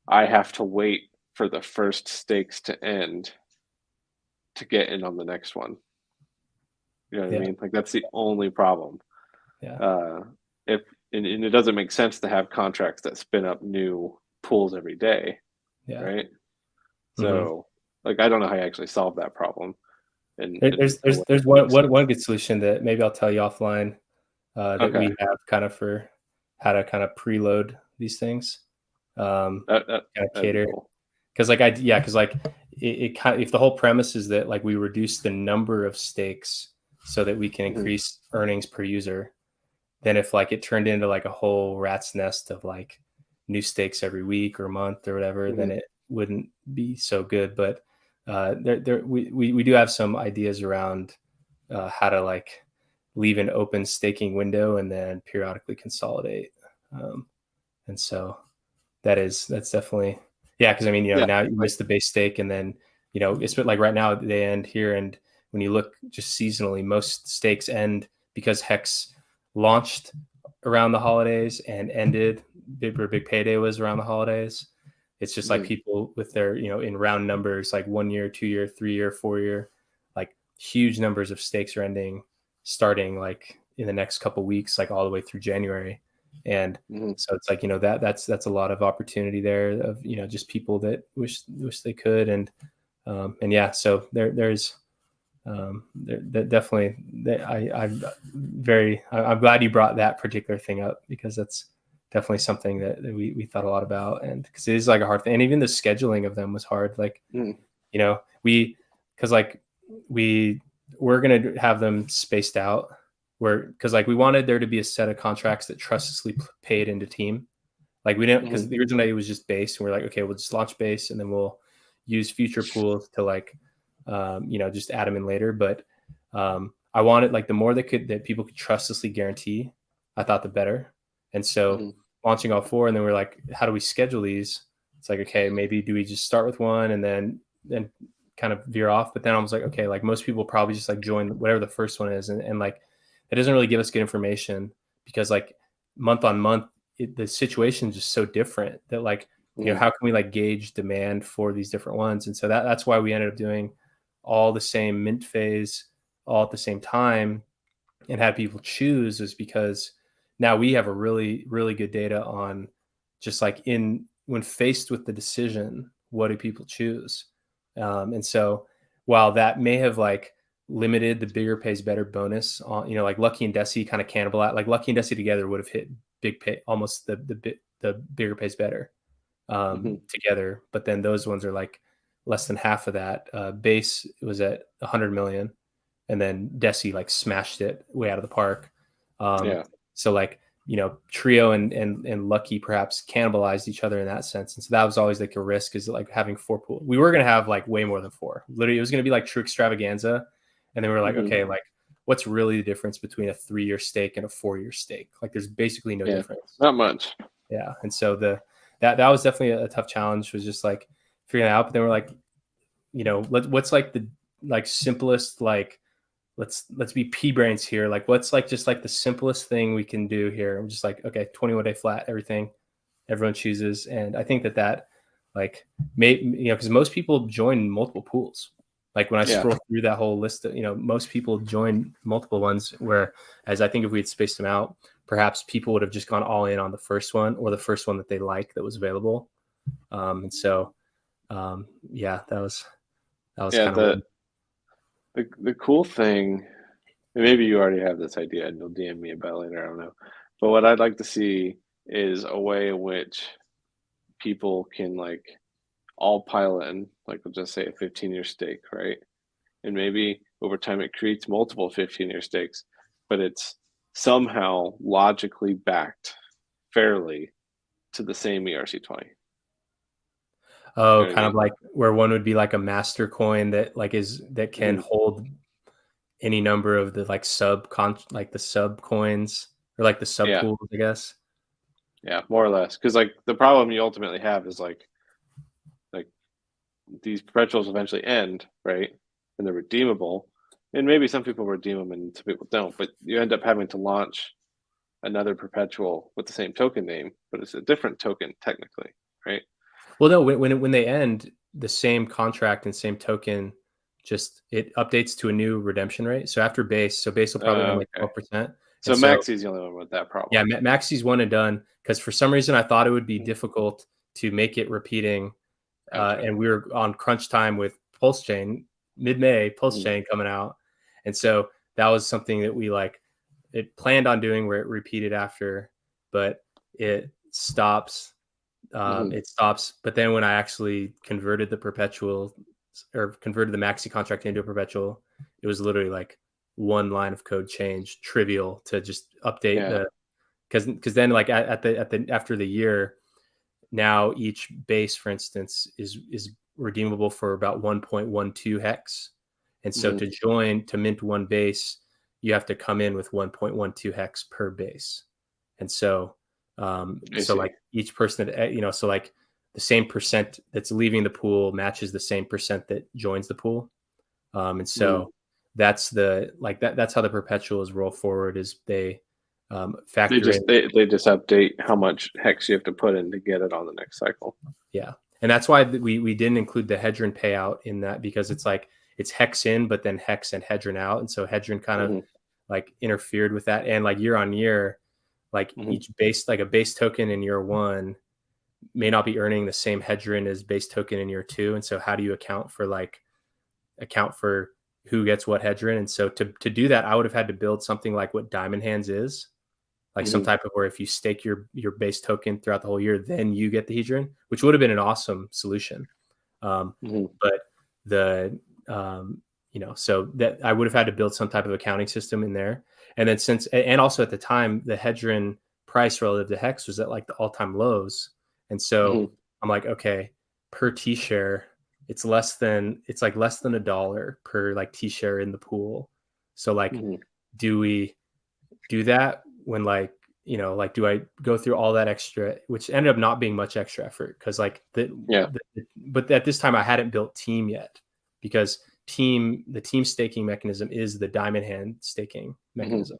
I have to wait for the first stakes to end to get in on the next one. You know what I mean? Like that's the only problem. Yeah. And it doesn't make sense to have contracts that spin up new pools every day. Yeah. Right. So like I don't know how you actually solve that problem. And there's one good solution that maybe I'll tell you offline that we have kind of for how to kind of preload these things. Kind of cater. Because it kind of, if the whole premise is that like we reduce the number of stakes so that we can increase earnings per user, then if like it turned into like a whole rat's nest of like new stakes every week or month or whatever, then it wouldn't be so good. But we do have some ideas around how to like leave an open staking window and then periodically consolidate. And so that's definitely, because I mean, now you miss the base stake, and then it's like right now they end here, and when you look just seasonally, most stakes end because Hex launched around the holidays and ended big payday was around the holidays. It's just like people with their in round numbers, like 1 year, 2 year, 3 year, 4 year, like huge numbers of stakes are ending starting like in the next couple of weeks, like all the way through January. And so it's like that's a lot of opportunity there of just people that wish they could, and so there's definitely I'm glad you brought that particular thing up, because that's definitely something that we thought a lot about, and because it is like a hard thing, and even the scheduling of them was hard. Like we're gonna have them spaced out, because like we wanted there to be a set of contracts that trustlessly paid into team. Like we didn't, because the original idea was just base, and we're like, okay, we'll just launch base, and then we'll use future pools to like, just add them in later. But I wanted like the more that people could trustlessly guarantee, I thought the better. And so launching all 4, and then we're like, how do we schedule these? It's like, okay, maybe do we just start with one and then kind of veer off? But then I was like, okay, like most people probably just like join whatever the first one is, and like it doesn't really give us good information, because like month on month the situation is just so different that like how can we like gauge demand for these different ones? And so that's why we ended up doing all the same mint phase all at the same time and had people choose, is because now we have a really, really good data on just like when faced with the decision, what do people choose? And so while that may have like limited the bigger pays better bonus on, like Lucky and Desi kind of cannibalized, like Lucky and Desi together would have hit big pay, almost the bigger pays better together. But then those ones are like less than half of that. Base was at 100 million, and then Desi like smashed it way out of the park. So like, Trio and Lucky perhaps cannibalized each other in that sense. And so that was always like a risk, is like having 4 pools. We were going to have like way more than 4. Literally, it was going to be like true extravaganza. And then we were like, okay, like what's really the difference between a 3-year stake and a 4-year stake? Like there's basically no difference. Not much. Yeah. And so that was definitely a tough challenge, was just like figuring it out. But then we're like, what's like the like simplest, like, let's be pea brains here. Like what's like just like the simplest thing we can do here? I'm just like, okay, 21-day flat, everyone chooses. And I think that like because most people join multiple pools. Like when I scroll through that whole list of, most people join multiple ones, whereas I think if we had spaced them out, perhaps people would have just gone all in on the first one, or the first one that they like that was available. And so that was kind of the cool thing, and maybe you already have this idea and you'll DM me about it later, I don't know. But what I'd like to see is a way in which people can like all pile in, like we'll just say a 15-year stake, right? And maybe over time it creates multiple 15-year stakes, but it's somehow logically backed fairly to the same ERC20. Oh, kind of like where one would be like a master coin that like that can hold any number of the like like the sub coins, or like the sub pools, I guess. Yeah, more or less. Because like the problem you ultimately have is like these perpetuals eventually end, right? And they're redeemable. And maybe some people redeem them and some people don't, but you end up having to launch another perpetual with the same token name, but it's a different token technically, right? Well, no, when they end, the same contract and same token, just it updates to a new redemption rate. So after base, base will probably end like 12%. So Maxi's the only one with that problem. Yeah, Maxi's one and done, because for some reason I thought it would be difficult to make it repeating. And we were on crunch time with Pulse Chain, mid-May, Pulse Chain coming out. And so that was something that we it planned on doing, where it repeated after, but it stops. It stops. But then when I actually converted the perpetual, or converted the Maxi contract into a perpetual, it was literally like one line of code change, trivial, to just update because then like after the year, now each base, for instance, is redeemable for about 1.12 hex. And so to mint one base, you have to come in with 1.12 hex per base. And so like each person that, so like the same percent that's leaving the pool matches the same percent that joins the pool. And so that's that's how the perpetuals roll forward, is they factor in. They just update how much hex you have to put in to get it on the next cycle. Yeah. And that's why we didn't include the Hedron payout in that, because it's like it's hex in, but then hex and Hedron out. And so Hedron kind of like interfered with that. And like year on year, like each base, like a base token in year 1 may not be earning the same Hedron as base token in year 2. And so how do you account for who gets what Hedron? And so to do that, I would have had to build something like what Diamond Hands is, like some type of where if you stake your base token throughout the whole year, then you get the Hedron, which would have been an awesome solution. But so that I would have had to build some type of accounting system in there. And then and also at the time, the Hedron price relative to Hex was at like the all-time lows. And so I'm like, okay, per T share, it's like less than $1 per like T share in the pool. So like, do we do that when like, do I go through all that extra, which ended up not being much extra effort? Cause like but at this time I hadn't built Team yet, because the team staking mechanism is the diamond hand staking mechanism.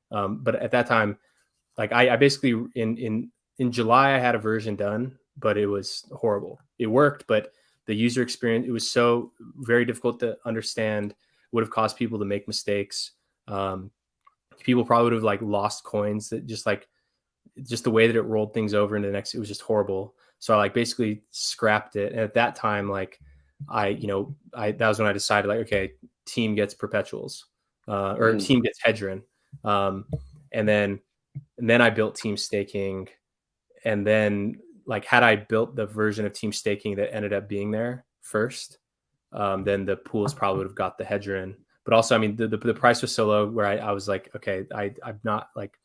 But at that time, like I basically in July I had a version done, but it was horrible. It worked, but the user experience, it was so very difficult to understand, would have caused people to make mistakes. People probably would have like lost coins, that just the way that it rolled things over into the next, it was just horrible. So I like basically scrapped it. And at that time, like that was when I decided, like, okay, team gets perpetuals, or team gets Hedron. And then I built team staking. And then like, had I built the version of team staking that ended up being there first, then the pools probably would have got the Hedron. But also, I mean, the price was so low where I was like, okay, I'm not like,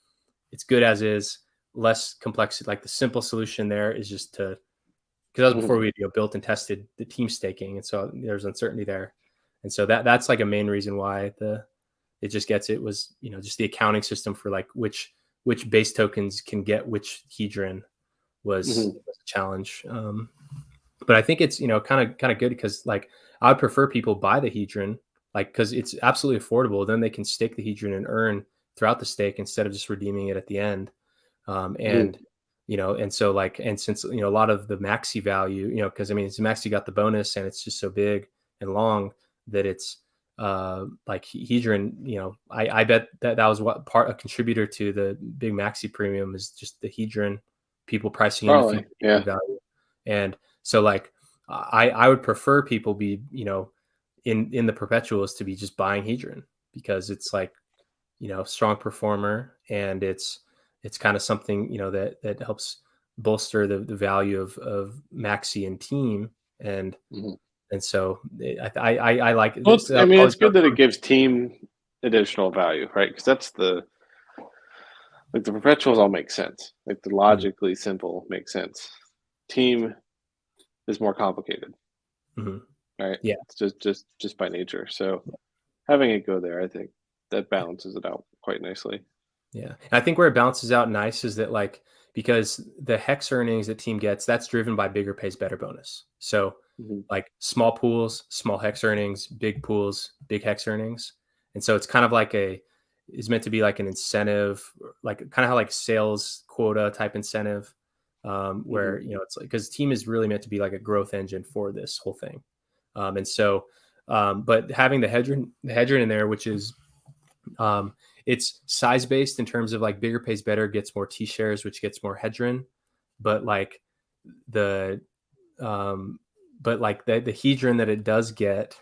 it's good as is, less complexity. Like the simple solution there is just to, because that was before we built and tested the team staking, and so there's uncertainty there, and so that's like a main reason why it was just the accounting system for like which base tokens can get which Hedron was a challenge. But I think it's kind of good, because like I would prefer people buy the Hedron, like, because it's absolutely affordable. Then they can stake the Hedron and earn throughout the stake instead of just redeeming it at the end. And and so like, and since a lot of the maxi value, because I mean, it's maxi got the bonus, and it's just so big and long that it's like Hedron, I bet that was a contributor to the big maxi premium, is just the Hedron, people pricing in the future value. And so like I would prefer people be in the perpetuals to be just buying Hedron, because it's like strong performer, and it's kind of something that helps bolster the value of maxi and team. And so I like it. Well, I mean, it's good that it gives team additional value, right? Because that's the perpetuals all make sense. Like the logically simple makes sense. Team is more complicated, right? Yeah, it's just by nature. So having it go there, I think that balances it out quite nicely. Yeah, and I think where it balances out nice is that, like, because the hex earnings that team gets, that's driven by bigger pays better bonus. So like small pools, small hex earnings, big pools, big hex earnings. And so it's kind of like is meant to be like an incentive, like kind of how like sales quota type incentive, where it's like, because team is really meant to be like a growth engine for this whole thing. And so but having the Hedron in there, which is it's size based in terms of like bigger pays better gets more T shares, which gets more Hedron, but like the the Hedron that it does get,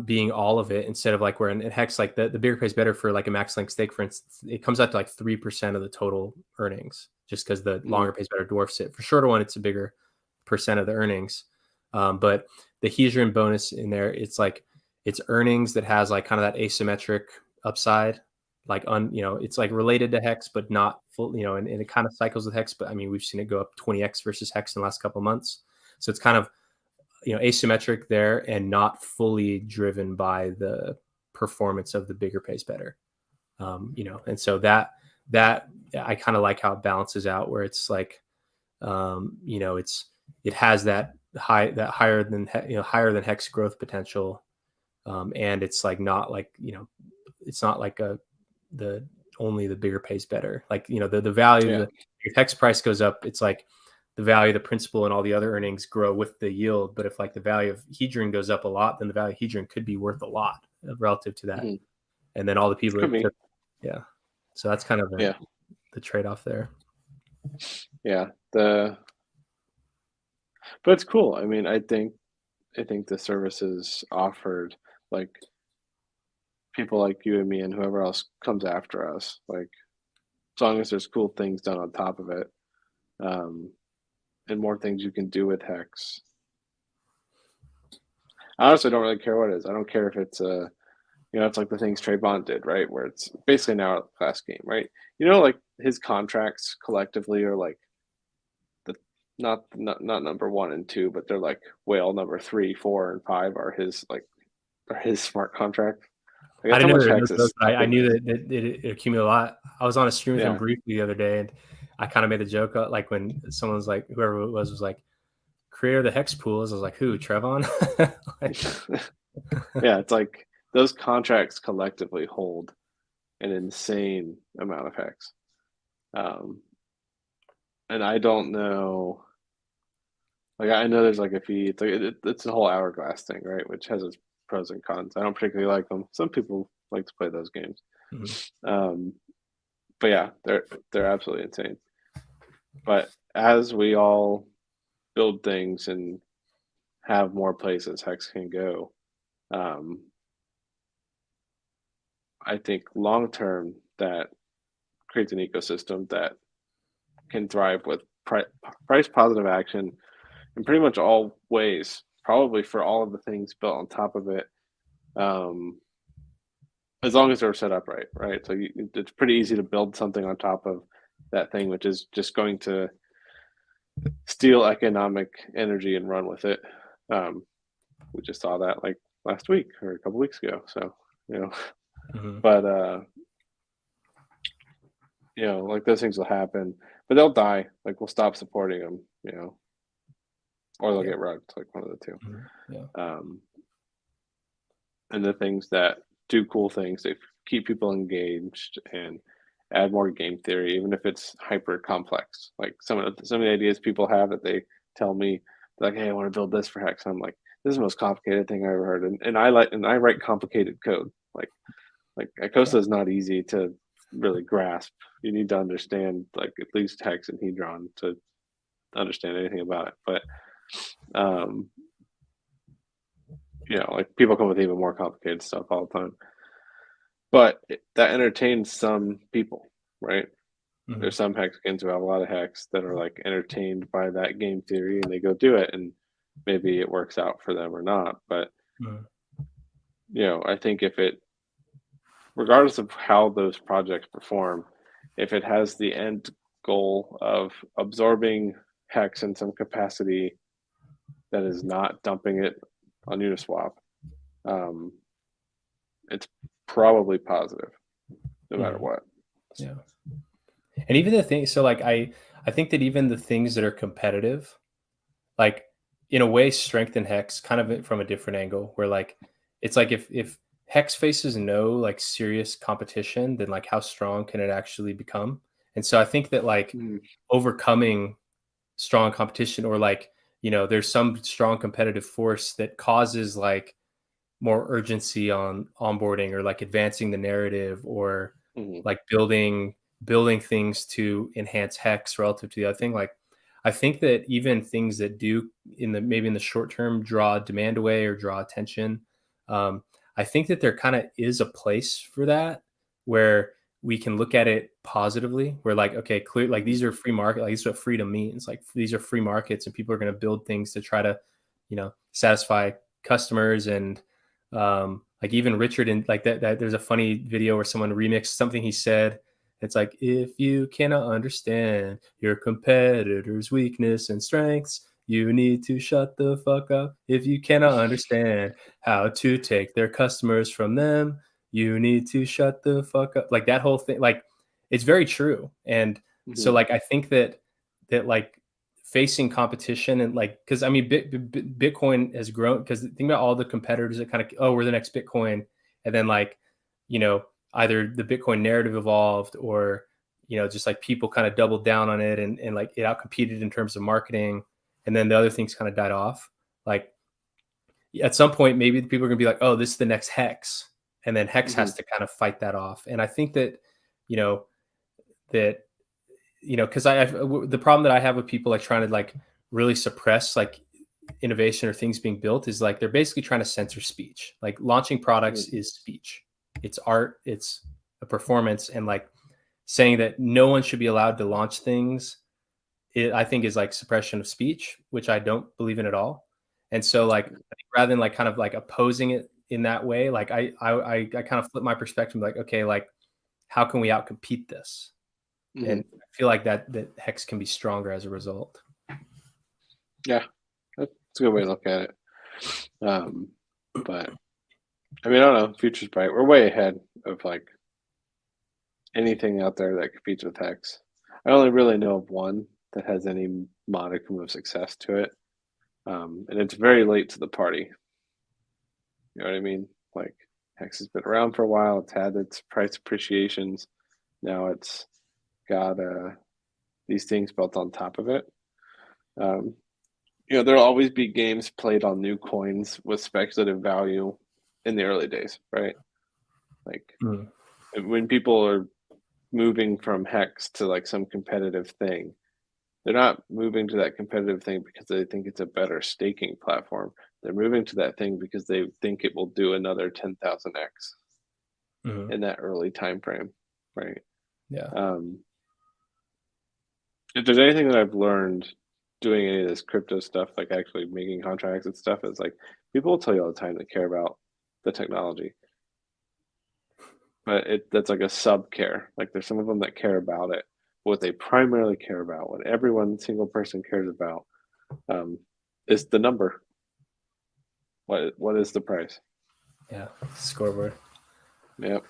being all of it, instead of like where in Hex, like the bigger pays better for like a max link stake, for instance, it comes out to like 3% of the total earnings, just because the longer pays better dwarfs it. For shorter one, it's a bigger percent of the earnings. But the Hedron bonus in there, it's like it's earnings that has like kind of that asymmetric upside, like it's like related to Hex, but not full, and it kind of cycles with Hex. But I mean, we've seen it go up 20x versus Hex in the last couple of months. So it's kind of, asymmetric there, and not fully driven by the performance of the bigger pays better. And so that I kind of like how it balances out, where it's like, it has that higher than Hex growth potential. And it's like not like, it's not like only the bigger pays better. Like, the value, if Hex price goes up, it's like the value, the principal, and all the other earnings grow with the yield. But if like the value of Hedron goes up a lot, then the value of Hedron could be worth a lot relative to that. And then all the people so that's kind of the trade-off there. But it's cool. I mean, I think the services offered, like people like you and me and whoever else comes after us, like as long as there's cool things done on top of it, and more things you can do with Hex, I honestly don't really care what it is. I don't care if it's it's like the things Trey Bond did, right? Where it's basically an hour class game, right? Like his contracts collectively are like the not number 1 and 2, but they're like whale number 3, 4, and 5 are his smart contract. Like I that's how didn't much know Hex is those, but stuck I in knew there. that it accumulated a lot. I was on a stream with him Yeah. briefly the other day, and I kind of made the joke like when someone was like, whoever it was like, creator of the hex pools. I was like, who, Trevon? Like, Yeah, it's like those contracts collectively hold an insane amount of Hex. And I don't know. Like I know there's like a fee. It's like it's a whole hourglass thing, right? Which has its pros and cons. I don't particularly like them. Some people like to play those games. Um, but yeah, they're absolutely insane. But as we all build things and have more places Hex can go, um, I think long term that creates an ecosystem that can thrive with price positive action in pretty much all ways, probably for all of the things built on top of it. As long as they're set up right? So it's pretty easy to build something on top of that thing, which is just going to steal economic energy and run with it. We just saw that like last week or a couple weeks ago. So, but like those things will happen, but they'll die. Like we'll stop supporting them, or they'll get rugged, like one of the two. And the things that do cool things, they keep people engaged and add more game theory, even if it's hyper complex. Like some of the ideas people have that they tell me, like, "Hey, I want to build this for Hex." I'm like, "This is the most complicated thing I ever heard," and I write complicated code. Like Icosa is not easy to really grasp. You need to understand like at least Hex and Hedron to understand anything about it. But like people come with even more complicated stuff all the time. But that entertains some people, right? There's some Hexicans who have a lot of Hex that are like entertained by that game theory and they go do it, and maybe it works out for them or not. But I think regardless of how those projects perform, if it has the end goal of absorbing Hex in some capacity that is not dumping it on Uniswap, it's probably positive no matter what. Yeah. And even the thing, so like I think that even the things that are competitive, like in a way strengthen Hex kind of from a different angle, where like it's like if Hex faces no like serious competition, then like how strong can it actually become? And so I think that like overcoming strong competition, or like there's some strong competitive force that causes like more urgency on onboarding, or like advancing the narrative, or like building things to enhance Hex relative to the other thing. Like I think that even things that do maybe in the short term draw demand away or draw attention, I think that there kind of is a place for that, where we can look at it positively, where like, okay, clear, like these are free market, like this is what freedom means. Like these are free markets and people are going to build things to try to, satisfy customers. And like even Richard, and like that there's a funny video where someone remixed something he said. It's like, if you cannot understand your competitor's weakness and strengths, you need to shut the fuck up. If you cannot understand how to take their customers from them, you need to shut the fuck up. Like that whole thing, like it's very true. And so like I think that like facing competition, and like, because I mean Bitcoin has grown, because think about all the competitors that kind of, oh, we're the next Bitcoin, and then like either the Bitcoin narrative evolved, or just like people kind of doubled down on it, and like it outcompeted in terms of marketing, and then the other things kind of died off. Like at some point maybe people are gonna be like, oh, this is the next Hex, and then Hex has to kind of fight that off. And I think that because the problem that I have with people like trying to like really suppress like innovation or things being built is like they're basically trying to censor speech. Like launching products is speech, it's art, it's a performance, and like saying that no one should be allowed to launch things, I think is like suppression of speech, which I don't believe in at all. And so like rather than like kind of like opposing it in that way, like I kind of flip my perspective, like, okay, like how can we outcompete this? And I feel like that Hex can be stronger as a result. Yeah, that's a good way to look at it. But I mean, I don't know. Future's bright. We're way ahead of like anything out there that competes with Hex. I only really know of one that has any modicum of success to it, and it's very late to the party. You know what I mean? Like Hex has been around for a while. It's had its price appreciations. Now it's got these things built on top of it. There'll always be games played on new coins with speculative value in the early days, right? Like when people are moving from Hex to like some competitive thing, they're not moving to that competitive thing because they think it's a better staking platform. They're moving to that thing because they think it will do another 10,000x in that early time frame, right? Yeah. If there's anything that I've learned doing any of this crypto stuff, like actually making contracts and stuff, is like people will tell you all the time they care about the technology, but that's like a sub care. Like there's some of them that care about it. What they primarily care about, what every single person cares about, is the number. What is the price? Yeah, scoreboard. Yep.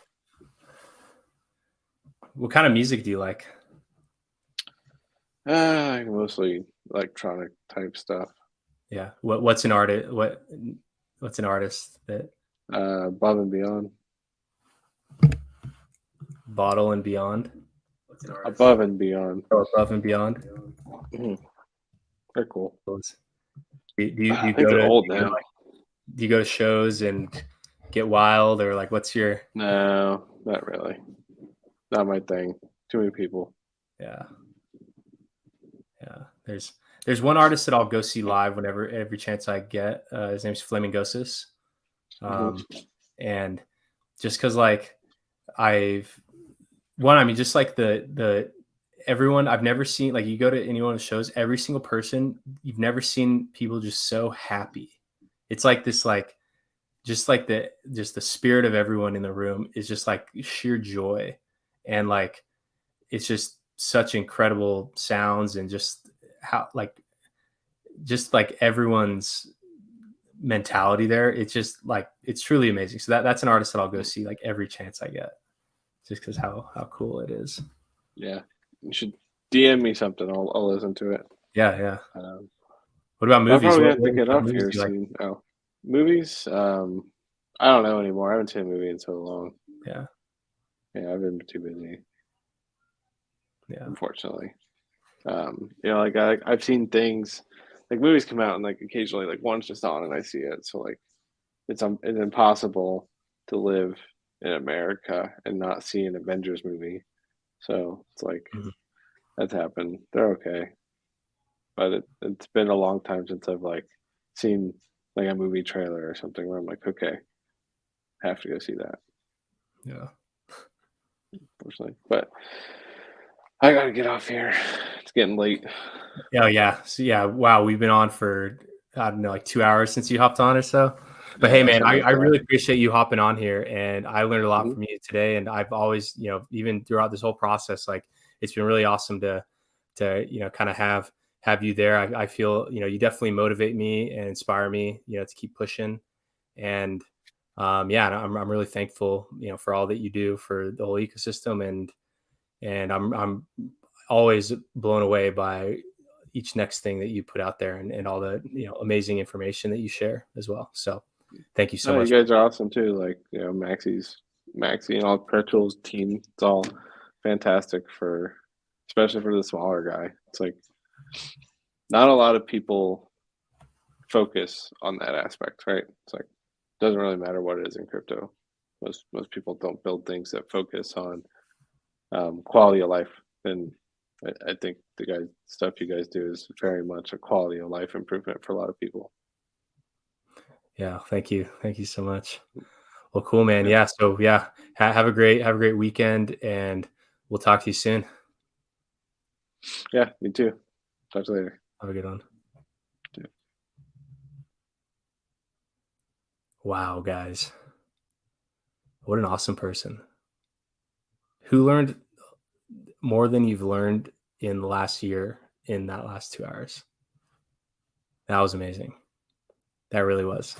What kind of music do you like? Mostly electronic type stuff. Yeah. What's an artist? What's an artist that? Above and Beyond. Bottle and Beyond. Above and Beyond. Oh, Above and Beyond. They're cool. Do you I think go they're to old now. Do you go to shows and get wild, or like what's your? No, not really. Not my thing. Too many people. Yeah. There's one artist that I'll go see live every chance I get. His name's Flamingosis. And just because like just like the everyone I've never seen, like you go to any one of the shows, every single person, you've never seen people just so happy. It's like this, like just like the spirit of everyone in the room is just like sheer joy, and like it's just such incredible sounds, and just how like everyone's mentality there. It's just like it's truly amazing. So that's an artist that I'll go see like every chance I get, just because how cool it is. Yeah, you should DM me something. I'll listen to it. Yeah. What about movies? I'm probably gonna get off movies here do you like? soon. Oh, movies. I don't know anymore. I haven't seen a movie in so long. Yeah, I've been too busy. Yeah, unfortunately. Like I've seen things, like movies come out and like occasionally like one's just on and I see it. So like it's impossible to live in America and not see an Avengers movie. So it's like that's happened. They're okay, but it's been a long time since I've like seen like a movie trailer or something where I'm like, okay, I have to go see that. Yeah. Unfortunately, but I gotta get off here. It's getting late. Oh yeah. So yeah. Wow. We've been on for I don't know, like 2 hours since you hopped on or so. But hey, man, I really appreciate you hopping on here, and I learned a lot from you today. And I've always, even throughout this whole process, like it's been really awesome to kind of have you there. I feel, you definitely motivate me and inspire me, to keep pushing. And I'm really thankful, for all that you do for the whole ecosystem, and I'm always blown away by each next thing that you put out there, and all the amazing information that you share as well. So thank you so much. You guys are awesome too. Like Maxi and all Perpetuals team. It's all fantastic especially for the smaller guy. It's like not a lot of people focus on that aspect, right? It's like it doesn't really matter what it is in crypto. Most people don't build things that focus on quality of life. And I think the stuff you guys do is very much a quality of life improvement for a lot of people. Yeah, thank you so much. Well, cool, man. Yeah, so have a great weekend, and we'll talk to you soon. Yeah, me too. Talk to you later. Have a good one. Wow, guys. What an awesome person. Who learned more than you've learned in the last year in that last 2 hours? That was amazing. That really was.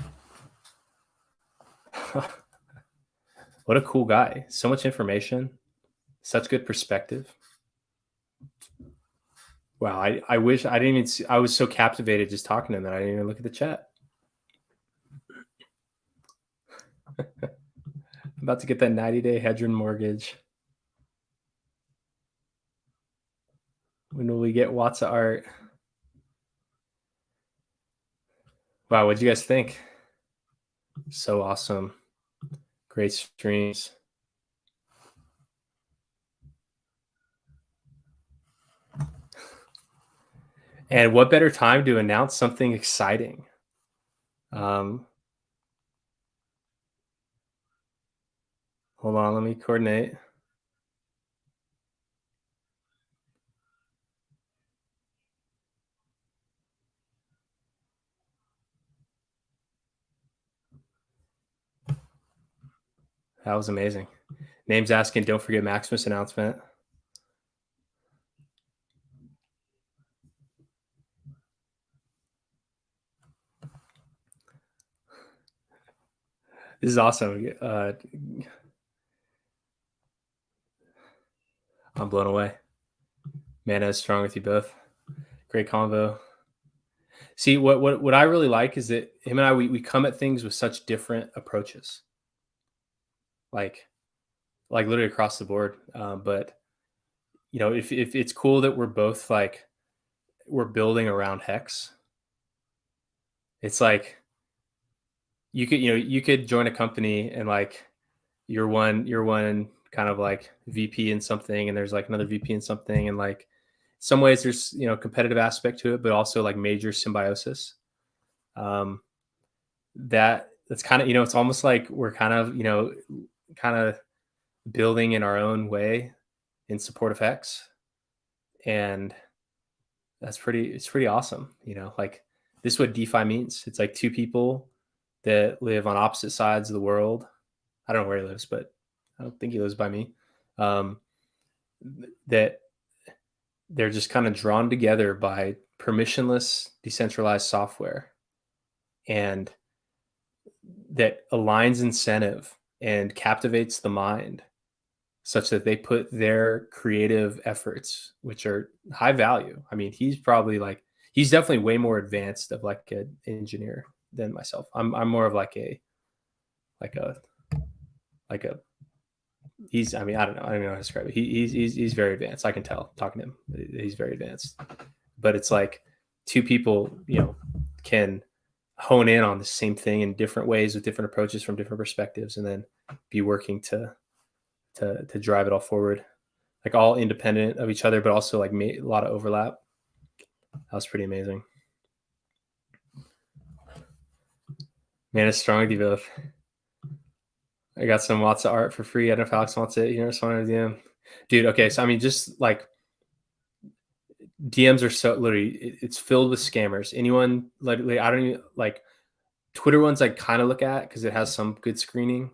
What a cool guy. So much information, such good perspective. Wow, I wish I didn't even see, I was so captivated just talking to him that I didn't even look at the chat. I'm about to get that 90-day Hedron mortgage. When will we get Watts of art? Wow, what'd you guys think? So awesome. Great streams. And what better time to announce something exciting? Hold on, let me coordinate. That was amazing. Name's asking, don't forget Maximus announcement. This is awesome. I'm blown away. Mana is strong with you both. Great combo. See, what I really like is that him and I, we come at things with such different approaches. Like literally across the board. But you know, if it's cool that we're both like, we're building around Hex. It's like, you could join a company and like you're one kind of like VP in something, and there's like another VP in something, and like some ways there's competitive aspect to it, but also like major symbiosis. That's kind of it's almost like we're kind of building in our own way in support of Hex, and it's pretty awesome. Like this is what DeFi means. It's like two people that live on opposite sides of the world. I don't know where he lives, but I don't think he lives by me. That they're just kind of drawn together by permissionless, decentralized software, and that aligns incentive and captivates the mind such that they put their creative efforts, which are high value. I mean, he's definitely way more advanced of like an engineer than myself. I'm more of like a he's, I mean, I don't know how to describe it. He's very advanced. I can tell talking to him. He's very advanced. But it's like two people, can hone in on the same thing in different ways with different approaches from different perspectives, and then be working to drive it all forward, like all independent of each other, but also like a lot of overlap. That was pretty amazing. Man, it's strong with you both. I got some lots of art for free. I don't know if Alex wants it. Just wanted to DM. Dude, okay. So, I mean, just like DMs are so literally, it's filled with scammers. Anyone, like I don't even like Twitter ones I kind of look at because it has some good screening.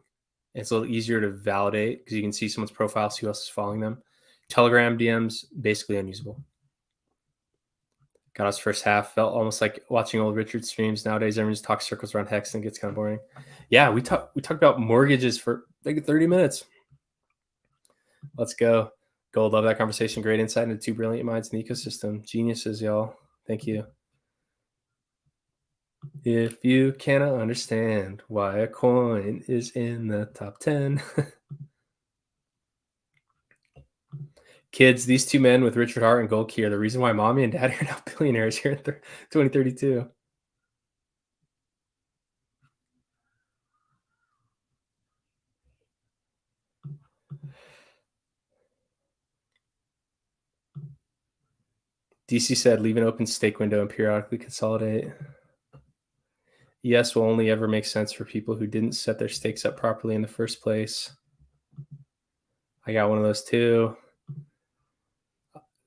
It's a little easier to validate because you can see someone's profile, see who else is following them. Telegram DMs, basically unusable. Got us first half. Felt almost like watching old Richard streams. Nowadays, everyone just talks circles around Hex and gets kind of boring. Yeah, we talked about mortgages for like 30 minutes. Let's go. Gold, love that conversation. Great insight into two brilliant minds in the ecosystem. Geniuses, y'all. Thank you. If you cannot understand why a coin is in the top 10. Kids, these two men with Richard Hart and Gold Key are the reason why mommy and daddy are now billionaires here in 2032. DC said, leave an open stake window and periodically consolidate. Yes, will only ever make sense for people who didn't set their stakes up properly in the first place. I got one of those too.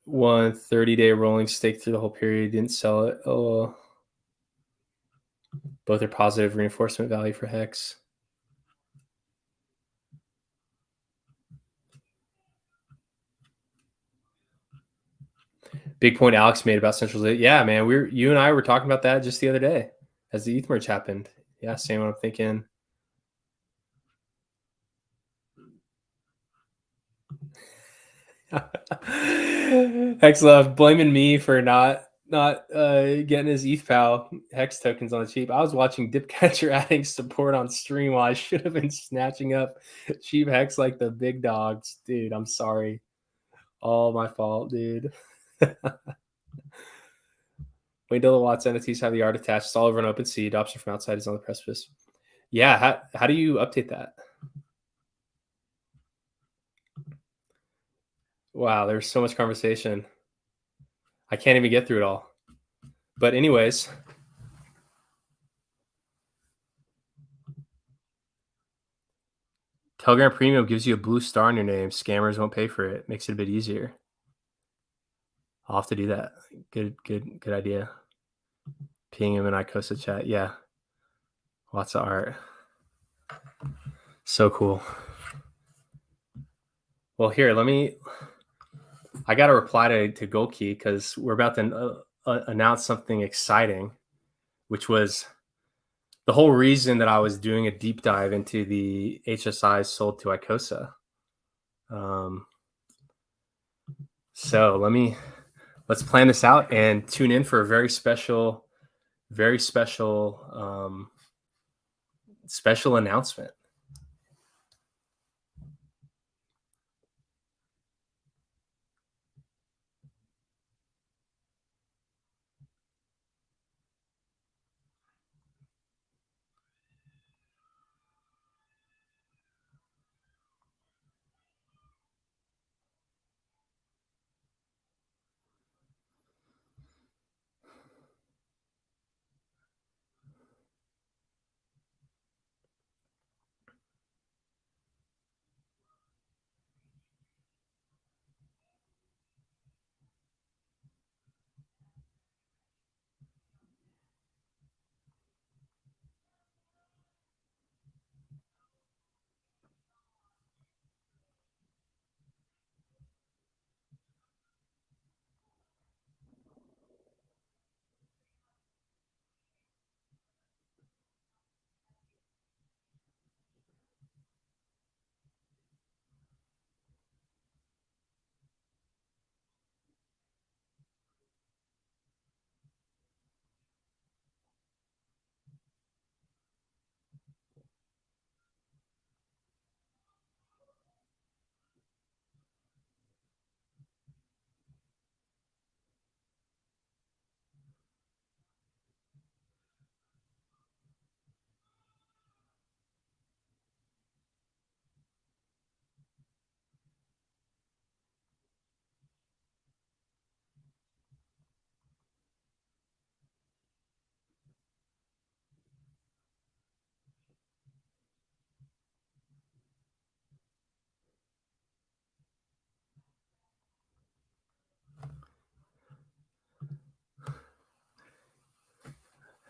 One 30-day rolling stake through the whole period, didn't sell it. Oh, Both are positive reinforcement value for hex. Big point Alex made about centralization. Yeah, man, you and I were talking about that just the other day as the ETH merge happened. Yeah, same what I'm thinking. Hex love blaming me for not getting his ETH pal hex tokens on the cheap. I was watching Dipcatcher adding support on stream while I should have been snatching up cheap hex like the big dogs. Dude, I'm sorry. All my fault, dude. Wait till the Watts entities have the art attached. It's all over an open sea. Adoption from outside is on the precipice. Yeah, how do you update that? Wow, there's so much conversation. I can't even get through it all. But anyways, Telegram Premium gives you a blue star in your name. Scammers won't pay for it. Makes it a bit easier. I'll have to do that. Good idea. Ping him in Icosa chat. Yeah. Lots of art. So cool. Well, here, I got to reply to Golkey because we're about to announce something exciting, which was the whole reason that I was doing a deep dive into the HSIs sold to Icosa. So let's plan this out and tune in for a very special special announcement.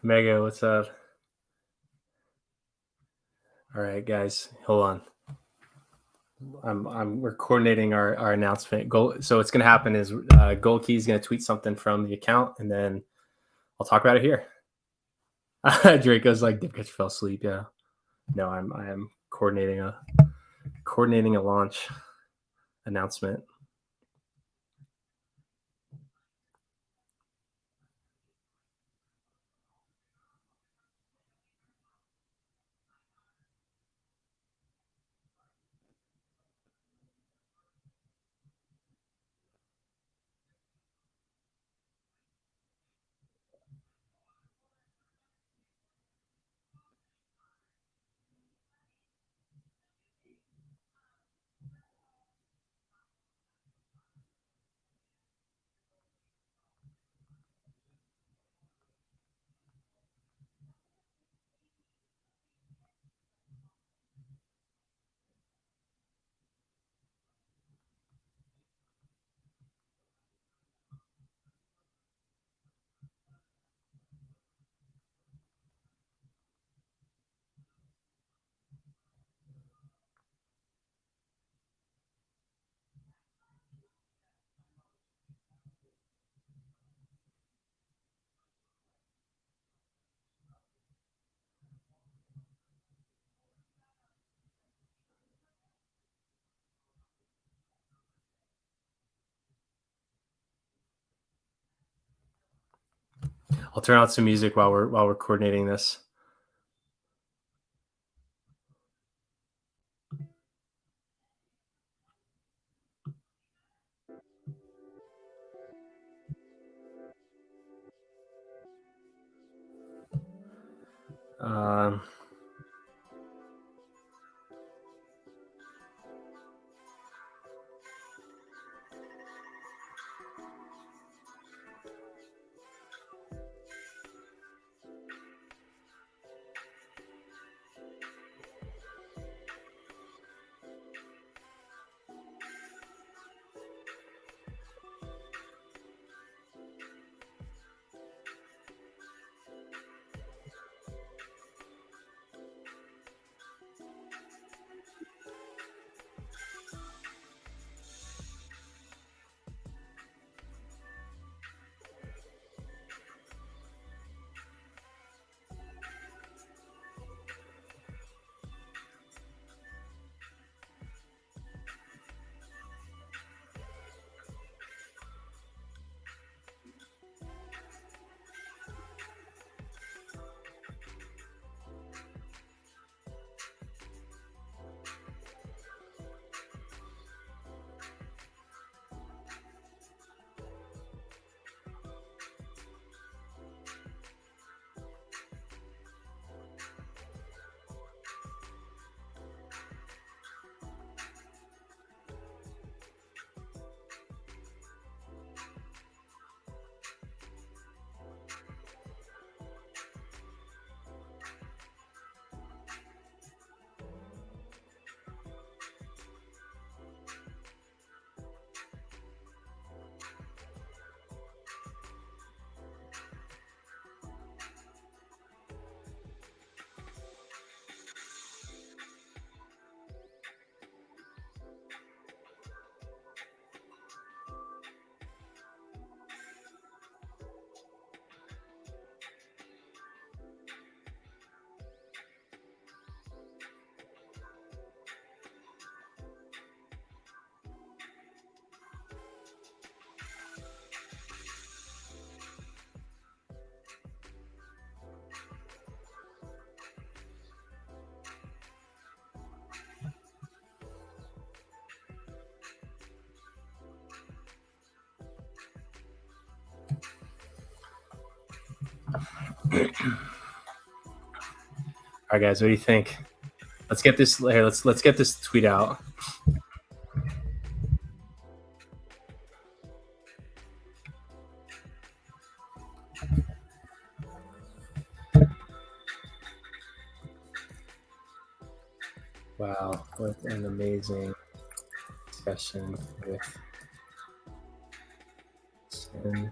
Mega, what's up? All right, guys, hold on. We're coordinating our announcement. So what's going to happen is Golkey is going to tweet something from the account, and then I'll talk about it here. Draco's like, Dipcatcher fell asleep. Yeah, no, I am coordinating a launch announcement. I'll turn out some music while we're coordinating this. All right, guys, what do you think? Let's get this here. Let's get this tweet out. Wow, what an amazing session with Sin.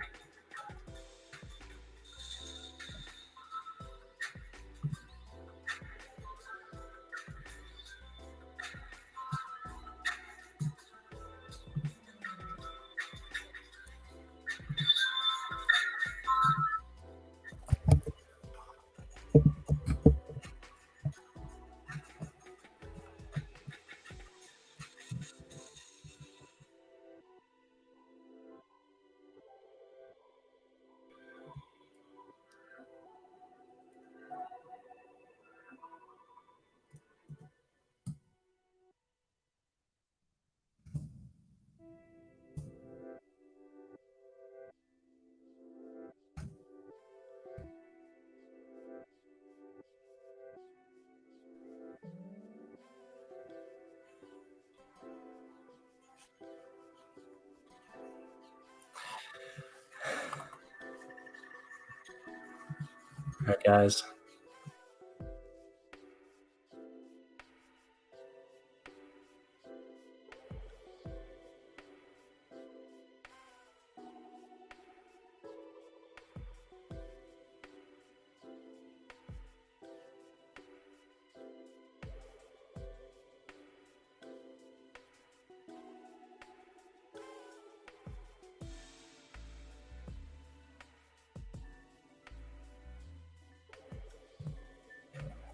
All right, guys.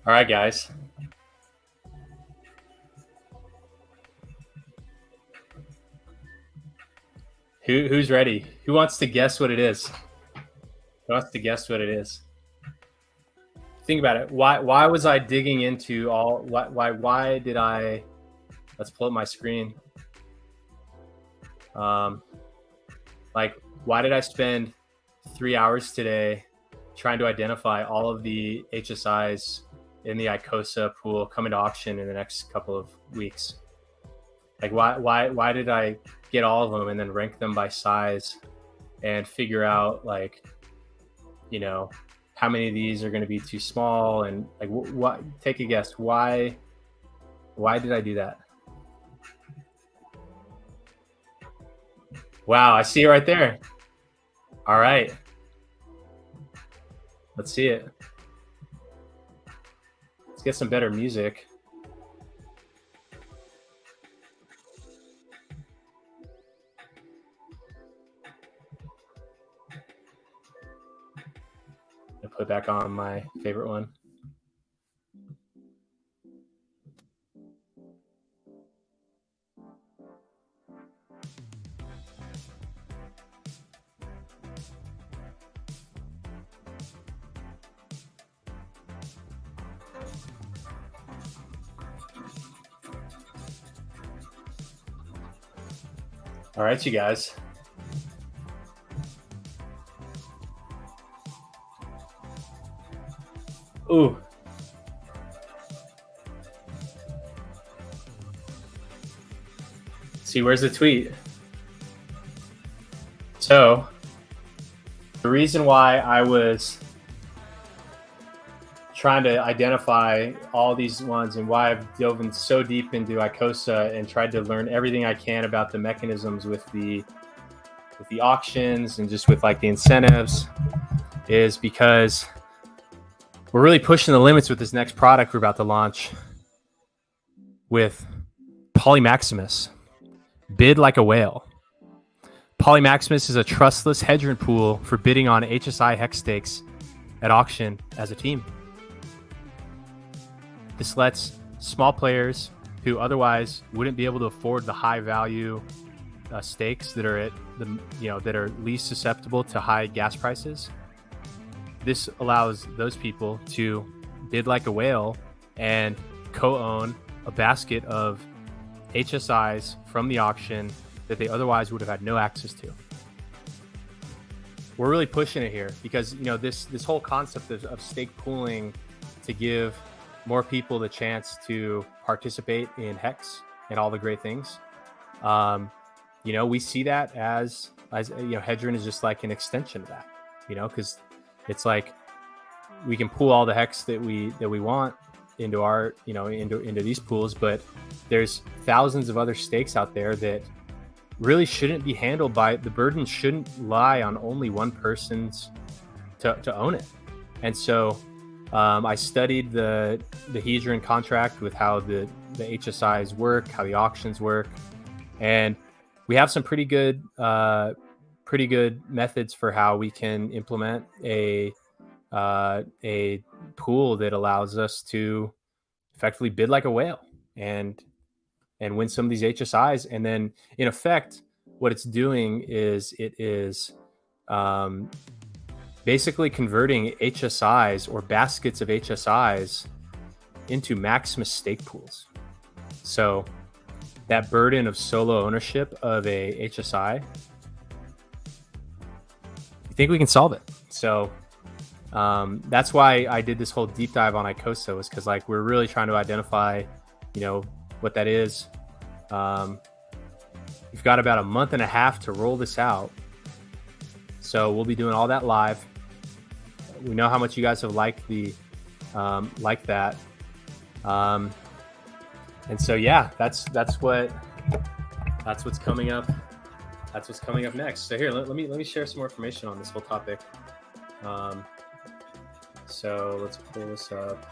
All right, guys. Who's ready? Who wants to guess what it is? Who wants to guess what it is? Think about it. Why was I digging into all? Why did I? Let's pull up my screen. Like, why did I spend 3 hours today trying to identify all of the HSIs in the Icosa pool coming to auction in the next couple of weeks? Like, why did I get all of them and then rank them by size and figure out, like, you know, how many of these are going to be too small? And like, what? Take a guess. Why did I do that? Wow, I see it right there. All right. Let's see it. Let's get some better music. I'll put back on my favorite one. All right, you guys. Ooh. See, where's the tweet? So, the reason why I was trying to identify all these ones and why I've dove in so deep into Icosa and tried to learn everything I can about the mechanisms with the auctions and just with like the incentives is because we're really pushing the limits with this next product we're about to launch with Maximus. Bid like a whale. Maximus is a trustless hedge pool for bidding on HSI hex stakes at auction as a team. This lets small players who otherwise wouldn't be able to afford the high value stakes that are at the that are least susceptible to high gas prices. This allows those people to bid like a whale and co-own a basket of HSIs from the auction that they otherwise would have had no access to. We're really pushing it here because this whole concept of stake pooling to give more people the chance to participate in hex and all the great things. We see that as Hedron is just like an extension of that, because it's like we can pool all the hex that we want into our, into these pools, but there's thousands of other stakes out there that really shouldn't be handled by, the burden shouldn't lie on only one person's to own it. And so I studied the Hedron contract with how the HSIs work, how the auctions work, and we have some pretty good methods for how we can implement a pool that allows us to effectively bid like a whale and win some of these HSIs. And then in effect, what it's doing is it is basically converting HSIs or baskets of HSIs into Maximus stake pools. So that burden of solo ownership of a HSI, I think we can solve it. So that's why I did this whole deep dive on Icosa, was because like we're really trying to identify, what that is. We've got about a month and a half to roll this out. So we'll be doing all that live. We know how much you guys have liked the like that. And so yeah, that's what's coming up. That's what's coming up next. So here, let me share some more information on this whole topic. So let's pull this up.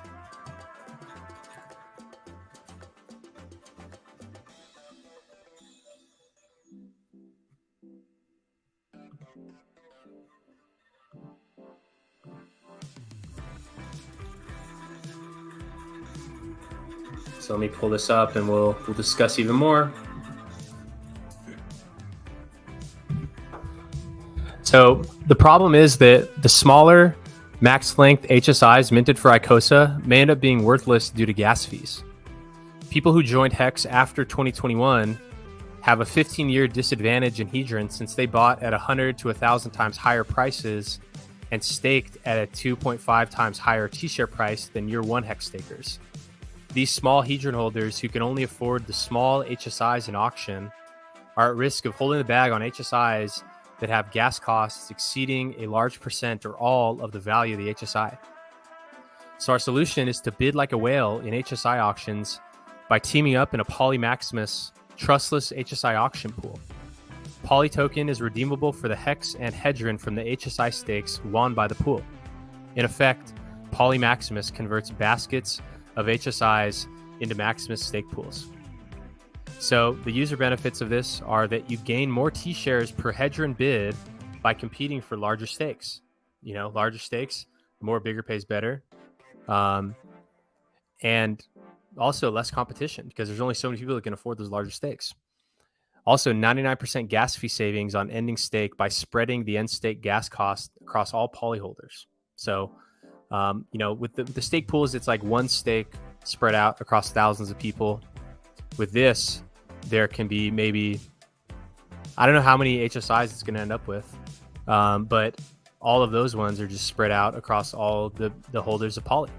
So let me pull this up and we'll discuss even more. So the problem is that the smaller max length HSIs minted for Icosa may end up being worthless due to gas fees. People who joined Hex after 2021 have a 15-year disadvantage in Hedron since they bought at 100 to 1,000 times higher prices and staked at a 2.5 times higher T-share price than year one Hex stakers. These small Hedron holders who can only afford the small HSIs in auction are at risk of holding the bag on HSIs that have gas costs exceeding a large percent or all of the value of the HSI. So our solution is to bid like a whale in HSI auctions by teaming up in a Poly Maximus trustless HSI auction pool. Poly token is redeemable for the Hex and Hedron from the HSI stakes won by the pool. In effect, Poly Maximus converts baskets of HSIs into Maximus stake pools. So the user benefits of this are that you gain more T-shares per Hedron bid by competing for larger stakes. Larger stakes, more bigger pays better. And also less competition because there's only so many people that can afford those larger stakes. Also, 99% gas fee savings on ending stake by spreading the end stake gas cost across all poly holders. So, with the stake pools, it's like one stake spread out across thousands of people. With this, there can be maybe, I don't know how many HSIs it's going to end up with, but all of those ones are just spread out across all the holders of poly.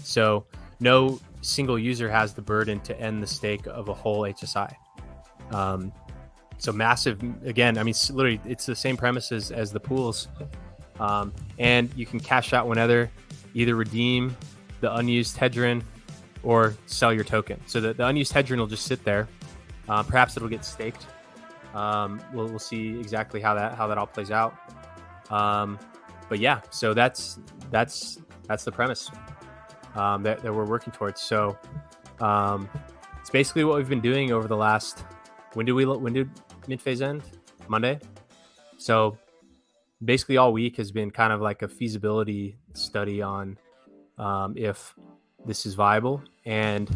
So no single user has the burden to end the stake of a whole HSI. So massive, again, I mean, literally it's the same premises as the pools. And you can cash out whenever, either redeem the unused Hedron or sell your token. So the unused Hedron will just sit there. Perhaps it'll get staked. We'll see exactly how that all plays out. But yeah, so that's the premise that we're working towards. So it's basically what we've been doing over the last. When did mid phase end? Monday. So basically all week has been kind of like a feasibility study on if this is viable, and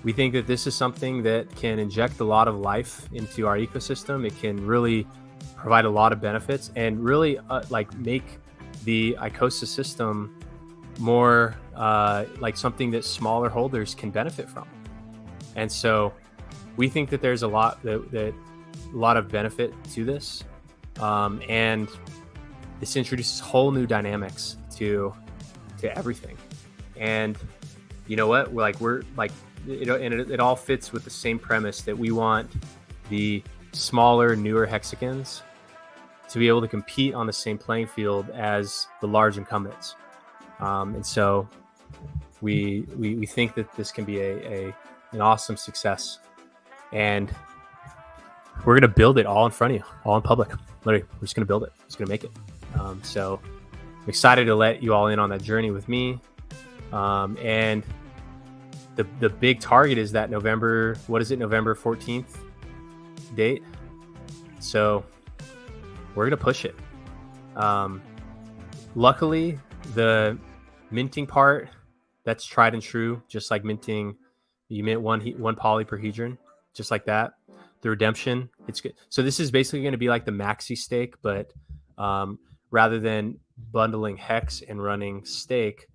we think that this is something that can inject a lot of life into our ecosystem. It can really provide a lot of benefits and really make the Icosa system more like something that smaller holders can benefit from. And so we think that there's a lot of benefit to this, and this introduces whole new dynamics to everything. And you know what? It all fits with the same premise that we want the smaller, newer hexagons to be able to compete on the same playing field as the large incumbents. And so we think that this can be an awesome success, and we're going to build it all in front of you, all in public. Literally, we're just going to build it. We're just going to make it. So I'm excited to let you all in on that journey with me. And the big target is that November 14th date. So we're going to push it. Luckily, the minting part, that's tried and true, just like minting. You mint one poly per hedron, just like that. The redemption, it's good. So this is basically going to be like the maxi stake, but rather than bundling hex and running stake,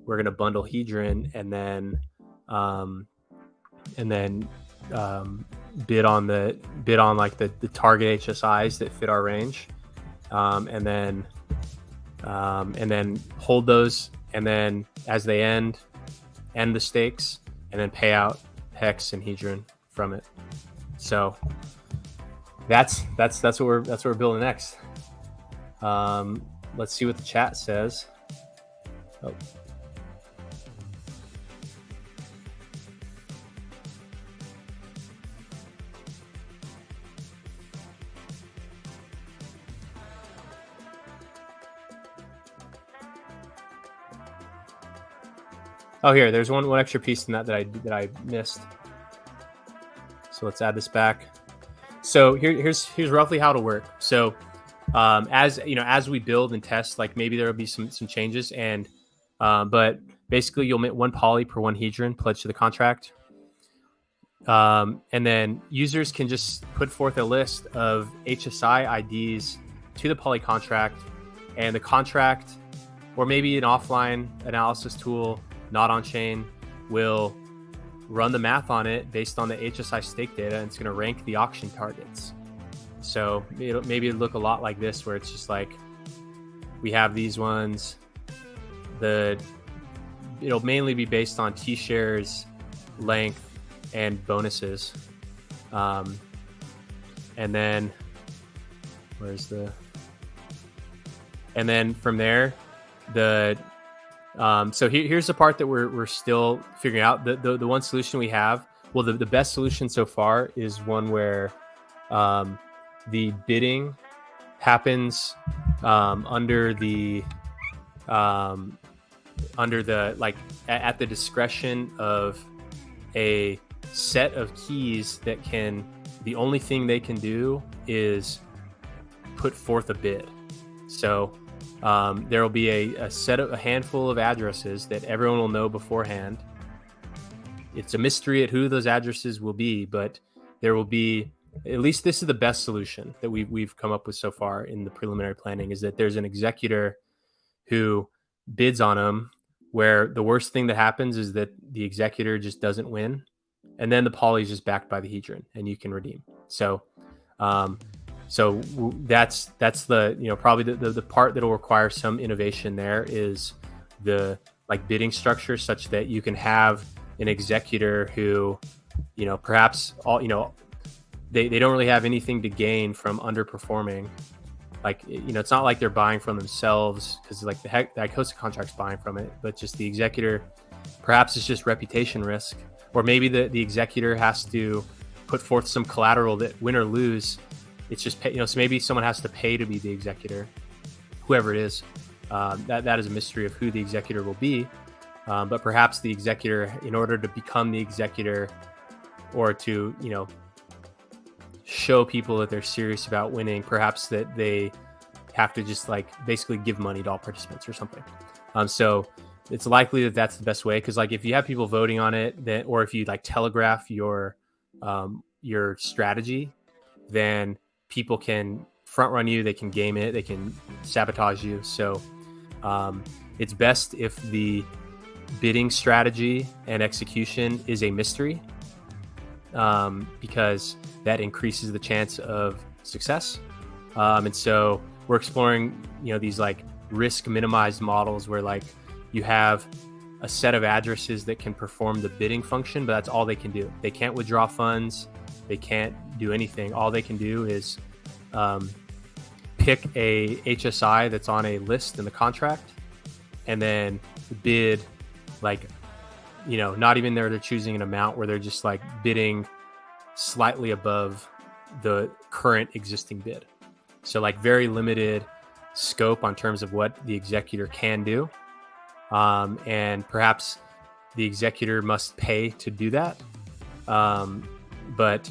we're going to bundle hedron and then bid on like the target HSIs that fit our range, and then hold those, and then as they end the stakes, and then pay out hex and hedron from it. So that's what we're building next. Let's see what the chat says. Oh, here, there's one extra piece in that I missed. So let's add this back. So here's roughly how it'll work. So as we build and test, like maybe there will be some changes, and but basically you'll mint one poly per one hedron pledged to the contract. And then users can just put forth a list of HSI IDs to the poly contract, and the contract, or maybe an offline analysis tool, not on chain, will run the math on it based on the HSI stake data, and it's going to rank the auction targets. So maybe it'll look a lot like this, where it's just like, we have these ones. It'll mainly be based on T-shares, length, and bonuses. And then and then from there, so here's the part that we're still figuring out. The one solution we have, well, the best solution so far is one where the bidding happens under the like at the discretion of a set of keys that can, the only thing they can do is put forth a bid. So there will be a handful of addresses that everyone will know beforehand. It's a mystery at who those addresses will be, but there will be, at least this is the best solution that we've come up with so far in the preliminary planning, is that there's an executor who bids on them, where the worst thing that happens is that the executor just doesn't win, and then the poly is just backed by the hedron and you can redeem. So that's the, probably the part that'll require some innovation there is the like bidding structure, such that you can have an executor who, perhaps they don't really have anything to gain from underperforming. Like, it's not like they're buying from themselves, because like the Icosa contract's buying from it, but just the executor, perhaps it's just reputation risk, or maybe the executor has to put forth some collateral that, win or lose, it's just pay, so maybe someone has to pay to be the executor, whoever it is. That is a mystery of who the executor will be. But perhaps the executor, in order to become the executor, or to, show people that they're serious about winning, perhaps that they have to just like basically give money to all participants or something. So it's likely that that's the best way, because like if you have people voting on it, then, or if you like telegraph your strategy, then people can front run you, they can game it, they can sabotage you. So it's best if the bidding strategy and execution is a mystery, because that increases the chance of success. And so we're exploring, these like risk minimized models where like you have a set of addresses that can perform the bidding function, but that's all they can do. They can't withdraw funds. They can't do anything. All they can do is pick a HSI that's on a list in the contract, and then bid, like, not even they're choosing an amount, where they're just like bidding slightly above the current existing bid. So like very limited scope on terms of what the executor can do. And perhaps the executor must pay to do that. But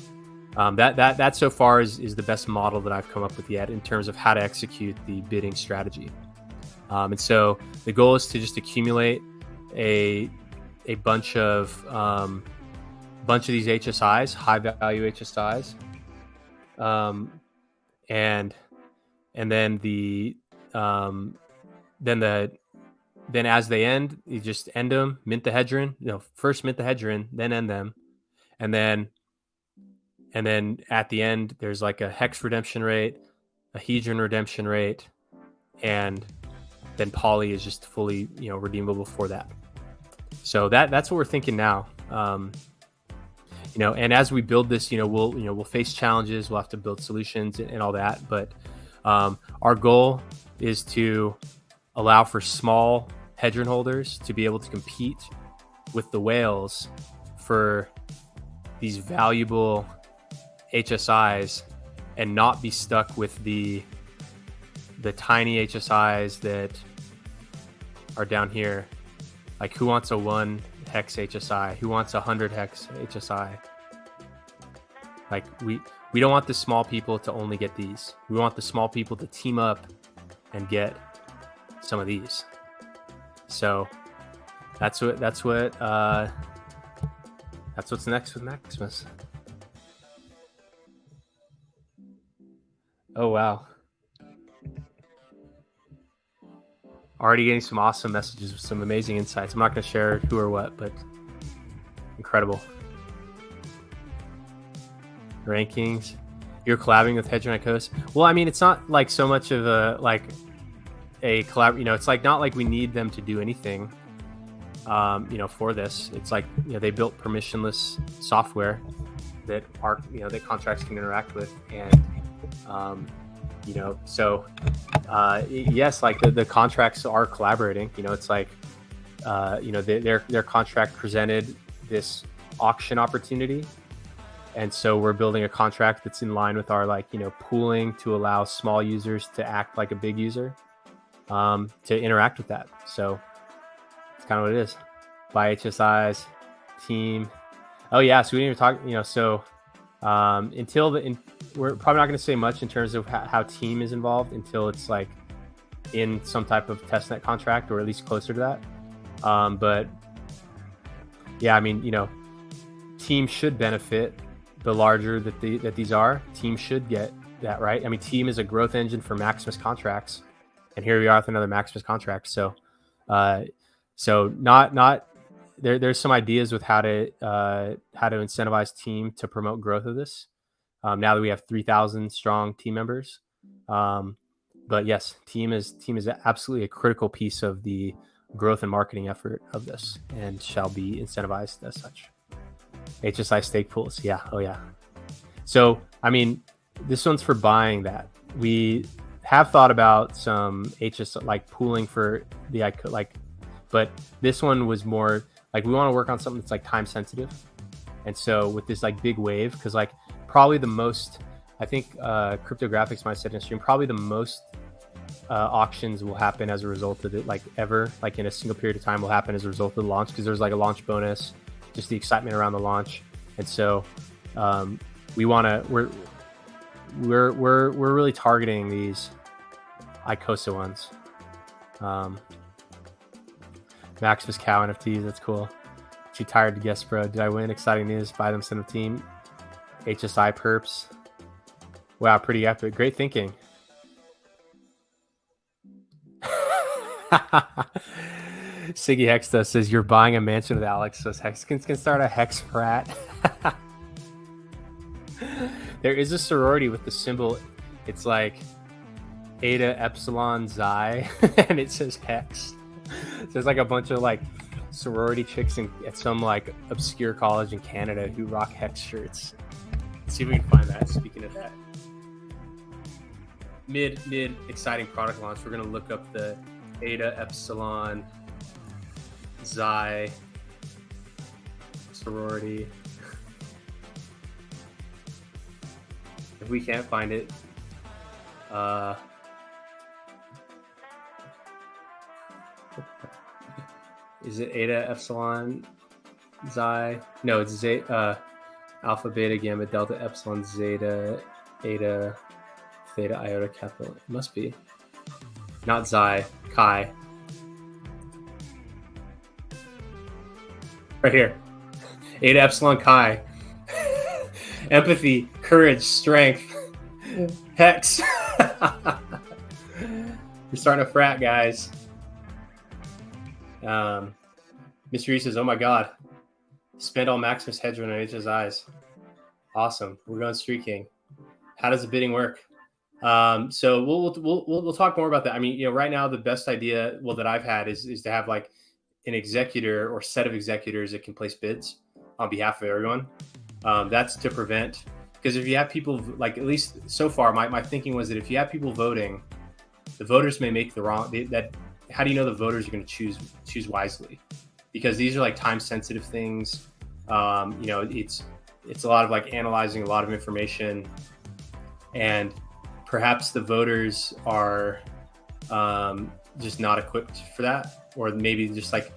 that so far is the best model that I've come up with yet in terms of how to execute the bidding strategy. And so the goal is to just accumulate a bunch of these HSIs, high value HSIs, and then then as they end, you just end them, mint the hedron. First mint the hedron, then end them, and then at the end there's like a hex redemption rate, a hedron redemption rate, and then poly is just fully redeemable for that. So that's what we're thinking now. And as we build this, we'll face challenges, we'll have to build solutions and all that. But our goal is to allow for small hedron holders to be able to compete with the whales for these valuable HSIs, and not be stuck with the tiny HSIs that are down here. Like, who wants a 1 hex HSI? Who wants 100 hex HSI? Like, we don't want the small people to only get these. We want the small people to team up and get some of these. So that's what's next with Maximus. Oh wow. Already getting some awesome messages with some amazing insights. I'm not going to share who or what, but incredible. Rankings. You're collabing with Hedge and Icosa. Well, I mean, it's not like so much of a collab. You know, it's like not like we need them to do anything. You know, for this, it's like, you know, they built permissionless software that are, you know, that contracts can interact with, and you know, so yes, like the contracts are collaborating. You know, it's like you know, their contract presented this auction opportunity, and so we're building a contract that's in line with our, like, you know, pooling to allow small users to act like a big user, to interact with that. So it's kind of what it is. By HSI's team. Oh yeah, so we didn't even talk, you know, so we're probably not going to say much in terms of how team is involved until it's like in some type of testnet contract, or at least closer to that. But yeah, I mean, you know, team should benefit the larger that these are. Team should get that, right? I mean, team is a growth engine for Maximus contracts, and here we are with another Maximus contract. So, not there's some ideas with how to incentivize team to promote growth of this. Now that we have 3,000 strong team members, but yes, team is absolutely a critical piece of the growth and marketing effort of this, and shall be incentivized as such. HSI stake pools, yeah, oh yeah. So I mean, this one's for buying that. We have thought about some HSI like pooling for the but this one was more like we want to work on something that's like time sensitive, and so with this like big wave, because like probably the most, I think Cryptographics might have said in stream, probably the most auctions will happen as a result of it, like ever, like in a single period of time will happen as a result of the launch, because there's like a launch bonus, just the excitement around the launch. And so we want to, we're really targeting these Icosa ones. Maximus Cow NFTs, that's cool. Too tired to guess, bro. Did I win? Exciting news. Buy them, send them team. HSI perps. Wow, pretty epic. Great thinking. Siggy Hexta says you're buying a mansion with Alex, so Hexkins can start a Hex frat. There is a sorority with the symbol. It's like Eta Epsilon Xi, and it says Hex. So there's like a bunch of like sorority chicks at some like obscure college in Canada who rock Hex shirts. Let's see if we can find that. Speaking of that, mid exciting product launch, we're gonna look up the Eta Epsilon Xi sorority. If we can't find it, is it Eta Epsilon Xi? No, it's Alpha, Beta, Gamma, Delta, Epsilon, Zeta, Eta, Theta, Iota, Kappa. It must be. Not Xi, Chi. Right here. Eta, Epsilon, Chi. Empathy, courage, strength, Hex. We're starting a frat, guys. Mr. E says, oh my god, spend all Maximus Hedron on HSIs. Awesome. We're going streaking. How does the bidding work? So we'll talk more about that. I mean, you know, right now the best idea, well, that I've had is to have like an executor or set of executors that can place bids on behalf of everyone. That's to prevent, because if you have people, like, at least so far, my thinking was that if you have people voting, the voters may make the wrong, how do you know the voters are going to choose wisely? Because these are like time sensitive things. You know, it's a lot of like analyzing a lot of information, and perhaps the voters are just not equipped for that, or maybe just like,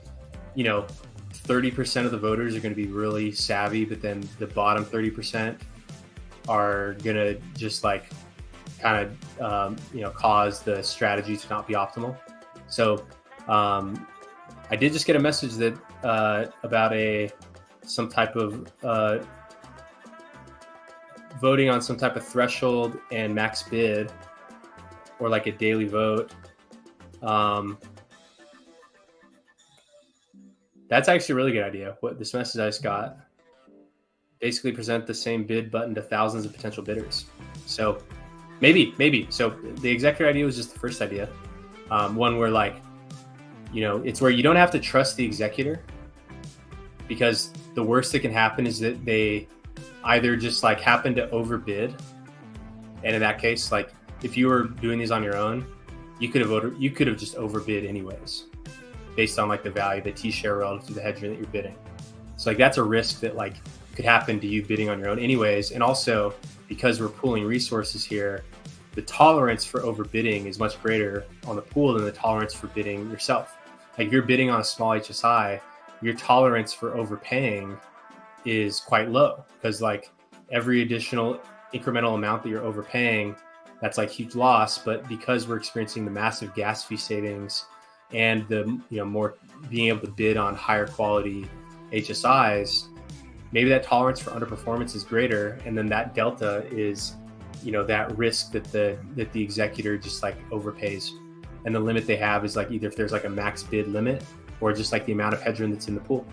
you know, 30% of the voters are going to be really savvy, but then the bottom 30% are going to just like kind of, you know, cause the strategy to not be optimal. So I did just get a message that about some type of voting on some type of threshold and max bid, or like a daily vote. That's actually a really good idea. What this message I just got, basically present the same bid button to thousands of potential bidders. So maybe. So the executor idea was just the first idea. One where like, it's where you don't have to trust the executor, because the worst that can happen is that they either just like happen to overbid. And in that case, like if you were doing these on your own, you could have just overbid anyways, based on like the value, the T-share relative to the hedger that you're bidding. So like that's a risk that like could happen to you bidding on your own anyways. And also because we're pooling resources here, the tolerance for overbidding is much greater on the pool than the tolerance for bidding yourself. Like if you're bidding on a small HSI, your tolerance for overpaying is quite low, because like every additional incremental amount that you're overpaying, that's like huge loss. But because we're experiencing the massive gas fee savings and the more being able to bid on higher quality HSIs, maybe that tolerance for underperformance is greater, and then that delta is that risk that the executor just like overpays, and the limit they have is like either if there's like a max bid limit or just like the amount of headroom that's in the pool.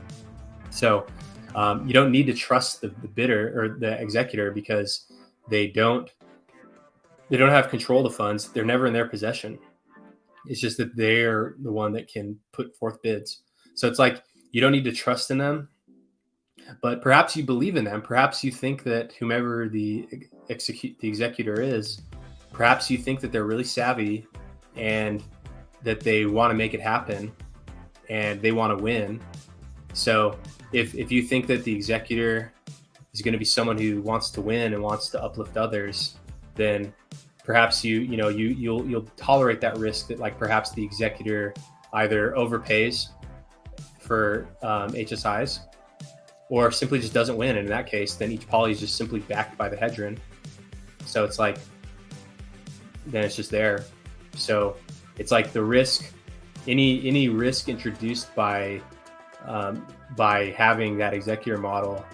So you don't need to trust the bidder or the executor, because they don't have control of the funds. They're never in their possession. It's just that they're the one that can put forth bids. So it's like you don't need to trust in them, but perhaps you believe in them. Perhaps you think that whomever the executor is, perhaps you think that they're really savvy and that they want to make it happen and they want to win. So if you think that the executor is going to be someone who wants to win and wants to uplift others, then perhaps you'll tolerate that risk that like perhaps the executor either overpays for HSIs or simply just doesn't win. And in that case, then each poly is just simply backed by the hedron. So it's like, then it's just there. So it's like the risk, any risk introduced by having that executor model,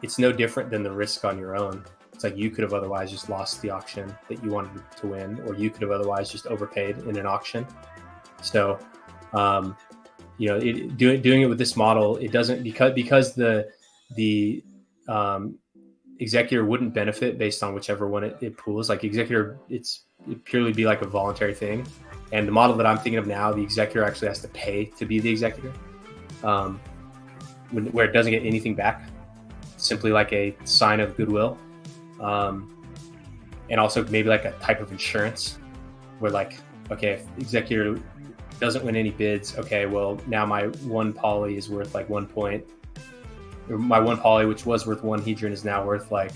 it's no different than the risk on your own. It's like you could have otherwise just lost the auction that you wanted to win, or you could have otherwise just overpaid in an auction. So, doing it with this model, it doesn't, because the executor wouldn't benefit based on whichever one it pools. Like executor, it purely be like a voluntary thing. And the model that I'm thinking of now, the executor actually has to pay to be the executor, where it doesn't get anything back, simply like a sign of goodwill. And also maybe like a type of insurance where like, okay, if the executor doesn't win any bids, okay, well now my one poly is worth like my one poly, which was worth 1 hedron, is now worth like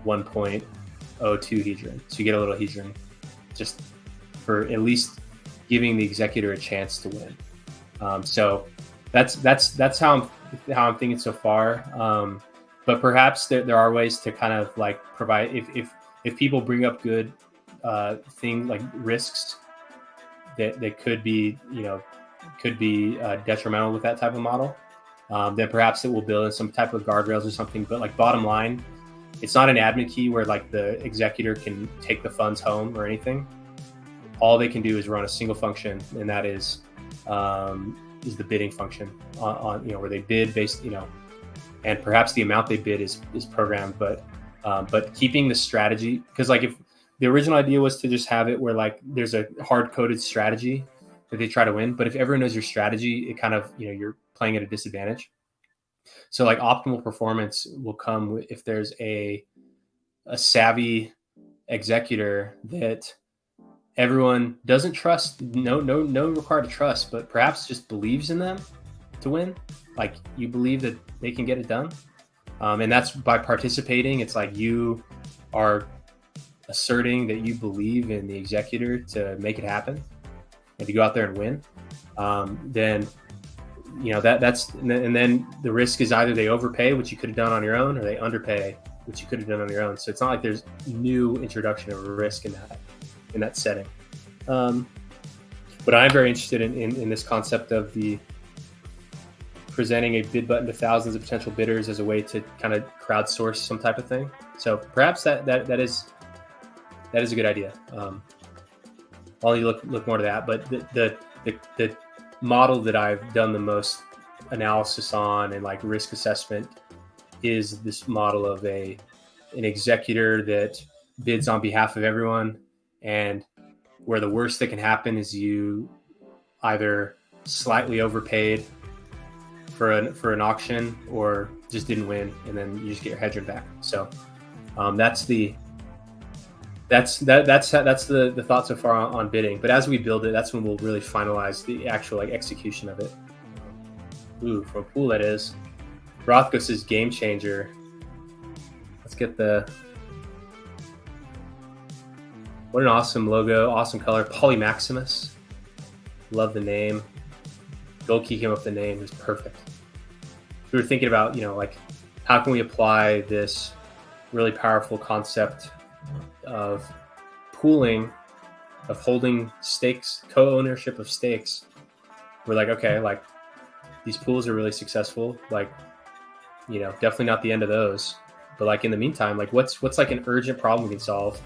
1.02 hedron. So you get a little hedron just for at least giving the executor a chance to win. So that's how I'm thinking so far. But perhaps there are ways to kind of like provide, if people bring up good thing like risks that could be detrimental with that type of model, then perhaps it will build in some type of guardrails or something. But like bottom line, it's not an admin key where like the executor can take the funds home or anything. All they can do is run a single function, and that is the bidding function on where they bid based, and perhaps the amount they bid is programmed, but keeping the strategy, because like if the original idea was to just have it where like there's a hard-coded strategy that they try to win, but if everyone knows your strategy, it kind of, you're playing at a disadvantage. So like optimal performance will come if there's a savvy executor that everyone doesn't trust, no required to trust, but perhaps just believes in them to win. Like you believe that they can get it done. And that's by participating. It's like you are asserting that you believe in the executor to make it happen and to go out there and win. Then, and then the risk is either they overpay, which you could have done on your own, or they underpay, which you could have done on your own. So it's not like there's new introduction of a risk in that setting. But I'm very interested in this concept of the presenting a bid button to thousands of potential bidders as a way to kind of crowdsource some type of thing. So perhaps that is a good idea. I'll look more to that. But the model that I've done the most analysis on and like risk assessment is this model of an executor that bids on behalf of everyone, and where the worst that can happen is you either slightly overpaid for an auction or just didn't win, and then you just get your hedger back. So that's the thought so far on bidding. But as we build it, that's when we'll really finalize the actual like execution of it. Ooh, from Pool that is. Rothko says game changer. Let's get what an awesome logo, awesome color. Maximus. Love the name. Goldkey came up with the name. It's perfect. We were thinking about, like, how can we apply this really powerful concept of pooling, of holding stakes, co-ownership of stakes. We're like, okay, like these pools are really successful. Like, definitely not the end of those. But like in the meantime, like what's like an urgent problem we can solve?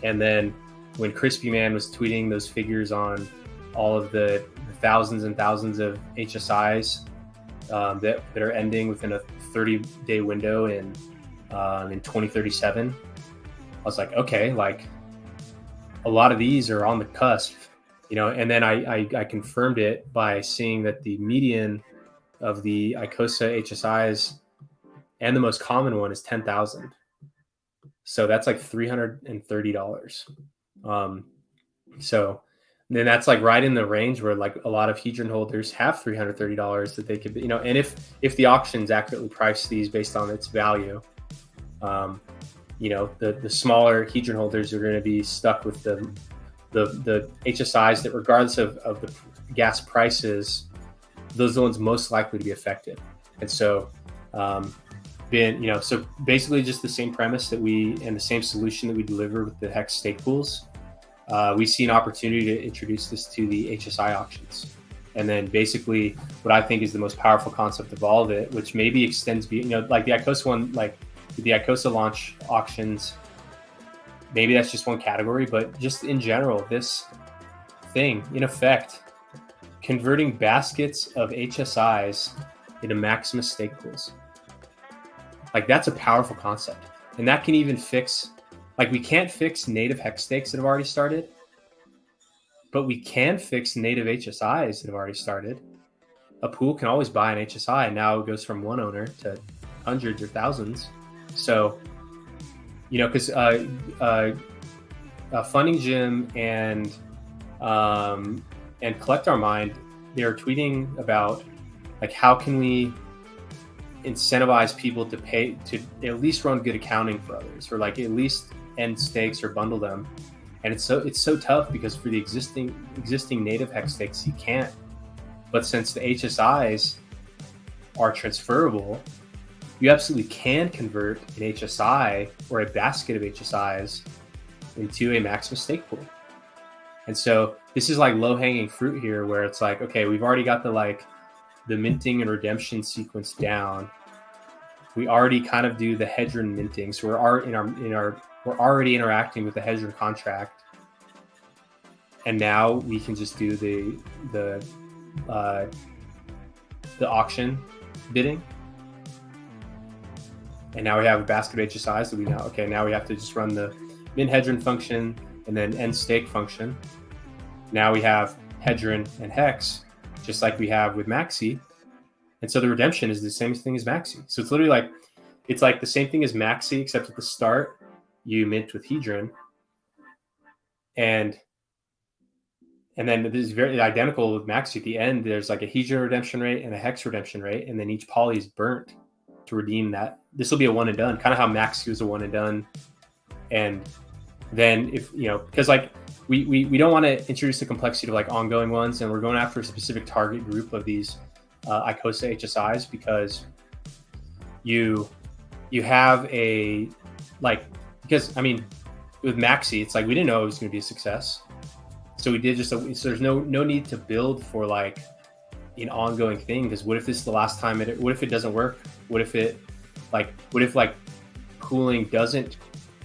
And then when Crispy Man was tweeting those figures on all of the thousands and thousands of HSIs that are ending within a 30-day window in 2037, I was like, okay, like a lot of these are on the cusp, and then I confirmed it by seeing that the median of the Icosa HSIs and the most common one is 10,000. So that's like $330. So then that's like right in the range where like a lot of Hedron holders have $330 that they could, and if the auctions accurately price these based on its value, the smaller Hedron holders are going to be stuck with the HSIs that, regardless of the gas prices, those are the ones most likely to be affected. And so, so basically just the same premise and the same solution that we deliver with the Hex stake pools. We see an opportunity to introduce this to the HSI auctions. And then basically what I think is the most powerful concept of all of it, which maybe extends, like the Icosa one, like the Icosa launch auctions, maybe that's just one category, but just in general, this thing, in effect, converting baskets of HSIs into Maximus stake pools. Like that's a powerful concept. And that can even fix, like we can't fix native hex stakes that have already started, but we can fix native HSIs that have already started. A pool can always buy an HSI, and now it goes from one owner to hundreds or thousands. So, because Funding Gym and Collect Our Mind, they are tweeting about like how can we incentivize people to pay to at least run good accounting for others, or like at least end stakes or bundle them. And it's so tough because for the existing native hex stakes you can't, but since the HSIs are transferable, you absolutely can convert an HSI or a basket of HSIs into a Maximus stake pool. And so this is like low-hanging fruit here, where it's like, okay, we've already got the minting and redemption sequence down. We already kind of do the Hedron minting, so we're already interacting with the Hedron contract, and now we can just do the auction bidding. And now we have a basket of HSIs that now we have to just run the min Hedron function and then end stake function. Now we have Hedron and Hex, just like we have with Maxi. And so the redemption is the same thing as Maxi. So it's literally it's like the same thing as Maxi, except at the start, you mint with Hedron. And then this is very identical with Maxi. At the end, there's like a Hedron redemption rate and a Hex redemption rate, and then each poly is burnt to redeem that. This will be a one and done, kind of how Maxi was a one and done. And then if, because like we don't want to introduce the complexity of like ongoing ones, and we're going after a specific target group of these Icosa HSIs, because you have because I mean, with Maxi, it's like we didn't know it was going to be a success, so we did so there's no need to build for like an ongoing thing, because what if this is the last time what if it doesn't work? What if pooling doesn't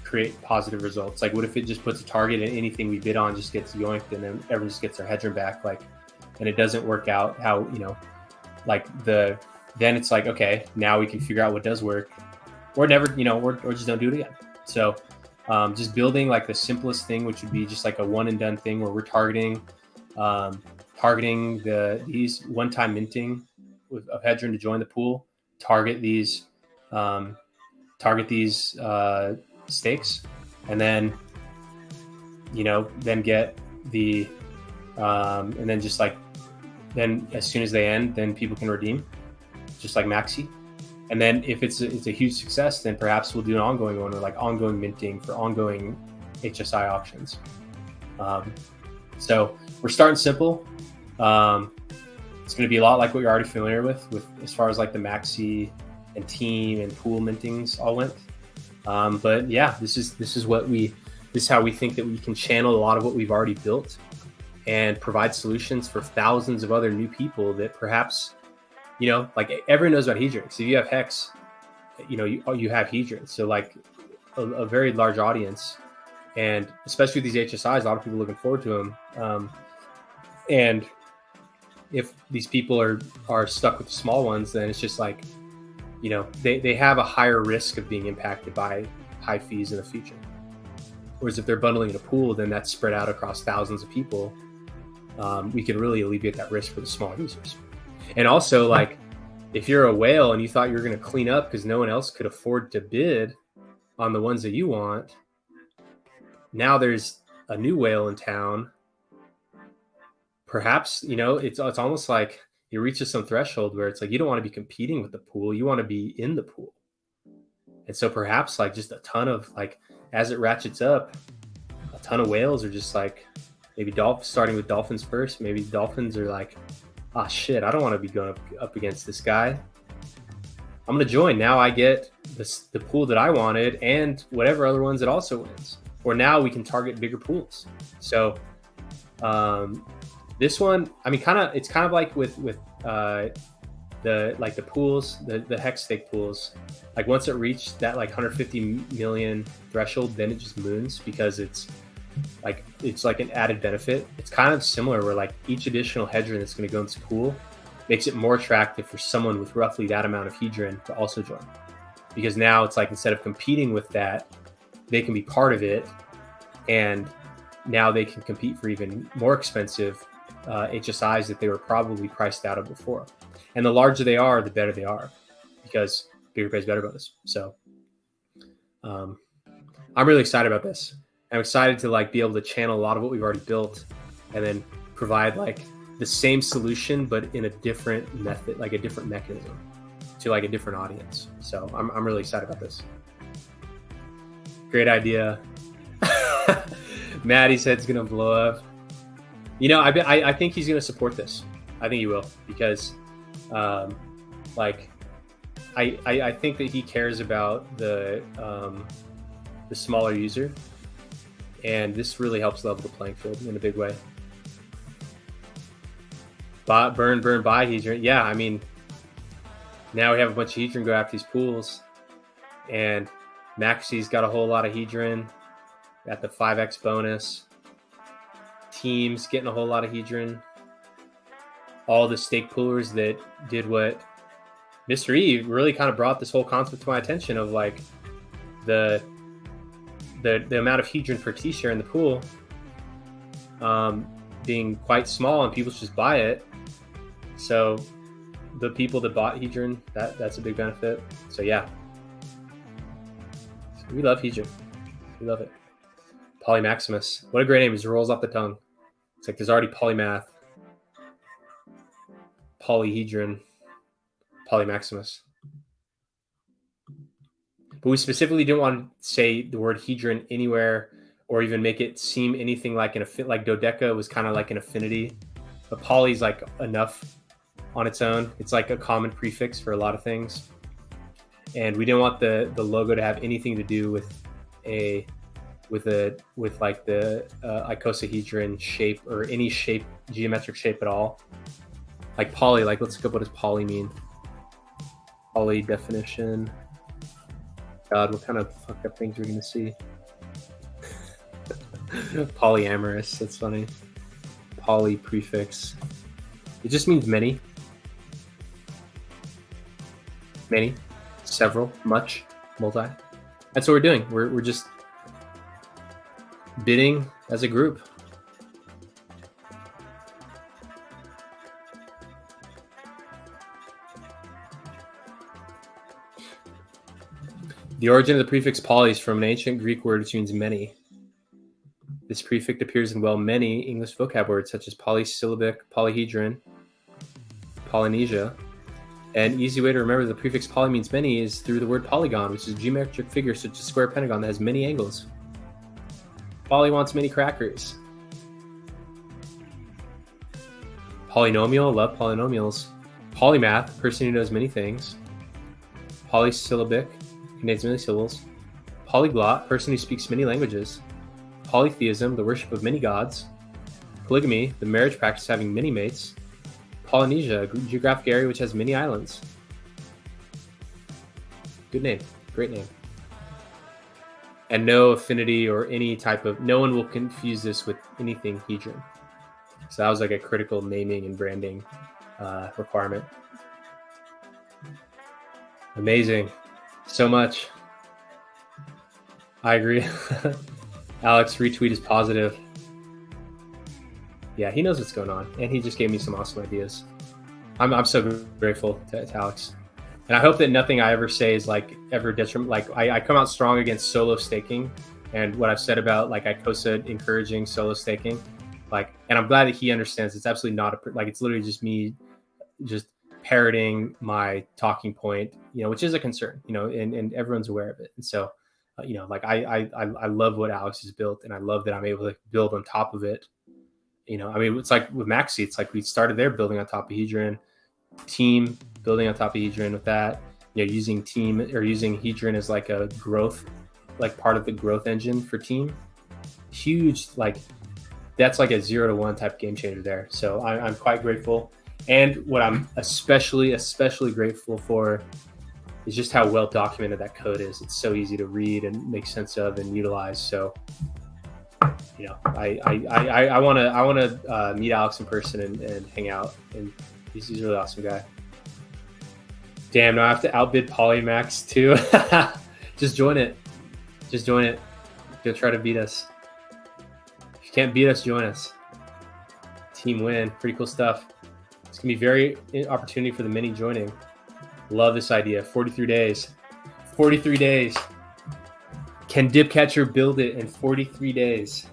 create positive results? Like what if it just puts a target and anything we bid on just gets yoinked, and then everyone just gets their Hedron back, and it doesn't work out how then it's like, okay, now we can figure out what does work, or never, or just don't do it again. So just building like the simplest thing, which would be just like a one and done thing where we're targeting these one-time minting of Hedron to join the pool, target these stakes, and then then get the and then just like then as soon as they end, then people can redeem, just like Maxi. And then if it's a huge success, then perhaps we'll do an ongoing one, or like ongoing minting for ongoing HSI auctions. So we're starting simple. It's going to be a lot like what you're already familiar with as far as like the Maxi and team and pool mintings all went. But yeah, this is how we think that we can channel a lot of what we've already built and provide solutions for thousands of other new people that perhaps, like everyone knows about Hedron. So if you have Hex, you have Hedron. So like a very large audience, and especially with these HSIs, a lot of people looking forward to them. And if these people are stuck with the small ones, then it's just like, they have a higher risk of being impacted by high fees in the future. Whereas if they're bundling in a pool, then that's spread out across thousands of people. We can really alleviate that risk for the small users. And also, like, if you're a whale and you thought you were going to clean up because no one else could afford to bid on the ones that you want, now there's a new whale in town. Perhaps, it's almost like you reach some threshold where it's like you don't want to be competing with the pool. You want to be in the pool. And so perhaps like just a ton of like, as it ratchets up, a ton of whales are just like, maybe starting with dolphins first. Maybe dolphins are like, oh shit, I don't want to be going up against this guy. I'm going to join. Now I get the pool that I wanted and whatever other ones it also wins. Or now we can target bigger pools. So this one, I mean, it's kind of like with the pools, the hex stake pools. Like once it reached that like 150 million threshold, then it just moons because it's like an added benefit. It's kind of similar where like each additional Hedron that's going to go into this pool makes it more attractive for someone with roughly that amount of Hedron to also join. Because now it's like instead of competing with that, they can be part of it, and now they can compete for even more expensive HSIs that they were probably priced out of before. And the larger they are, the better they are, because bigger pays better bonus. So I'm really excited about this. I'm excited to like be able to channel a lot of what we've already built and then provide like the same solution, but in a different method, like a different mechanism to like a different audience. So I'm really excited about this. Great idea. Maddie's head's going to blow up. I think he's going to support this. I think he will, because I think that he cares about the smaller user, and this really helps level the playing field in a big way. Burn, buy Hedron. Yeah, I mean, now we have a bunch of Hedron go after these pools, and Maxi's got a whole lot of Hedron, got the 5x bonus. Teams getting a whole lot of Hedron. All the stake poolers that did what Mr. E really kind of brought this whole concept to my attention of like the amount of Hedron per t-share in the pool being quite small, and people just buy it. So the people that bought Hedron, that's a big benefit. So yeah, we love Hedron. We love it. Maximus. What a great name. It just rolls off the tongue. It's like there's already polymath, polyhedron, Maximus. But we specifically didn't want to say the word hedron anywhere or even make it seem anything like like dodeca was kind of like an affinity. But poly's like enough on its own. It's like a common prefix for a lot of things. And we didn't want the logo to have anything to do with like the icosahedron shape or any shape, geometric shape at all. Like poly, like let's look up what does poly mean. Poly definition. God, what kind of fucked up things we're gonna see. Polyamorous, that's funny. Poly prefix. It just means many. many, several, much, multi. That's what we're doing. We're just bidding as a group. The origin of the prefix poly is from an ancient Greek word which means many. This prefix appears in many English vocab words such as polysyllabic, polyhedron, Polynesia. An easy way to remember the prefix poly means many is through the word polygon, which is a geometric figure such as a square pentagon that has many angles. Polly wants many crackers. Polynomial, love polynomials. Polymath, person who knows many things. Polysyllabic, contains many syllables. Polyglot, person who speaks many languages. Polytheism, the worship of many gods. Polygamy, the marriage practice having many mates. Polynesia, a geographic area which has many islands. Good name, great name. And no affinity or any type of, no one will confuse this with anything hedron. So that was like a critical naming and branding requirement. Amazing. So much. I agree. Alex, retweet is positive. Yeah, he knows what's going on, and he just gave me some awesome ideas. I'm so grateful to Alex, and I hope that nothing I ever say is like ever detriment. Like I come out strong against solo staking, and what I've said about like Icosa encouraging solo staking, like, and I'm glad that he understands it's absolutely not like it's literally just me, just parroting my talking point, you know, which is a concern, you know, and everyone's aware of it, and so. You know, like I love what Alex has built, and I love that I'm able to build on top of it. You know, I mean, it's like with Maxi, it's like we started there building on top of Hedron, team building on top of Hedron with that. You know, using team or using Hedron as like a growth, like part of the growth engine for team. Huge, like that's like a 0 to 1 type game changer there. So I'm quite grateful, and what I'm especially grateful for is just how well documented that code is. It's so easy to read and make sense of and utilize. So, you know, I want to meet Alex in person and hang out. And he's a really awesome guy. Damn, now I have to outbid Polymax too. Just join it. Just join it. Go try to beat us. If you can't beat us, join us. Team win. Pretty cool stuff. It's gonna be very opportunity for the many joining. Love this idea. 43 days. 43 days. Can Dipcatcher build it in 43 days?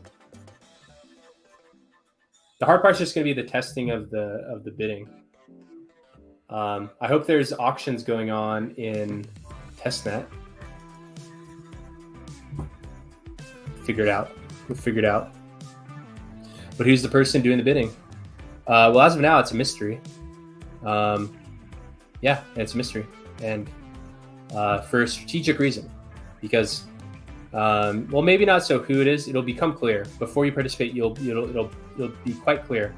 The hard part's just going to be the testing of the bidding. I hope there's auctions going on in testnet. Figure it out. We'll figure it out. But who's the person doing the bidding? Well, as of now, it's a mystery. Yeah, it's a mystery, and for a strategic reason, because well, maybe not so who it is. It'll become clear before you participate. It'll be quite clear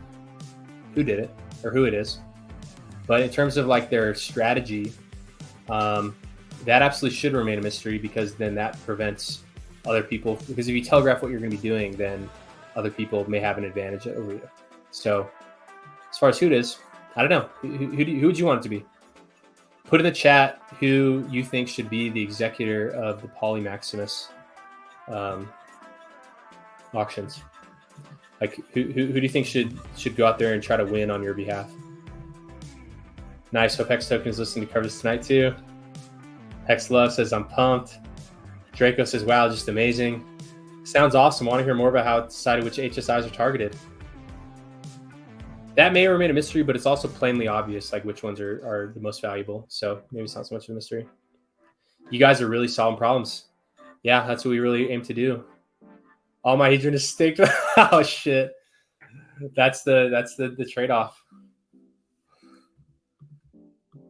who did it or who it is. But in terms of like their strategy, that absolutely should remain a mystery, because then that prevents other people. Because if you telegraph what you're going to be doing, then other people may have an advantage over you. So as far as who it is, I don't know. Who would you want it to be? Put in the chat who you think should be the executor of the Poly Maximus auctions. Like, who do you think should go out there and try to win on your behalf? Nice. Hope Hex Token is listening to covers tonight too. Hex Love says, I'm pumped. Draco says, wow, just amazing. Sounds awesome. Want to hear more about how it decided which HSIs are targeted. That may remain a mystery, but it's also plainly obvious, like which ones are the most valuable. So maybe it's not so much of a mystery. You guys are really solving problems. Yeah, that's what we really aim to do. All my Hedron is staked. Oh shit. That's the trade-off.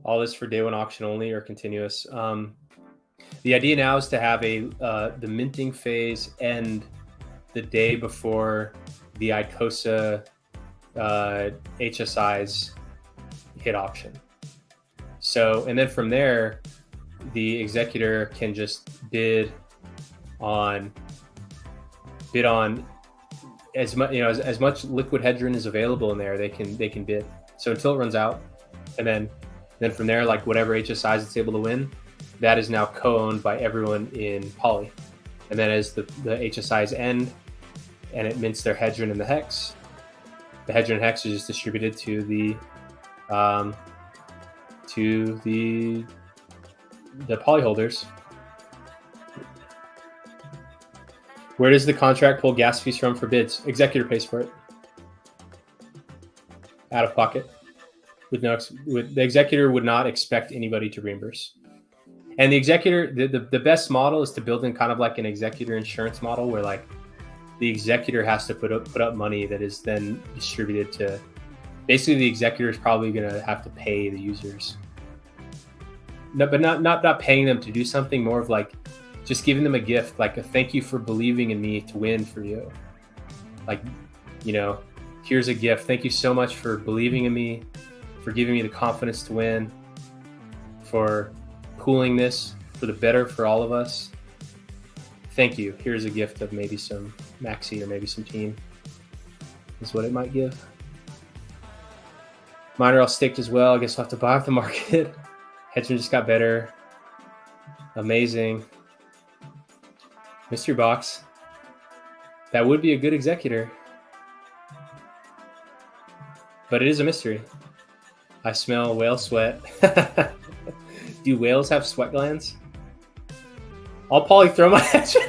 All this for day one auction only or continuous. The idea now is to have the minting phase end the day before the Icosa HSIs hit auction. So, and then from there, the executor can just bid on as much, you know, as much liquid hedron is available in there. They can bid. So until it runs out, and then Then from there, like whatever HSIs it's able to win, that is now co-owned by everyone in Poly. And then as the HSIs end and it mints their Hedron and the Hex, the Hedron and Hex is just distributed to the Poly holders. Where does the contract pull gas fees from for bids? Executor pays for it. Out of pocket. The executor would not expect anybody to reimburse. And the executor, the best model is to build in kind of like an executor insurance model where like the executor has to put up money that is then distributed to, basically the executor is probably going to have to pay the users. No, but not paying them to do something, more of like just giving them a gift, like a thank you for believing in me to win for you. Like, you know, here's a gift. Thank you so much for believing in me, for giving me the confidence to win, for pooling this for the better for all of us. Thank you. Here's a gift of maybe some Maxi or maybe some team is what it might give. Mine are all staked as well. I guess we'll have to buy off the market. Hedron just got better. Amazing. Mystery box. That would be a good executor. But it is a mystery. I smell whale sweat. Do whales have sweat glands? I'll probably throw my Hedron.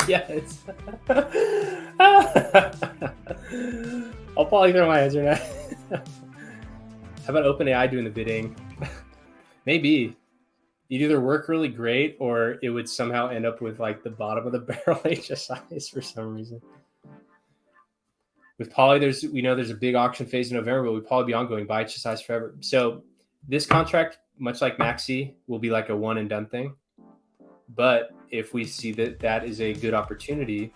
Yes. I'll probably throw my Hedron out. How about OpenAI doing the bidding? Maybe. You'd either work really great or it would somehow end up with like the bottom of the barrel HSIs for some reason. With Poly, we know there's a big auction phase in November, but we'll probably be ongoing, buy HSIs forever. So this contract, much like Maxi, will be like a one and done thing. But if we see that that is a good opportunity,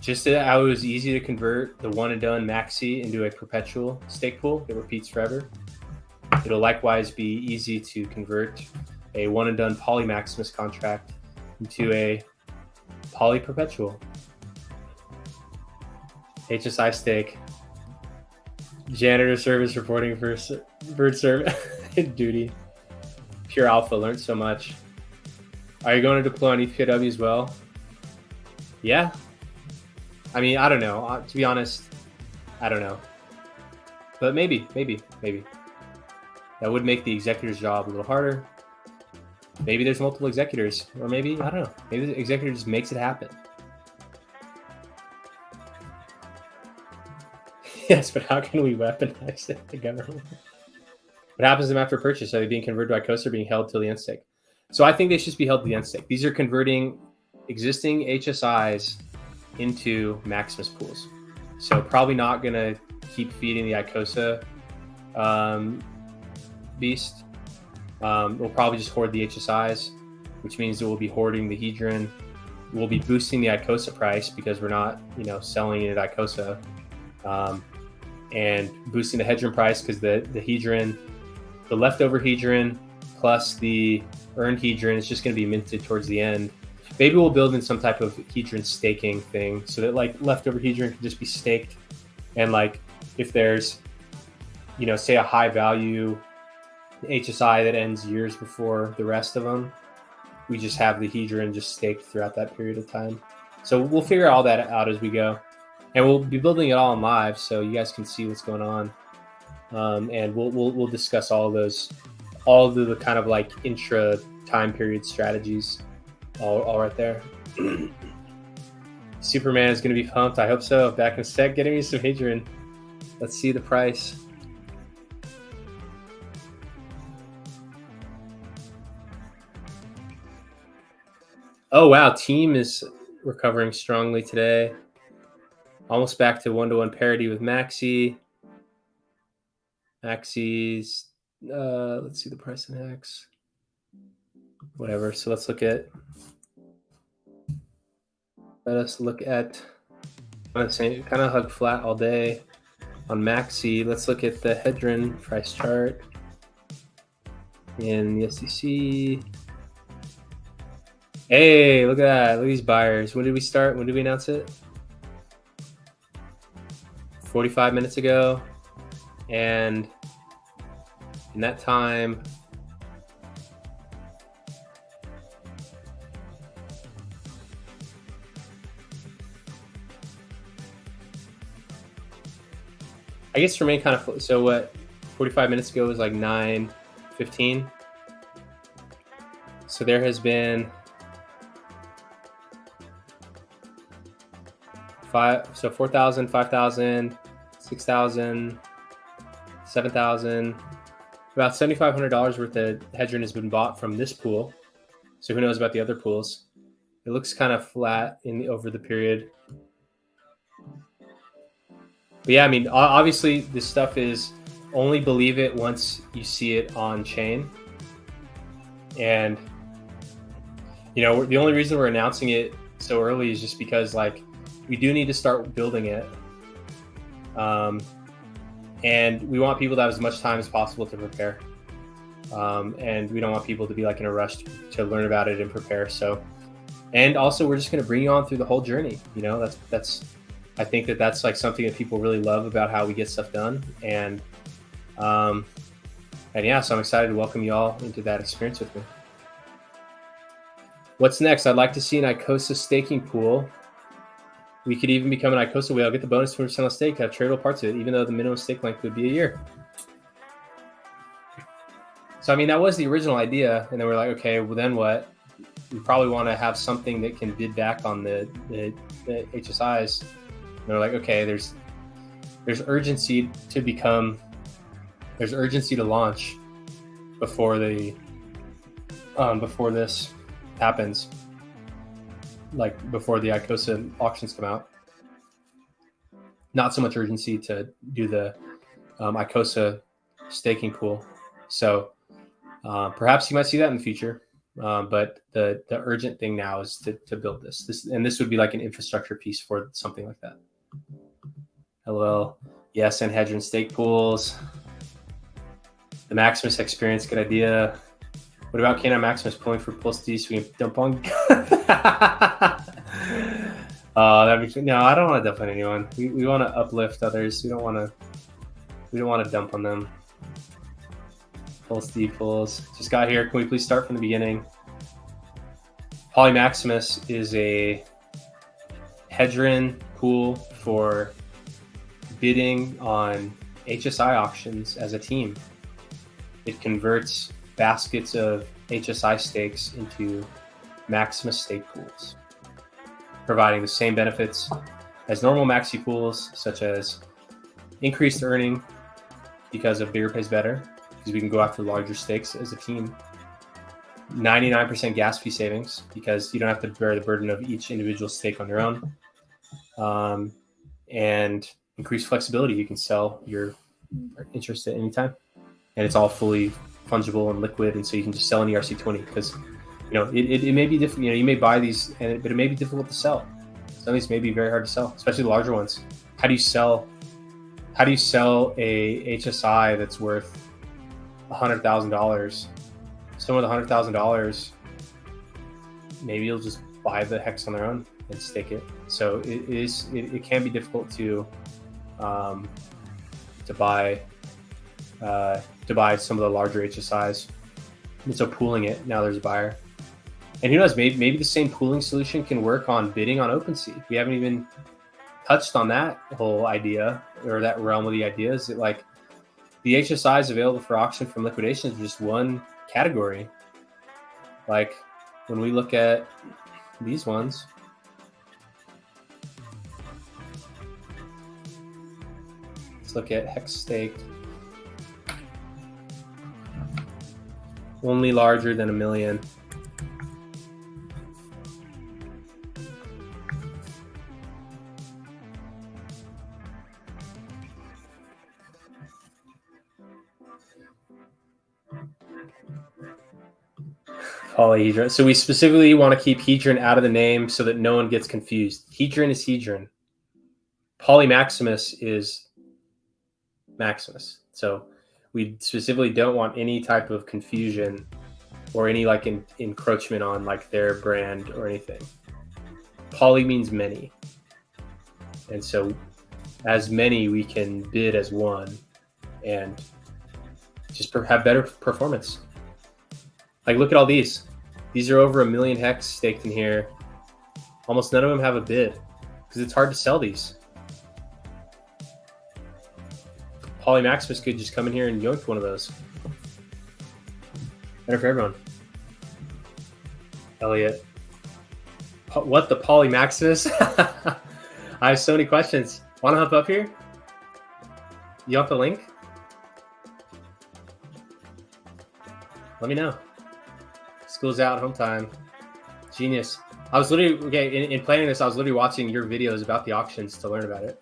just how it was easy to convert the one and done Maxi into a perpetual stake pool that repeats forever, it'll likewise be easy to convert a one and done Poly Maximus contract into a Poly Perpetual. HSI stake. Janitor service reporting for bird service duty. Pure alpha, learned so much. Are you going to deploy on ETHPW as well? Yeah. I mean, I don't know. To be honest, I don't know. But maybe. That would make the executor's job a little harder. Maybe there's multiple executors. Or maybe, I don't know. Maybe the executor just makes it happen. Yes, but how can we weaponize the government? What happens to them after purchase? Are they being converted to Icosa or being held till the end stake? So I think they should just be held to the end stake. These are converting existing HSIs into Maximus pools. So probably not going to keep feeding the Icosa beast. We'll probably just hoard the HSIs, which means that we'll be hoarding the Hedron. We'll be boosting the Icosa price because we're not, selling it at Icosa. And boosting the Hedron price because the Hedron, the leftover Hedron plus the earned Hedron is just going to be minted towards the end. Maybe we'll build in some type of Hedron staking thing so that like leftover Hedron can just be staked. And like if there's, say a high value HSI that ends years before the rest of them, we just have the Hedron just staked throughout that period of time. So we'll figure all that out as we go. And we'll be building it all on live, so you guys can see what's going on. And we'll discuss all of the kind of like intra time period strategies, all right there. Superman is going to be pumped. I hope so. Back in a sec, getting me some Hedron. Let's see the price. Oh wow, team is recovering strongly today. Almost back to one-to-one parity with Maxi. Maxi's, let's see the price in Hex. Whatever. So let us look at kind of hug flat all day on Maxi. Let's look at the Hedron price chart in the SEC. Hey, look at that. Look at these buyers. When did we start? When did we announce it? 45 minutes ago. And in that time, I guess for me, kind of, so what, 45 minutes ago was like 9:15. So there has been 4,000, 5,000, 6,000, 7,000, about $7,500 worth of hedron has been bought from this pool. So who knows about the other pools? It looks kind of flat over the period. But yeah, I mean, obviously this stuff is only believe it once you see it on chain. And, you know, the only reason we're announcing it so early is just because, like, we do need to start building it. And we want people to have as much time as possible to prepare. And we don't want people to be like in a rush to learn about it and prepare. So, and also we're just going to bring you on through the whole journey. You know, I think that's like something that people really love about how we get stuff done. And yeah, so I'm excited to welcome you all into that experience with me. What's next? I'd like to see an Icosa staking pool. We could even become an Icosa whale, get the bonus 20% on stake, have tradable parts of it, even though the minimum stake length would be a year. So, I mean, that was the original idea. And then we're like, okay, well, then what? We probably want to have something that can bid back on the HSIs. And they're like, okay, there's urgency to there's urgency to launch before this happens. Like before the Icosa auctions come out. Not so much urgency to do the Icosa staking pool. So perhaps you might see that in the future. But the urgent thing now is to build this. And this would be like an infrastructure piece for something like that. LOL. Yes, and hedron stake pools. The Maximus experience, good idea. What about Canine Maximus pulling for pulse D so we can dump on? No, I don't want to dump on anyone. We want to uplift others. We don't want to dump on them. Pulse D pulls. Just got here. Can we please start from the beginning? Poly Maximus is a hedron pool for bidding on HSI auctions as a team. It converts baskets of HSI stakes into Maximus stake pools, providing the same benefits as normal Maxi pools, such as increased earning because of bigger pays better, because we can go after larger stakes as a team. 99% gas fee savings, because you don't have to bear the burden of each individual stake on your own. And increased flexibility. You can sell your interest at any time. And it's all fully fungible and liquid, and so you can just sell an ERC20 because, you know, it may be different. You know, you may buy these, but it may be difficult to sell. Some of these may be very hard to sell, especially the larger ones. How do you sell a HSI that's worth $100,000? Someone with $100,000, maybe you'll just buy the hex on their own and stake it. So it can be difficult to buy some of the larger HSIs. And so pooling it, now there's a buyer. And who knows, maybe the same pooling solution can work on bidding on OpenSea. We haven't even touched on that whole idea, or that realm of the ideas. That, like, the HSIs available for auction from liquidation is just one category. Like when we look at these ones, let's look at hex staked. Only larger than $1 million. Polyhedron. So we specifically want to keep hedron out of the name so that no one gets confused. Hedron is hedron. Poly Maximus is Maximus. So we specifically don't want any type of confusion or any like encroachment on like their brand or anything. Poly means many. And so as many we can bid as one. and just have better performance. Like, look at all these. These are over 1 million hex staked in here. Almost none of them have a bid because it's hard to sell these. Maximus could just come in here and yoink one of those. Better for everyone. Elliot. What, the Maximus? I have so many questions. Want to hop up here? You want the link? Let me know. School's out, home time. Genius. I was literally, okay, in planning this, I was literally watching your videos about the auctions to learn about it.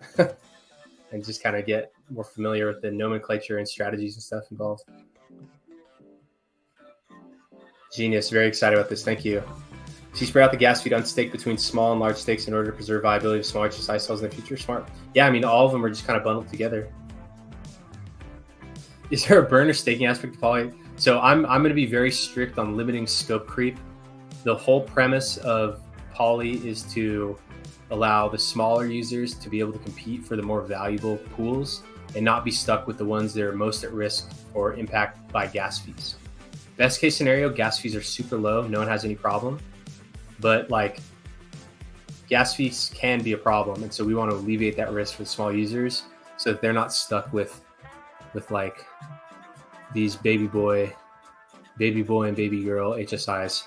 And just kind of get more familiar with the nomenclature and strategies and stuff involved. Genius. Very excited about this. Thank you. So you spread out the gas feed on stake between small and large stakes in order to preserve viability of smaller HSI cells in the future. Smart. Yeah, I mean, all of them are just kind of bundled together. Is there a burner staking aspect of Poly? So I'm going to be very strict on limiting scope creep. The whole premise of Poly is to allow the smaller users to be able to compete for the more valuable pools and not be stuck with the ones that are most at risk or impact by gas fees. Best case scenario, gas fees are super low. No one has any problem. But like, gas fees can be a problem. And so we want to alleviate that risk for the small users so that they're not stuck with like these baby boy and baby girl HSIs.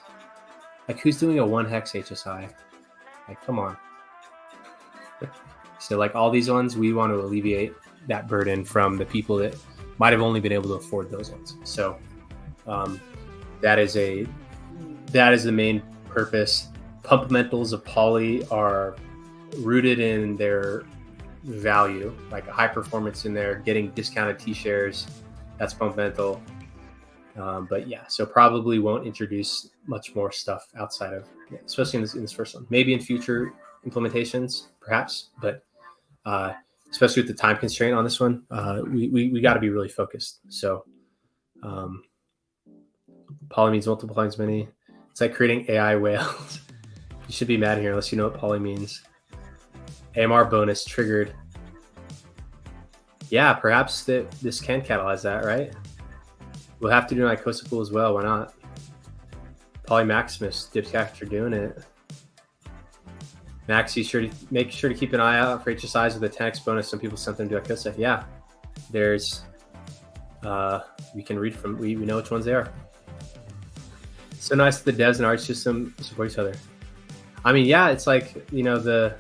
Like, who's doing a 1 hex HSI? Like, come on. So like all these ones, we want to alleviate that burden from the people that might have only been able to afford those ones. So that is the main purpose. Pumpamentals of Poly are rooted in their value, like a high performance in there, getting discounted T-shares. That's pumpamental. But yeah, so probably won't introduce much more stuff outside of, especially in this first one. Maybe in future implementations, perhaps, but especially with the time constraint on this one, we got to be really focused. So Poly means multiple times many. It's like creating AI whales. You should be mad here unless you know what Poly means. AMR bonus triggered. Yeah, perhaps this can catalyze that, right? We'll have to do an Icosa pool as well. Why not? Poly Maximus, Dipcatcher doing it. Maxi, make sure to keep an eye out for HSIs with a 10x bonus. Some people sent them to Icosa. Yeah, there's, we can read from, we know which ones they are. So nice that the devs and art system support each other. I mean, yeah, it's like, you know, the,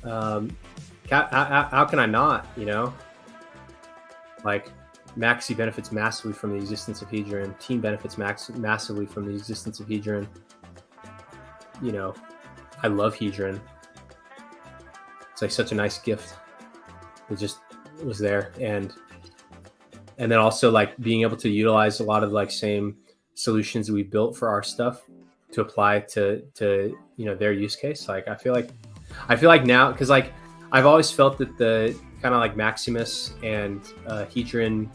how can I not, you know? Like, Maxi benefits massively from the existence of Hedron. Team benefits massively from the existence of Hedron. You know, I love Hedron. It's like such a nice gift. It just was there. And then also like being able to utilize a lot of like same solutions that we built for our stuff to apply to you know, their use case. Like I feel like now, because like I've always felt that the kind of like Maximus and Hedron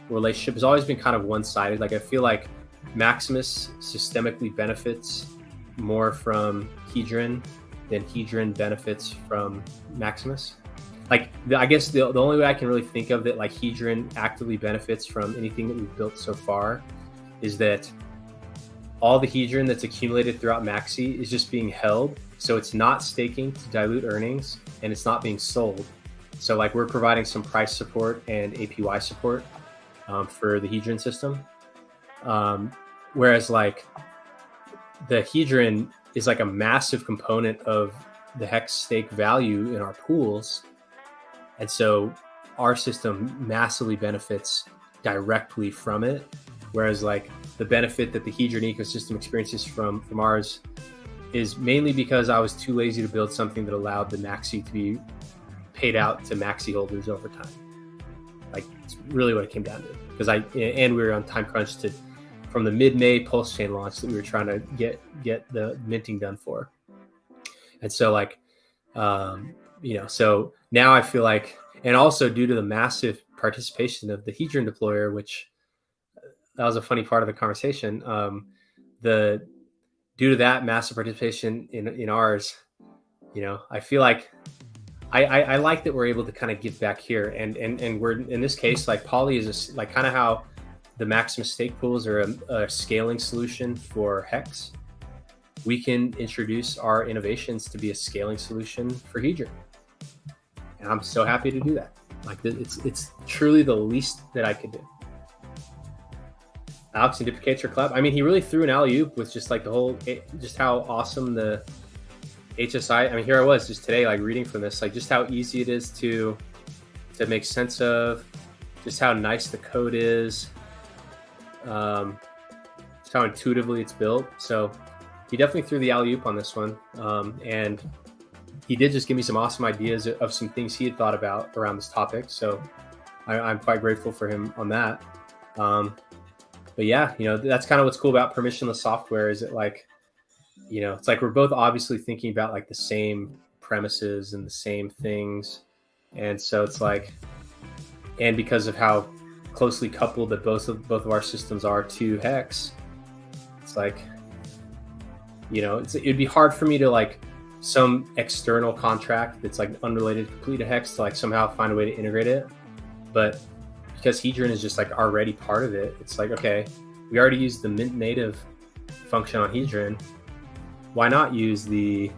relationship has always been kind of one-sided. Like I feel like Maximus systemically benefits more from Hedron than Hedron benefits from Maximus. Like I guess the only way I can really think of that like Hedron actively benefits from anything that we've built so far is that all the Hedron that's accumulated throughout Maxi is just being held. So it's not staking to dilute earnings and it's not being sold. So like we're providing some price support and APY support for the Hedron system. Whereas like the Hedron is like a massive component of the hex stake value in our pools. And so our system massively benefits directly from it. Whereas like the benefit that the Hedron ecosystem experiences from ours is mainly because I was too lazy to build something that allowed the Maxi to be paid out to Maxi holders over time. Like it's really what it came down to. Because we were on time crunch from the mid-May Pulse chain launch that we were trying to get the minting done for. And so like, you know, so now I feel like, and also due to the massive participation of the Hedron deployer, which that was a funny part of the conversation. Due to that massive participation in ours, you know, I feel like I like that we're able to kind of give back here, and we're in this case like poly is like kind of how the Maximus stake pools are a scaling solution for hex. We can introduce our innovations to be a scaling solution for Hedron, and I'm so happy to do that. Like it's truly the least that I could do. Alex indicates her clap. I mean, he really threw an alley-oop with just like the whole, just how awesome the HSI. I mean, here I was just today, like reading from this, like just how easy it is to make sense of, just how nice the code is, just how intuitively it's built. So he definitely threw the alley-oop on this one, and he did just give me some awesome ideas of some things he had thought about around this topic. So I'm quite grateful for him on that. But yeah, you know, that's kind of what's cool about permissionless software is it like, you know, it's like we're both obviously thinking about like the same premises and the same things. And so it's like, and because of how closely coupled that both of our systems are to Hex, it's like, you know, it'd be hard for me to like some external contract that's like unrelated completely to Hex to like somehow find a way to integrate it. But because Hedron is just like already part of it, it's like, okay, we already used the Mint native function on Hedron. Why not use the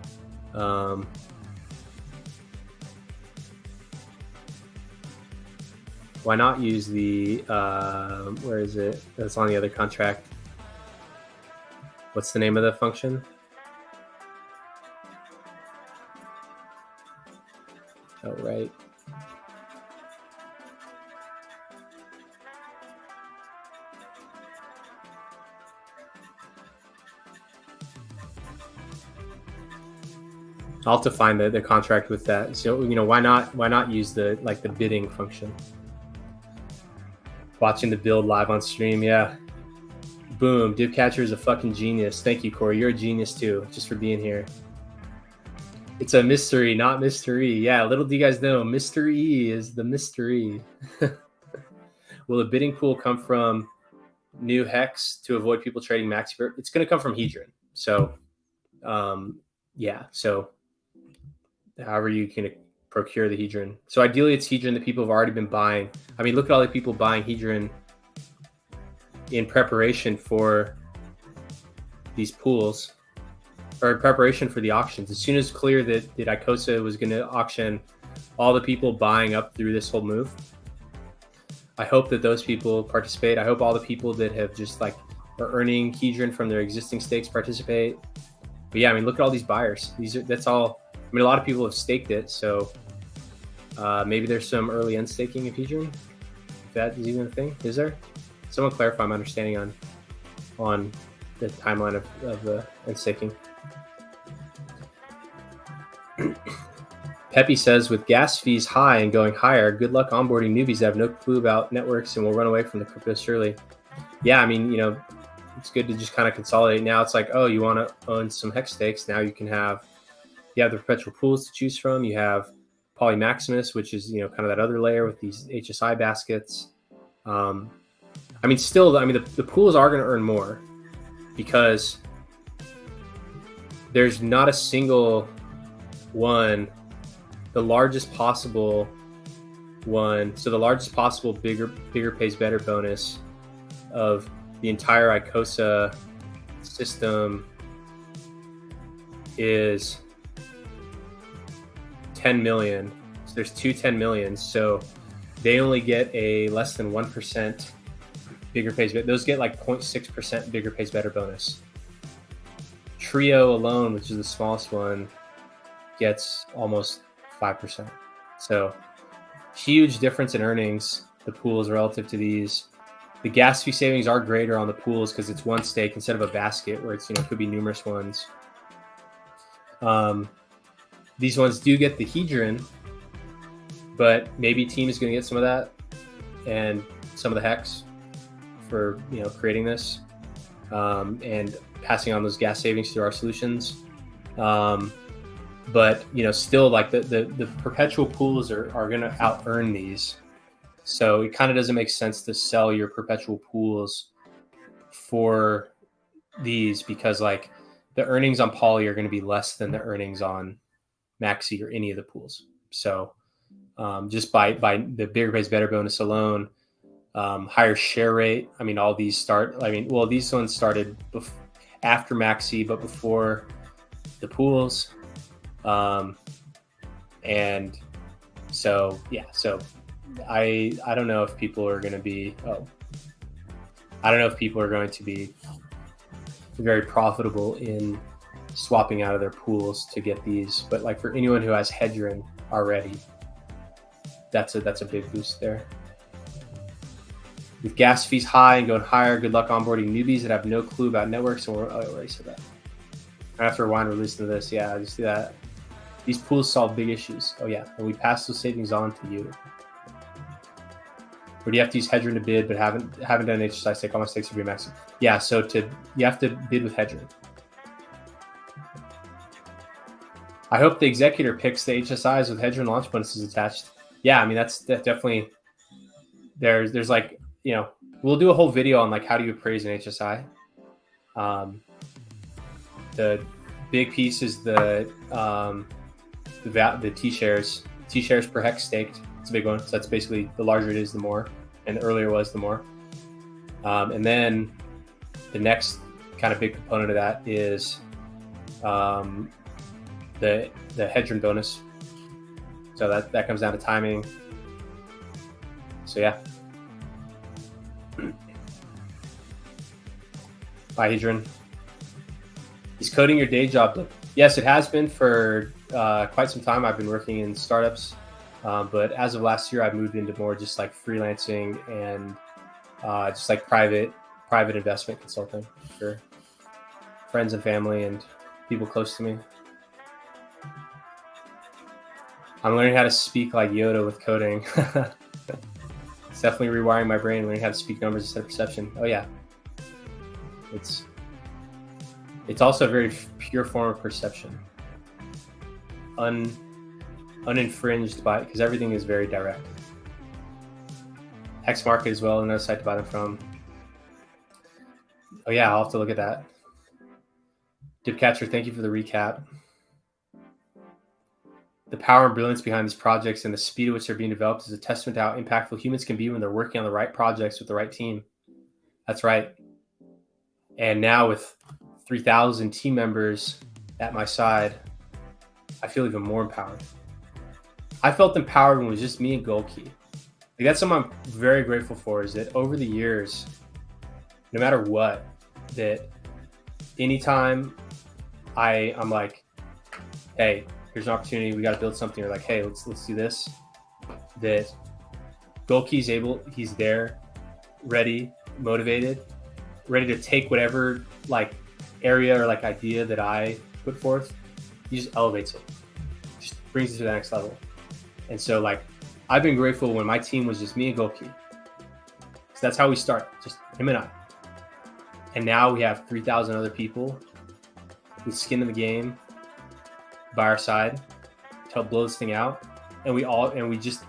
where is it? That's on the other contract. What's the name of the function? Oh, right. I'll have to find the contract with that. So, you know, why not use the bidding function? Watching the build live on stream, yeah. Boom, Dipcatcher is a fucking genius. Thank you, Corey. You're a genius too, just for being here. It's a mystery, not mystery. Yeah, little do you guys know, Mr. E is the mystery. Will the bidding pool come from new Hex to avoid people trading Maxi? It's going to come from Hedron. So, yeah. So, however you can procure the Hedron. So ideally, it's Hedron that people have already been buying. I mean, look at all the people buying Hedron in preparation for these pools, or in preparation for the auctions. As soon as clear that Icosa was going to auction, all the people buying up through this whole move, I hope that those people participate. I hope all the people that have just like are earning Hedron from their existing stakes participate. But yeah, I mean, look at all these buyers. That's all. I mean, a lot of people have staked it, so maybe there's some early end staking of Hedron. If that is even a thing, is there? Someone clarify my understanding on the timeline of the end staking. Pepe says, with gas fees high and going higher, good luck onboarding newbies that have no clue about networks and will run away from the crypto surely. Yeah, I mean, you know, it's good to just kind of consolidate. Now it's like, oh, you want to own some Hex stakes. Now you have the perpetual pools to choose from. You have Poly Maximus, which is, you know, kind of that other layer with these HSI baskets. I mean, still, I mean, the pools are going to earn more because there's not a single one, the largest possible one. So the largest possible bigger pays better bonus of the entire Icosa system is 10 million. So there's two 10 millions. So they only get a less than 1% bigger pays better. Those get like 0.6% bigger pays better bonus. Trio alone, which is the smallest one, gets almost 5%. So huge difference in earnings, the pools relative to these. The gas fee savings are greater on the pools because it's one stake instead of a basket where it's, you know, could be numerous ones. These ones do get the Hedron, but maybe Team is going to get some of that and some of the Hex for, you know, creating this and passing on those gas savings to our solutions. But, you know, still like the perpetual pools are going to out earn these. So it kind of doesn't make sense to sell your perpetual pools for these because like the earnings on Poly are going to be less than the earnings on Maxi or any of the pools. So just by the bigger pays better bonus alone, higher share rate. I mean, all these these ones started after Maxi, but before the pools. And so, yeah, so I don't know if people are going to be, very profitable in swapping out of their pools to get these. But like for anyone who has Hedron already, that's a big boost there. With gas fees high and going higher, good luck onboarding newbies that have no clue about networks. And I already said that. After a while, we're listening to this. Yeah, I just see that. These pools solve big issues. Oh yeah, and we pass those savings on to you. Or do you have to use Hedron to bid, but haven't done an HSI stake? All my stakes are maxed. Yeah, so you have to bid with Hedron. I hope the executor picks the HSIs with Hedron launch bonuses attached. Yeah, I mean that's definitely there's like, you know, we'll do a whole video on like how do you appraise an HSI. The big piece is the T-shares per hex staked. It's a big one. So that's basically the larger it is, the more, and the earlier it was, the more. And then the next kind of big component of that is the Hedron bonus. So that comes down to timing. So yeah. Bye, Hedron. Is coding your day job? Yes, it has been for quite some time. I've been working in startups, but as of last year, I've moved into more just like freelancing and just like private investment consulting for friends and family and people close to me. I'm learning how to speak like Yoda with coding. It's definitely rewiring my brain, learning how to speak numbers instead of perception. Oh yeah. It's also a very pure form of perception. Uninfringed by, because everything is very direct. Hex market as well, another site to buy them from. Oh yeah, I'll have to look at that. Dipcatcher, thank you for the recap. The power and brilliance behind these projects and the speed at which they're being developed is a testament to how impactful humans can be when they're working on the right projects with the right team. That's right. And now with 3,000 team members at my side, I feel even more empowered. I felt empowered when it was just me and Golkey. Like, that's something I'm very grateful for, is that over the years, no matter what, that anytime I'm like, hey, here's an opportunity, we got to build something, or like, hey, let's do this, that Golkey's he's there, ready, motivated, ready to take whatever like area or like idea that I put forth, he just elevates it, just brings it to the next level. And so like, I've been grateful when my team was just me and Golkey. So that's how we start, just him and I. And now we have 3,000 other people with skin in the game by our side to help blow this thing out. And we just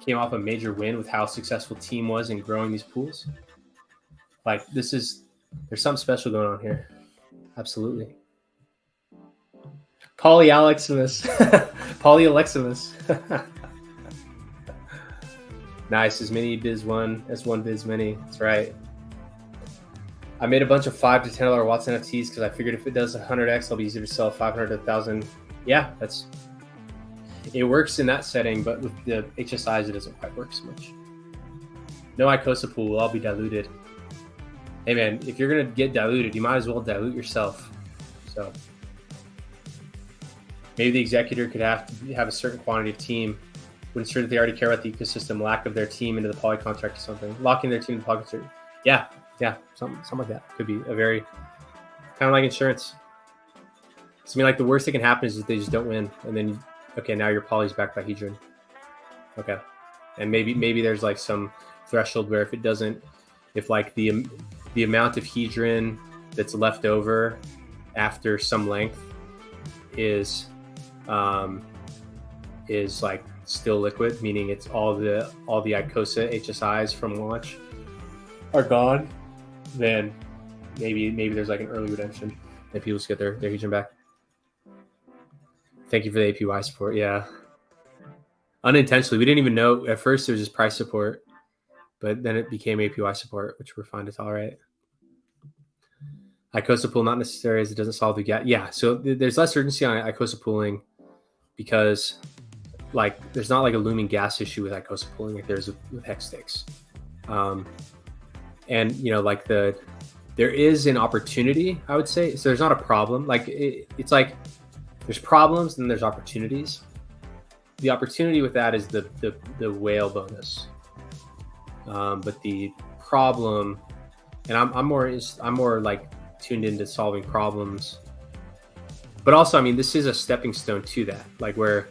came off a major win with how successful team was in growing these pools. Like there's something special going on here. Absolutely. Polyaleximus. Nice. As many bids one as one bids many. That's right. I made a bunch of $5 to $10 Watts NFTs because I figured if it does 100x, it'll be easier to sell 500 to 1,000. Yeah, it works in that setting, but with the HSIs, it doesn't quite work so much. No Icosa pool will all be diluted. Hey man, if you're gonna get diluted, you might as well dilute yourself. So maybe the executor could have to have a certain quantity of team, would ensure that they already care about the ecosystem, lack of their team into the poly contract or something, locking their team in the poly contract. Yeah, something like that. Could be a very kind of like insurance. So I mean, like the worst that can happen is that they just don't win, and then now your poly's backed by Hedron. Okay, and maybe there's like some threshold where if like the amount of Hedron that's left over after some length is like still liquid, meaning it's all the Icosa HSIs from launch are gone, then maybe there's like an early redemption and people just get their Hedron back. Thank you for the APY support. Yeah. unintentionally. We didn't even know at first it was just price support, but then it became APY support, which we're fine to tolerate. Icosa pool not necessary as it doesn't solve the gap. Yeah, so there's less urgency on Icosa pooling because like there's not like a looming gas issue with Icosa pooling like there's with hex stakes. And you know, like there is an opportunity, I would say. So there's not a problem. Like it's like there's problems and there's opportunities. The opportunity with that is the whale bonus. But the problem, and I'm more like tuned into solving problems. But also, I mean, this is a stepping stone to that. Like where,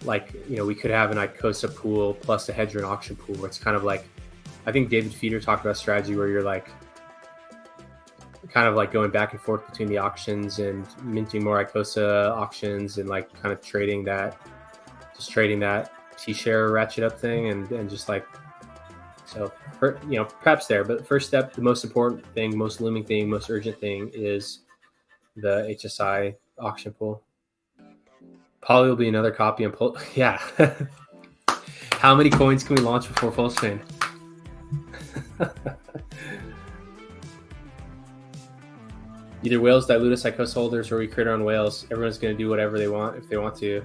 like, you know, we could have an Icosa pool plus a hedger and auction pool where it's kind of like, I think David Feeder talked about strategy where you're like, kind of like going back and forth between the auctions and minting more Icosa auctions and like kind of trading that T-share ratchet up thing and just like, so, you know, perhaps there. But first step, the most important thing, most looming thing, most urgent thing is the HSI auction pool. Poly will be another copy and pull. Yeah. How many coins can we launch before full chain? Either whales dilute us Icosa holders or we create our own whales. Everyone's going to do whatever they want if they want to.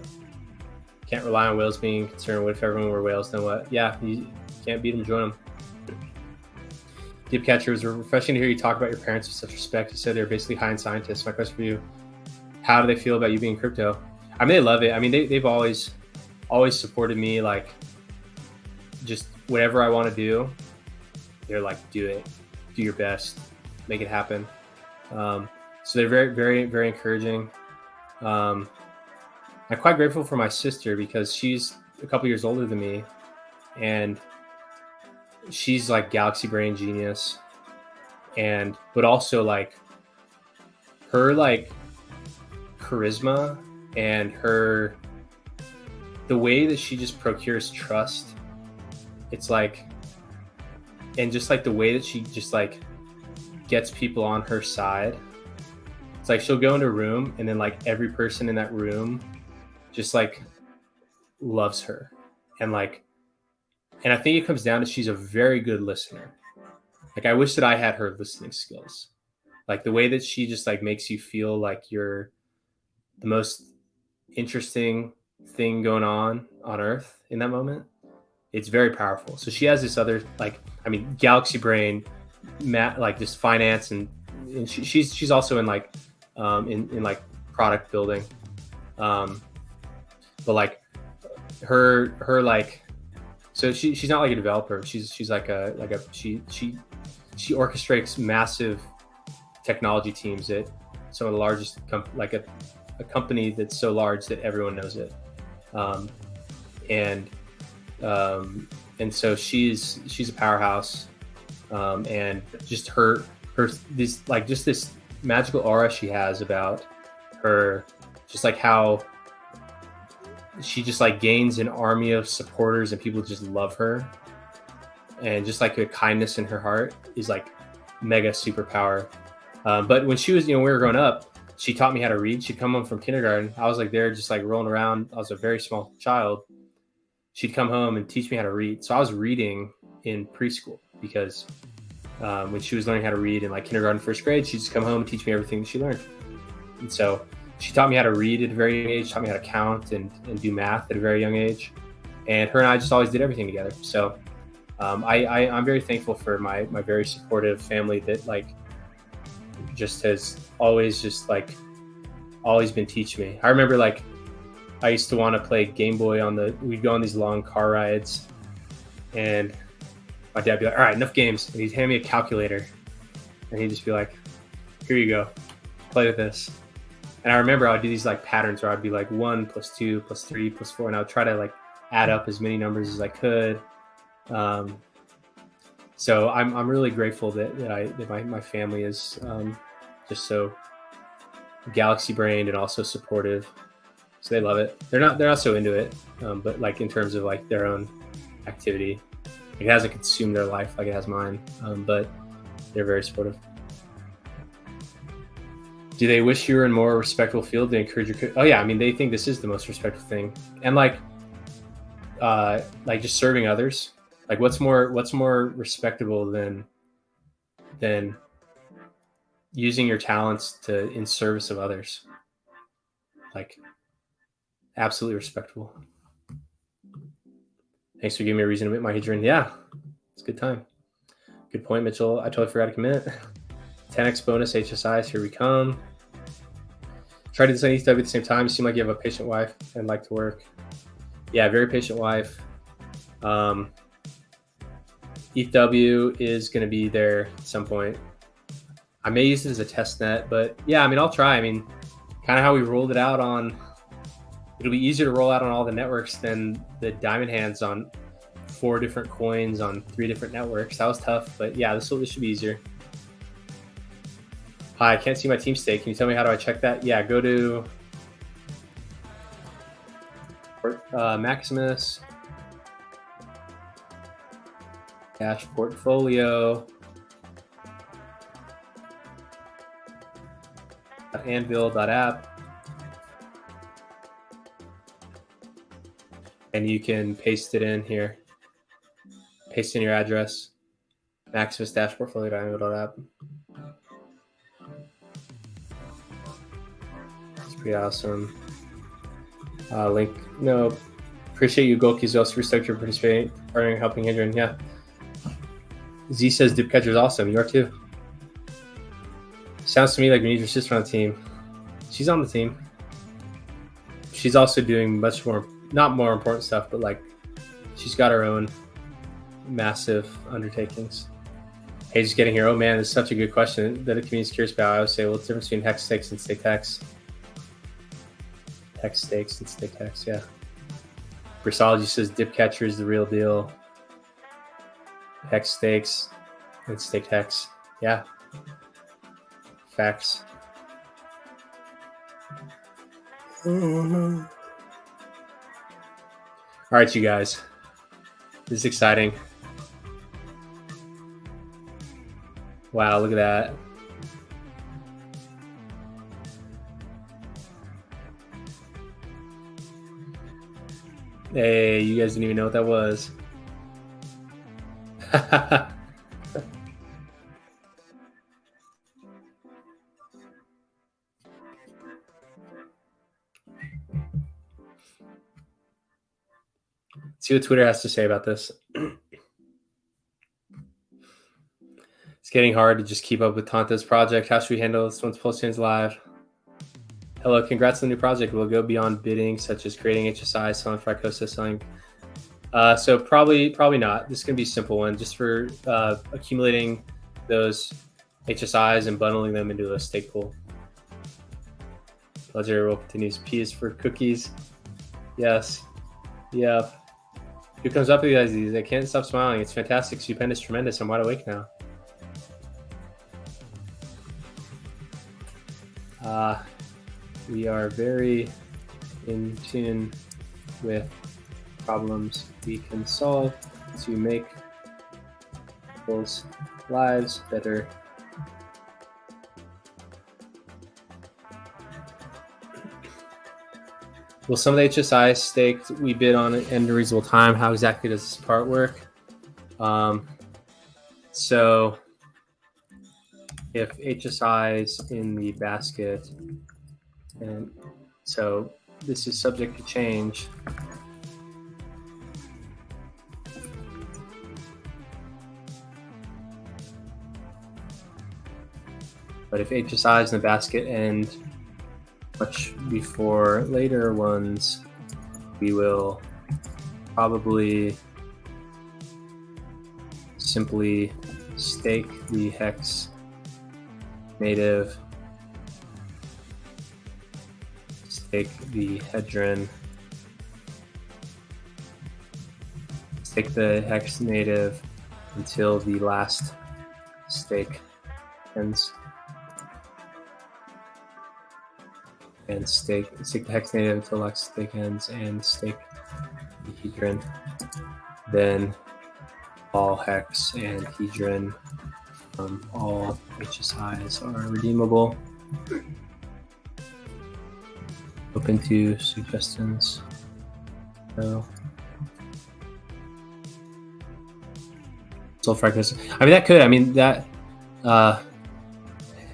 Can't rely on whales being concerned. What if everyone were whales? Then what? Yeah, you can't beat them, join them. Deep Catcher, it was refreshing to hear you talk about your parents with such respect. You said they're basically high-end scientists. My question for you, how do they feel about you being crypto? I mean, they love it. I mean, they've always supported me. Like, just whatever I want to do, they're like, do it. Do your best. Make it happen. So they're very, very, very encouraging. I'm quite grateful for my sister because she's a couple years older than me, and she's like galaxy brain genius, but also like her like charisma and the way that she just procures trust. It's like, and just like the way that she just like gets people on her side. It's like she'll go into a room and then like every person in that room just like loves her. And I think it comes down to she's a very good listener. Like I wish that I had her listening skills. Like the way that she just like makes you feel like you're the most interesting thing going on earth in that moment. It's very powerful. So she has this other, like, I mean, galaxy brain, like just finance and she's also in like in like product building, but like her like, so she's not like a developer. She's like she orchestrates massive technology teams at some of the largest like a company that's so large that everyone knows it, and so she's a powerhouse. And just her this like just this magical aura she has about her, just like how she just like gains an army of supporters and people just love her, and just like the kindness in her heart is like mega superpower. But when she was, when we were growing up, she taught me how to read. She'd come home from kindergarten. I was like there just like rolling around. I was a very small child. She'd come home and teach me how to read. So I was reading in preschool because when she was learning how to read in like kindergarten, first grade, she'd just come home and teach me everything that she learned. And so she taught me how to read at a very young age, taught me how to count and do math at a very young age. And her and I just always did everything together. So I'm very thankful for my very supportive family that like just has always been teaching me. I remember like I used to want to play Game Boy we'd go on these long car rides, and my dad would be like, all right, enough games. And he'd hand me a calculator and he'd just be like, here you go, play with this. And I remember I would do these like patterns where I'd be like 1 + 2 + 3 + 4. And I would try to like add up as many numbers as I could. So I'm really grateful that my family is just so galaxy brained and also supportive. So they love it. They're not so into it, but like in terms of like their own activity, it hasn't consumed their life like it has mine. But they're very supportive. Do they wish you were in more respectful field? They encourage your? Oh yeah, I mean they think this is the most respectful thing, and like like just serving others. Like what's more respectable than using your talents in service of others? Like absolutely respectable. Thanks for giving me a reason to make my Hadron. Yeah, it's a good time. Good point, Mitchell. I totally forgot to commit. 10x bonus HSIs. Here we come. Try to design ETH at the same time. You seem like you have a patient wife and like to work. Yeah, very patient wife. ETHW is going to be there at some point. I may use it as a test net, but yeah, I mean, I'll try. I mean, kind of how we rolled it out on, it'll be easier to roll out on all the networks than the diamond hands on 4 different coins on 3 different networks. That was tough, but yeah, this should be easier. Hi, I can't see my team stake. Can you tell me how do I check that? Yeah, go to Maximus portfolio anvil.app, and you can paste it in here. Paste in your address. Maximus portfolio.anvil.app. It's pretty awesome. Link. No, appreciate you, Golki's also respect your participating, partnering, helping Hadron. Yeah. Z says Dipcatcher is awesome. You are too. Sounds to me like we need your sister on the team. She's on the team. She's also doing much more, not more important stuff, but like she's got her own massive undertakings. Hey, just getting here. Oh man, this is such a good question that the community is curious about. I would say, well, what's the difference between hex stakes and stake hex? Hex stakes and stake hex, yeah. Bristology says Dipcatcher is the real deal. Hex stakes and stake hex, yeah. Facts. All right, you guys. This is exciting. Wow, look at that. Hey, you guys didn't even know what that was. See what Twitter has to say about this. It's getting hard to just keep up with Tanta's project. How should we handle this once Pulsion's live? Hello, congrats on the new project. We'll go beyond bidding, such as creating HSI, selling for Icosa, selling. So probably not. This is going to be a simple one, just for accumulating those HSIs and bundling them into a stake pool. Pleasure will continues. P is for cookies. Yes. Yep. Who comes up with these ideas? I can't stop smiling. It's fantastic, stupendous, tremendous. I'm wide awake now. We are very in tune with problems we can solve to make people's lives better. Will some of the HSI staked we bid on in a reasonable time? How exactly does this part work? So if HSIs in the basket, and so this is subject to change. But if HSIs in the basket end much before later ones, we will probably simply stake the hex native, stake the Hadron, stake the hex native until the last stake ends. And stake the hex native until last stake ends, and stake the Hadron. Then all hex and Hadron from all HSIs are redeemable. Open to suggestions. No. fragments. I mean, that could. I mean, that.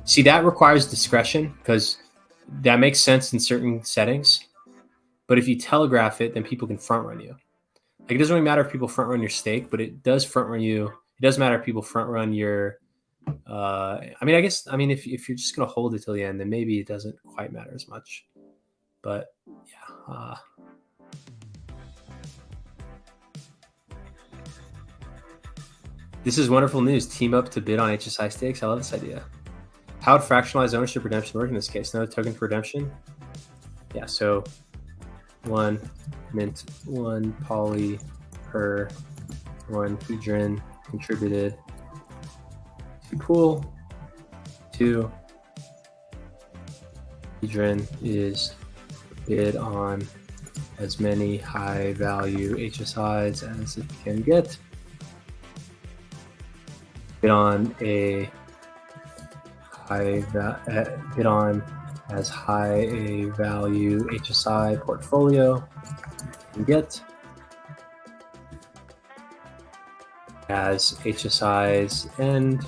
See, that requires discretion because that makes sense in certain settings. But if you telegraph it, then people can front run you. Like, it doesn't really matter if people front run your stake, but it does front run you. It does matter if people front run your. I mean, I guess. I mean, if you're just gonna hold it till the end, then maybe it doesn't quite matter as much. But yeah. This is wonderful news. Team up to bid on HSI stakes. I love this idea. How would fractionalized ownership redemption work in this case? No token for redemption? Yeah, so 1 mint, 1 poly per 1 hedron contributed to pool. 2 hedron is bid on as many high value HSIs as it can get. Bid on a bid on as high a value HSI portfolio can get as HSIs and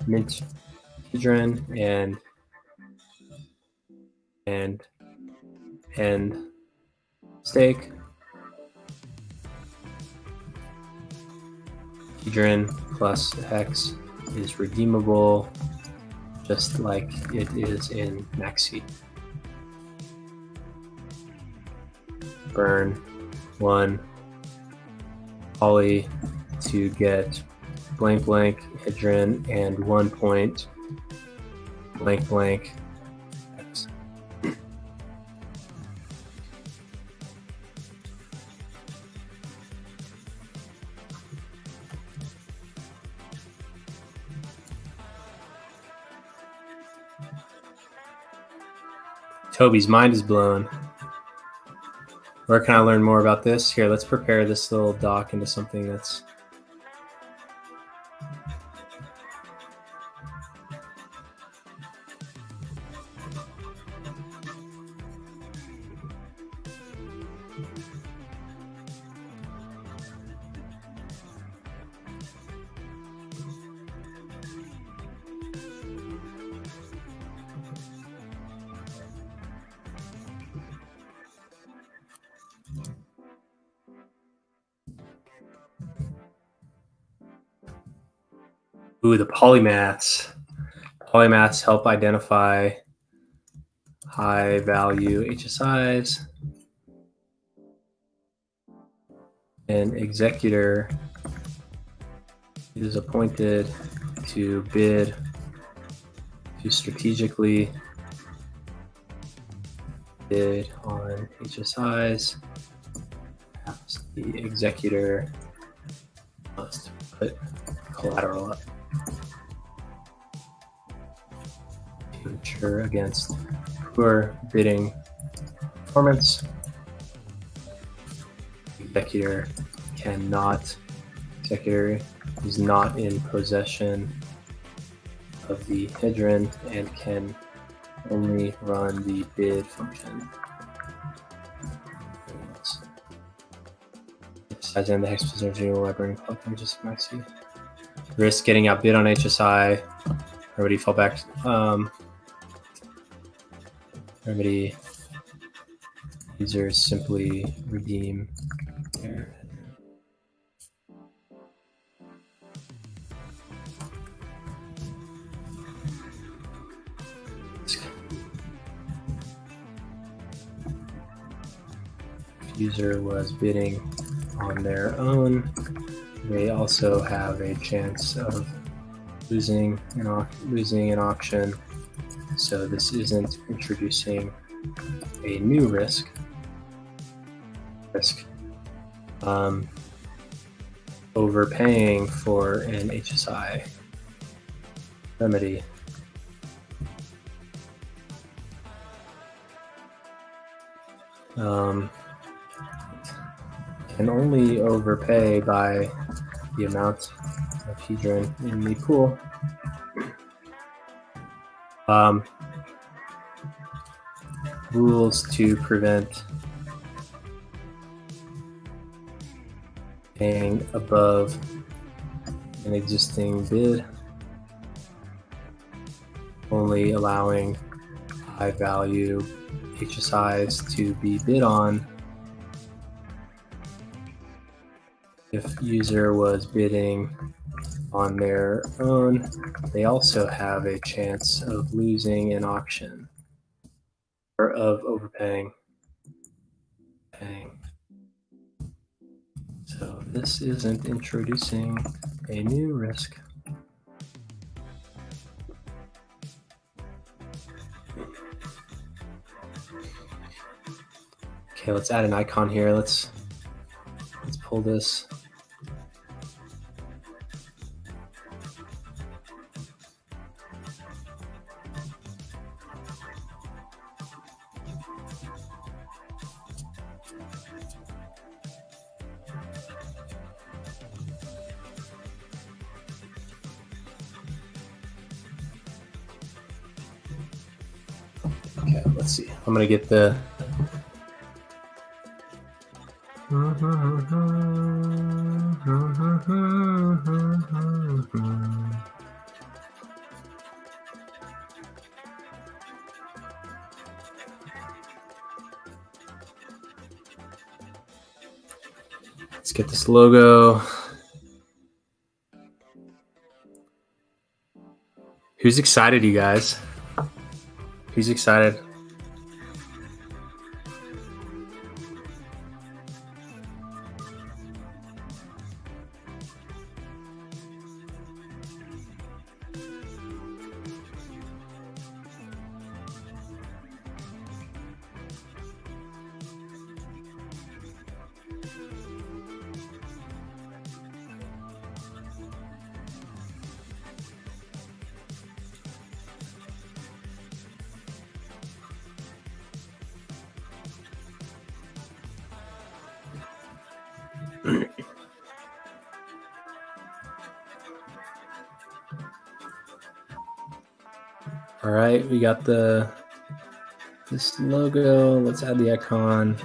mint hedron and stake hedron plus hex is redeemable just like it is in Maxi. Burn 1 poly to get blank blank hedron and 1 point blank blank hex. Toby's mind is blown. Where can I learn more about this? Here, let's prepare this little doc into something that's... Ooh, the polymaths. Polymaths help identify high value HSIs. An executor is appointed to bid to strategically bid on HSIs. Perhaps the executor must put collateral up to ensure against poor bidding performance. Executor is not in possession of the hedron and can only run the bid function. Besides, and the hex position will library collecting just Maxi. Risk getting outbid on HSI. Everybody fall back. Remedy. Users simply redeem their user was bidding on their own. They also have a chance of losing an auction. So this isn't introducing a new risk. Overpaying for an HSI remedy. Can only overpay by the amount of hedron in the pool. Rules to prevent paying above an existing bid, only allowing high value HSIs to be bid on. If user was bidding on their own, they also have a chance of losing an auction or of overpaying. So this isn't introducing a new risk. Okay, let's add an icon here. Let's pull this. Okay, let's see. I'm gonna get the let's get this logo. Who's excited, you guys? Who's excited? All right, we got this logo. Let's add the icon.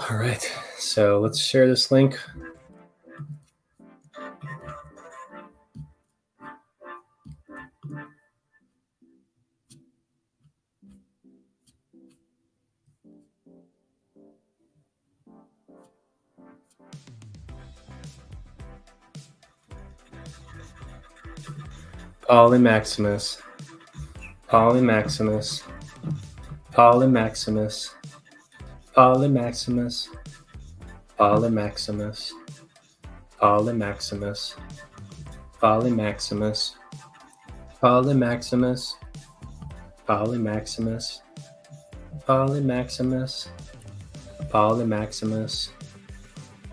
All right, so let's share this link. Maximus, Maximus, Maximus, Maximus, Maximus, Maximus, Maximus, Maximus, Maximus, Maximus, Maximus,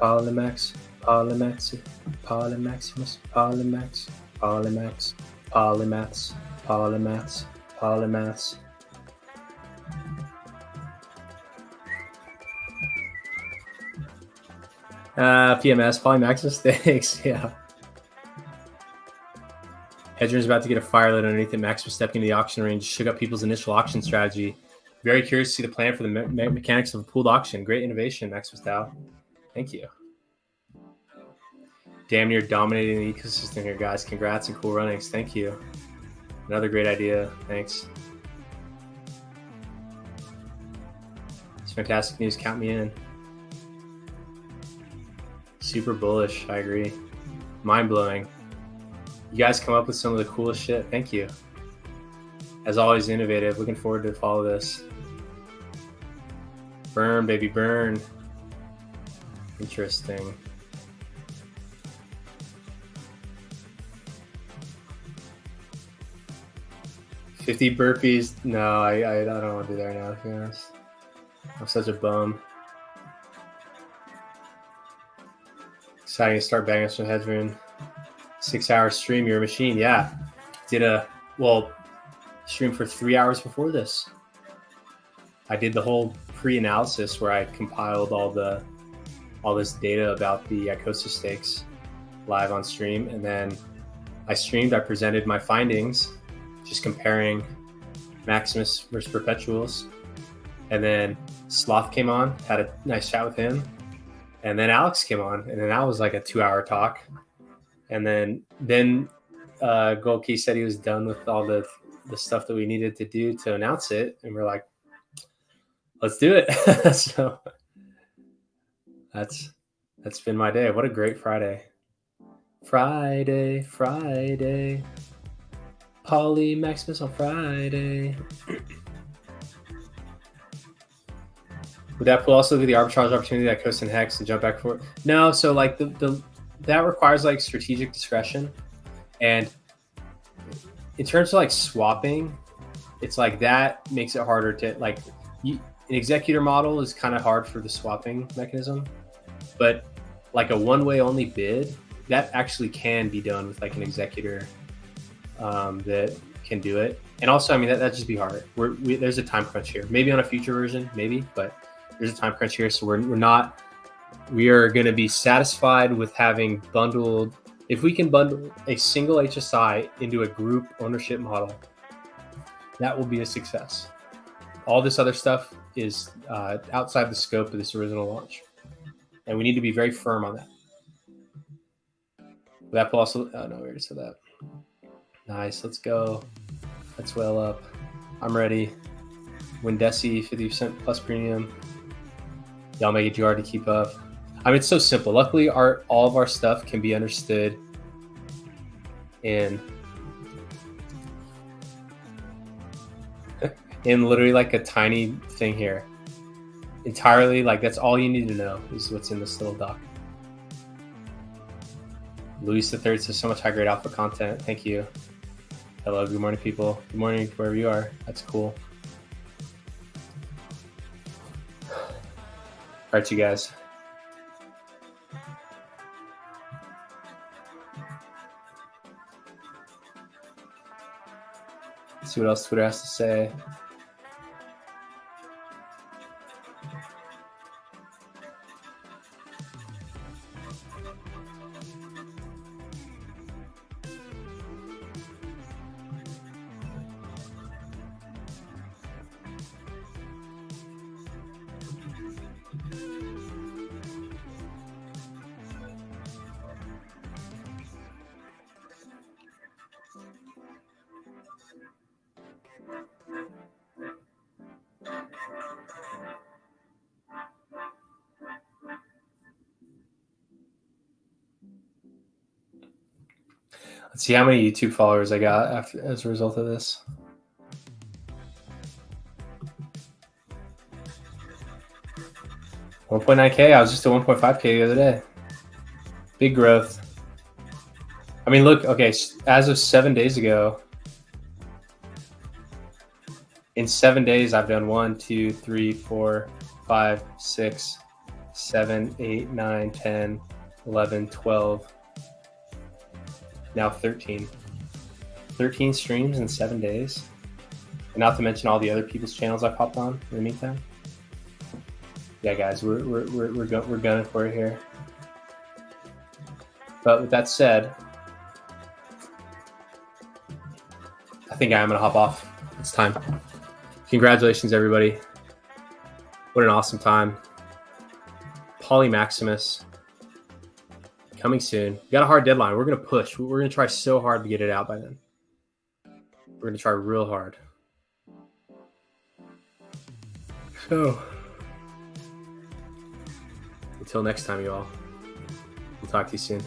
Polymax, Polymax, Polymaximus, Polymax, Polymax, Polymaths, Polymaths, Polymaths. PMS, Polymaximus, thanks, yeah. Hedger's about to get a fire lit underneath it. Maximus stepping into the auction range shook up people's initial auction strategy. Very curious to see the plan for the mechanics of a pooled auction. Great innovation, Maximus Dow. Thank you. Damn near dominating the ecosystem here, guys. Congrats and cool runnings. Thank you. Another great idea. Thanks. It's fantastic news. Count me in. Super bullish. I agree. Mind-blowing. You guys come up with some of the coolest shit. Thank you. As always, innovative. Looking forward to follow this. Burn, baby, burn. Interesting. $50 burpees. No, I don't want to do that right now, to be honest. I'm such a bum. Exciting to start banging some headroom. 6-hour stream, you're a machine. Yeah. Did a stream for 3 hours before this. I did the whole pre-analysis where I compiled all this data about the Icosa stakes live on stream, and then I presented my findings, just comparing Maximus versus Perpetuals, and then Sloth came on, had a nice chat with him, and then Alex came on, and then that was like a 2-hour talk, and then Golke said he was done with all the stuff that we needed to do to announce it, and we're like, let's do it. So that's been my day. What a great Friday. Friday. Poly Maximus on Friday. Would that pool also be the arbitrage opportunity that Icosa and Hex and jump back and forth? No, so like that requires like strategic discretion. And in terms of like swapping, it's like that makes it harder to like an executor model is kind of hard for the swapping mechanism, but like a one-way only bid, that actually can be done with like an executor that can do it. And also, I mean, that'd just be hard. There's a time crunch here. Maybe on a future version, maybe, but there's a time crunch here. So we are going to be satisfied with having bundled. If we can bundle a single HSI into a group ownership model, that will be a success. All this other stuff is outside the scope of this original launch. And we need to be very firm on that. That will also, oh no, we already said that. Nice, let's go. Let's whale up. I'm ready. Windesi, 50% plus premium. Y'all make it too hard to keep up. I mean, it's so simple. Luckily, all of our stuff can be understood in literally like a tiny thing here. Entirely, like that's all you need to know is what's in this little doc. Luis III says so much high grade alpha content. Thank you. Hello, good morning, people. Good morning, wherever you are. That's cool. All right, you guys. Let's see what else Twitter has to say. Let's see how many YouTube followers I got as a result of this. $1.9K. I was just at 1.5K the other day. Big growth. I mean, look, okay, as of 7 days ago, in 7 days, I've done 1, 2, 3, 4, 5, 6, 7, 8, 9, 10, 11, 12, now 13. 13 streams in 7 days. And not to mention all the other people's channels I've hopped on in the meantime. Yeah, guys, we're gunning for it here. But with that said, I think I am gonna hop off. It's time. Congratulations, everybody. What an awesome time. Poly Maximus coming soon. We got a hard deadline. We're gonna push. We're gonna try so hard to get it out by then. We're gonna try real hard. So until next time, you all. We'll talk to you soon.